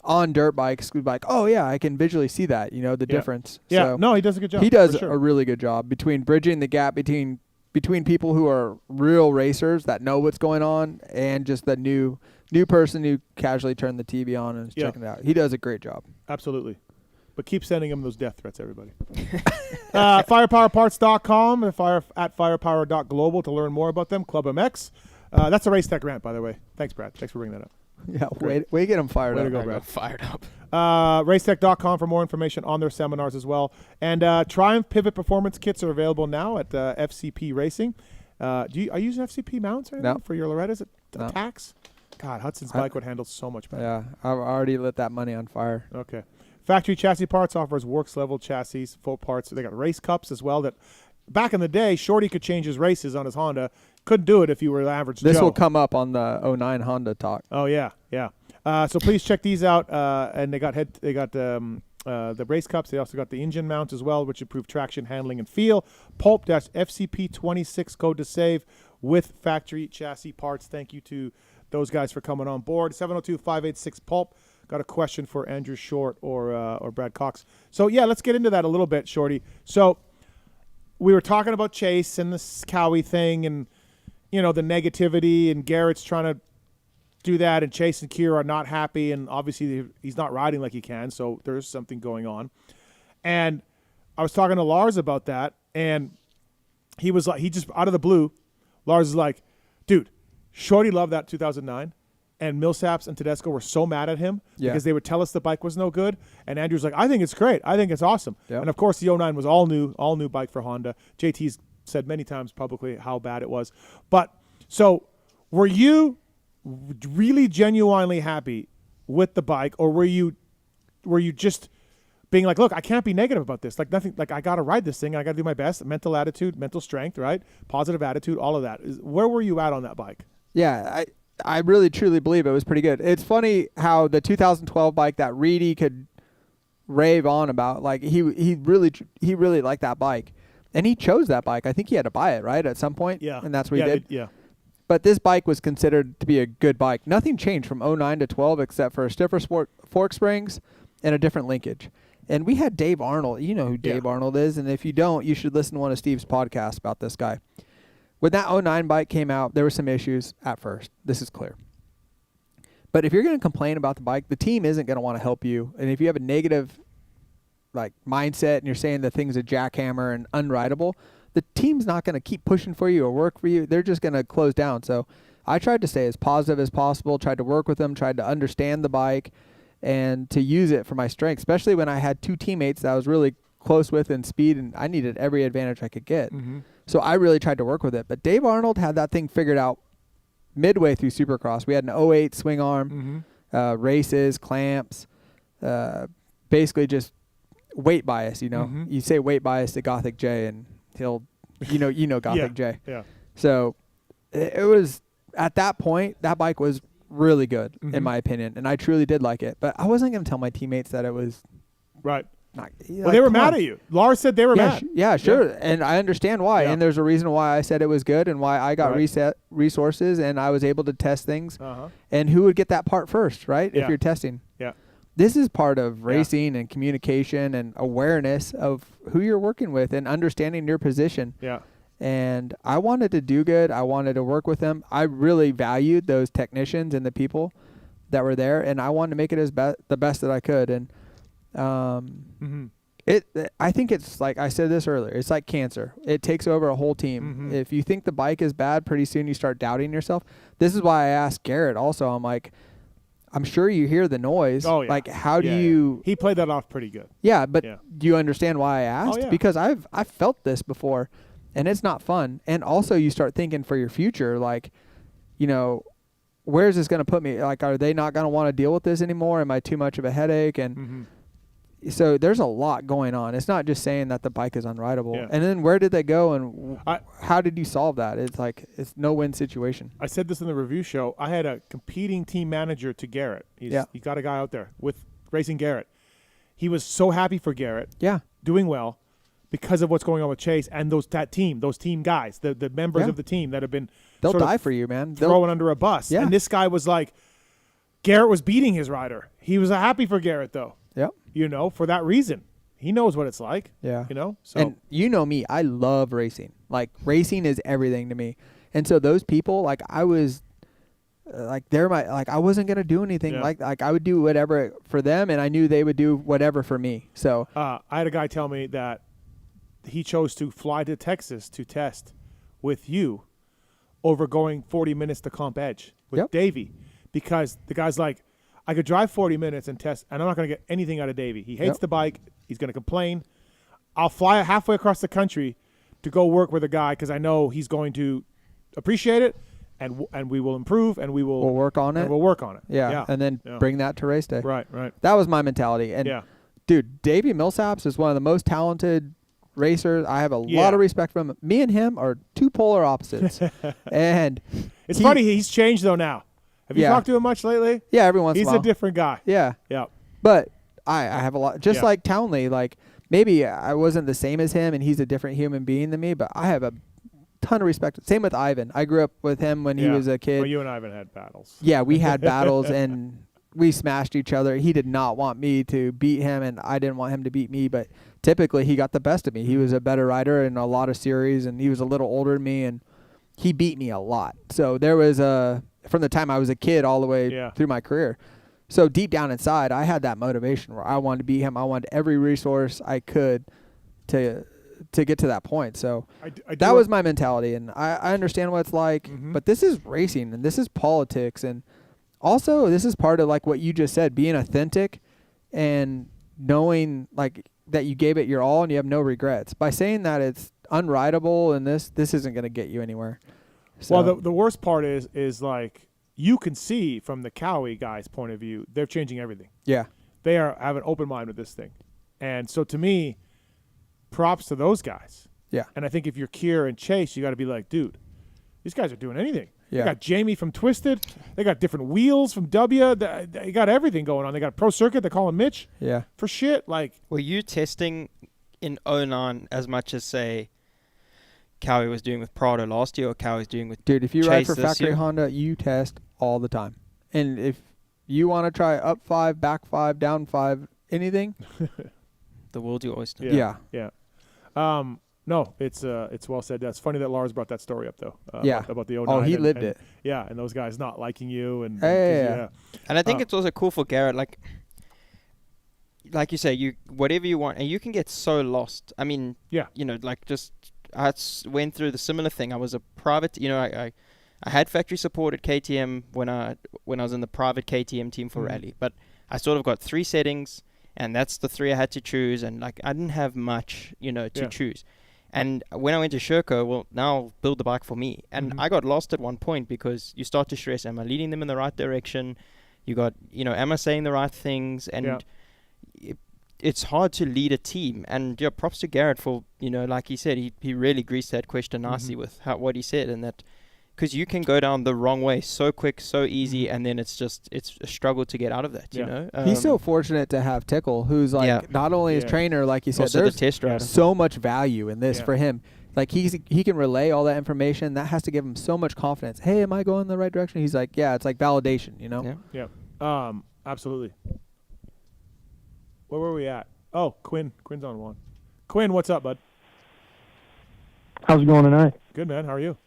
on dirt bikes could be like, oh, yeah, I can visually see that, the difference. Yeah, So no, he does a good job. he does for sure. a really good job between bridging the gap between people who are real racers that know what's going on and just the new person who casually turned the TV on and is checking it out. He does a great job. Absolutely. But keep sending him those death threats, everybody. Firepowerparts.com and at firepower.global to learn more about them. PulpMX. That's a race tech rant, by the way. Thanks, Brad. Thanks for bringing that up. Yeah, way to get him fired Way up. to go, Brad. Fired up. Racetech.com for more information on their seminars as well. And Triumph Pivot Performance Kits are available now at FCP Racing. Are you using FCP mounts or anything for your Loretta's attacks? God, Hudson's bike would handle so much better. Yeah, I've already lit that money on fire. Okay. Factory Chassis Parts offers works level chassis, full parts. They got race cups as well that back in the day, Shorty could change his races on his Honda. Couldn't do it if you were the average This Joe. will come up on the 09 Honda talk. Oh, yeah. So please check these out. And they got the race cups. They also got the engine mounts as well, which improve traction, handling, and feel. Pulp-FCP26 code to save with factory chassis parts. Thank you to those guys for coming on board. 702-586-PULP. Got a question for Andrew Short or Brad Cox. So, yeah, let's get into that a little bit, Shorty. So we were talking about Chase and this Cowie thing and, the negativity, and Garrett's trying to do that, and Chase and Keir are not happy, and obviously he's not riding like he can, so there's something going on. And I was talking to Lars about that, and he was like, he just, out of the blue, Lars is like, dude, Shorty loved that 2009. And Millsaps and Tedesco were so mad at him because they would tell us the bike was no good. And Andrew's like, I think it's great. I think it's awesome. Yep. And, of course, the 09 was all new bike for Honda. JT's said many times publicly how bad it was. But so were you really genuinely happy with the bike, or were you just being like, look, I can't be negative about this. Like nothing. Like I got to ride this thing. I got to do my best. Mental attitude, mental strength, right? Positive attitude, all of that. Where were you at on that bike? Yeah, I really truly believe it was pretty good. It's funny how the 2012 bike that Reedy could rave on about, like he really liked that bike, and he chose that bike. I think he had to buy it right at some point. Yeah, and that's what he did. Yeah. But this bike was considered to be a good bike. Nothing changed from 09 to 12 except for stiffer fork springs and a different linkage. And we had Dave Arnold. You know who Dave Arnold is, and if you don't, you should listen to one of Steve's podcasts about this guy. When that 09 bike came out, there were some issues at first. This is clear. But if you're going to complain about the bike, the team isn't going to want to help you. And if you have a negative mindset and you're saying the thing's a jackhammer and unrideable, the team's not going to keep pushing for you or work for you. They're just going to close down. So I tried to stay as positive as possible, tried to work with them, tried to understand the bike, and to use it for my strength, especially when I had two teammates that I was really close with in speed, and I needed every advantage I could get. Mm-hmm. So I really tried to work with it. But Dave Arnold had that thing figured out midway through Supercross. We had an 08 swing arm, races, clamps, basically just weight bias, you know. Mm-hmm. You say weight bias to Gothic J, and he'll, you know Gothic J. Yeah. So it was, at that point, that bike was really good, in my opinion, and I truly did like it. But I wasn't going to tell my teammates that it was right. Not, well, they were mad at you. Lars said they were mad. Yeah, sure. Yeah. And I understand why. Yeah. And there's a reason why I said it was good and why I got reset resources and I was able to test things. And who would get that part first, right? If you're testing. Yeah. This is part of racing and communication and awareness of who you're working with and understanding your position. Yeah. And I wanted to do good. I wanted to work with them. I really valued those technicians and the people that were there, and I wanted to make it as the best that I could. And I think it's like I said this earlier, it's like cancer. It takes over a whole team. If you think the bike is bad, pretty soon you start doubting yourself. This is why I asked Garrett also. I'm like, I'm sure you hear the noise. Oh, yeah. Like, how do you... He played that off pretty good. Yeah, but do you understand why I asked? Oh, yeah. Because I've felt this before, and it's not fun. And also you start thinking for your future, like, you know, where's this going to put me? Like, are they not going to want to deal with this anymore? Am I too much of a headache? And so there's a lot going on. It's not just saying that the bike is unrideable. Yeah. And then where did they go, and how did you solve that? It's like it's no-win situation. I said this in the review show. I had a competing team manager to Garrett. He got a guy out there with racing Garrett. He was so happy for Garrett. Yeah. Doing well because of what's going on with Chase and those team guys, the members of the team that have been they'll die for you, man. Thrown under a bus. Yeah. And this guy was like, Garrett was beating his rider. He was happy for Garrett though. Yep. You know, for that reason. He knows what it's like. Yeah. You know? So. And you know me, I love racing. Like, racing is everything to me. And so those people, like, I was, like, I wasn't going to do anything. Yeah. Like, I would do whatever for them, and I knew they would do whatever for me. So. I had a guy tell me that he chose to fly to Texas to test with you over going 40 minutes to Comp Edge with Davey. Because the guy's like, I could drive 40 minutes and test, and I'm not going to get anything out of Davey. He hates the bike. He's going to complain. I'll fly halfway across the country to go work with a guy because I know he's going to appreciate it, and we will improve, and we'll work on it. We'll work on it. Yeah. And then bring that to race day. Right. That was my mentality. And, dude, Davey Millsaps is one of the most talented racers. I have a lot of respect for him. Me and him are two polar opposites. And it's funny. He's changed, though, now. Have you talked to him much lately? Yeah, every once in a while. He's a different guy. Yeah. Yeah. But I have a lot, just like Townley, like maybe I wasn't the same as him and he's a different human being than me, but I have a ton of respect. Same with Ivan. I grew up with him when he was a kid. Well, you and Ivan had battles. Yeah, we had battles and we smashed each other. He did not want me to beat him and I didn't want him to beat me, but typically he got the best of me. He was a better rider in a lot of series and he was a little older than me and he beat me a lot. So there was from the time I was a kid all the way through my career. So deep down inside, I had that motivation where I wanted to beat him. I wanted every resource I could to to get to that point. So I that was my mentality, and I understand what it's like. But this is racing, and this is politics, and also this is part of like what you just said, being authentic and knowing like that you gave it your all and you have no regrets. By saying that it's unrideable and this isn't going to get you anywhere. So. Well, the worst part is like you can see from the Cowie guys' point of view, they're changing everything. Yeah. They have an open mind with this thing. And so to me, props to those guys. Yeah. And I think if you're Kier and Chase, you got to be like, dude, these guys are doing anything. Yeah. They got Jamie from Twisted. They got different wheels from W. They got everything going on. They got a pro circuit. They call him Mitch. Yeah. For shit. Like, were you testing in 09 as much as, say, Cowie was doing with Prado last year or Cowie's doing with Dude, if you Chase ride for this factory year? Honda, you test all the time. And if you want to try up 5, back 5, down 5, anything. The world's your oyster. Yeah. No, it's well said. That's funny that Lars brought that story up, though. About the 09. Oh, he lived it. Yeah, and those guys not liking you. And yeah. And I think it's also cool for Garrett, like you say, you whatever you want, and you can get so lost. I mean, I went through the similar thing. I was a private, I had factory support at KTM when I was in the private KTM team for rally, but I sort of got 3 settings, and that's the 3 I had to choose, and like I didn't have much, to choose. And when I went to Sherco, well, now I'll build the bike for me. And I got lost at one point because you start to stress, am I leading them in the right direction? You got, am I saying the right things? And it's hard to lead a team. And props to Garrett for, like he said, he really greased that question nicely with what he said. And that, because you can go down the wrong way so quick, so easy, and then it's a struggle to get out of that, you know? He's so fortunate to have Tickle, who's like not only his trainer, like you said, Also there's the test rider. so much value in this for him. Like he can relay all that information. That has to give him so much confidence. Hey, am I going in the right direction? He's like, yeah, it's like validation, Yeah. Absolutely. Where were we at? Oh, Quinn. Quinn's on one. Quinn, what's up, bud? How's it going tonight? Good, man. How are you?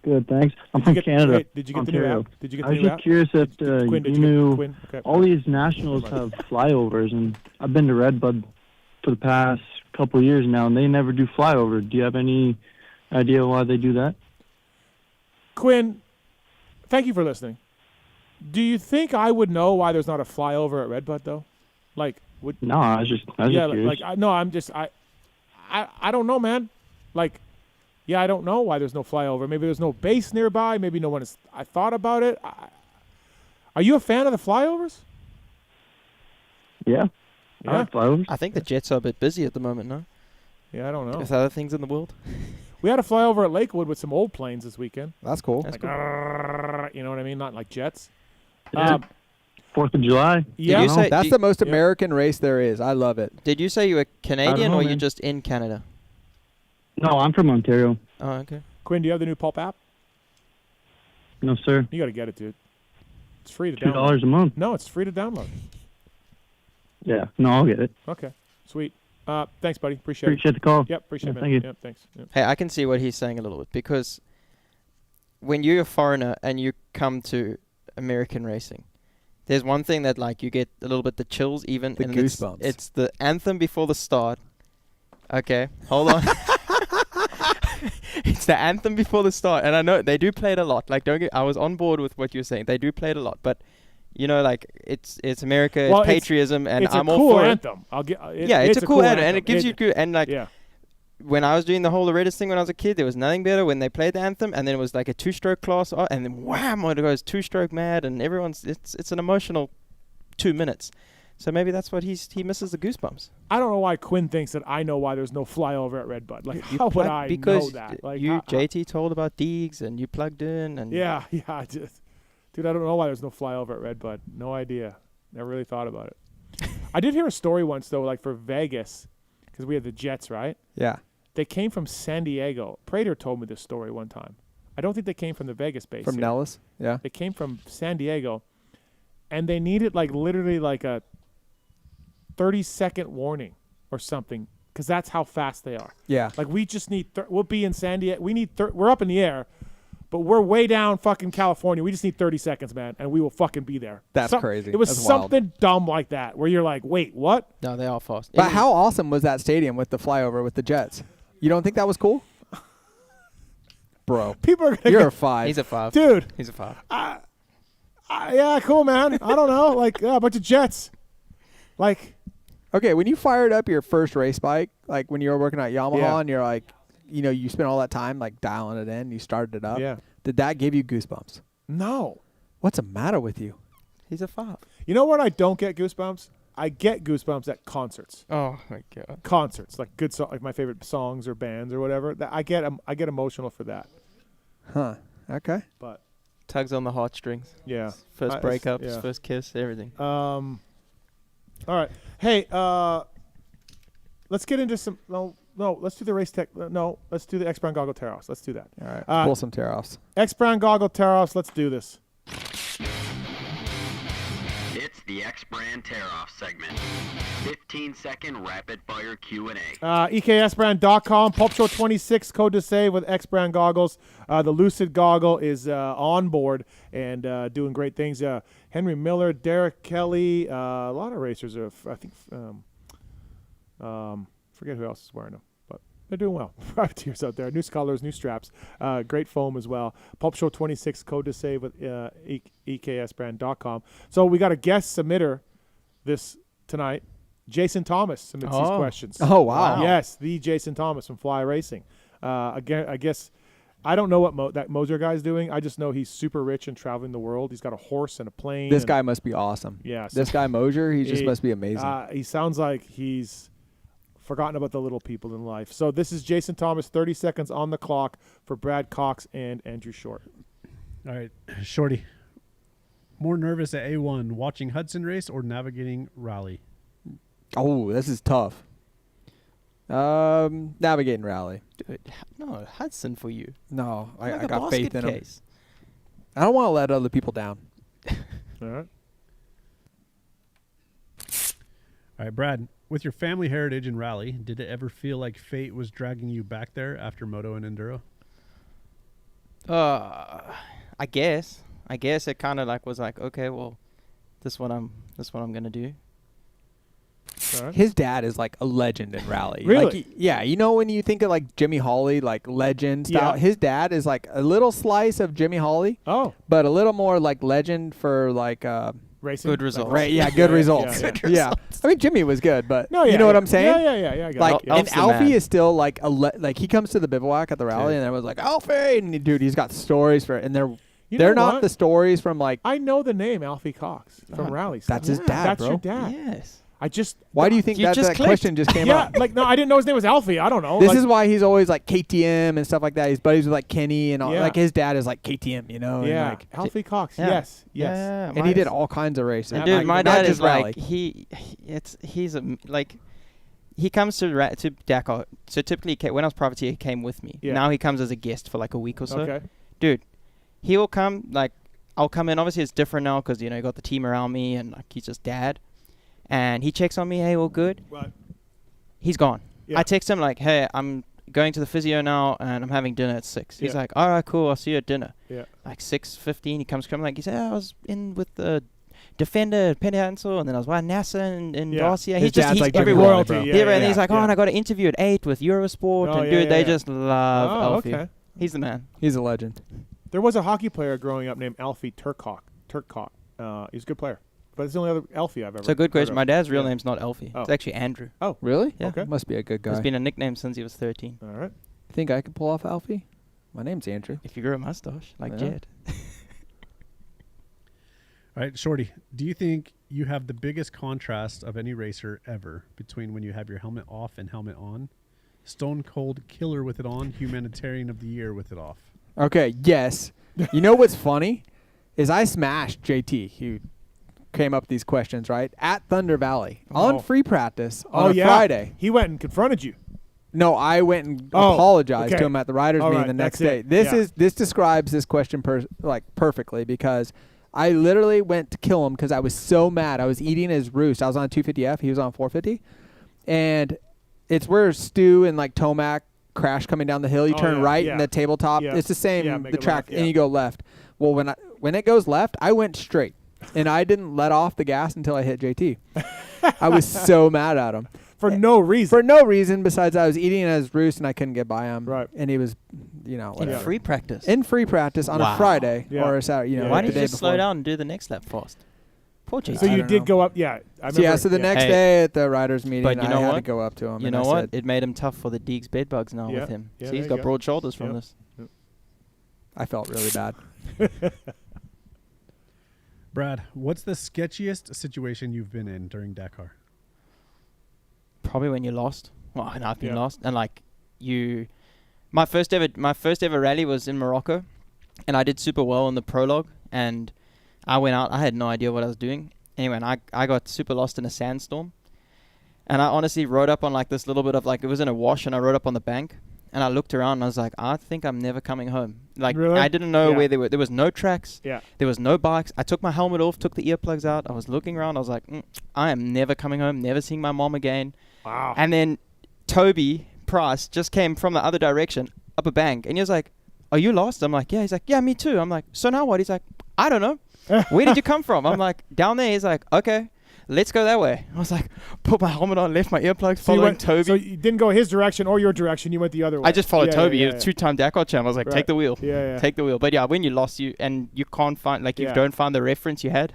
Good, thanks. I'm from Canada. Wait, did you get Ontario. the new app? I was just curious if you knew Okay. all these nationals have flyovers, and I've been to Redbud for the past couple of years now, and they never do flyover. Do you have any idea why they do that? Quinn, thank you for listening. Do you think I would know why there's not a flyover at Redbud, though? No, I was just curious. I don't know, man. I don't know why there's no flyover. Maybe there's no base nearby. Maybe no one has. I thought about it. Are you a fan of the flyovers? Yeah. I like flyovers. I think the Jets are a bit busy at the moment, no? Yeah, I don't know. With other things in the world. We had a flyover at Lakewood with some old planes this weekend. That's cool. You know what I mean? Not like jets. 4th of July. Yeah. That's the most American race there is. I love it. Did you say you were Canadian know, or you man. just in Canada? No, I'm from Ontario. Oh, okay. Quinn, do you have the new Pulp app? No, sir. You got to get it, dude. It's free to download. $2 a month. No, it's free to download. Yeah. No, I'll get it. Okay. Sweet. Thanks, buddy. Appreciate Appreciate the call. Yep, appreciate it. Thank you. Yep, thanks. Yep. Hey, I can see what he's saying a little bit, because when you're a foreigner and you come to American racing, there's one thing that you get a little bit the chills even. The and goosebumps. It's the anthem before the start. Okay, hold on. It's the anthem before the start, and I know they do play it a lot. I was on board with what you were saying. They do play it a lot, but it's America, Well, it's patriotism, and it's I'm a all cool for anthem. it. It's a cool anthem, and it gives you good. And when I was doing the whole Loretta's thing when I was a kid, there was nothing better when they played the anthem, and then it was like a 2-stroke class, and then wham, it goes 2-stroke mad, and it's an emotional 2 minutes. So maybe that's what he misses the goosebumps. I don't know why Quinn thinks that I know why there's no flyover at Redbud. How would I know that? JT told about Deegs, and you plugged in, and dude, I don't know why there's no flyover at Redbud. No idea. Never really thought about it. I did hear a story once though, for Vegas, because we had the Jets, right? Yeah. They came from San Diego. Prater told me this story one time. I don't think they came from the Vegas base. From Nellis? Yeah. They came from San Diego, and they needed literally a 30-second warning or something, because that's how fast they are. Yeah. We just need we'll be in San Diego. We need we're up in the air, But we're way down fucking California. We just need 30 seconds, man, and we will fucking be there. That's crazy. It was That's something dumb like that where you're like, wait, what? No, they are fast. But how awesome was that stadium with the flyover with the Jets? You don't think that was cool? Bro, People are gonna you're get, a 5. He's a 5. Dude. He's a 5. Yeah, cool, man. I don't know. Like, a bunch of Jets. Like. Okay, when you fired up your first race bike, like when you were working at Yamaha and you're like, you know, you spent all that time like dialing it in, you started it up. Yeah. Did that give you goosebumps? No. What's the matter with you? He's a 5. You know what I don't get goosebumps? I get goosebumps at concerts. Oh my god. Concerts, like good like my favorite songs or bands or whatever. That I get emotional for that. Huh. Okay. But tugs on the heartstrings. Yeah. First breakups, first kiss, everything. All right. Hey, let's get into some let's do the race tech. No, let's do the X Brand goggle tear-offs. Let's do that. All right. Let's pull some tear-offs. X Brand goggle tear-offs. Let's do this. It's the X Brand tear-off segment. 15-second rapid-fire Q&A. EKSbrand.com. Pulp Show 26 code to save with X Brand goggles. The Lucid goggle is on board and doing great things. Henry Miller, Derek Kelly, a lot of racers are. I think forget who else is wearing them, but they're doing well. Privateers out there. New colors, new straps. Great foam as well. Pulp Show 26 code to save with EKSbrand.com. So we got a guest submitter this tonight. Jason Thomas submits these questions. Oh, wow. Yes, the Jason Thomas from Fly Racing. Again, I guess I don't know what that Moser guy's doing. I just know he's super rich and traveling the world. He's got a horse and a plane. This guy must be awesome. Yes. This guy Moser, he just must be amazing. He sounds like he's forgotten about the little people in life. So this is Jason Thomas, 30 seconds on the clock for Brad Cox and Andrew Short. All right, Shorty. More nervous at A1 watching Hudson race or navigating rally? Oh, this is tough. Navigating rally. Dude, no, Hudson for you. No, Like I a got faith basket in him. case. I don't want to let other people down. All right. All right, Brad. With your family heritage in rally, did it ever feel like fate was dragging you back there after moto and enduro? I guess it kind of like was like, okay, well, this what I'm gonna do. Right. His dad is like a legend in rally. Really? Like, yeah, you know when you think of like Jimmy Hawley, like legend style, Yeah. his dad is like a little slice of Jimmy Hawley. Oh. But a little more like legend for like racing. Good results. Right, yeah, good results. Yeah. Yeah. I mean Jimmy was good, but No, you know what I'm saying? Yeah. I got Like it. and Alf's the man. Alfie is still like like he comes to the bivouac at the rally and everyone's like Alfie, and dude, he's got stories for and they're You they're know not what? the stories from like I know the name Alfie Cox from rally stuff. that's his dad, That's bro. your dad. Yes. I just. Why do you think You that just that clicked. question just came Yeah, up? like no, I didn't know his name was Alfie. I don't know. This like, is why he's always like KTM and stuff like that. He's buddies with like Kenny and all. Yeah. Like his dad is like KTM, you know. yeah, And, like, Alfie Cox. Yeah. Yes. Yeah, and he did all kinds of races. And dude, Like, my not dad just is rally. like he's he comes to DeCAL. So typically, when I was privateer, he came with me. Yeah. Now he comes as a guest for like a week or so. Okay. Dude, he will come. Like I'll come in. Obviously, it's different now because you got the team around me and like he's just dad. And he checks on me. Hey, all good. Right. He's gone. Yeah. I text him like, hey, I'm going to the physio now and I'm having dinner at 6. He's Yeah. like, all right, cool. I'll see you at dinner. Yeah. Like 6:15, he comes like, he said, I was in with the Defender, Penny Hansel, and then I was with NASA and Yeah. Darcy. His He's just dad's he's like Jimmy everywhere. Royalty, bro. Yeah, And he's like, yeah. and I got an interview at 8 with Eurosport, Oh, and yeah, dude, they yeah. just love Oh, Alfie. okay. He's the man. He's a legend. There was a hockey player growing up named Alfie Turcotte. He's a good player, but it's the only other Alfie I've ever. It's a good heard question. of. My dad's real Yeah. name's not Alfie. Oh. It's actually Andrew. Oh, Really? Yeah. Okay. Must be a good guy. It's been a nickname since he was 13. all right. Think I could pull off Alfie? My name's Andrew. If you grew a mustache, like Yeah. Jett. All right, Shorty, do you think you have the biggest contrast of any racer ever between when you have your helmet off and helmet on? Stone cold killer with it on, humanitarian of the year with it off. Okay, yes. You know what's funny? Is I smashed JT, who came up with these questions, right? At Thunder Valley on free practice on a Friday. He went and confronted you. No, I went and apologized okay. to him at the riders All meeting right, the next that's day. it. This describes this question perfectly because I literally went to kill him because I was so mad. I was eating his roost. I was on 250F. He was on 450. And it's where Stu and like Tomac crash coming down the hill. You turn right in the tabletop. Yeah. It's the same, Yeah, the make it track, left, yeah. and you go left. Well, when it goes left, I went straight, and I didn't let off the gas until I hit JT. I was so mad at him. For no reason. For no reason besides I was eating at his roost and I couldn't get by him. Right. And he was, you know, In whatever. free practice. In free practice on a Friday or a Saturday. You know, Why the didn't you day just slow before. down and do the next lap fast? Poor JT. So you did go up, I remember. So the next day at the riders meeting, But you know I had what? to go up to him. You and know I what? said, It made him tough for the Deeks bed bugs now Yeah. with him. Yeah, See, he's there got you go. broad shoulders from this. I felt really bad. Brad, what's the sketchiest situation you've been in during Dakar? Probably when you lost. Well, and I've been lost. And like my first ever rally was in Morocco, and I did super well in the prologue. And I went out. I had no idea what I was doing. Anyway, and I got super lost in a sandstorm. And I honestly rode up on like this little bit of like, it was in a wash, and I rode up on the bank. And I looked around and I was like, I think I'm never coming home. Like, Really? I didn't know where they were. There was no tracks. Yeah. There was no bikes. I took my helmet off, took the earplugs out. I was looking around. I was like, I am never coming home, never seeing my mom again. Wow. And then Toby Price just came from the other direction up a bank. And he was like, are you lost? I'm like, yeah. He's like, yeah, me too. I'm like, so now what? He's like, I don't know. Where did you come from? I'm like, down there. He's like, okay, let's go that way. I was like, put my helmet on, left my earplugs, following Toby. So you didn't go his direction or your direction. You went the other way. I just followed Toby. Yeah, He was two-time Dakar champ. I was like, take the wheel. Yeah. Take the wheel. But yeah, when you lost, you can't find, like, you don't find the reference you had,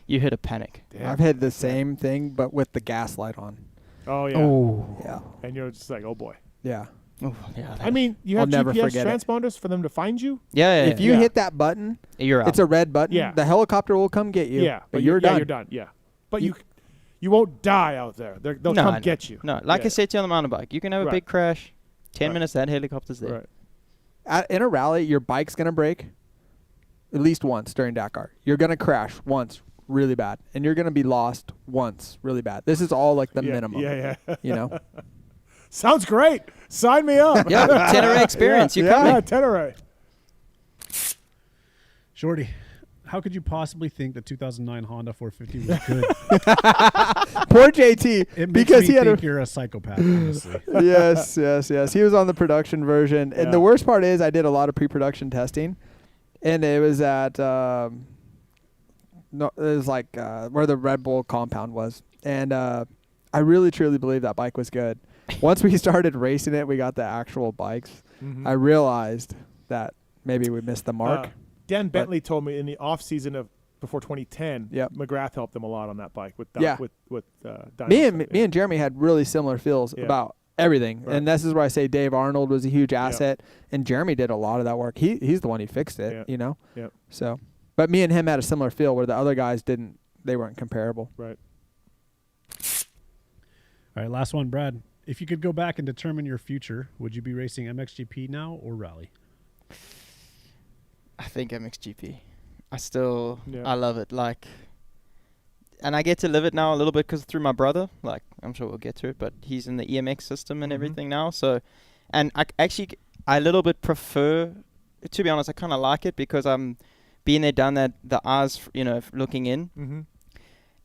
you hit a panic. I've had the same thing, but with the gas light on. Oh, yeah. Oh, yeah. And you're just like, oh, boy. Yeah. Oh, yeah. I mean, you I'll have never GPS forget it. transponders for them to find you? Yeah. If you hit that button, you're out. It's a red button. Yeah. The helicopter will come get you. Yeah. But you're done. You're done. Yeah. But you won't die out there. They'll come get you. No, like I said to you on the mountain bike, you can have a big crash. 10 minutes, that helicopter's there. Right. In a rally, your bike's going to break at least once during Dakar. You're going to crash once really bad. And you're going to be lost once really bad. This is all like the minimum. Yeah. You know? Sounds great. Sign me up. Yeah, Tenere experience. You coming? Yeah, Tenere. Shorty, how could you possibly think the 2009 Honda 450 was good? Poor JT. It makes because me he had think you're a psychopath, honestly. Yes. He was on the production version. And the worst part is I did a lot of pre-production testing. And it was at it was like where the Red Bull compound was. And I really, truly believe that bike was good. Once we started racing it, we got the actual bikes. Mhm. I realized that maybe we missed the mark. Dan Bentley told me in the off season of before 2010, McGrath helped them a lot on that bike with Dyno. Me and Jeremy had really similar feels about everything. Right. And this is where I say Dave Arnold was a huge asset, and Jeremy did a lot of that work. He's the one who fixed it, you know? Yep. So, but me and him had a similar feel where the other guys didn't, they weren't comparable. Right. All right, last one, Brad. If you could go back and determine your future, would you be racing MXGP now or rally? I think MXGP. I love it. Like, and I get to live it now a little bit because through my brother. Like, I'm sure we'll get to it, but he's in the EMX system and everything now. So, and I a little bit prefer, to be honest, I kind of like it because I'm being there, done that, the eyes, looking in. Mm-hmm.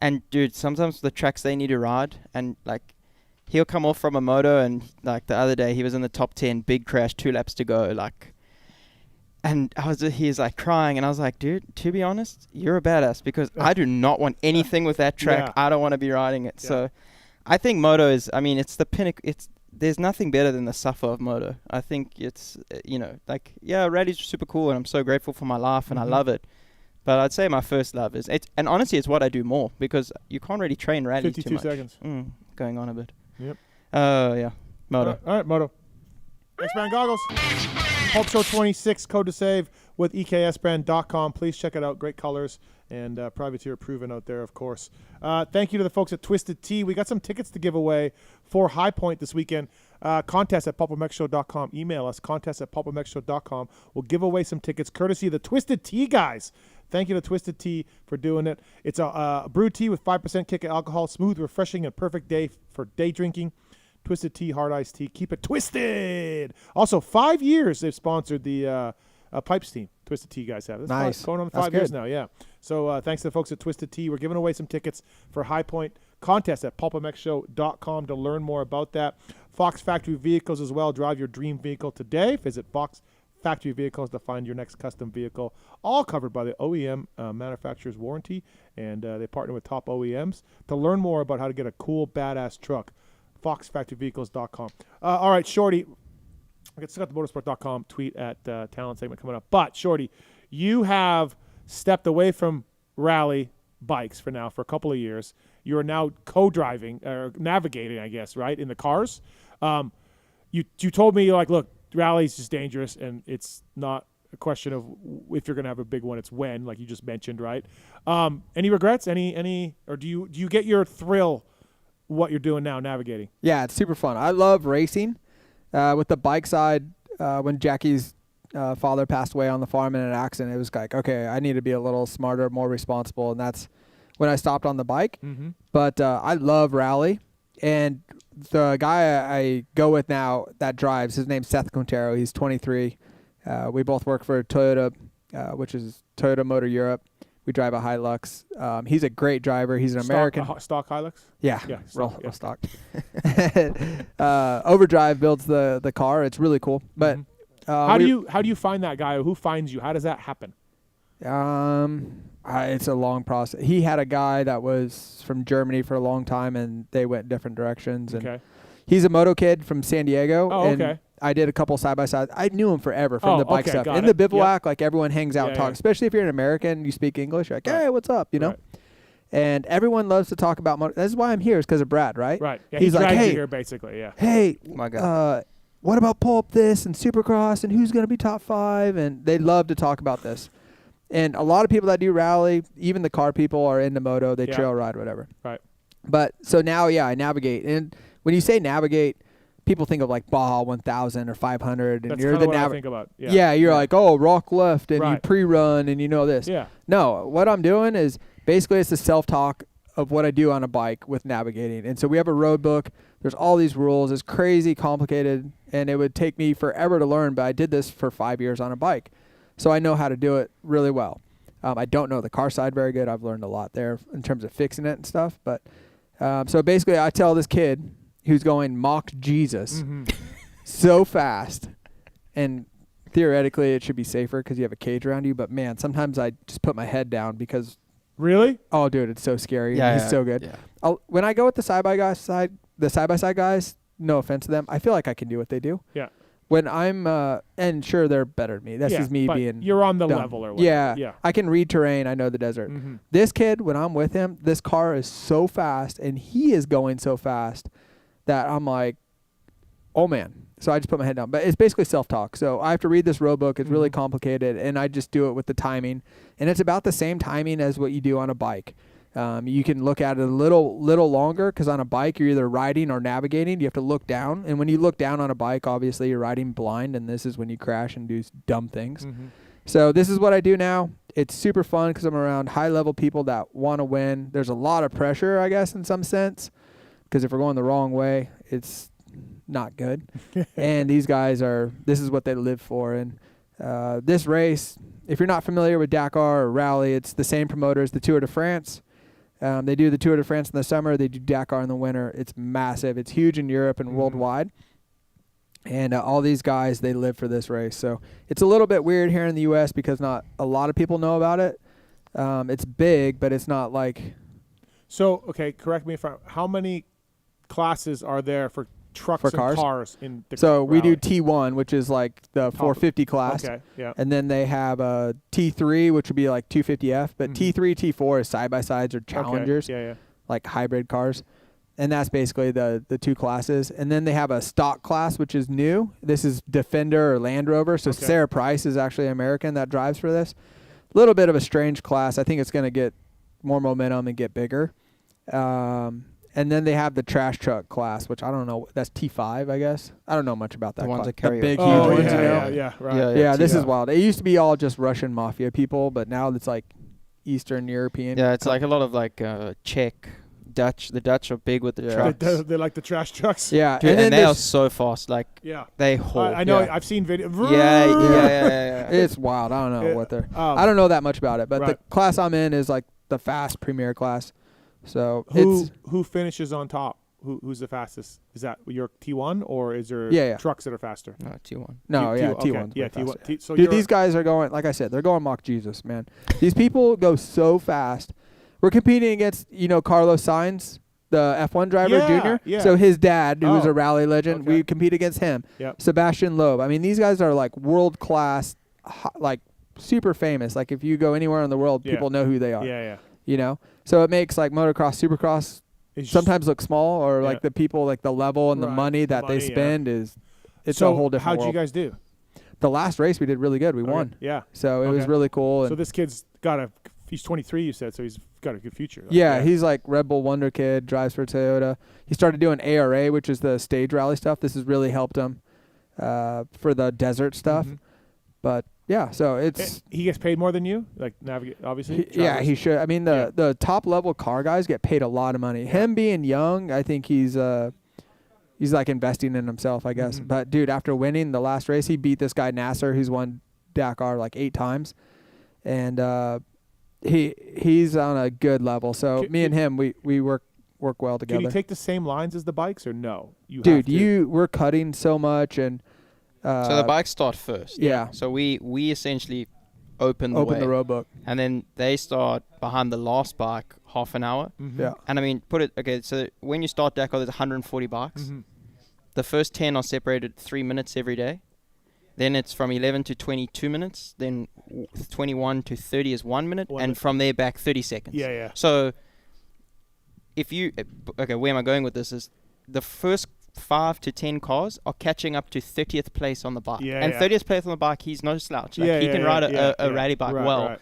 And dude, sometimes the tracks they need to ride, and like, he'll come off from a moto, and like the other day he was in the top 10, big crash, 2 laps to go, like. And he's like crying, and I was like, dude, to be honest, you're a badass because I do not want anything with that track. I don't want to be riding it. Yeah. So I think moto is, it's the pinnacle. There's nothing better than the suffer of moto. I think it's, rally's super cool, and I'm so grateful for my life, and I love it. But I'd say my first love is, and honestly, it's what I do more because you can't really train rally too much. 52 seconds. Going on a bit. Yep. Yeah. Moto. All right, moto. X-Brand goggles. Pulp Show 26, code to save with EKSbrand.com. Please check it out. Great colors and privateer proven out there, of course. Thank you to the folks at Twisted Tea. We got some tickets to give away for High Point this weekend. Contest at PulpMXshow.com. Email us, contest at PulpMXshow.com. We'll give away some tickets courtesy of the Twisted Tea guys. Thank you to Twisted Tea for doing it. It's a brewed tea with 5% kick of alcohol, smooth, refreshing, and perfect day for day drinking. Twisted Tea, hard iced tea. Keep it twisted. Also, 5 years they've sponsored the Pipes team. Twisted Tea guys have. Nice. Going on 5 years now, yeah. So thanks to the folks at Twisted Tea. We're giving away some tickets for High Point. contest at PulpMXShow.com to learn more about that. Fox Factory Vehicles as well. Drive your dream vehicle today. Visit Fox Factory Vehicles to find your next custom vehicle. All covered by the OEM manufacturer's warranty, and they partner with top OEMs to learn more about how to get a cool, badass truck. FoxFactoryVehicles.com. All right, Shorty. I still got the motosport.com tweet at Tallon segment coming up. But, Shorty, you have stepped away from rally bikes for now for a couple of years. You are now co-driving or navigating, I guess, right, in the cars. You told me, you're like, look, rally's just dangerous, and it's not a question of if you're going to have a big one, it's when, like you just mentioned, right? Any regrets? Any, or do you get your thrill what you're doing now, navigating? Yeah, it's super fun. I love racing. With the bike side, when Jackie's father passed away on the farm in an accident, it was like, okay, I need to be a little smarter, more responsible, and that's when I stopped on the bike. Mm-hmm. But I love rally, and the guy I go with now that drives, his name's Seth Quintero. He's 23. We both work for Toyota, which is Toyota Motor Europe. We drive a Hilux. He's a great driver. He's an American. Stock Hilux? Yeah. Stock, real stock. Overdrive builds the car. It's really cool. But how do you find that guy? Who finds you? How does that happen? It's a long process. He had a guy that was from Germany for a long time, and they went different directions. And okay. He's a moto kid from San Diego. Oh, and okay. I did a couple side-by-sides. I knew him forever from the bike stuff. In the bivouac, like everyone hangs out and talks, especially if you're an American, you speak English, you're like, hey, what's up, you know? Right. And everyone loves to talk about motor. That's why I'm here, is because of Brad, right? Right. Yeah, he's like, hey, you here basically, yeah. Hey, my God. What about Pulp this and Supercross and who's going to be top 5? And they love to talk about this. And a lot of people that do rally, even the car people, are into moto. They trail ride, whatever. Right. But so now, I navigate. And when you say navigate, people think of like Baja 1000 or 500, and That's you're the what I think about. You're like, oh, rock left, and you Right. pre-run, and you know this. Yeah. No, what I'm doing is basically it's the self-talk of what I do on a bike with navigating. And so we have a road book. There's all these rules. It's crazy complicated, and it would take me forever to learn, but I did this for 5 years on a bike. So I know how to do it really well. I don't know the car side very good. I've learned a lot there in terms of fixing it and stuff. But so basically I tell this kid who's going Mach Jesus so fast, and theoretically it should be safer because you have a cage around you. But, man, sometimes I just put my head down because – Really? Oh, dude, it's so scary. Yeah, He's so good. Yeah. When I go with the side-by-side guys, no offense to them, I feel like I can do what they do. Yeah. When I'm and sure they're better than me. That's just me but being you're on the dumb. level or whatever. Yeah. I can read terrain. I know the desert. This kid, when I'm with him, this car is so fast, and he is going so fast that I'm like, oh, man. So I just put my head down. But it's basically self-talk. So I have to read this road book. It's really complicated, and I just do it with the timing. And it's about the same timing as what you do on a bike. You can look at it a little longer because on a bike, you're either riding or navigating. You have to look down. And when you look down on a bike, obviously, you're riding blind, and this is when you crash and do dumb things. So this is what I do now. It's super fun because I'm around high-level people that want to win. There's a lot of pressure, I guess, in some sense, because if we're going the wrong way, it's not good. And these guys this is what they live for. And this race, if you're not familiar with Dakar or rally, it's the same promoter as the Tour de France. They do the Tour de France in the summer. They do Dakar in the winter. It's massive. It's huge in Europe and worldwide. And all these guys, they live for this race. So it's a little bit weird here in the U.S. because not a lot of people know about it. It's big, but it's not like... So, okay, correct me if I'm... How many classes are there for trucks and cars in the So we rally? do T1, which is like the 450 class. Okay, yeah. And then they have a T3, which would be like 250F. But T3, T4 is side-by-sides or challengers, like hybrid cars. And that's basically the two classes. And then they have a stock class, which is new. This is Defender or Land Rover. So Sarah Price is actually an American that drives for this. A little bit of a strange class. I think it's going to get more momentum and get bigger. And then they have the trash truck class, which I don't know. That's T5, I guess. I don't know much about that. The ones class. that carry the big, huge ones, yeah, you know? Yeah, right. Yeah, this is wild. It used to be all just Russian mafia people, but now it's like Eastern European. Yeah, it's like a lot of like Czech, Dutch. The Dutch are big with the trucks. They like the trash trucks. Yeah, dude, and they are so fast. Like, they hold. I know. I've seen videos. Yeah. It's wild. I don't know what they're. I don't know that much about it, but the class I'm in is like the fast premier class. So who finishes on top? Who's the fastest? Is that your T1 or is there trucks that are faster? No, T1. No, T1. T1. Yeah, T1. So dude, these guys are going, like I said, they're going mock Jesus, man. These people go so fast. We're competing against, Carlos Sainz, the F1 driver, Junior. Yeah. So his dad, who's a rally legend, we compete against him. Yep. Sebastian Loeb. I mean, these guys are like world class, like super famous. Like if you go anywhere in the world, people know who they are. Yeah. So it makes like motocross, supercross sometimes look small, or like the people, like the level and the money that they spend it's a whole different world. How'd you guys do? The last race we did really good. We won. Yeah. So it was really cool. So this kid's he's 23, you said, so he's got a good future. He's like Red Bull Wonder Kid, drives for Toyota. He started doing ARA, which is the stage rally stuff. This has really helped him for the desert stuff. But yeah, so he gets paid more than you, like navigate, obviously. He should. I mean, the top level car guys get paid a lot of money. Him being young, I think he's like investing in himself, I guess. But dude, after winning the last race, he beat this guy Nasser, who's won Dakar like 8 times, and he's on a good level. So me and him, we work well together. Can you take the same lines as the bikes or no? We're cutting so much and. So the bikes start first. Yeah. So we essentially open the road book, and then they start behind the last bike half an hour. Yeah. And I mean, so when you start Dakar, there's 140 bikes. The first 10 are separated 3 minutes every day. Then it's from 11 to 22 minutes. Then 21 to 30 is 1 minute, and from there back 30 seconds. Yeah. So if you where am I going with this? Is the first 5 to 10 cars are catching up to 30th place on the bike. 30th place on the bike, he's no slouch. Like he can ride a rally bike well.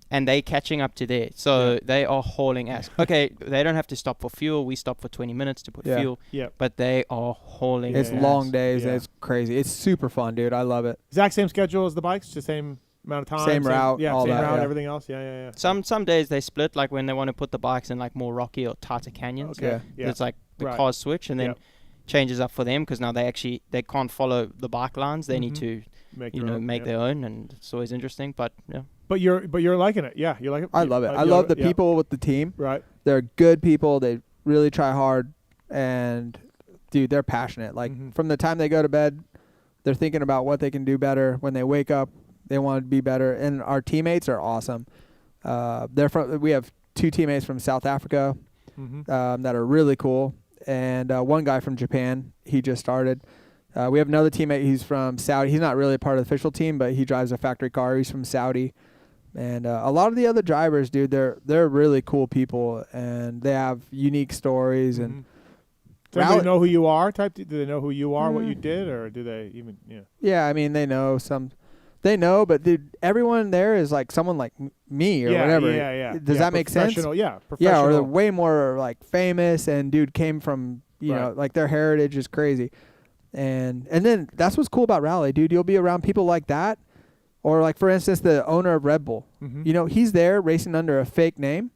And they catching up to there. So they are hauling ass. Okay, they don't have to stop for fuel. We stop for 20 minutes to put fuel. But they are hauling It's long days. And it's crazy. It's super fun, dude. I love it. Exact same schedule as the bikes? Just same amount of time? Same route. Yeah, all same that, route, everything else. Yeah. Some days they split, like when they want to put the bikes in like more rocky or tighter canyons. Okay. It's like the cars switch and then changes up for them because now they can't follow the bike lines. They need to make their own, and it's always interesting. But But you're liking it. Yeah, you like it. I love it. I love the people with the team. Right. They're good people. They really try hard, and dude, they're passionate. Like from the time they go to bed, they're thinking about what they can do better. When they wake up, they want to be better. And our teammates are awesome. We have 2 teammates from South Africa that are really cool. And one guy from Japan, he just started. We have another teammate, he's from Saudi. He's not really a part of the official team, but he drives a factory car. He's from Saudi. And a lot of the other drivers, dude, they're really cool people, and they have unique stories. And do they know who you are? Do they know who you are, what you did, or do they even? Yeah, I mean, they know some. They know, but dude, everyone there is like someone like me or whatever. Yeah. Does that make sense? Yeah, professional. Yeah, or they're way more like famous, and dude came from you know, like their heritage is crazy. And then that's what's cool about rally, dude. You'll be around people like that, or like for instance the owner of Red Bull. You know, he's there racing under a fake name,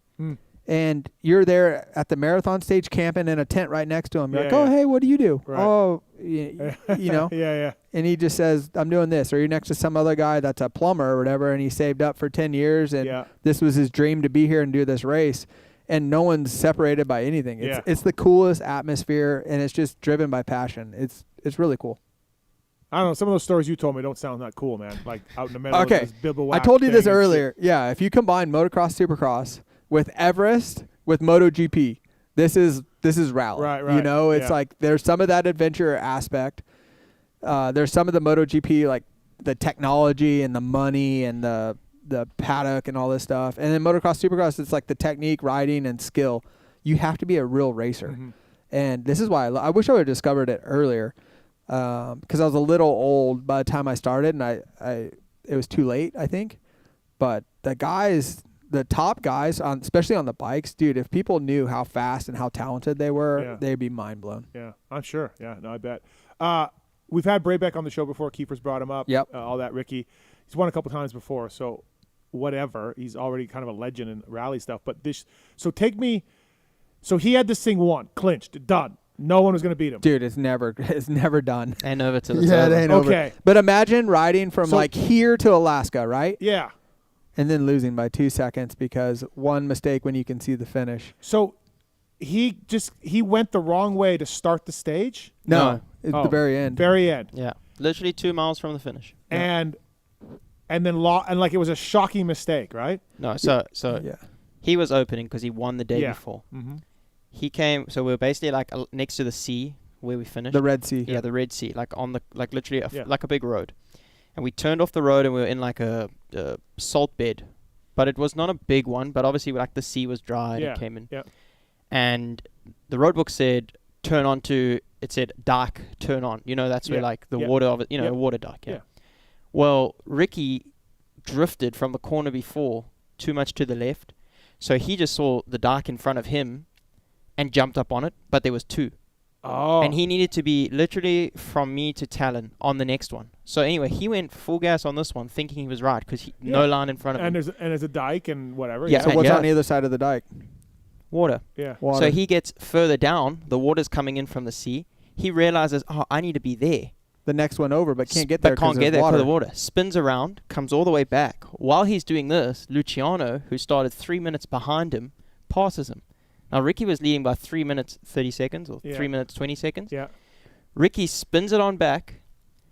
and you're there at the marathon stage camping in a tent right next to him. You're like, oh hey, what do you do? Right. Oh, you know, yeah. And he just says, I'm doing this. Or you're next to some other guy that's a plumber or whatever, and he saved up for 10 years, and this was his dream to be here and do this race. And no one's separated by anything. It's the coolest atmosphere, and it's just driven by passion. It's really cool. I don't know. Some of those stories you told me don't sound that cool, man. Like out in the middle. Okay, of this I told you this earlier. Yeah, if you combine motocross, supercross with Everest with MotoGP, this is rally. Right. You know, it's like there's some of that adventure aspect. There's some of the MotoGP, like the technology and the money and the paddock and all this stuff. And then motocross, supercross, it's like the technique, riding, and skill. You have to be a real racer. And this is why I wish I would have discovered it earlier, because I was a little old by the time I started, and it was too late, I think. But the top guys, especially on the bikes, dude, if people knew how fast and how talented they were, they'd be mind blown. Yeah, I'm sure. Yeah, no, I bet. We've had Braybeck on the show before. Kiefer's brought him up. Yep. All that, Ricky. He's won a couple times before, so whatever. He's already kind of a legend in rally stuff. But so he had this thing won, clinched, done. No one was going to beat him. Dude, it's never done. And over to the it ain't over. Okay. But imagine riding from like here to Alaska, right? Yeah. And then losing by 2 seconds because one mistake when you can see the finish. So he went the wrong way to start the stage? No. It's the very end. Very end. Yeah. Literally 2 miles from the finish. And then like it was a shocking mistake, right? No, so he was opening because he won the day Yeah. before. Mm-hmm. He came, so we were basically like next to the sea where we finished. The Red Sea. Yeah, the Red Sea, like on the literally like a big road. And we turned off the road and we were in like a salt bed, but it was not a big one. But obviously, like the sea was dry and it came in. Yeah. And the road book said turn on to. It said dike, turn on. You know, that's where like the water of it. You know, a water dike. Yeah. Well, Ricky drifted from the corner before too much to the left, so he just saw the dike in front of him, and jumped up on it. But there was 2. Oh. And he needed to be literally from me to Tallon on the next one. So anyway, he went full gas on this one, thinking he was right because no line in front of him. And there's a dike and whatever. Yeah. So what's on the other side of the dike? Water. Yeah. Water. So he gets further down. The water's coming in from the sea. He realizes, I need to be there. The next one over, but can't get there because of the water. Spins around, comes all the way back. While he's doing this, Luciano, who started 3 minutes behind him, passes him. Now, Ricky was leading by 3 minutes 30 seconds or 3 minutes 20 seconds. Yeah. Ricky spins it on back.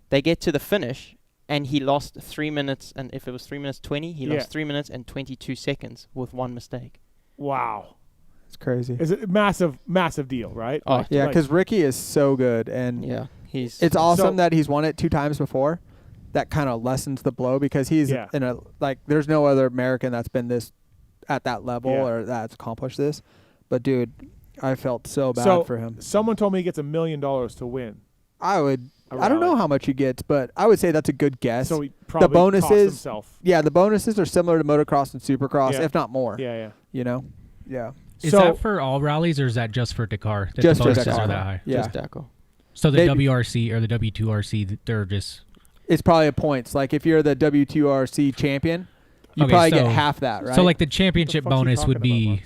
They get to the finish, and he lost 3 minutes. And if it was 3 minutes 20, he lost 3 minutes and 22 seconds with one mistake. Wow. It's crazy. It's a massive deal, right? Oh, yeah, because Ricky is so good. And it's awesome that he's won it 2 times before. That kind of lessens the blow because he's in a, like, there's no other American that's been this at that level or that's accomplished this. But, dude, I felt so bad for him. Someone told me he gets $1 million to win. I don't know how much he gets, but I would say that's a good guess. So he probably the bonuses, cost himself. Yeah, the bonuses are similar to motocross and supercross, if not more. Yeah. You know? Yeah. Is that for all rallies or is that just for Dakar? That Just the for bonuses Dakar. are that high? Yeah. Just Dakar. So the WRC or the W2RC, they're just... It's probably a points. Like if you're the W2RC champion, you probably get half that, right? So like the championship bonus would be...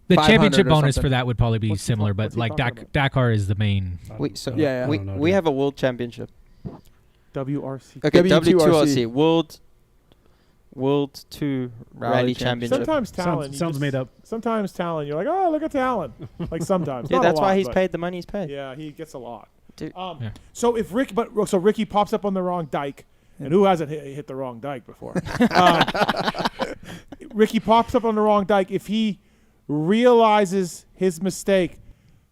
The championship bonus for that would probably be similar, but like Dakar is the main... We have a world championship. WRC. Okay, W2RC. World 2 Rally Championship. Sometimes Tallon. Sounds made up. Sometimes Tallon, you're like, oh, look at Tallon. Like sometimes. Yeah, Not that's a lot, why he's but paid the money he's paid. Yeah, he gets a lot. Dude. So if Ricky pops up on the wrong dike, and who hasn't hit the wrong dike before? Ricky pops up on the wrong dike. If he realizes his mistake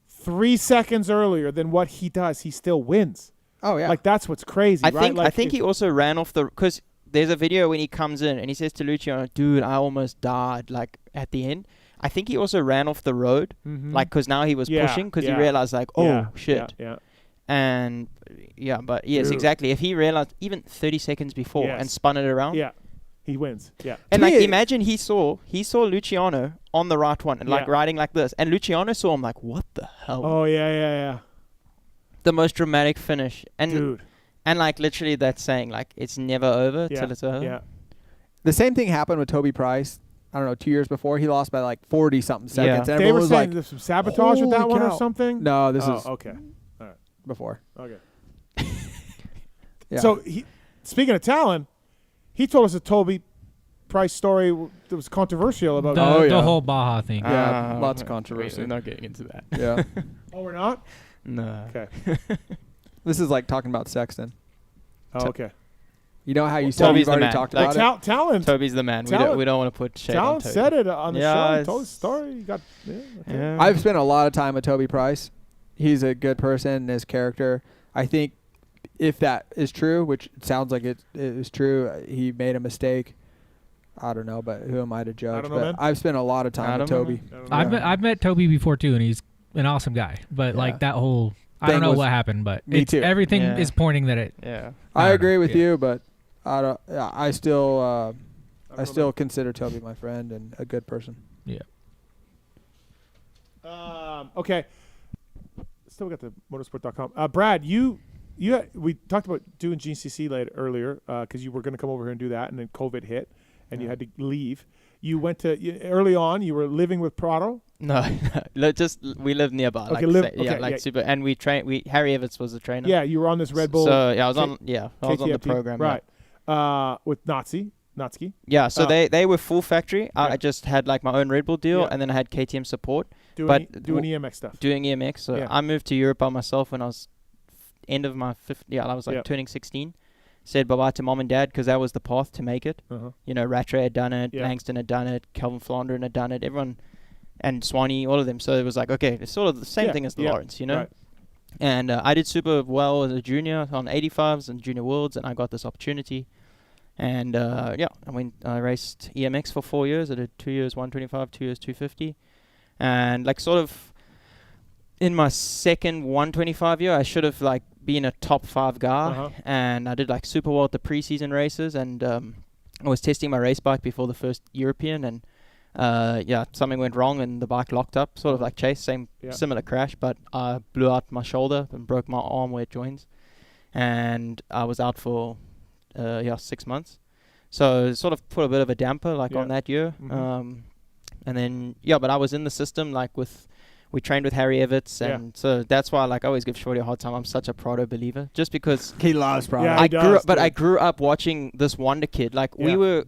3 seconds earlier than what he does, he still wins. Oh yeah, like that's what's crazy. I think he also ran off because there's a video when he comes in and he says to Luciano, "Dude, I almost died." Like at the end, I think he also ran off the road, like because now he was pushing because he realized like, oh shit. Yeah. And but yes, exactly. If he realized even 30 seconds before and spun it around, he wins. Yeah. And like imagine he saw Luciano on the right one and like riding like this, and Luciano saw him like, what the hell? Oh yeah. The most dramatic finish, and dude, and like literally that's saying like it's never over till it's over. Yeah. The same thing happened with Toby Price. I don't know, 2 years before he lost by like 40 something seconds. And they were was saying like, there's some sabotage with that one or something. No, this is okay. All right. Before. Okay. Yeah. So speaking of Tallon, he told us a Toby Price story that was controversial about the whole Baja thing. Yeah, lots of controversy. We're not getting into that. Yeah. Oh, we're not? No. Okay. This is like talking about Sexton. Oh, okay. You know how you said you've already talked about it? Tallon. Tobey's the man. We don't want to put shade on Toby. Said it on the show. He told his story. You got, okay. I've spent a lot of time with Toby Price. He's a good person and his character. I think if that is true, which it sounds like it is true, he made a mistake. I don't know, but who am I to judge? But I've spent a lot of time with Toby. I've met Toby before too, and he's an awesome guy. But like that whole, I don't know what happened, but everything is pointing that it. Yeah, I agree with you, but I don't. I still consider Toby my friend and a good person. Yeah. Okay. Still got the motosport.com. Brad, we talked about doing GNCC earlier because you were going to come over here and do that, and then COVID hit, and you had to leave. You went to early on. You were living with Prado. No, we lived nearby. Okay, super. And we trained. Harry Evans was the trainer. Yeah, you were on this Red Bull. So I was on. I was on the program. Right. With Nazi. Natsuki? Yeah, so Oh. they were full factory. Yeah. I just had like my own Red Bull deal, Yeah. and then I had KTM support. Doing EMX stuff. Doing EMX. So Yeah. I moved to Europe by myself when I was end of my I was like Yeah. turning 16. Said bye-bye to mom and dad because that was the path to make it. Uh-huh. You know, Rattray had done it, Yeah. Langston had done it, Calvin Flandern had done it, everyone, and Swanee, all of them. So it was like, okay, it's sort of the same thing as the Lawrence, you know? Right. And I did super well as a junior on 85s and junior worlds, and I got this opportunity. And I raced EMX for 4 years. I did 2 years 125, 2 years 250. And like sort of in my second 125 year, I should have like been a top 5 guy. Uh-huh. And I did like super well at the preseason races. And I was testing my race bike before the first European, and something went wrong and the bike locked up, sort of like Chase, similar crash, but I blew out my shoulder and broke my arm where it joins, and I was out for 6 months. So it sort of put a bit of a damper on that year. Mm-hmm. And then but I was in the system we trained with Harry Everts, and so that's why I always give Shorty a hard time. I'm such a Prado believer, just because he loves Prado. Yeah, I grew up watching this wonder kid. We were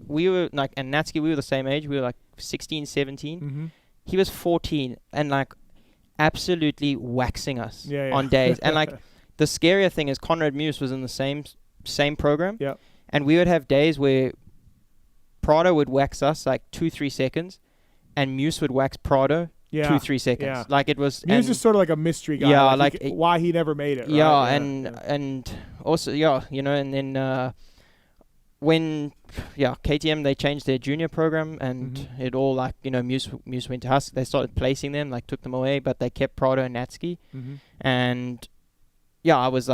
like, and Natsuki, we were the same age. We were like 16, 17. Mm-hmm. He was 14 and absolutely waxing us Yeah. on days. And the scarier thing is Conrad Muse was in the same program. Yeah. And we would have days where Prado would wax us 2-3 seconds, and Muse would wax Prado 2-3 seconds. Yeah. It was. Muse is sort of like a mystery guy. Yeah, why he never made it. Yeah, right? and also and then when KTM, they changed their junior program, and it all Muse went to Husk. They started placing them, took them away, but they kept Prado and Natsuki. Mm-hmm. And I was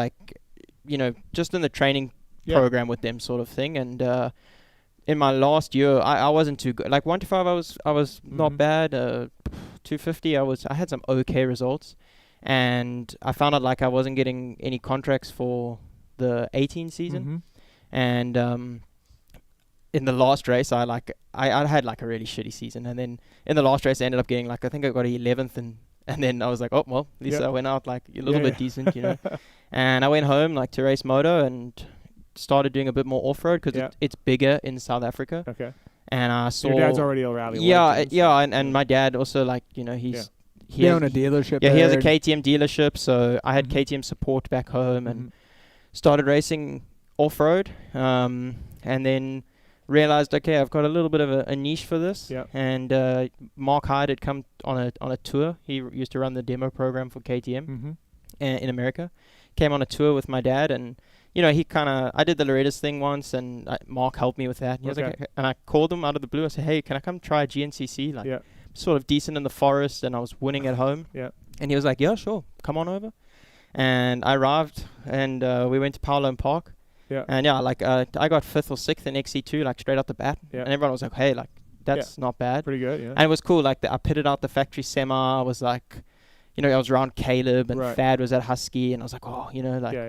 just in the training program with them, sort of thing. And in my last year, I wasn't too good. 125, I was not bad. 250, I had some okay results, and I found out I wasn't getting any contracts for the 18 season. Mm-hmm. And in the last race, I had a really shitty season, and then in the last race I ended up getting I think I got 11th, and then I was like, oh well, at least I went out a little bit decent, you know. And I went home to race moto and started doing a bit more off-road because it's bigger in South Africa. Okay. And I saw your dad's already a rally. and my dad also he's he own a dealership. Yeah, there. he has a KTM dealership, so I had KTM support back home and started racing off-road, and then realized, okay, I've got a little bit of a niche for this. Yeah. And Mark Hyde had come on a tour. He used to run the demo program for KTM in America. Came on a tour with my dad, and I did the Loretta's thing once, and Mark helped me with that. He was like, and I called him out of the blue. I said, hey, can I come try GNCC? Sort of decent in the forest, and I was winning at home. Yeah. And he was like, yeah, sure, come on over. And I arrived, and we went to Paolo Park. Yeah. And I got 5th or 6th in XC2, straight out the bat. Yeah. And everyone was like, hey, that's not bad. Pretty good, yeah. And it was cool. I pitted out the factory semi. I was I was around Caleb, and Fad was at Husky, and I was like, oh,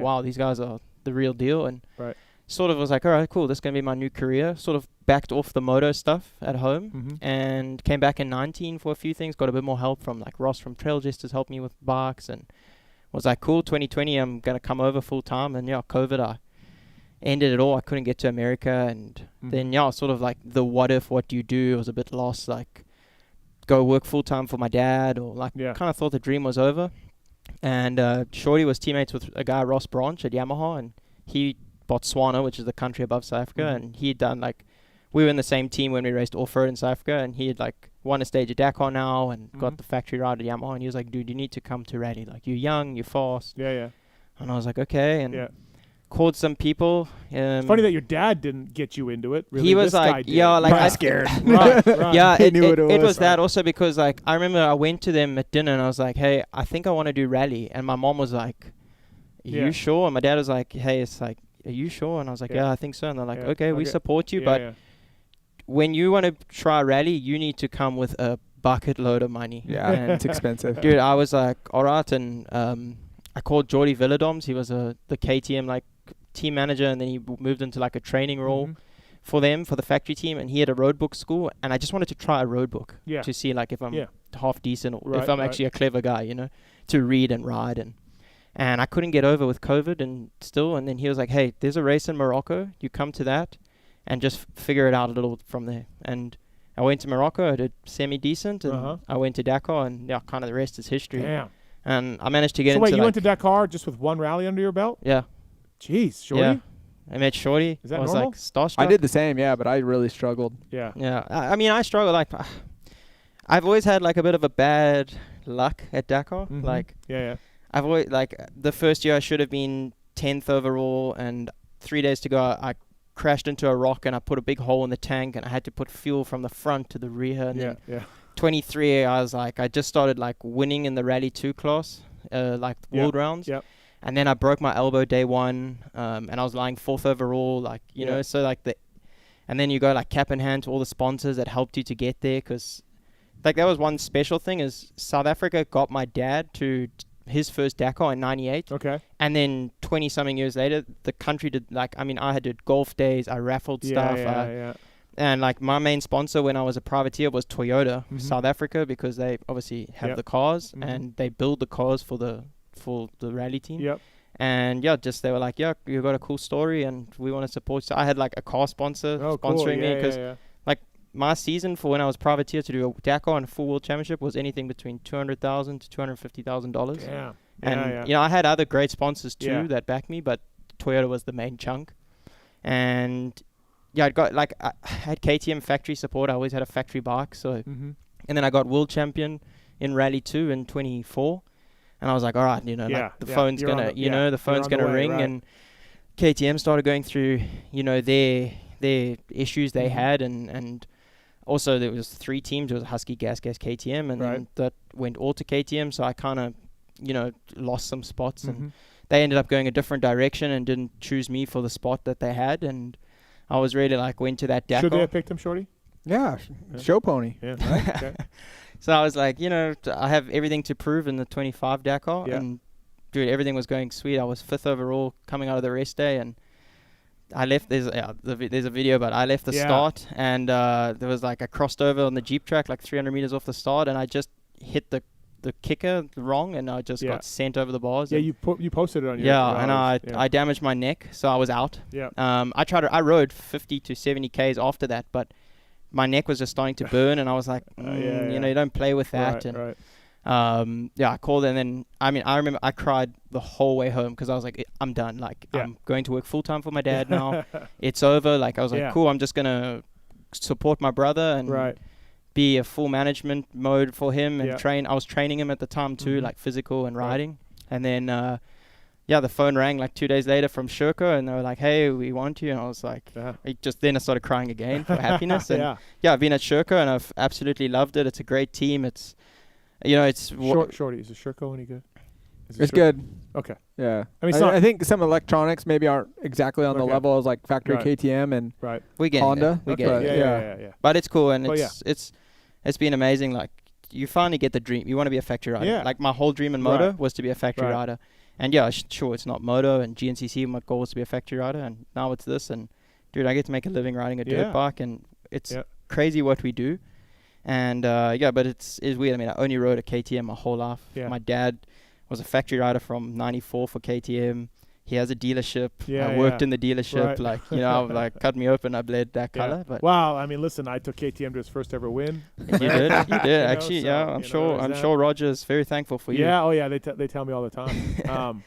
wow, these guys are the real deal. And sort of was like, all right, cool, this is going to be my new career. Sort of backed off the moto stuff at home and came back in 19 for a few things. Got a bit more help from Ross from Trail Jesters, helped me with bikes, and was like, cool, 2020, I'm going to come over full time. And COVID, I ended it all. I couldn't get to America. And then, sort of the what do you do? I was a bit lost, go work full time for my dad, or kind of thought the dream was over. And Shorty was teammates with a guy, Ross Branch at Yamaha, and he Botswana, which is the country above South Africa, and he had done we were in the same team when we raced off-road in South Africa, and he had won a stage at Dakar now and got the factory ride at Yamaha, and he was like, dude, you need to come to rally, you're young, you're fast. Yeah. And I was like, okay, and called some people. It's funny that your dad didn't get you into it. Really, he was I scared. right. Yeah, He knew it was that also because I remember I went to them at dinner and I was like, hey, I think I want to do rally, and my mom was like, are you sure? And my dad was like, hey, it's are you sure? And I was like, yeah, I think so. And they're like, okay, we support you, but when you want to try rally, you need to come with a bucket load of money. Yeah, and it's expensive. Dude, I was like, all right, and I called Jordi Villadoms. He was the KTM team manager, and then he moved into a training role for them, for the factory team, and he had a road book school, and I just wanted to try a road book to see if I'm half decent, or if I'm actually a clever guy, to read and ride, and I couldn't get over with COVID and then he was like, hey, there's a race in Morocco, you come to that, and just figure it out a little from there. And I went to Morocco, I did semi-decent, and I went to Dakar, and yeah, kind of the rest is history. Damn. And I managed to get into wait, you went to Dakar just with one rally under your belt? Yeah. Jeez, Shorty? Yeah. I met Shorty. Is that I was normal? like starstruck. I did the same, yeah, but I really struggled. Yeah. Yeah. I mean, I struggle. Like, I've always had like a bit of a bad luck at Dakar. Like, I've always, like, the first year I should have been 10th overall, and 3 days to go, I crashed into a rock and I put a big hole in the tank, and I had to put fuel from the front to the rear. And then 23, I was like, I just started like winning in the Rally 2 class, like world rounds. Yep. And then I broke my elbow day 1, and I was lying 4th overall, like, you know, so like and then you go like cap in hand to all the sponsors that helped you to get there, because like that was one special thing is South Africa got my dad to his first Dakar in 98. Okay. And then 20 something years later, the country did like, I mean, I had did golf days, I raffled stuff. And like my main sponsor when I was a privateer was Toyota, South Africa, because they obviously have the cars and they build the cars for the rally team. Yep. And yeah, just they were like, yeah, you got a cool story and we want to support you. So I had like a car sponsor sponsoring me, because like my season for when I was privateer to do a Dakar and a full world championship was anything between $200,000 to $250,000. Yeah. And you know, I had other great sponsors too that backed me, but Toyota was the main chunk. And yeah, I got like I had KTM factory support. I always had a factory bike, so and then I got world champion in Rally 2 in 24. And I was like, all right, you know, like the phone's gonna, you know, the phone's gonna ring, and KTM started going through, you know, their issues they had, and also there was 3 teams. There was Husky, Gas, KTM, and then that went all to KTM. So I kind of, you know, lost some spots, and they ended up going a different direction and didn't choose me for the spot that they had, and I was really like went to that Dakar. Should they have picked him, Shorty? Yeah, show pony. Yeah. Right. Okay. So I was like, you know, I have everything to prove in the 25 Dakar. Yeah. And, dude, everything was going sweet. I was 5th overall coming out of the rest day. And I left, there's a video, but I left the start. And there was like, I crossed over on the Jeep track, like 300 meters off the start. And I just hit the kicker wrong. And I just got sent over the bars. Yeah, you posted it on your... Yeah, and I damaged my neck. So I was out. Yeah. I rode 50 to 70 Ks after that. But my neck was just starting to burn, and I was like, you know, you don't play with that. I called, and then, I mean, I remember I cried the whole way home, because I was like, I'm done. Like, I'm going to work full-time for my dad now. It's over. Like, I was like, cool, I'm just going to support my brother and be a full management mode for him and train. I was training him at the time, too, like physical and riding. And then, the phone rang like 2 days later from Sherco, and they were like, hey, we want you. And I was like, then I started crying again for happiness. And I've been at Sherco, and I've absolutely loved it. It's a great team. It's, you know, it's... Shorty, is the Sherco any good? It's good. Okay. Yeah. I mean, I think some electronics maybe aren't exactly on the level as like factory KTM and Honda. We get it. Yeah. But it's cool, and it's been amazing. Like, you finally get the dream. You want to be a factory rider. Yeah. Like, my whole dream in moto was to be a factory rider. And yeah, sure, it's not moto and GNCC. My goal was to be a factory rider, and now it's this. And dude, I get to make a living riding a dirt bike, and it's crazy what we do. And but it's weird. I mean, I only rode a KTM my whole life. Yeah. My dad was a factory rider from '94 for KTM. He has a dealership. I worked in the dealership. Like, you know, like cut me open, I bled that color. But wow, I mean, listen, I took KTM to his first ever win. You did. Actually, I'm sure Roger's very thankful for you. Yeah, they tell me all the time.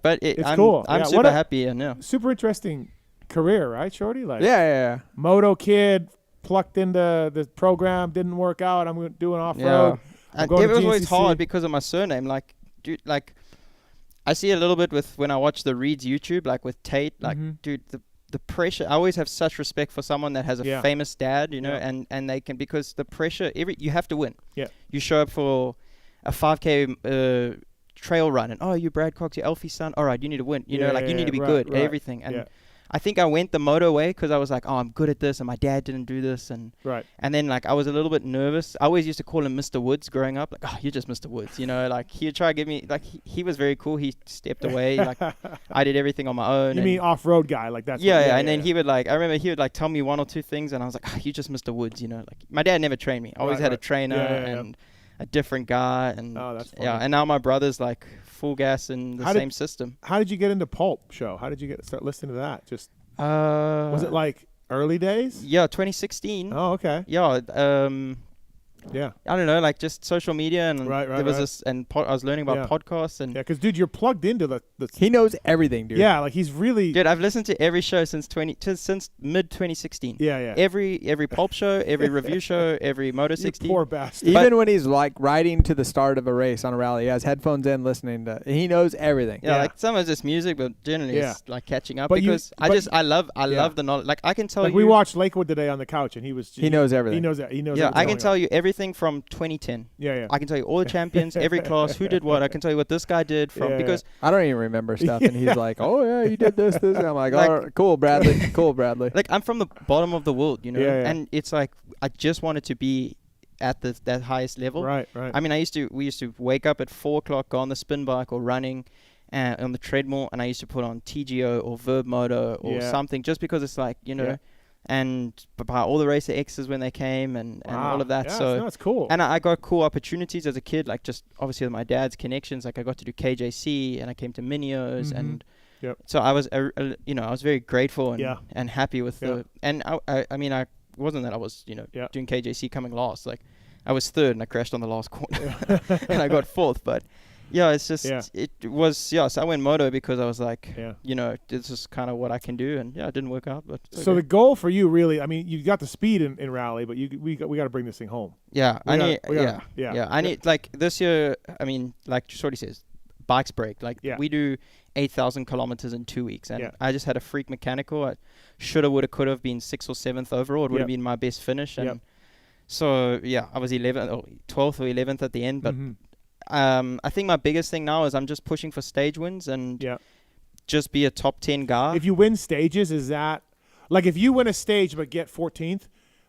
But it's cool. I'm super happy, and super interesting career, right, Shorty? Like, yeah. Moto kid, plucked into the program, didn't work out. I'm doing off road. And it was always hard because of my surname. Like, dude, like, I see a little bit with when I watch the Reeds YouTube, like with Tate. Like, dude, the pressure. I always have such respect for someone that has a famous dad, you know, and they can, because the pressure. You have to win. Yeah. You show up for a 5K trail run, and you Brad Cox, your Elfie's son. All right, you need to win. You know, like you need to be good at everything. And I think I went the moto way because I was like, I'm good at this, and my dad didn't do this, and then like I was a little bit nervous. I always used to call him Mr. Woods growing up, like, you're just Mr. Woods, you know, like he'd try to give me, like he was very cool. He stepped away, like I did everything on my own. You mean off-road guy, like that's and then he would like, I remember he would like tell me one or two things, and I was like, you're just Mr. Woods, you know, like my dad never trained me. I always had a trainer and a different guy, and that's funny. and now my brother's like full gas in the same system. How did you get into Pulp Show? How did you start listening to that? Just was it like Early days? Yeah, 2016. Oh, okay. Yeah. Yeah. I don't know, like just social media, and Right, there was this, and I was learning about podcasts, and because dude, you're plugged into the. He knows everything, dude. Yeah, like he's really. Dude, I've listened to every show since mid 2016. Yeah. Every pulp show, every review show, every Moto 60. Poor bastard. Even when he's like riding to the start of a race on a rally, he has headphones in, listening to. He knows everything. Yeah, like some of just music, but generally it's like catching up, But because I love the knowledge. Like I can tell you. We watched Lakewood today on the couch, and he knows everything. He knows that. He knows. Yeah, I can tell you everything from 2010. Yeah. I can tell you all the champions, every class, who did what. I can tell you what this guy did from because I don't even remember stuff, and he's like, "Oh yeah, you did this." And I'm like, "Oh, cool, Bradley. Cool, Bradley." Like I'm from the bottom of the world, you know, and it's like I just wanted to be at that highest level. Right. I mean, we used to wake up at 4 o'clock, go on the spin bike or running on the treadmill, and I used to put on TGO or Verb Moto or something, just because it's like, you know. And buy all the Racer X's when they came, and all of that. Yeah, so that's cool. And I got cool opportunities as a kid, like just obviously with my dad's connections. Like I got to do KJC, and I came to Minios, and so I was, I was very grateful and happy with the. And I mean, I wasn't that I was doing KJC coming last. Like I was third, and I crashed on the last corner, and I got fourth. But yeah, it's just it was So I went moto because I was like, this is kind of what I can do, and it didn't work out. But so the goal for you, really, I mean, you got the speed in rally, but we got to bring this thing home. Yeah, I need like this year. I mean, like Shorty says, bikes break. Like we do 8,000 kilometers in 2 weeks, and I just had a freak mechanical. I shoulda, woulda, could have been 6th or 7th overall. It would have been my best finish, and so I was 11th, or 12th or 11th at the end, but. I think my biggest thing now is I'm just pushing for stage wins and just be a top 10 guy. If you win stages, is that like if you win a stage but get 14th,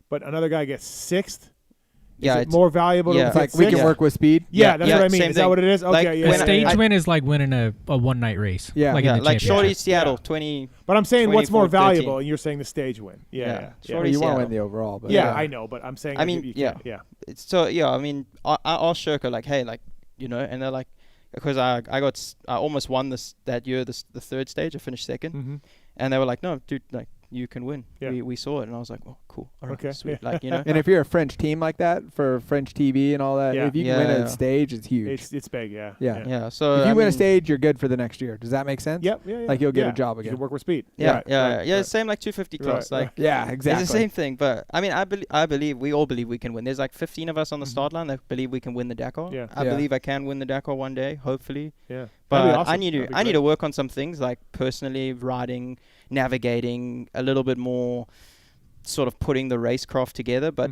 but another guy gets 6th? Is it more valuable to it's like we can work with speed. That's what I mean. Is that what it is? Okay, a stage win is like winning a one-night race. Like Shorty Seattle 20. But I'm saying what's more valuable, and you're saying the stage win. Shorty you want to win the overall. But I know, but I'm saying. I mean, So I mean, I asked Shirka like, hey, like, and they're like, because I almost won that year, the third stage. I finished second, and they were like, no, dude, like you can win. We saw it, and I was like, oh, cool. All right, sweet. Like, And if you're a French team like that for French TV and all that, if you can win a stage, it's huge. It's big, yeah. So if you win a stage, you're good for the next year. Does that make sense? Yep. Like you'll get a job again. You can work with speed. Yeah. Same like 250 class. Like exactly. It's the same thing. But I mean, we all believe we can win. There's like 15 of us on the start line that believe we can win the Dakar. I believe I can win the Dakar one day, hopefully. Yeah. But awesome. I need to work on some things, like personally riding, navigating a little bit more, sort of putting the racecraft together. But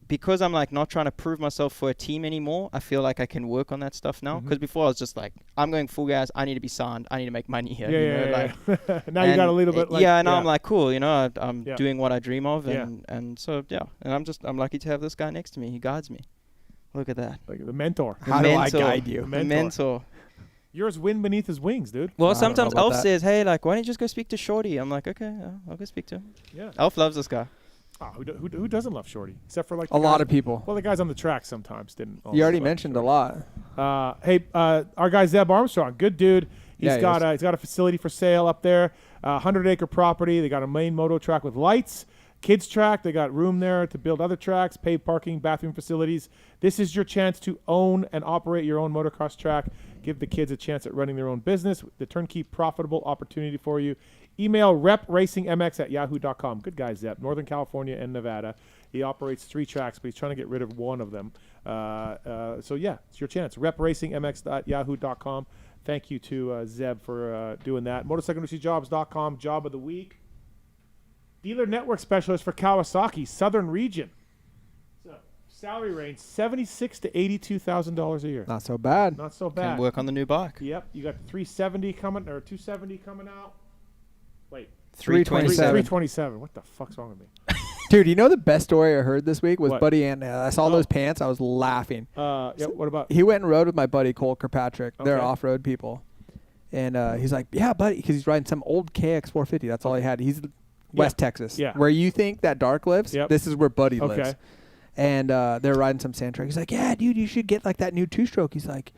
because I'm like not trying to prove myself for a team anymore, I feel like I can work on that stuff now. Because before I was just like, I'm going full gas. I need to be signed. I need to make money here. Like, now you got a little bit. Like, now I'm like, cool. I'm doing what I dream of, and so and I'm lucky to have this guy next to me. He guides me. Look at that. Like the mentor. How do I guide you? The mentor. Yours wind beneath his wings, dude. Well, sometimes Elf says, hey, like, why don't you just go speak to Shorty? I'm like, okay, I'll go speak to him. Yeah. Elf loves this guy. Oh, who doesn't love Shorty? Except for like a lot of people. Well, the guys on the track sometimes didn't. You already mentioned a lot. Hey, our guy Zeb Armstrong, good dude. He's got a facility for sale up there, 100-acre property. They got a main moto track with lights, kids track. They got room there to build other tracks, paved parking, bathroom facilities. This is your chance to own and operate your own motocross track. Give the kids a chance at running their own business. The turnkey profitable opportunity for you. Email repracingmx@yahoo.com. Good guy, Zep. Northern California and Nevada. He operates 3 tracks, but he's trying to get rid of one of them. It's your chance. repracingmx.yahoo.com. Thank you to Zeb for doing that. MotorcycleIndustryJobs.com. Job of the week. Dealer network specialist for Kawasaki, Southern Region. Salary range $76,000 to $82,000 a year. Not so bad. Not so bad. Can work on the new bike. Yep. You got 370 coming or 270 coming out. Wait. 327. What the fuck's wrong with me? Dude, you know the best story I heard this week was What? Buddy and I saw those pants. I was laughing. What about? He went and rode with my buddy Cole Kirkpatrick. They're Okay. off-road people, and he's like, "Yeah, buddy," because he's riding some old KX 450. That's all he had. He's West Texas, where you think that Dark lives. Yep. This is where Buddy lives. Okay. And they're riding some sand track. He's like, "Yeah, dude, you should get like that new 2-stroke." He's like,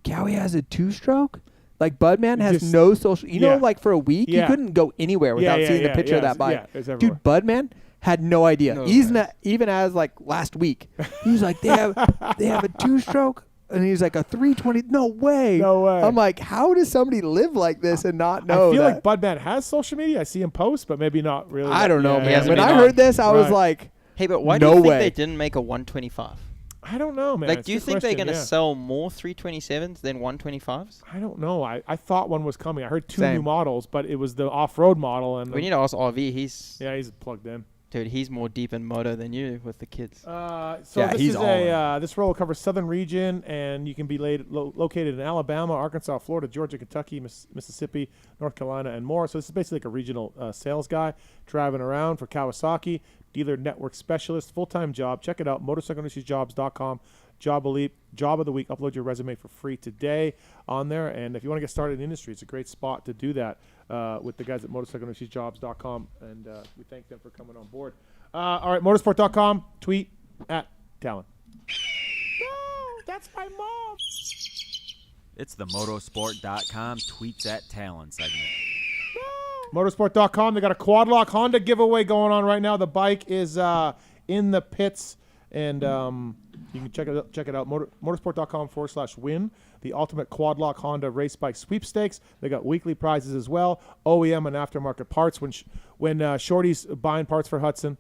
"Cowie has a 2-stroke?" Like Budman has no social. You know, like for a week, you couldn't go anywhere without seeing a picture of that bike. Dude, Budman had no idea. Even as like last week, he was like, they have a 2-stroke. And he's like, a 320. No way. I'm like, how does somebody live like this and not know? I feel like Budman has social media. I see him post, but maybe not really. I don't know, man. When I heard this, I was like, hey, but why do you think they didn't make a 125? I don't know, man. Like, do you think they're going to sell more 327s than 125s? I don't know. I thought one was coming. I heard 2 new models, but it was the off-road model. And we need to ask RV. He's plugged in. Dude, he's more deep in moto than you with the kids. This roll covers Southern region, and you can be located in Alabama, Arkansas, Florida, Georgia, Kentucky, Mississippi, North Carolina, and more. So this is basically like a regional sales guy driving around for Kawasaki, dealer network specialist, full-time job. Check it out, motorcycleindustryjobs.com. Job of the week. Upload your resume for free today on there. And if you want to get started in the industry, it's a great spot to do that with the guys at motorcycleindustryjobs.com. And we thank them for coming on board. All right, motorsport.com. Tweet at Tallon. No, that's my mom. It's the motosport.com tweets at Tallon segment. Motorsport.com. They got a quad lock Honda giveaway going on right now. The bike is in the pits, and you can check it out. Motorsport.com/win. The ultimate quad lock Honda race bike sweepstakes. They got weekly prizes as well. OEM and aftermarket parts. When Shorty's buying parts for Hudson,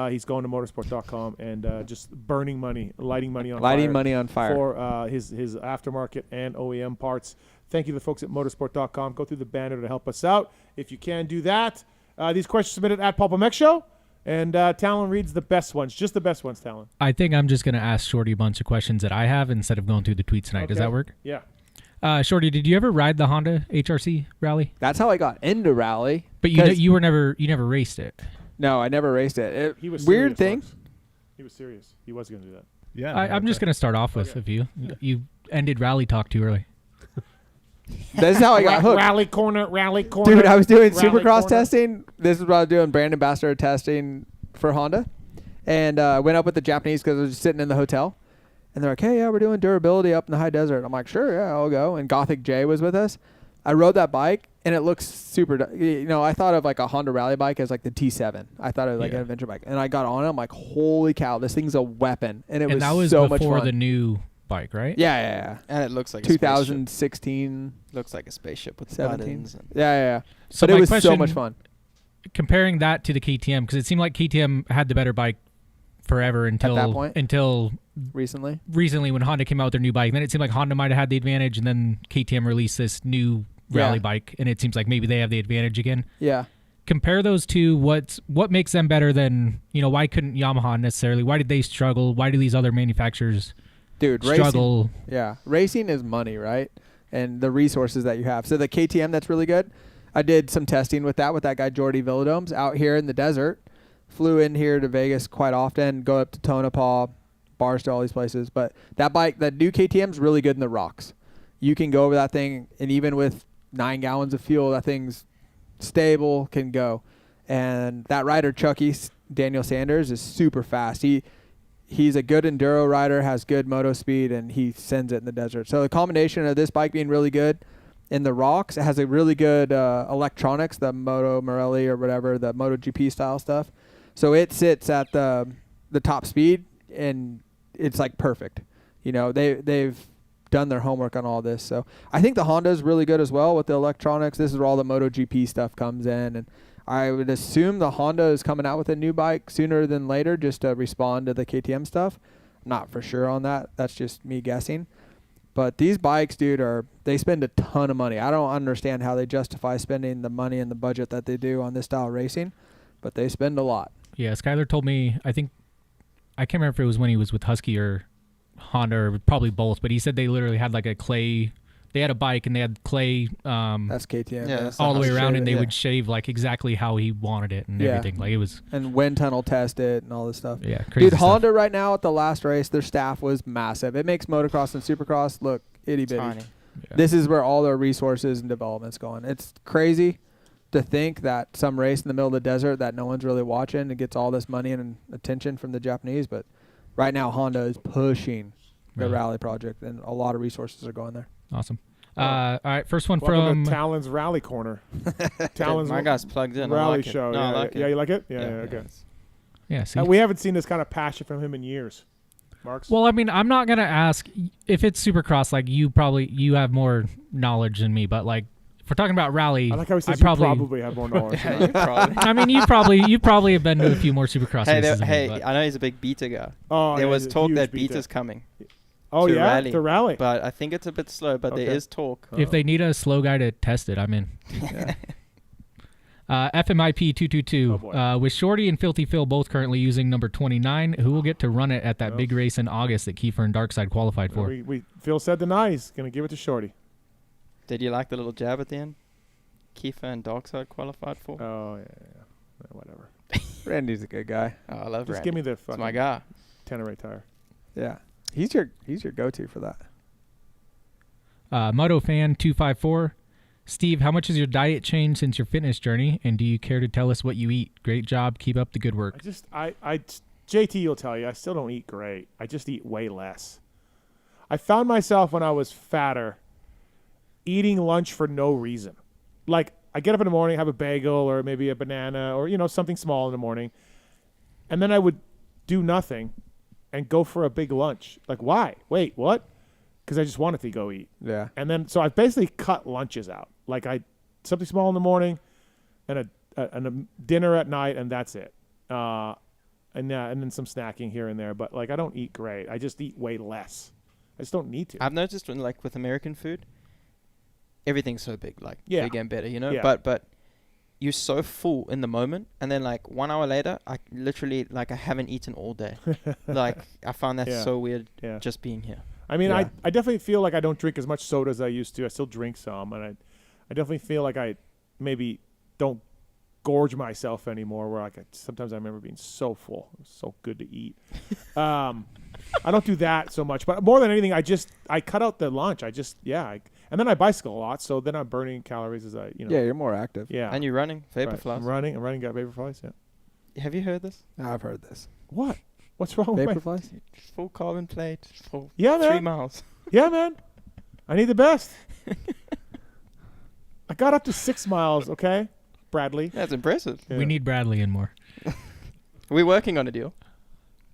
he's going to motorsport.com and just burning money, lighting money on fire for his aftermarket and OEM parts. Thank you to the folks at motorsport.com. Go through the banner to help us out if you can do that. These questions submitted at PulpMX Show. And Tallon reads the best ones, just the best ones, Tallon. I think I'm just going to ask Shorty a bunch of questions that I have instead of going through the tweets tonight. Okay. Does that work? Yeah. Shorty, did you ever ride the Honda HRC rally? That's how I got into rally. But you never raced it. No, I never raced it. He was weird serious, thing. Folks. He was serious. He was going to do that. Yeah. I'm just going to start off with you ended rally talk too early. This is how I got hooked. Rally corner. Dude, I was doing Supercross testing. This is what I was doing, brand ambassador testing for Honda. And went up with the Japanese because I was just sitting in the hotel. And they're like, hey, yeah, we're doing durability up in the high desert. I'm like, sure, yeah, I'll go. And Gothic J was with us. I rode that bike, and it looks super, I thought of like a Honda rally bike as like the T7. I thought it was like an adventure bike. And I got on it. I'm like, holy cow, this thing's a weapon. And it was so much fun. And that was before the new bike, right? Yeah. And it looks like 2016. Looks like a spaceship with 17. buttons. Yeah. So but it was so much fun. Comparing that to the KTM, because it seemed like KTM had the better bike forever until recently when Honda came out with their new bike. And then it seemed like Honda might have had the advantage, and then KTM released this new rally bike, and it seems like maybe they have the advantage again. Yeah. Compare those two. What makes them better than, why couldn't Yamaha necessarily? Why did they struggle? Why do these other manufacturers struggle? Racing is money, right? And the resources that you have. So the KTM, that's really good. I did some testing with that guy Jordy Villadomes out here in the desert. Flew in here to Vegas quite often, go up to Tonopah, Barstow, all these places. But that bike, that new KTM is really good in the rocks. You can go over that thing, and even with 9 gallons of fuel, that thing's stable, can go. And that rider, Chucky, Daniel Sanders, is super fast. He's a good enduro rider, has good moto speed, and he sends it in the desert. So the combination of this bike being really good in the rocks, it has a really good electronics, the Moto Morelli or whatever, the MotoGP style stuff. So it sits at the top speed, and it's like perfect. They've done their homework on all this. So I think the Honda is really good as well with the electronics. This is where all the MotoGP stuff comes in, and I would assume the Honda is coming out with a new bike sooner than later just to respond to the KTM stuff. Not for sure on that. That's just me guessing. But these bikes, dude, they spend a ton of money. I don't understand how they justify spending the money and the budget that they do on this style of racing, but they spend a lot. Yeah, Skyler told me, I can't remember if it was when he was with Husky or Honda, or probably both, but he said they literally had like they had a bike and they had clay that's KTM. Yeah, all the way around, and they would shave like exactly how he wanted it and everything. Like it was, and wind tunnel test it and all this stuff. Yeah, crazy dude, stuff. Honda right now at the last race, their staff was massive. It makes motocross and supercross look itty bitty. Tiny. Yeah. This is where all their resources and development's going. It's crazy to think that some race in the middle of the desert that no one's really watching and gets all this money and attention from the Japanese, but right now Honda is pushing the rally project, and a lot of resources are going there. Awesome. All right, first one Welcome from to Tallon's Rally Corner. Tallon's My guy's plugged in. I Rally like it. show. No, yeah, I like yeah, it. you like it? Yeah, Yeah, okay. Yeah, see? We haven't seen this kind of passion from him in years. Marks? Well, I mean, I'm not gonna ask if it's Supercross. Like you have more knowledge than me, but like if we're talking about rally, I like how he says I probably, you probably have more knowledge. I mean, you probably have been to a few more Supercross races. than me, but- I know he's a big beta guy. Oh, there yeah, was he's a talk huge that beta. beta's coming. Oh, to yeah? rally. To rally. But I think it's a bit slow. But there is talk. If they need a slow guy to test it, I'm in. FMIP 222. With Shorty and Filthy Phil both currently using number 29, who will get to run it at that big race in August that Kiefer and Darkside qualified for? Phil said deny. He's going to give it to Shorty. Did you like the little jab at the end? Kiefer and Darkside qualified for? Oh, yeah. Whatever. Randy's a good guy. Oh, I love Just Randy. give me the It's fucking my guy. Tenere tire. Yeah. He's your go-to for that. Moto Fan 254. Steve, how much has your diet changed since your fitness journey, and do you care to tell us what you eat? Great job. Keep up the good work. JT will tell you, I still don't eat great. I just eat way less. I found myself when I was fatter eating lunch for no reason. Like, I get up in the morning, have a bagel or maybe a banana or, something small in the morning, and then I would do nothing and go for a big lunch. Like, why? Wait, what? Because I just wanted to go eat. Yeah. And then, so I've basically cut lunches out. Like, something small in the morning and a dinner at night, and that's it. And then some snacking here and there. But, like, I don't eat great. I just eat way less. I just don't need to. I've noticed when, like, with American food, everything's so big, like, Yeah. big and better, Yeah. But you're so full in the moment, and then, like, 1 hour later, I literally, like, I haven't eaten all day. Like, I found that Yeah. so weird Yeah. just being here. I mean, Yeah. I definitely feel like I don't drink as much soda as I used to. I still drink some, and I definitely feel like I maybe don't gorge myself anymore. Where sometimes I remember being so full, it was so good to eat. I don't do that so much, but more than anything, I cut out the lunch. And then I bicycle a lot, so then I'm burning calories as I. Yeah, you're more active. Yeah, And you're running Right. Vaporflies. I'm running. Got Vaporflies. Yeah. Have you heard this? No, I've heard this. What? What's wrong with my Vaporflies? Full carbon plate for Yeah, 3 man. miles. Yeah, man. I need the best. I got up to 6 miles, okay? Bradley. That's impressive. Yeah. We need Bradley in more. We're working on a deal.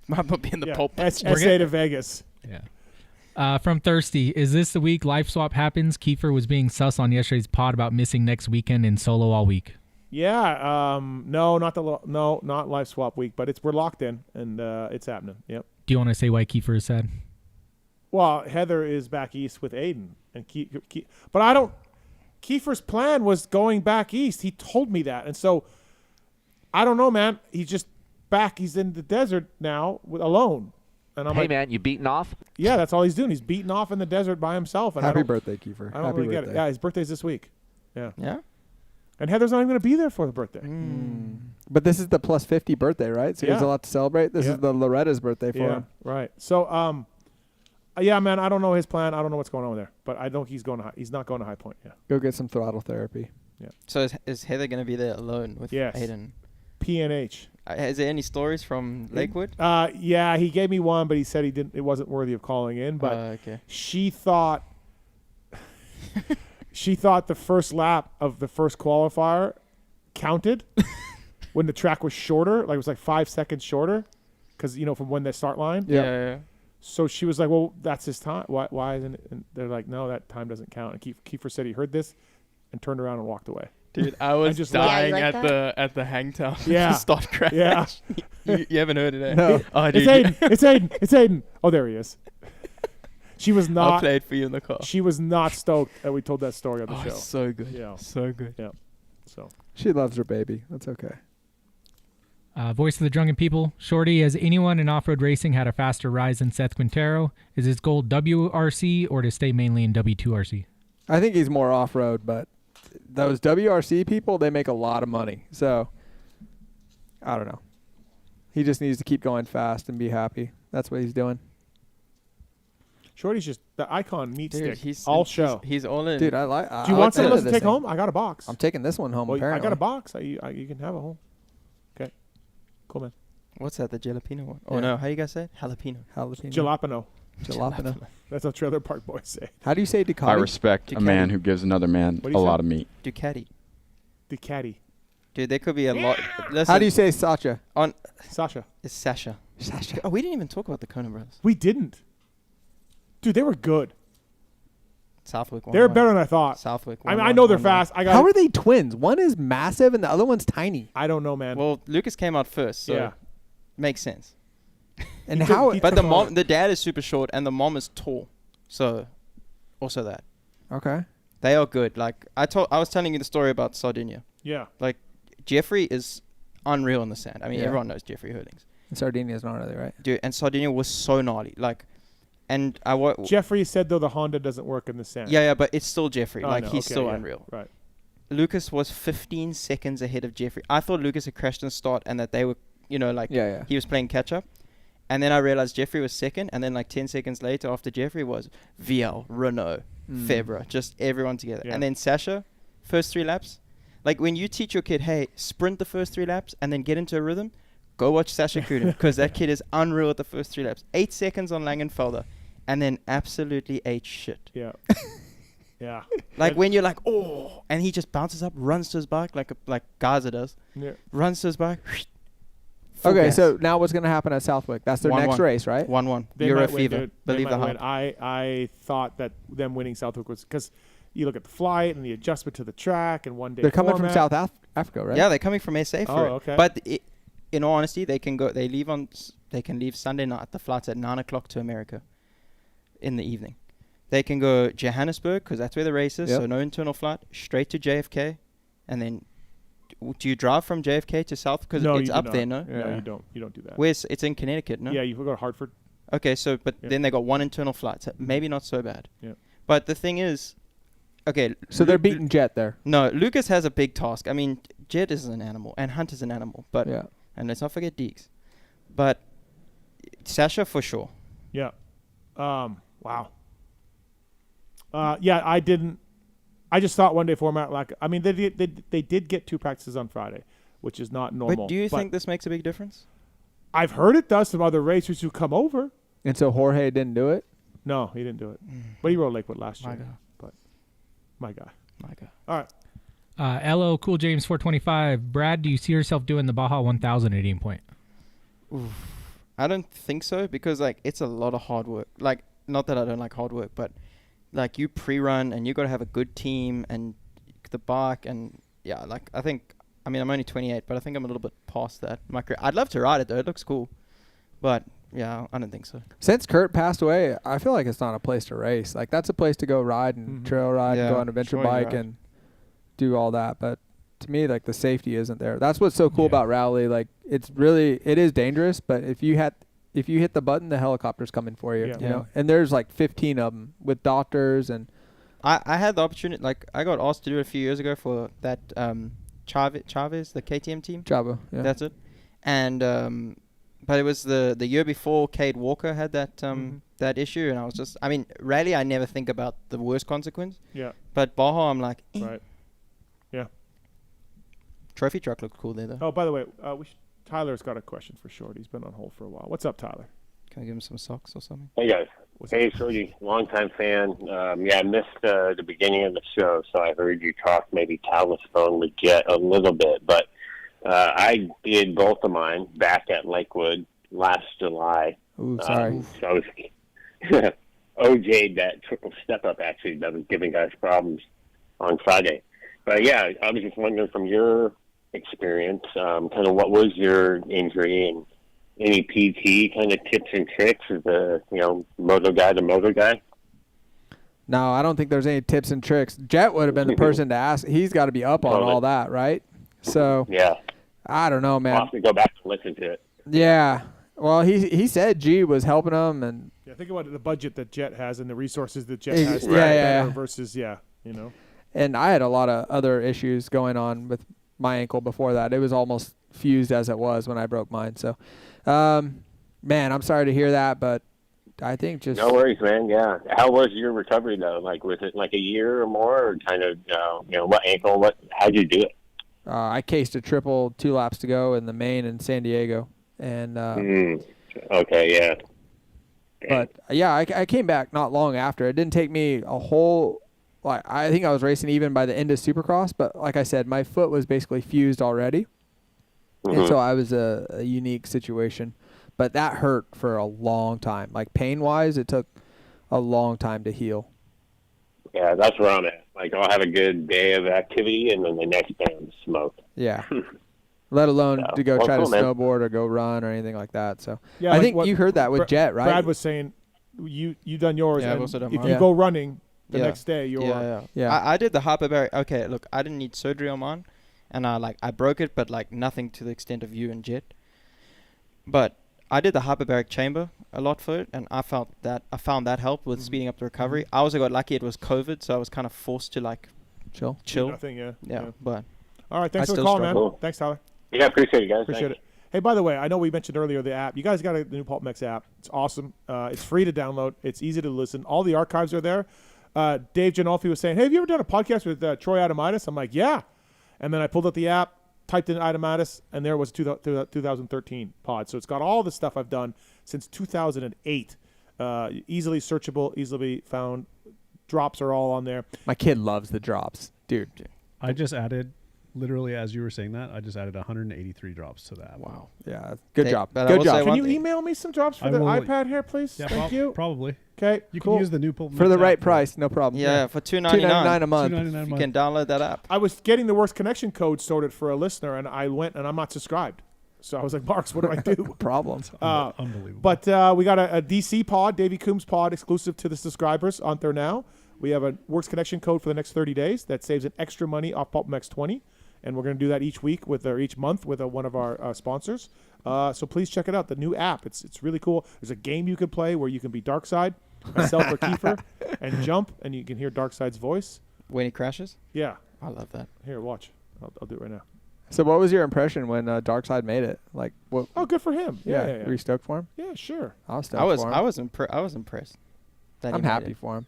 Might not be in the pulp. SA to Vegas. Yeah. From Thirsty, is this the week life swap happens? Kiefer was being sus on yesterday's pod about missing next weekend and solo all week. Yeah. No, not live swap week, but we're locked in and it's happening. Yep. Do you want to say why Kiefer is sad? Well, Heather is back east with Aiden, and but I don't. Kiefer's plan was going back east. He told me that, and so I don't know, man. He's just back. He's in the desert now alone. And I'm hey, like, man, you beating off? Yeah, that's all he's doing. He's beating off in the desert by himself. And Happy birthday, Kiefer. I don't Happy really get it. birthday. Yeah, his birthday's this week. Yeah. Yeah? And Heather's not even going to be there for the birthday. But this is the plus 50 birthday, right? So he has a Yeah. lot to celebrate. This Yeah. is the Loretta's birthday for Yeah, him. right. So, yeah, man, I don't know his plan. I don't know what's going on there, but I don't. He's not going to High Point. Yeah. Go get some throttle therapy. Yeah. So is Heather going to be there alone with Yes. Aiden? PNH. Is there any stories from Lakewood? Yeah, he gave me one, but he said it wasn't worthy of calling in. But okay. she thought the first lap of the first qualifier counted when the track was shorter, like it was like 5 seconds shorter, because from when the start line. Yeah. So she was like, "Well, that's his time. Why isn't it?" And they're like, "No, that time doesn't count." And Kiefer said he heard this and turned around and walked away. Dude, I was just dying laughed. at the hangtown. Yeah. Start crash. Yeah. you haven't heard it, eh? No. Oh, It's dude. Aiden. It's Aiden. It's Aiden. Oh, there he is. She was not. I played for you in the car. She was not stoked that we told that story on the Oh, show. so good. Yeah. So good. Yeah. So. She loves her baby. That's okay. Voice of the Drunken People. Shorty, has anyone in off-road racing had a faster rise than Seth Quintero? Is his goal WRC or to stay mainly in W2RC? I think he's more off-road, but those WRC people, they make a lot of money. So, I don't know. He just needs to keep going fast and be happy. That's what he's doing. Shorty's just the icon meat Dude, stick. All show. He's all in. Dude, I like. Do you want some of us to take home? I got a box. I'm taking this one home. Well, apparently, I got a box. You can have a home. Cool, man. What's that? The jalapeno one? Oh Yeah. no, how you guys say it? Jalapeno. Jalapeno. Jalapeno. Jalapeno. That's how Trailer Park Boys say. How do you say Ducati? I respect a man who gives another man a lot of meat. Ducati. Ducati. Dude, there could be a lot. Listen, How do you say Sacha? Sasha. It's Sasha. Oh, we didn't even talk about the Conan brothers. We didn't. Dude, they were good. Southwick. They were better than I thought. Southwick. I mean, I know they're fast. How are they twins? One is massive and the other one's tiny. I don't know, man. Well, Lucas came out first, so Yeah. makes sense. And how? But the dad is super short and the mom is tall, so also that. Okay. They are good. Like I was telling you the story about Sardinia. Yeah. Like Jeffrey is unreal in the sand. I mean, Yeah. everyone knows Jeffrey Hurlings. And Sardinia's not really right. Dude, and Sardinia was so gnarly. Like, and Jeffrey said though the Honda doesn't work in the sand. Yeah, but it's still Jeffrey. Oh, Like no. he's Okay, still yeah. unreal. Right. Lucas was 15 seconds ahead of Jeffrey. I thought Lucas had crashed in the start and that they were, he was playing catch up. And then I realized Jeffrey was second, and then like 10 seconds later after Jeffrey was VL, Renault, Febra, just everyone together. Yeah. And then Sasha, first 3 laps. Like when you teach your kid, hey, sprint the first 3 laps and then get into a rhythm, go watch Sasha Kuden because that kid is unreal at the first 3 laps. 8 seconds on Langenfelder and then absolutely ate shit. Yeah. Yeah. Like when you're like, oh, and he just bounces up, runs to his bike like Gaza does. Yeah. Runs to his bike. Okay, so now what's going to happen at Southwick? That's their next race, right? 1-1. They Euro might win, fever. dude. Believe They the might hype. win. I thought that them winning Southwick was because you look at the flight and the adjustment to the track and one day. They're coming from format. South Africa, right? Yeah, they're coming from SA for it. Okay. But in all honesty, they can leave Sunday night. The flight's at 9 o'clock to America in the evening. They can go Johannesburg because that's where the race is. Yep. So no internal flight. Straight to JFK, and then do you drive from JFK to South? Because No, it's you do up not. there, no? No, you don't. You don't do that. Where's it's in Connecticut, no? Yeah, you go to Hartford. Okay, so then they got 1 internal flight. So maybe not so bad. Yeah. But the thing is, okay. So they're beating Jett there. No, Lucas has a big task. I mean, Jett is an animal and Hunt is an animal, but and let's not forget Deeks. But Sasha for sure. Yeah. Wow. Yeah, I didn't. I just thought one day format I mean, they did get 2 practices on Friday, which is not normal. But do you think this makes a big difference? I've heard it does. Some other racers who come over. And so Jorge didn't do it? No, he didn't do it. But he rode Lakewood last My year. guy. But my guy. All right. LO Cool James 425. Brad, do you see yourself doing the Baja 1000 at any point? Oof. I don't think so because like it's a lot of hard work. Like not that I don't like hard work, but like you pre-run and you got to have a good team and the bike and yeah, like I mean I'm only 28, but I think I'm a little bit past that. My career. I'd love to ride it though. It looks cool, but yeah, I don't think so. Since Kurt passed away, I feel like it's not a place to race. Like that's a place to go ride and trail ride and go on an adventure bike and do all that. But to me, like the safety isn't there. That's what's so cool about rally. Like it is dangerous, but if you hit the button, the helicopter's coming for you. You know, and there's like 15 of them with doctors and. I had the opportunity. Like I got asked to do it a few years ago for that Chavez, the KTM team. Chavo, yeah. That's it. And but it was the year before Cade Walker had that that issue, and I was just, I mean, rally I never think about the worst consequence. Yeah. But Baja, I'm like, right. Yeah. Trophy truck looked cool there though. Oh, by the way, Tyler's got a question for Short. He's been on hold for a while. What's up, Tyler? Can I give him some socks or something? Hey guys. Hey Shorty, longtime fan. I missed the beginning of the show, so I heard you talk maybe Talon's phone with Jett a little bit, but I did both of mine back at Lakewood last July. Ooh, sorry. So I was OJ'd that triple step up actually that was giving guys problems on Friday. But yeah, I was just wondering from your experience, kind of what was your injury and any PT kind of tips and tricks as a, moto guy to moto guy? No, I don't think there's any tips and tricks. Jett would have been the person to ask. He's got to be up on all that, right? So yeah, I don't know, man. I'll have to go back and listen to it. Yeah. Well, he said G was helping him, and yeah, think about the budget that Jett has and the resources that Jett has. Versus And I had a lot of other issues going on with my ankle before that. It was almost fused as it was when I broke mine. So, man, I'm sorry to hear that, but I think just no worries, man. Yeah, how was your recovery though? Like, was it like a year or more, or kind of, what ankle? How'd you do it? I cased a triple 2 laps to go in the main in San Diego, and okay, yeah. But yeah, I came back not long after. It didn't take me a whole, like, I think I was racing even by the end of Supercross, but like I said, my foot was basically fused already. And so I was a unique situation. But that hurt for a long time. Like, pain-wise, it took a long time to heal. Yeah, that's where I'm at. Like, I'll have a good day of activity, and then the next day I'm smoked. Yeah. Let alone to go try to man. snowboard or go run or anything like that. So Yeah, I think you heard that with Jett, right? Brad was saying you done yours. Yeah, I've and also done if mine. you go running the Yeah. next day, you're I did the hyperbaric. Okay, look, I didn't need surgery on mine, and I broke it, but like nothing to the extent of you and Jett. But I did the hyperbaric chamber a lot for it, and I found that helped with speeding up the recovery. I also got lucky; it was COVID, so I was kind of forced to like chill. Nothing, Yeah, but all right. Thanks I for the still call, struggle. man. Thanks, Tyler. Yeah, appreciate it, guys. Appreciate Thanks. it. Hey, by the way, I know we mentioned earlier the app. You guys got the new PulpMX app. It's awesome. It's free to download. It's easy to listen. All the archives are there. Dave Genolfi was saying, hey, have you ever done a podcast with Troy Adamitis? I'm like, yeah. And then I pulled up the app, typed in Adamitis, and there was 2013 pod. So it's got all the stuff I've done since 2008. Easily searchable, easily found. Drops are all on there. My kid loves the drops. Dude. I just added, literally as you were saying that, I just added 183 drops to that. Wow. Yeah. Good job. but I Good will job. say Can you one thing. email me some drops for I the will- iPad here, please? Yeah, Thank you. Probably. Okay, You cool. can use the new PulpMX For the right app. price, no problem. Yeah, for $2.99 $2.99 a month. $2.99 a you month. can download that app. I was getting the worst connection code sorted for a listener, and I went, and I'm not subscribed. So I was like, Marks, what do I do? Problem. But Unbelievable. we got a DC pod, Davey Coombs pod, exclusive to the subscribers on there now. We have a Works Connection code for the next 30 days that saves an extra money off PulpMX 20. And we're going to do that each week or each month with one of our sponsors. So please check it out. The new app. It's really cool. There's a game you can play where you can be Darkseid, myself or Kiefer, and jump, and you can hear Darkseid's voice. When he crashes? Yeah. I love that. Here, watch. I'll do it right now. So what was your impression when Darkseid made it? Like, what? Oh, good for him. Yeah. Were you stoked for him? Yeah, sure. I was stoked I was for him. I was impressed. that he I'm made happy it. for him.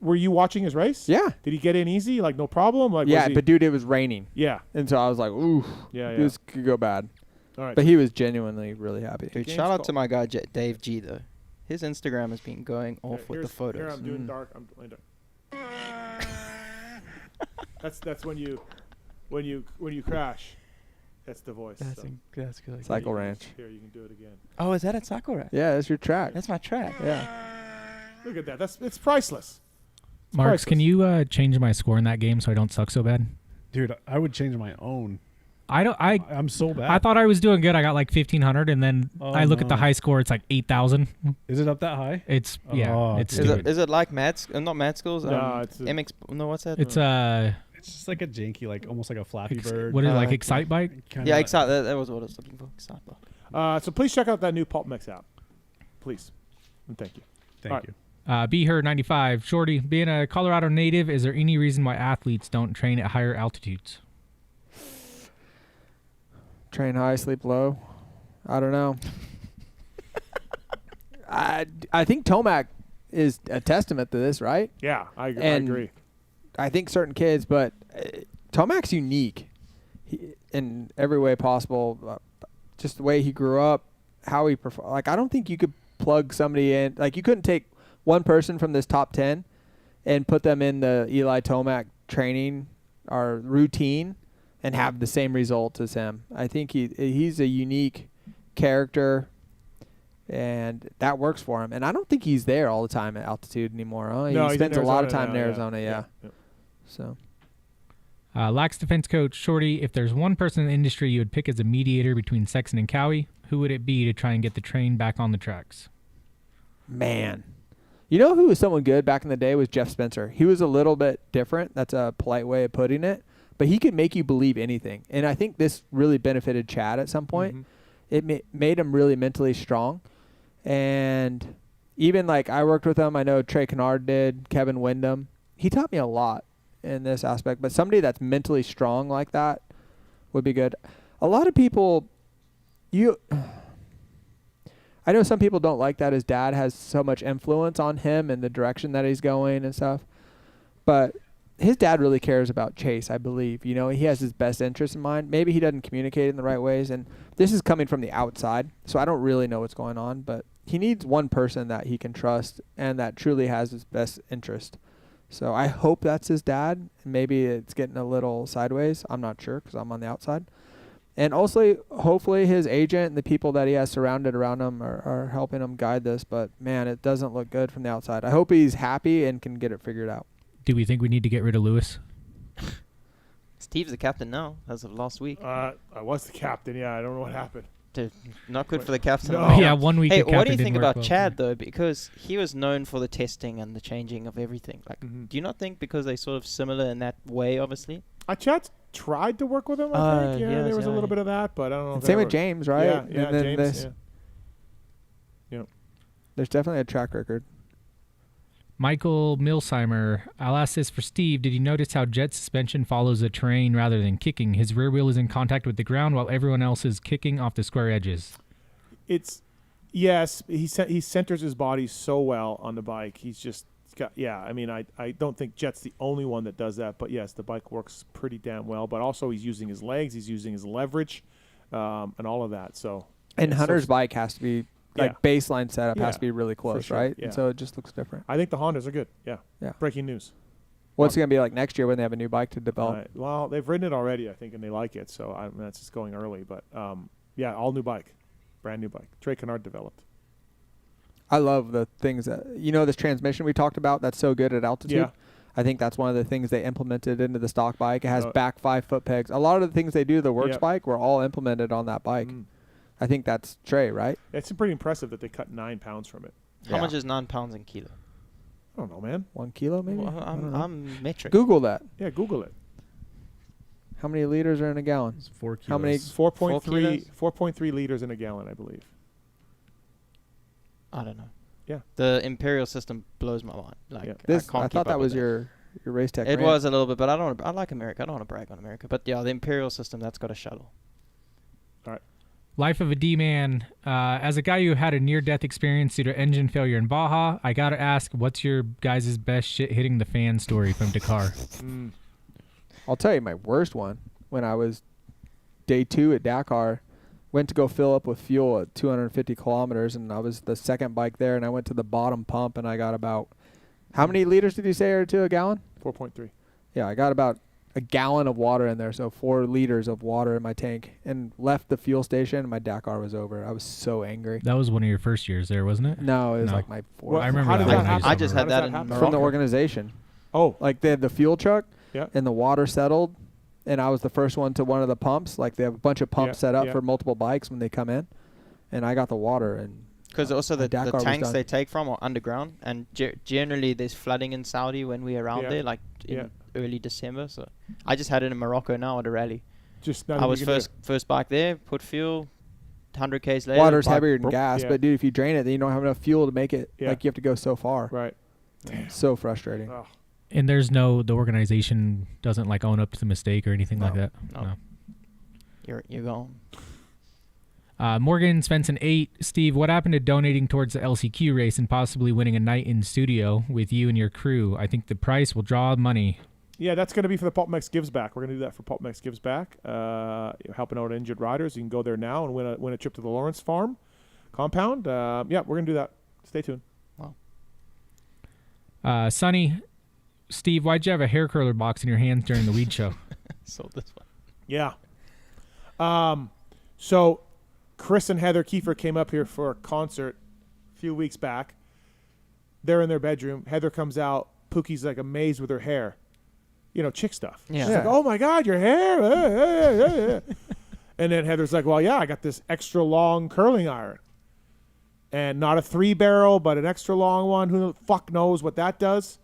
Were you watching his race? Yeah. Did he get in easy? Like, no problem? Like, Yeah, was he, but dude, it was raining. Yeah. And so I was like, ooh. Yeah. This could go bad. All right. But he was genuinely really happy. Dude, shout out to my guy Dave G though. His Instagram has been going off with the photos. Here I'm doing dark. I'm doing dark. That's when you crash. That's the voice. That's good. Cycle Ranch. Here, you can do it again. Oh, is that at Cycle Ranch? Yeah, that's your track. That's my track. Yeah. Look at that. It's priceless. It's Marks, priceless. can you change my score in that game so I don't suck so bad? Dude, I would change my own. I'm so bad. I thought I was doing good. I got like 1,500, and then I look at the high score. It's like 8,000. Is it up that high? It's It's Is it like Matt's? Not Matt's schools. No, it's a- MX. No, what's that? It's It's just like a janky, like almost like a Flappy Bird. what is it, like Excite Bike? Yeah, Excite. That was what I was looking for. Excite Bike. So please check out that new PulpMX app. Please. And thank you. Thank you. Be Her 95. Shorty, being a Colorado native, is there any reason why athletes don't train at higher altitudes? Train high, sleep low. I don't know. I think Tomac is a testament to this, right? Yeah, I And agree. I think certain kids, but Tomac's unique in every way possible. Just the way he grew up, how he performed. Like, I don't think you could plug somebody in. Like, you couldn't take one person from this top 10 and put them in the Eli Tomac training or routine and have the same results as him. I think he's a unique character, and that works for him. And I don't think he's there all the time at altitude anymore. Huh? No, he he's spends in a lot of Arizona time now, in yeah. Arizona, yeah. Yep. So, Lax defense coach Shorty, if there's one person in the industry you would pick as a mediator between Sexton and Cowie, who would it be to try and get the train back on the tracks? man. You know who was someone good back in the day was Jeff Spencer. He was a little bit different. That's a polite way of putting it. But he could make you believe anything. And I think this really benefited Chad at some point. Mm-hmm. It made him really mentally strong. And even like I worked with him. I know Trey Kennard did, Kevin Windham. He taught me a lot in this aspect. But somebody that's mentally strong like that would be good. A lot of people, I know some people don't like that his dad has so much influence on him and the direction that he's going and stuff. But his dad really cares about Chase, I believe. You know, he has his best interest in mind. Maybe he doesn't communicate in the right ways. And this is coming from the outside, so I don't really know what's going on. But he needs one person that he can trust and that truly has his best interest. So I hope that's his dad. Maybe it's getting a little sideways. I'm not sure because I'm on the outside. And also, hopefully his agent and the people that he has surrounded around him are helping him guide this. But, man, it doesn't look good from the outside. I hope he's happy and can get it figured out. Do we think we need to get rid of Lewis? Steve's the captain now, as of last week. I was the captain. Yeah, I don't know what happened. Not good for the captain. No. Yeah, 1 week. Hey, what do you think about Chad though? Because he was known for the testing and the changing of everything. Like, do you not think because they're sort of similar in that way? Obviously, Chad tried to work with him. I think. Yeah, there was a little bit of that, but I don't know. Same with James, right? Yeah, James. Yeah. There's definitely a track record. Michael Milsheimer, I'll ask this for Steve. Did you notice how Jett's suspension follows a terrain rather than kicking? His rear wheel is in contact with the ground while everyone else is kicking off the square edges. Yes, he centers his body so well on the bike. He's got, I mean, I don't think Jett's the only one that does that, but yes, the bike works pretty damn well. But also he's using his legs, he's using his leverage, and all of that. So and Hunter's bike has to be baseline setup has to be really close, sure. right? Yeah. And so it just looks different. I think the Hondas are good. Yeah. Yeah. Breaking news. What's it going to be like next year when they have a new bike to develop? Well, they've ridden it already, I think, and they like it. So that's just going early. But, all new bike. Brand new bike. Trey Kennard developed. I love the things that, this transmission we talked about that's so good at altitude. Yeah. I think that's one of the things they implemented into the stock bike. It has back 5 foot pegs. A lot of the things they do to the Works bike were all implemented on that bike. I think that's Trey, right? It's pretty impressive that they cut 9 pounds from it. How much is 9 pounds in kilo? I don't know, man. 1 kilo, maybe? Well, I'm metric. Google that. Yeah, Google it. How many liters are in a gallon? It's 4 kilos. How many? 4.3 liters in a gallon, I believe. I don't know. Yeah. The Imperial system blows my mind. Like, I thought that was your race tech. It was a little bit, but I like America. I don't want to brag on America. But yeah, the Imperial system, that's got a shuttle. All right. Life of a D-Man. As a guy who had a near-death experience due to engine failure in Baja, I got to ask, what's your guys' best shit hitting the fan story from Dakar? I'll tell you my worst one. When I was day 2 at Dakar, went to go fill up with fuel at 250 kilometers, and I was the second bike there, and I went to the bottom pump, and I got about, how many liters did you say are to a gallon? 4.3. Yeah, I got about a gallon of water in there, so 4 liters of water in my tank, and left the fuel station, and my Dakar was over. I was so angry. That was one of your first years there, wasn't it? No, it was like my 4th. Well, I remember that. I just had that in Morocco. From the organization. Oh. Like they had the fuel truck, yeah, and the water settled, and I was the first one to one of the pumps. Like they have a bunch of pumps set up for multiple bikes when they come in, and I got the water. And because also the tanks they take from are underground, and generally there's flooding in Saudi when we're around there, like in early December. So I just had it in Morocco now at a rally. I was first bike there, put fuel, 100 k's later. Water's heavier than gas, but dude, if you drain it, then you don't have enough fuel to make it. Like you have to go so far. Right. It's so frustrating. Oh. And the organization doesn't like own up to the mistake or anything like that. No. You're gone. Morgan Svensson 8. Steve, what happened to donating towards the LCQ race and possibly winning a night in studio with you and your crew? I think the price will draw money. Yeah, that's going to be for the PulpMX Gives Back. We're going to do that for PulpMX Gives Back, helping out injured riders. You can go there now and win a trip to the Lawrence Farm compound. We're going to do that. Stay tuned. Wow. Sonny, Steve, why'd you have a hair curler box in your hands during the weed show? Sold this one. Yeah. So Chris and Heather Kiefer came up here for a concert a few weeks back. They're in their bedroom. Heather comes out. Pookie's like amazed with her hair. Chick stuff. Yeah. She's like, oh my God, your hair. And then Heather's like, well, yeah, I got this extra long curling iron. And not a 3-barrel, but an extra long one. Who the fuck knows what that does?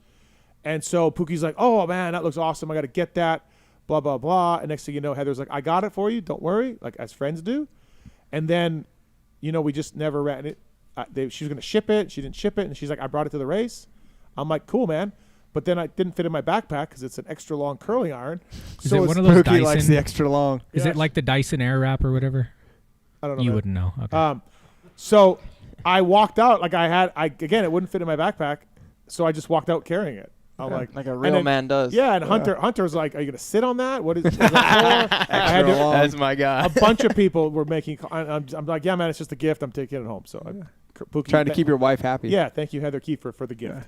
And so Pookie's like, oh, man, that looks awesome. I got to get that, blah, blah, blah. And next thing you know, Heather's like, I got it for you. Don't worry, like as friends do. And then, we just never ran it. She was going to ship it. She didn't ship it. And she's like, I brought it to the race. I'm like, cool, man. But then I didn't fit in my backpack because it's an extra long curling iron. Is it one of those Dyson? Likes the extra long. Is it like the Dyson Airwrap or whatever? I don't know. You wouldn't know. Okay. So I walked out like again, it wouldn't fit in my backpack. So I just walked out carrying it. I'm like a real man does. Yeah, and Hunter's like, are you going to sit on that? What is that for? That's my guy. A bunch of people were making, I'm like, yeah, man, it's just a gift. I'm taking it home. So I Pookie. Trying to keep your wife happy. Yeah, thank you, Heather Kiefer, for the gift.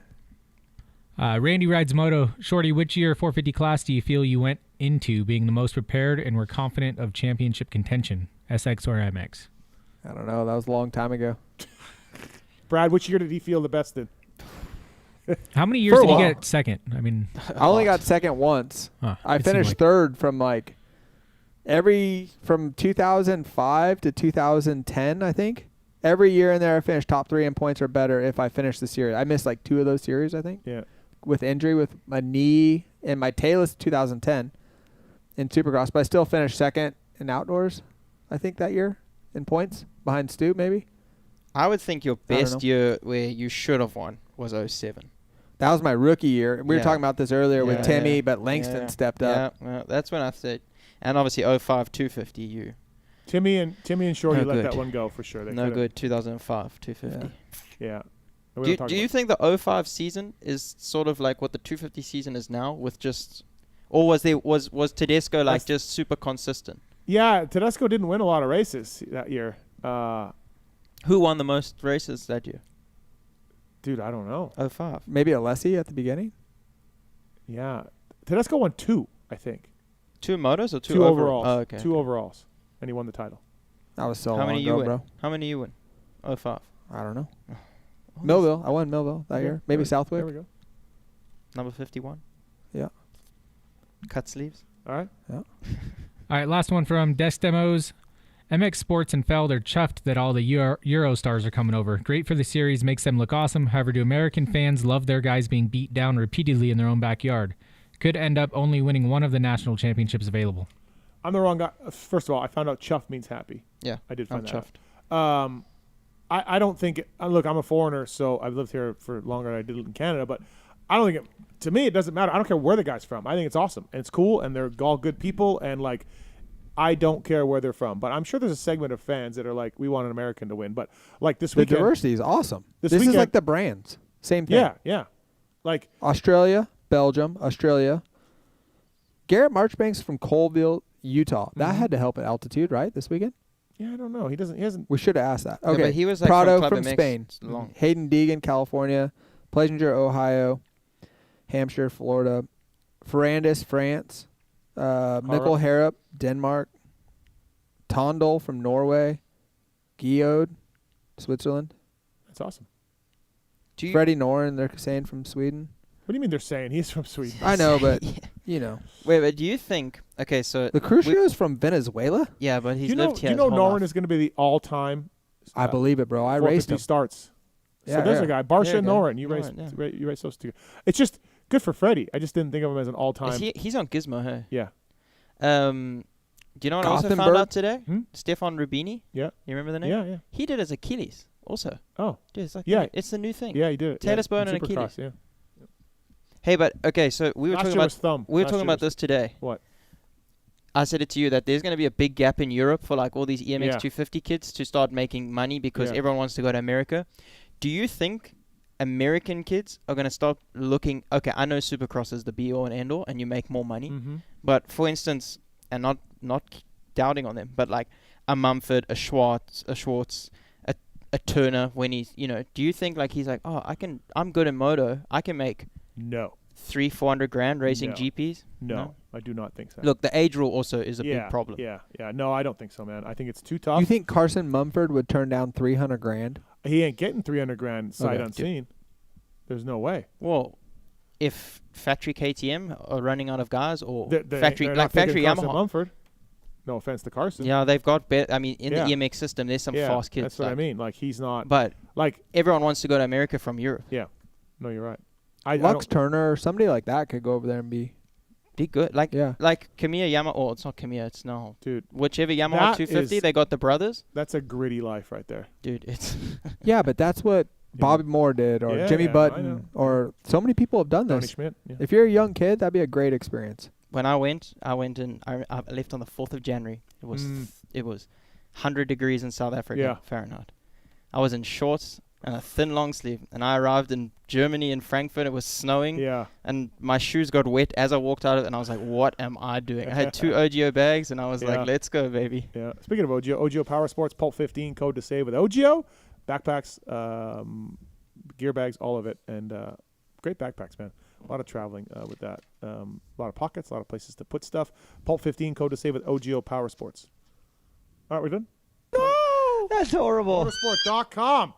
Randy rides moto. Shorty, which year 450 class do you feel you went into being the most prepared and were confident of championship contention, SX or MX? I don't know. That was a long time ago. Brad, which year did he feel the best in? How many years did you get second? I mean, I only got second once. I finished third from from 2005 to 2010, I think. Every year in there, I finished top 3 in points or better if I finished the series. I missed 2 of those series, I think. Yeah. With injury with my knee and my tailus 2010 in Supercross, but I still finished second in outdoors, I think, that year in points behind Stu, maybe. I would think your best year where you should have won was 07. That was my rookie year. We were talking about this earlier with Timmy, but Langston stepped up. Yeah, that's when I said, and obviously 05 250 you. Timmy and Shorty let that one go for sure. They no good. 2005 250. Yeah. Do you think the 05 season is sort of like what the 250 season is now, with just, or was Tedesco just super consistent? Yeah, Tedesco didn't win a lot of races that year. Who won the most races that year? Dude, I don't know. 05. Maybe Alessi at the beginning? Yeah. Tedesco won 2, I think. 2 motos or 2 2 overalls? Oh, okay. 2 overalls. And he won the title. That was so long ago, bro. How many you win? 05. I don't know. Millville. I won Millville that year. Maybe Southwick. There we go. Number 51. Yeah. Cut sleeves. All right. Yeah. All right, last one from Desk Demos. MX Sports and Feld are chuffed that all the Euro stars are coming over. Great for the series, makes them look awesome. However, do American fans love their guys being beat down repeatedly in their own backyard? Could end up only winning one of the national championships available. I'm the wrong guy. First of all, I found out chuffed means happy. Yeah, I did find that chuffed. Out. I don't think look, I'm a foreigner, so I've lived here for longer than I did in Canada, but I don't think to me it doesn't matter. I don't care where the guy's from. I think it's awesome and it's cool and they're all good people and I don't care where they're from, but I'm sure there's a segment of fans that are like, we want an American to win. But this weekend, the diversity is awesome. This weekend, is like the brands. Same thing. Yeah. Like Australia, Belgium, Australia. Garrett Marchbanks from Colville, Utah. That had to help at altitude, right? This weekend. Yeah, I don't know. He hasn't. We should have asked that. Okay, but he was Prado from Spain. Hayden Deegan, California. Plessinger, Ohio. Hampshire, Florida. Ferrandis, France. Mikkel Harrop, Denmark. Tondol from Norway. Geode, Switzerland. That's awesome. Freddie Noren, they're saying, from Sweden. What do you mean they're saying? He's from Sweden. I know, but, you know. Wait, but do you think... Okay, so... The Crucio is from Venezuela? Yeah, but he's lived here. Do you know Noren is going to be the all-time... I believe it, bro. I raced him. Starts. Yeah, so there's a guy. Barsha Noren. You race those two. It's just good for Freddie. I just didn't think of him as an all-time... He's on Gizmo, hey? Yeah. Do you know what I also found out today? Stefan Rubini. Yeah. You remember the name? Yeah. He did his Achilles also. Oh. Dude, it's like it's the new thing. Yeah, he did it. Taylor's bone and Achilles. Yeah. Hey, but okay, so we were talking about this today. What? I said it to you that there's going to be a big gap in Europe for all these EMX 250 kids to start making money because everyone wants to go to America. Do you think American kids are going to start looking? Okay, I know Supercross is the be all and end all, and you make more money. But for instance, and not doubting on them, but like a Mumford, a Schwartz, a Turner, when he's do you think he's like, oh, I'm good in moto, I can make 300-400 grand racing GPs? No, I do not think so. Look, the age rule also is a big problem. Yeah. No, I don't think so, man. I think it's too tough. You think Carson Mumford would turn down 300 grand? He ain't getting 300 grand sight unseen. There's no way. Well, if factory KTM are running out of guys, or factory Yamaha, Mumford. No offense to Carson. Yeah, they've got better. I mean, in the EMX system, there's some fast kids. That's what I mean. He's not. But everyone wants to go to America from Europe. Yeah. No, you're right. Lux Turner or somebody like that could go over there and be good. Like Kamiya Yamaha. Oh, it's not Kamiya. It's no. Dude. Whichever Yamaha 250, they got the brothers. That's a gritty life right there. Dude, it's. Yeah, but that's what Bobby Moore did, or Jimmy Button, or so many people have done Tony this. Schmidt, If you're a young kid, that'd be a great experience. When I went and I left on the 4th of January. It was 100 degrees in South Africa, Fahrenheit. I was in shorts and a thin long sleeve, and I arrived in Germany, in Frankfurt. It was snowing, and my shoes got wet as I walked out of it, and I was like, what am I doing? I had 2 OGIO bags, and I was like, let's go, baby. Yeah. Speaking of OGIO Power Sports, Pulp 15, code to save with OGIO. backpacks, gear bags, all of it, and great backpacks, man. A lot of traveling with that. A lot of pockets, a lot of places to put stuff. Pulp 15 code to save with OGIO Power Sports. All right, we're done. No, that's horrible. Motosport.com.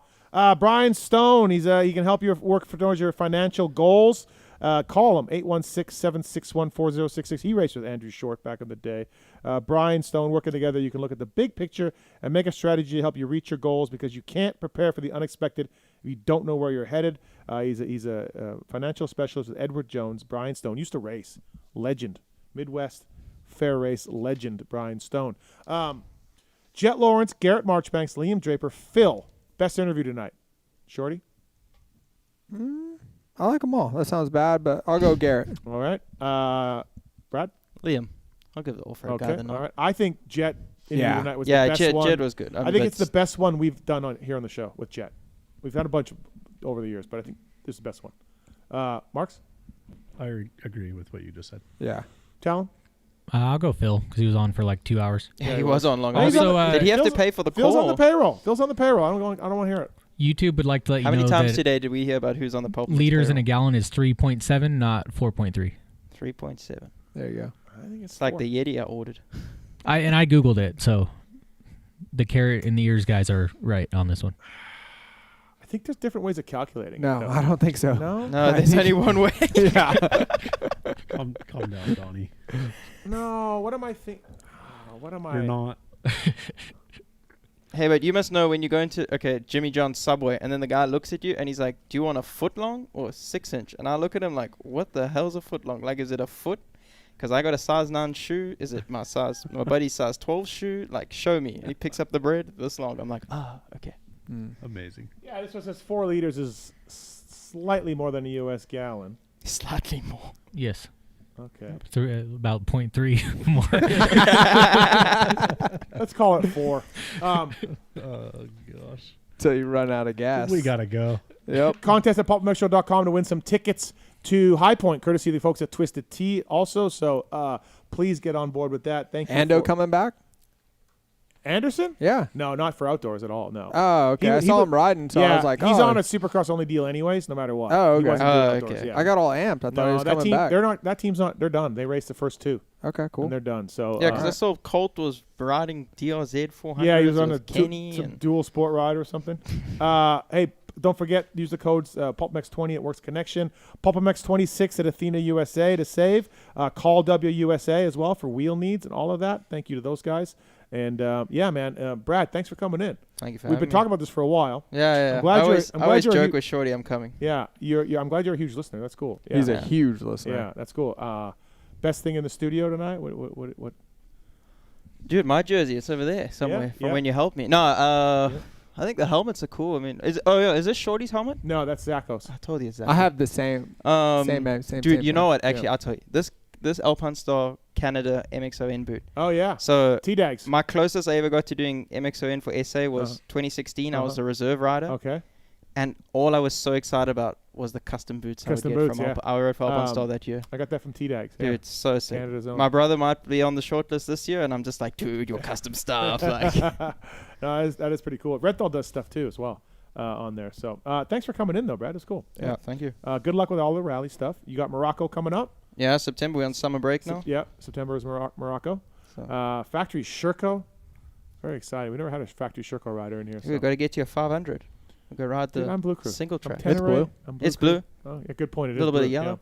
Brian Stone, he can help you work towards your financial goals. Call him, 816-761-4066. He raced with Andrew Short back in the day. Brian Stone, working together, you can look at the big picture and make a strategy to help you reach your goals, because you can't prepare for the unexpected if you don't know where you're headed. He's a financial specialist with Edward Jones. Brian Stone used to race. Legend. Midwest fair race legend, Brian Stone. Jett Lawrence, Garrett Marchbanks, Liam Draper, Phil. Best interview tonight. Shorty? I like them all. That sounds bad, but I'll go Garrett. All right. Brad? Liam. I'll give it all for a guy. All right. I think Jett interview tonight was the best one. Jett was good. I think it's the best one we've done here on the show with Jett. We've had a bunch over the years, but I think this is the best one. Marks? I agree with what you just said. Yeah. Tallon? I'll go Phil because he was on for like 2 hours. Yeah, he was on long. Also, did he have to pay for the call? Phil's on the payroll. Phil's on the payroll. I don't want to hear it. YouTube would like to let you know How many times that today did we hear about who's on the pulp? liters in a gallon is 3.7, not 4.3. 3.7. There you go. I think it's like the Yeti I ordered. I Googled it, so the carrot in the ears guys are right on this one. I think there's different ways of calculating. No, I don't think so. No? No, there's only one way. Yeah. Calm down, Donnie. No, what am I thinking? What am I? You're not. Hey, but you must know when you go into, Jimmy John's Subway, and then the guy looks at you, and he's like, do you want a foot long or a 6-inch? And I look at him like, what the hell's a foot long? Like, is it a foot? Because I got a size 9 shoe. Is it my buddy's size 12 shoe? Like, show me. And he picks up the bread this long. I'm like, okay. Amazing. Yeah, this one says 4 liters is slightly more than a U.S. gallon. Slightly more. Yes. Okay. About 0.3 more. Let's call it 4. Oh, gosh. Till you run out of gas. We got to go. Yep. Contest at PulpMX.com to win some tickets to High Point, courtesy of the folks at Twisted Tea also. So please get on board with that. Thank you. Ando coming back? Anderson? Yeah. No, not for outdoors at all. No. Oh, okay. I saw him riding, so I was like, he's on a Supercross only deal anyways, no matter what. Oh, okay. He wasn't doing outdoors, yeah. I got all amped. I thought he was coming back. That team's not. They're done. They raced the first 2. Okay, cool. And they're done. So yeah, because I saw Colt was riding DRZ 400. Yeah, he was on a Kenny dual sport ride or something. Hey, don't forget, use the codes PulpMX20 at Works Connection, PulpMX26 at Athena USA to save. Call WUSA as well for wheel needs and all of that. Thank you to those guys. And yeah, man, Brad, thanks for coming in. Thank you for We've been talking about this for a while. Yeah. I'm glad I always joke with Shorty I'm coming. Yeah, I'm glad you're a huge listener. That's cool. Yeah. He's a huge listener. Yeah, that's cool. Best thing in the studio tonight? What? Dude, my jersey, it's over there somewhere from when you helped me. No, I think the helmets are cool. I mean, is this Shorty's helmet? No, that's Zachos. I told you it's Zachos. I have the same. Same. Dude, you know what? Actually, I'll tell you. This Alpine Star Canada MXON boot. Oh, yeah. So T-Dags. My closest I ever got to doing MXON for SA was 2016. I was a reserve rider. Okay. And all I was so excited about was the custom boots I rode for Alpine Star that year. I got that from T-Dags. Dude, it's so sick. Canada's own. My brother might be on the shortlist this year, and I'm just like, dude, your custom stuff. Like, no, that is pretty cool. Renthal does stuff too as well on there. So thanks for coming in though, Brad. It's cool. Yeah, thank you. Good luck with all the rally stuff. You got Morocco coming up. Yeah, September. We're on summer break now. September is Morocco. So. Factory Sherco. Very exciting. We never had a Factory Sherco rider in here. We've got to get you a 500. We'll go ride the Blue Crew. single track. It's blue. It's blue. Oh, yeah, good point. A little bit of yellow.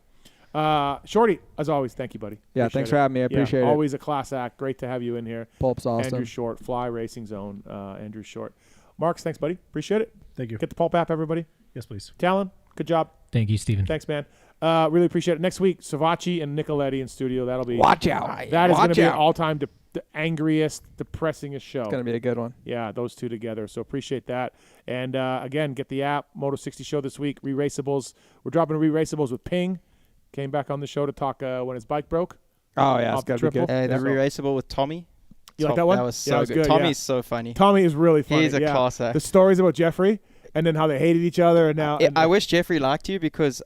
Yeah. Shorty, as always, thank you, buddy. Yeah, Appreciate thanks for having me. I appreciate it. Always a class act. Great to have you in here. Pulp's awesome. Andrew Short, Fly Racing Zone. Andrew Short. Marks, thanks, buddy. Appreciate it. Thank you. Get the Pulp app, everybody. Yes, please. Tallon, good job. Thank you, Steven. Thanks, man. Really appreciate it. Next week, Savachi and Nicoletti in studio. That'll be watch out. That is going to be an all-time the angriest, depressingest show. It's going to be a good one. Yeah, those two together. So appreciate that. And again, get the app, Moto 60 show this week. Re-raceables. We're dropping re-raceables with Ping. Came back on the show to talk when his bike broke. Oh, yeah, it's got to be good. The re-raceable with Tommy. You like that one? That was so good. Tommy's so funny. Tommy is really funny. He's a class act. The stories about Jeffrey and then how they hated each other. And now I wish Jeffrey liked you because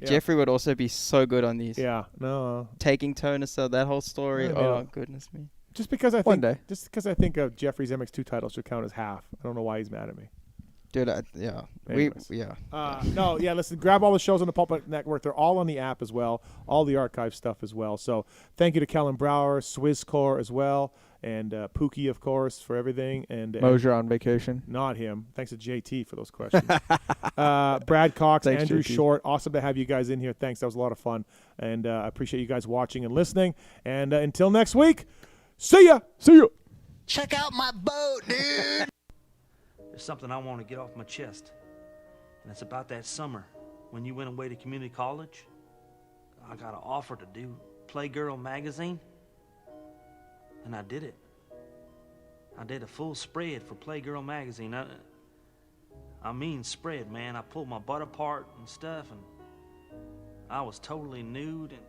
Jeffrey would also be so good on these. Yeah, no. Taking Tonus, that whole story. Yeah, oh, goodness me. Just because I think Jeffrey's MX2 title should count as half. I don't know why he's mad at me. Dude, yeah. Listen, grab all the shows on the PulpMX Network. They're all on the app as well, all the archive stuff as well. So thank you to Kellen Brower, Swisscore as well, and Pookie, of course, for everything. And Mosier on vacation. Not him. Thanks to JT for those questions. Brad Cox, Thanks, Andrew JT. Short. Awesome to have you guys in here. Thanks. That was a lot of fun. And I appreciate you guys watching and listening. And until next week, see ya. See ya. Check out my boat, dude. There's something I want to get off my chest, and it's about that summer when you went away to community college. I got an offer to do Playgirl magazine, and I did it. I did a full spread for Playgirl magazine. I mean spread, man. I pulled my butt apart and stuff, and I was totally nude, and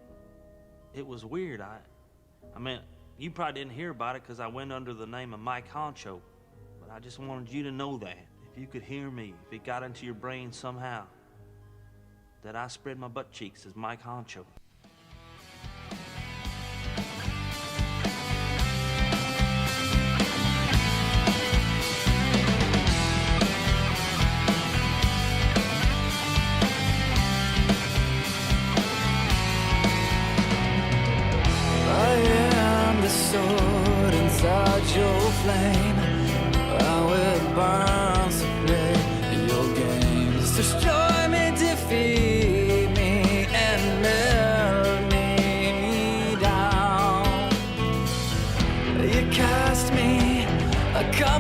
it was weird. I mean, you probably didn't hear about it because I went under the name of Mike Honcho. But I just wanted you to know that. If you could hear me, if it got into your brain somehow, that I spread my butt cheeks as Mike Honcho. Sword inside your flame, I will burn.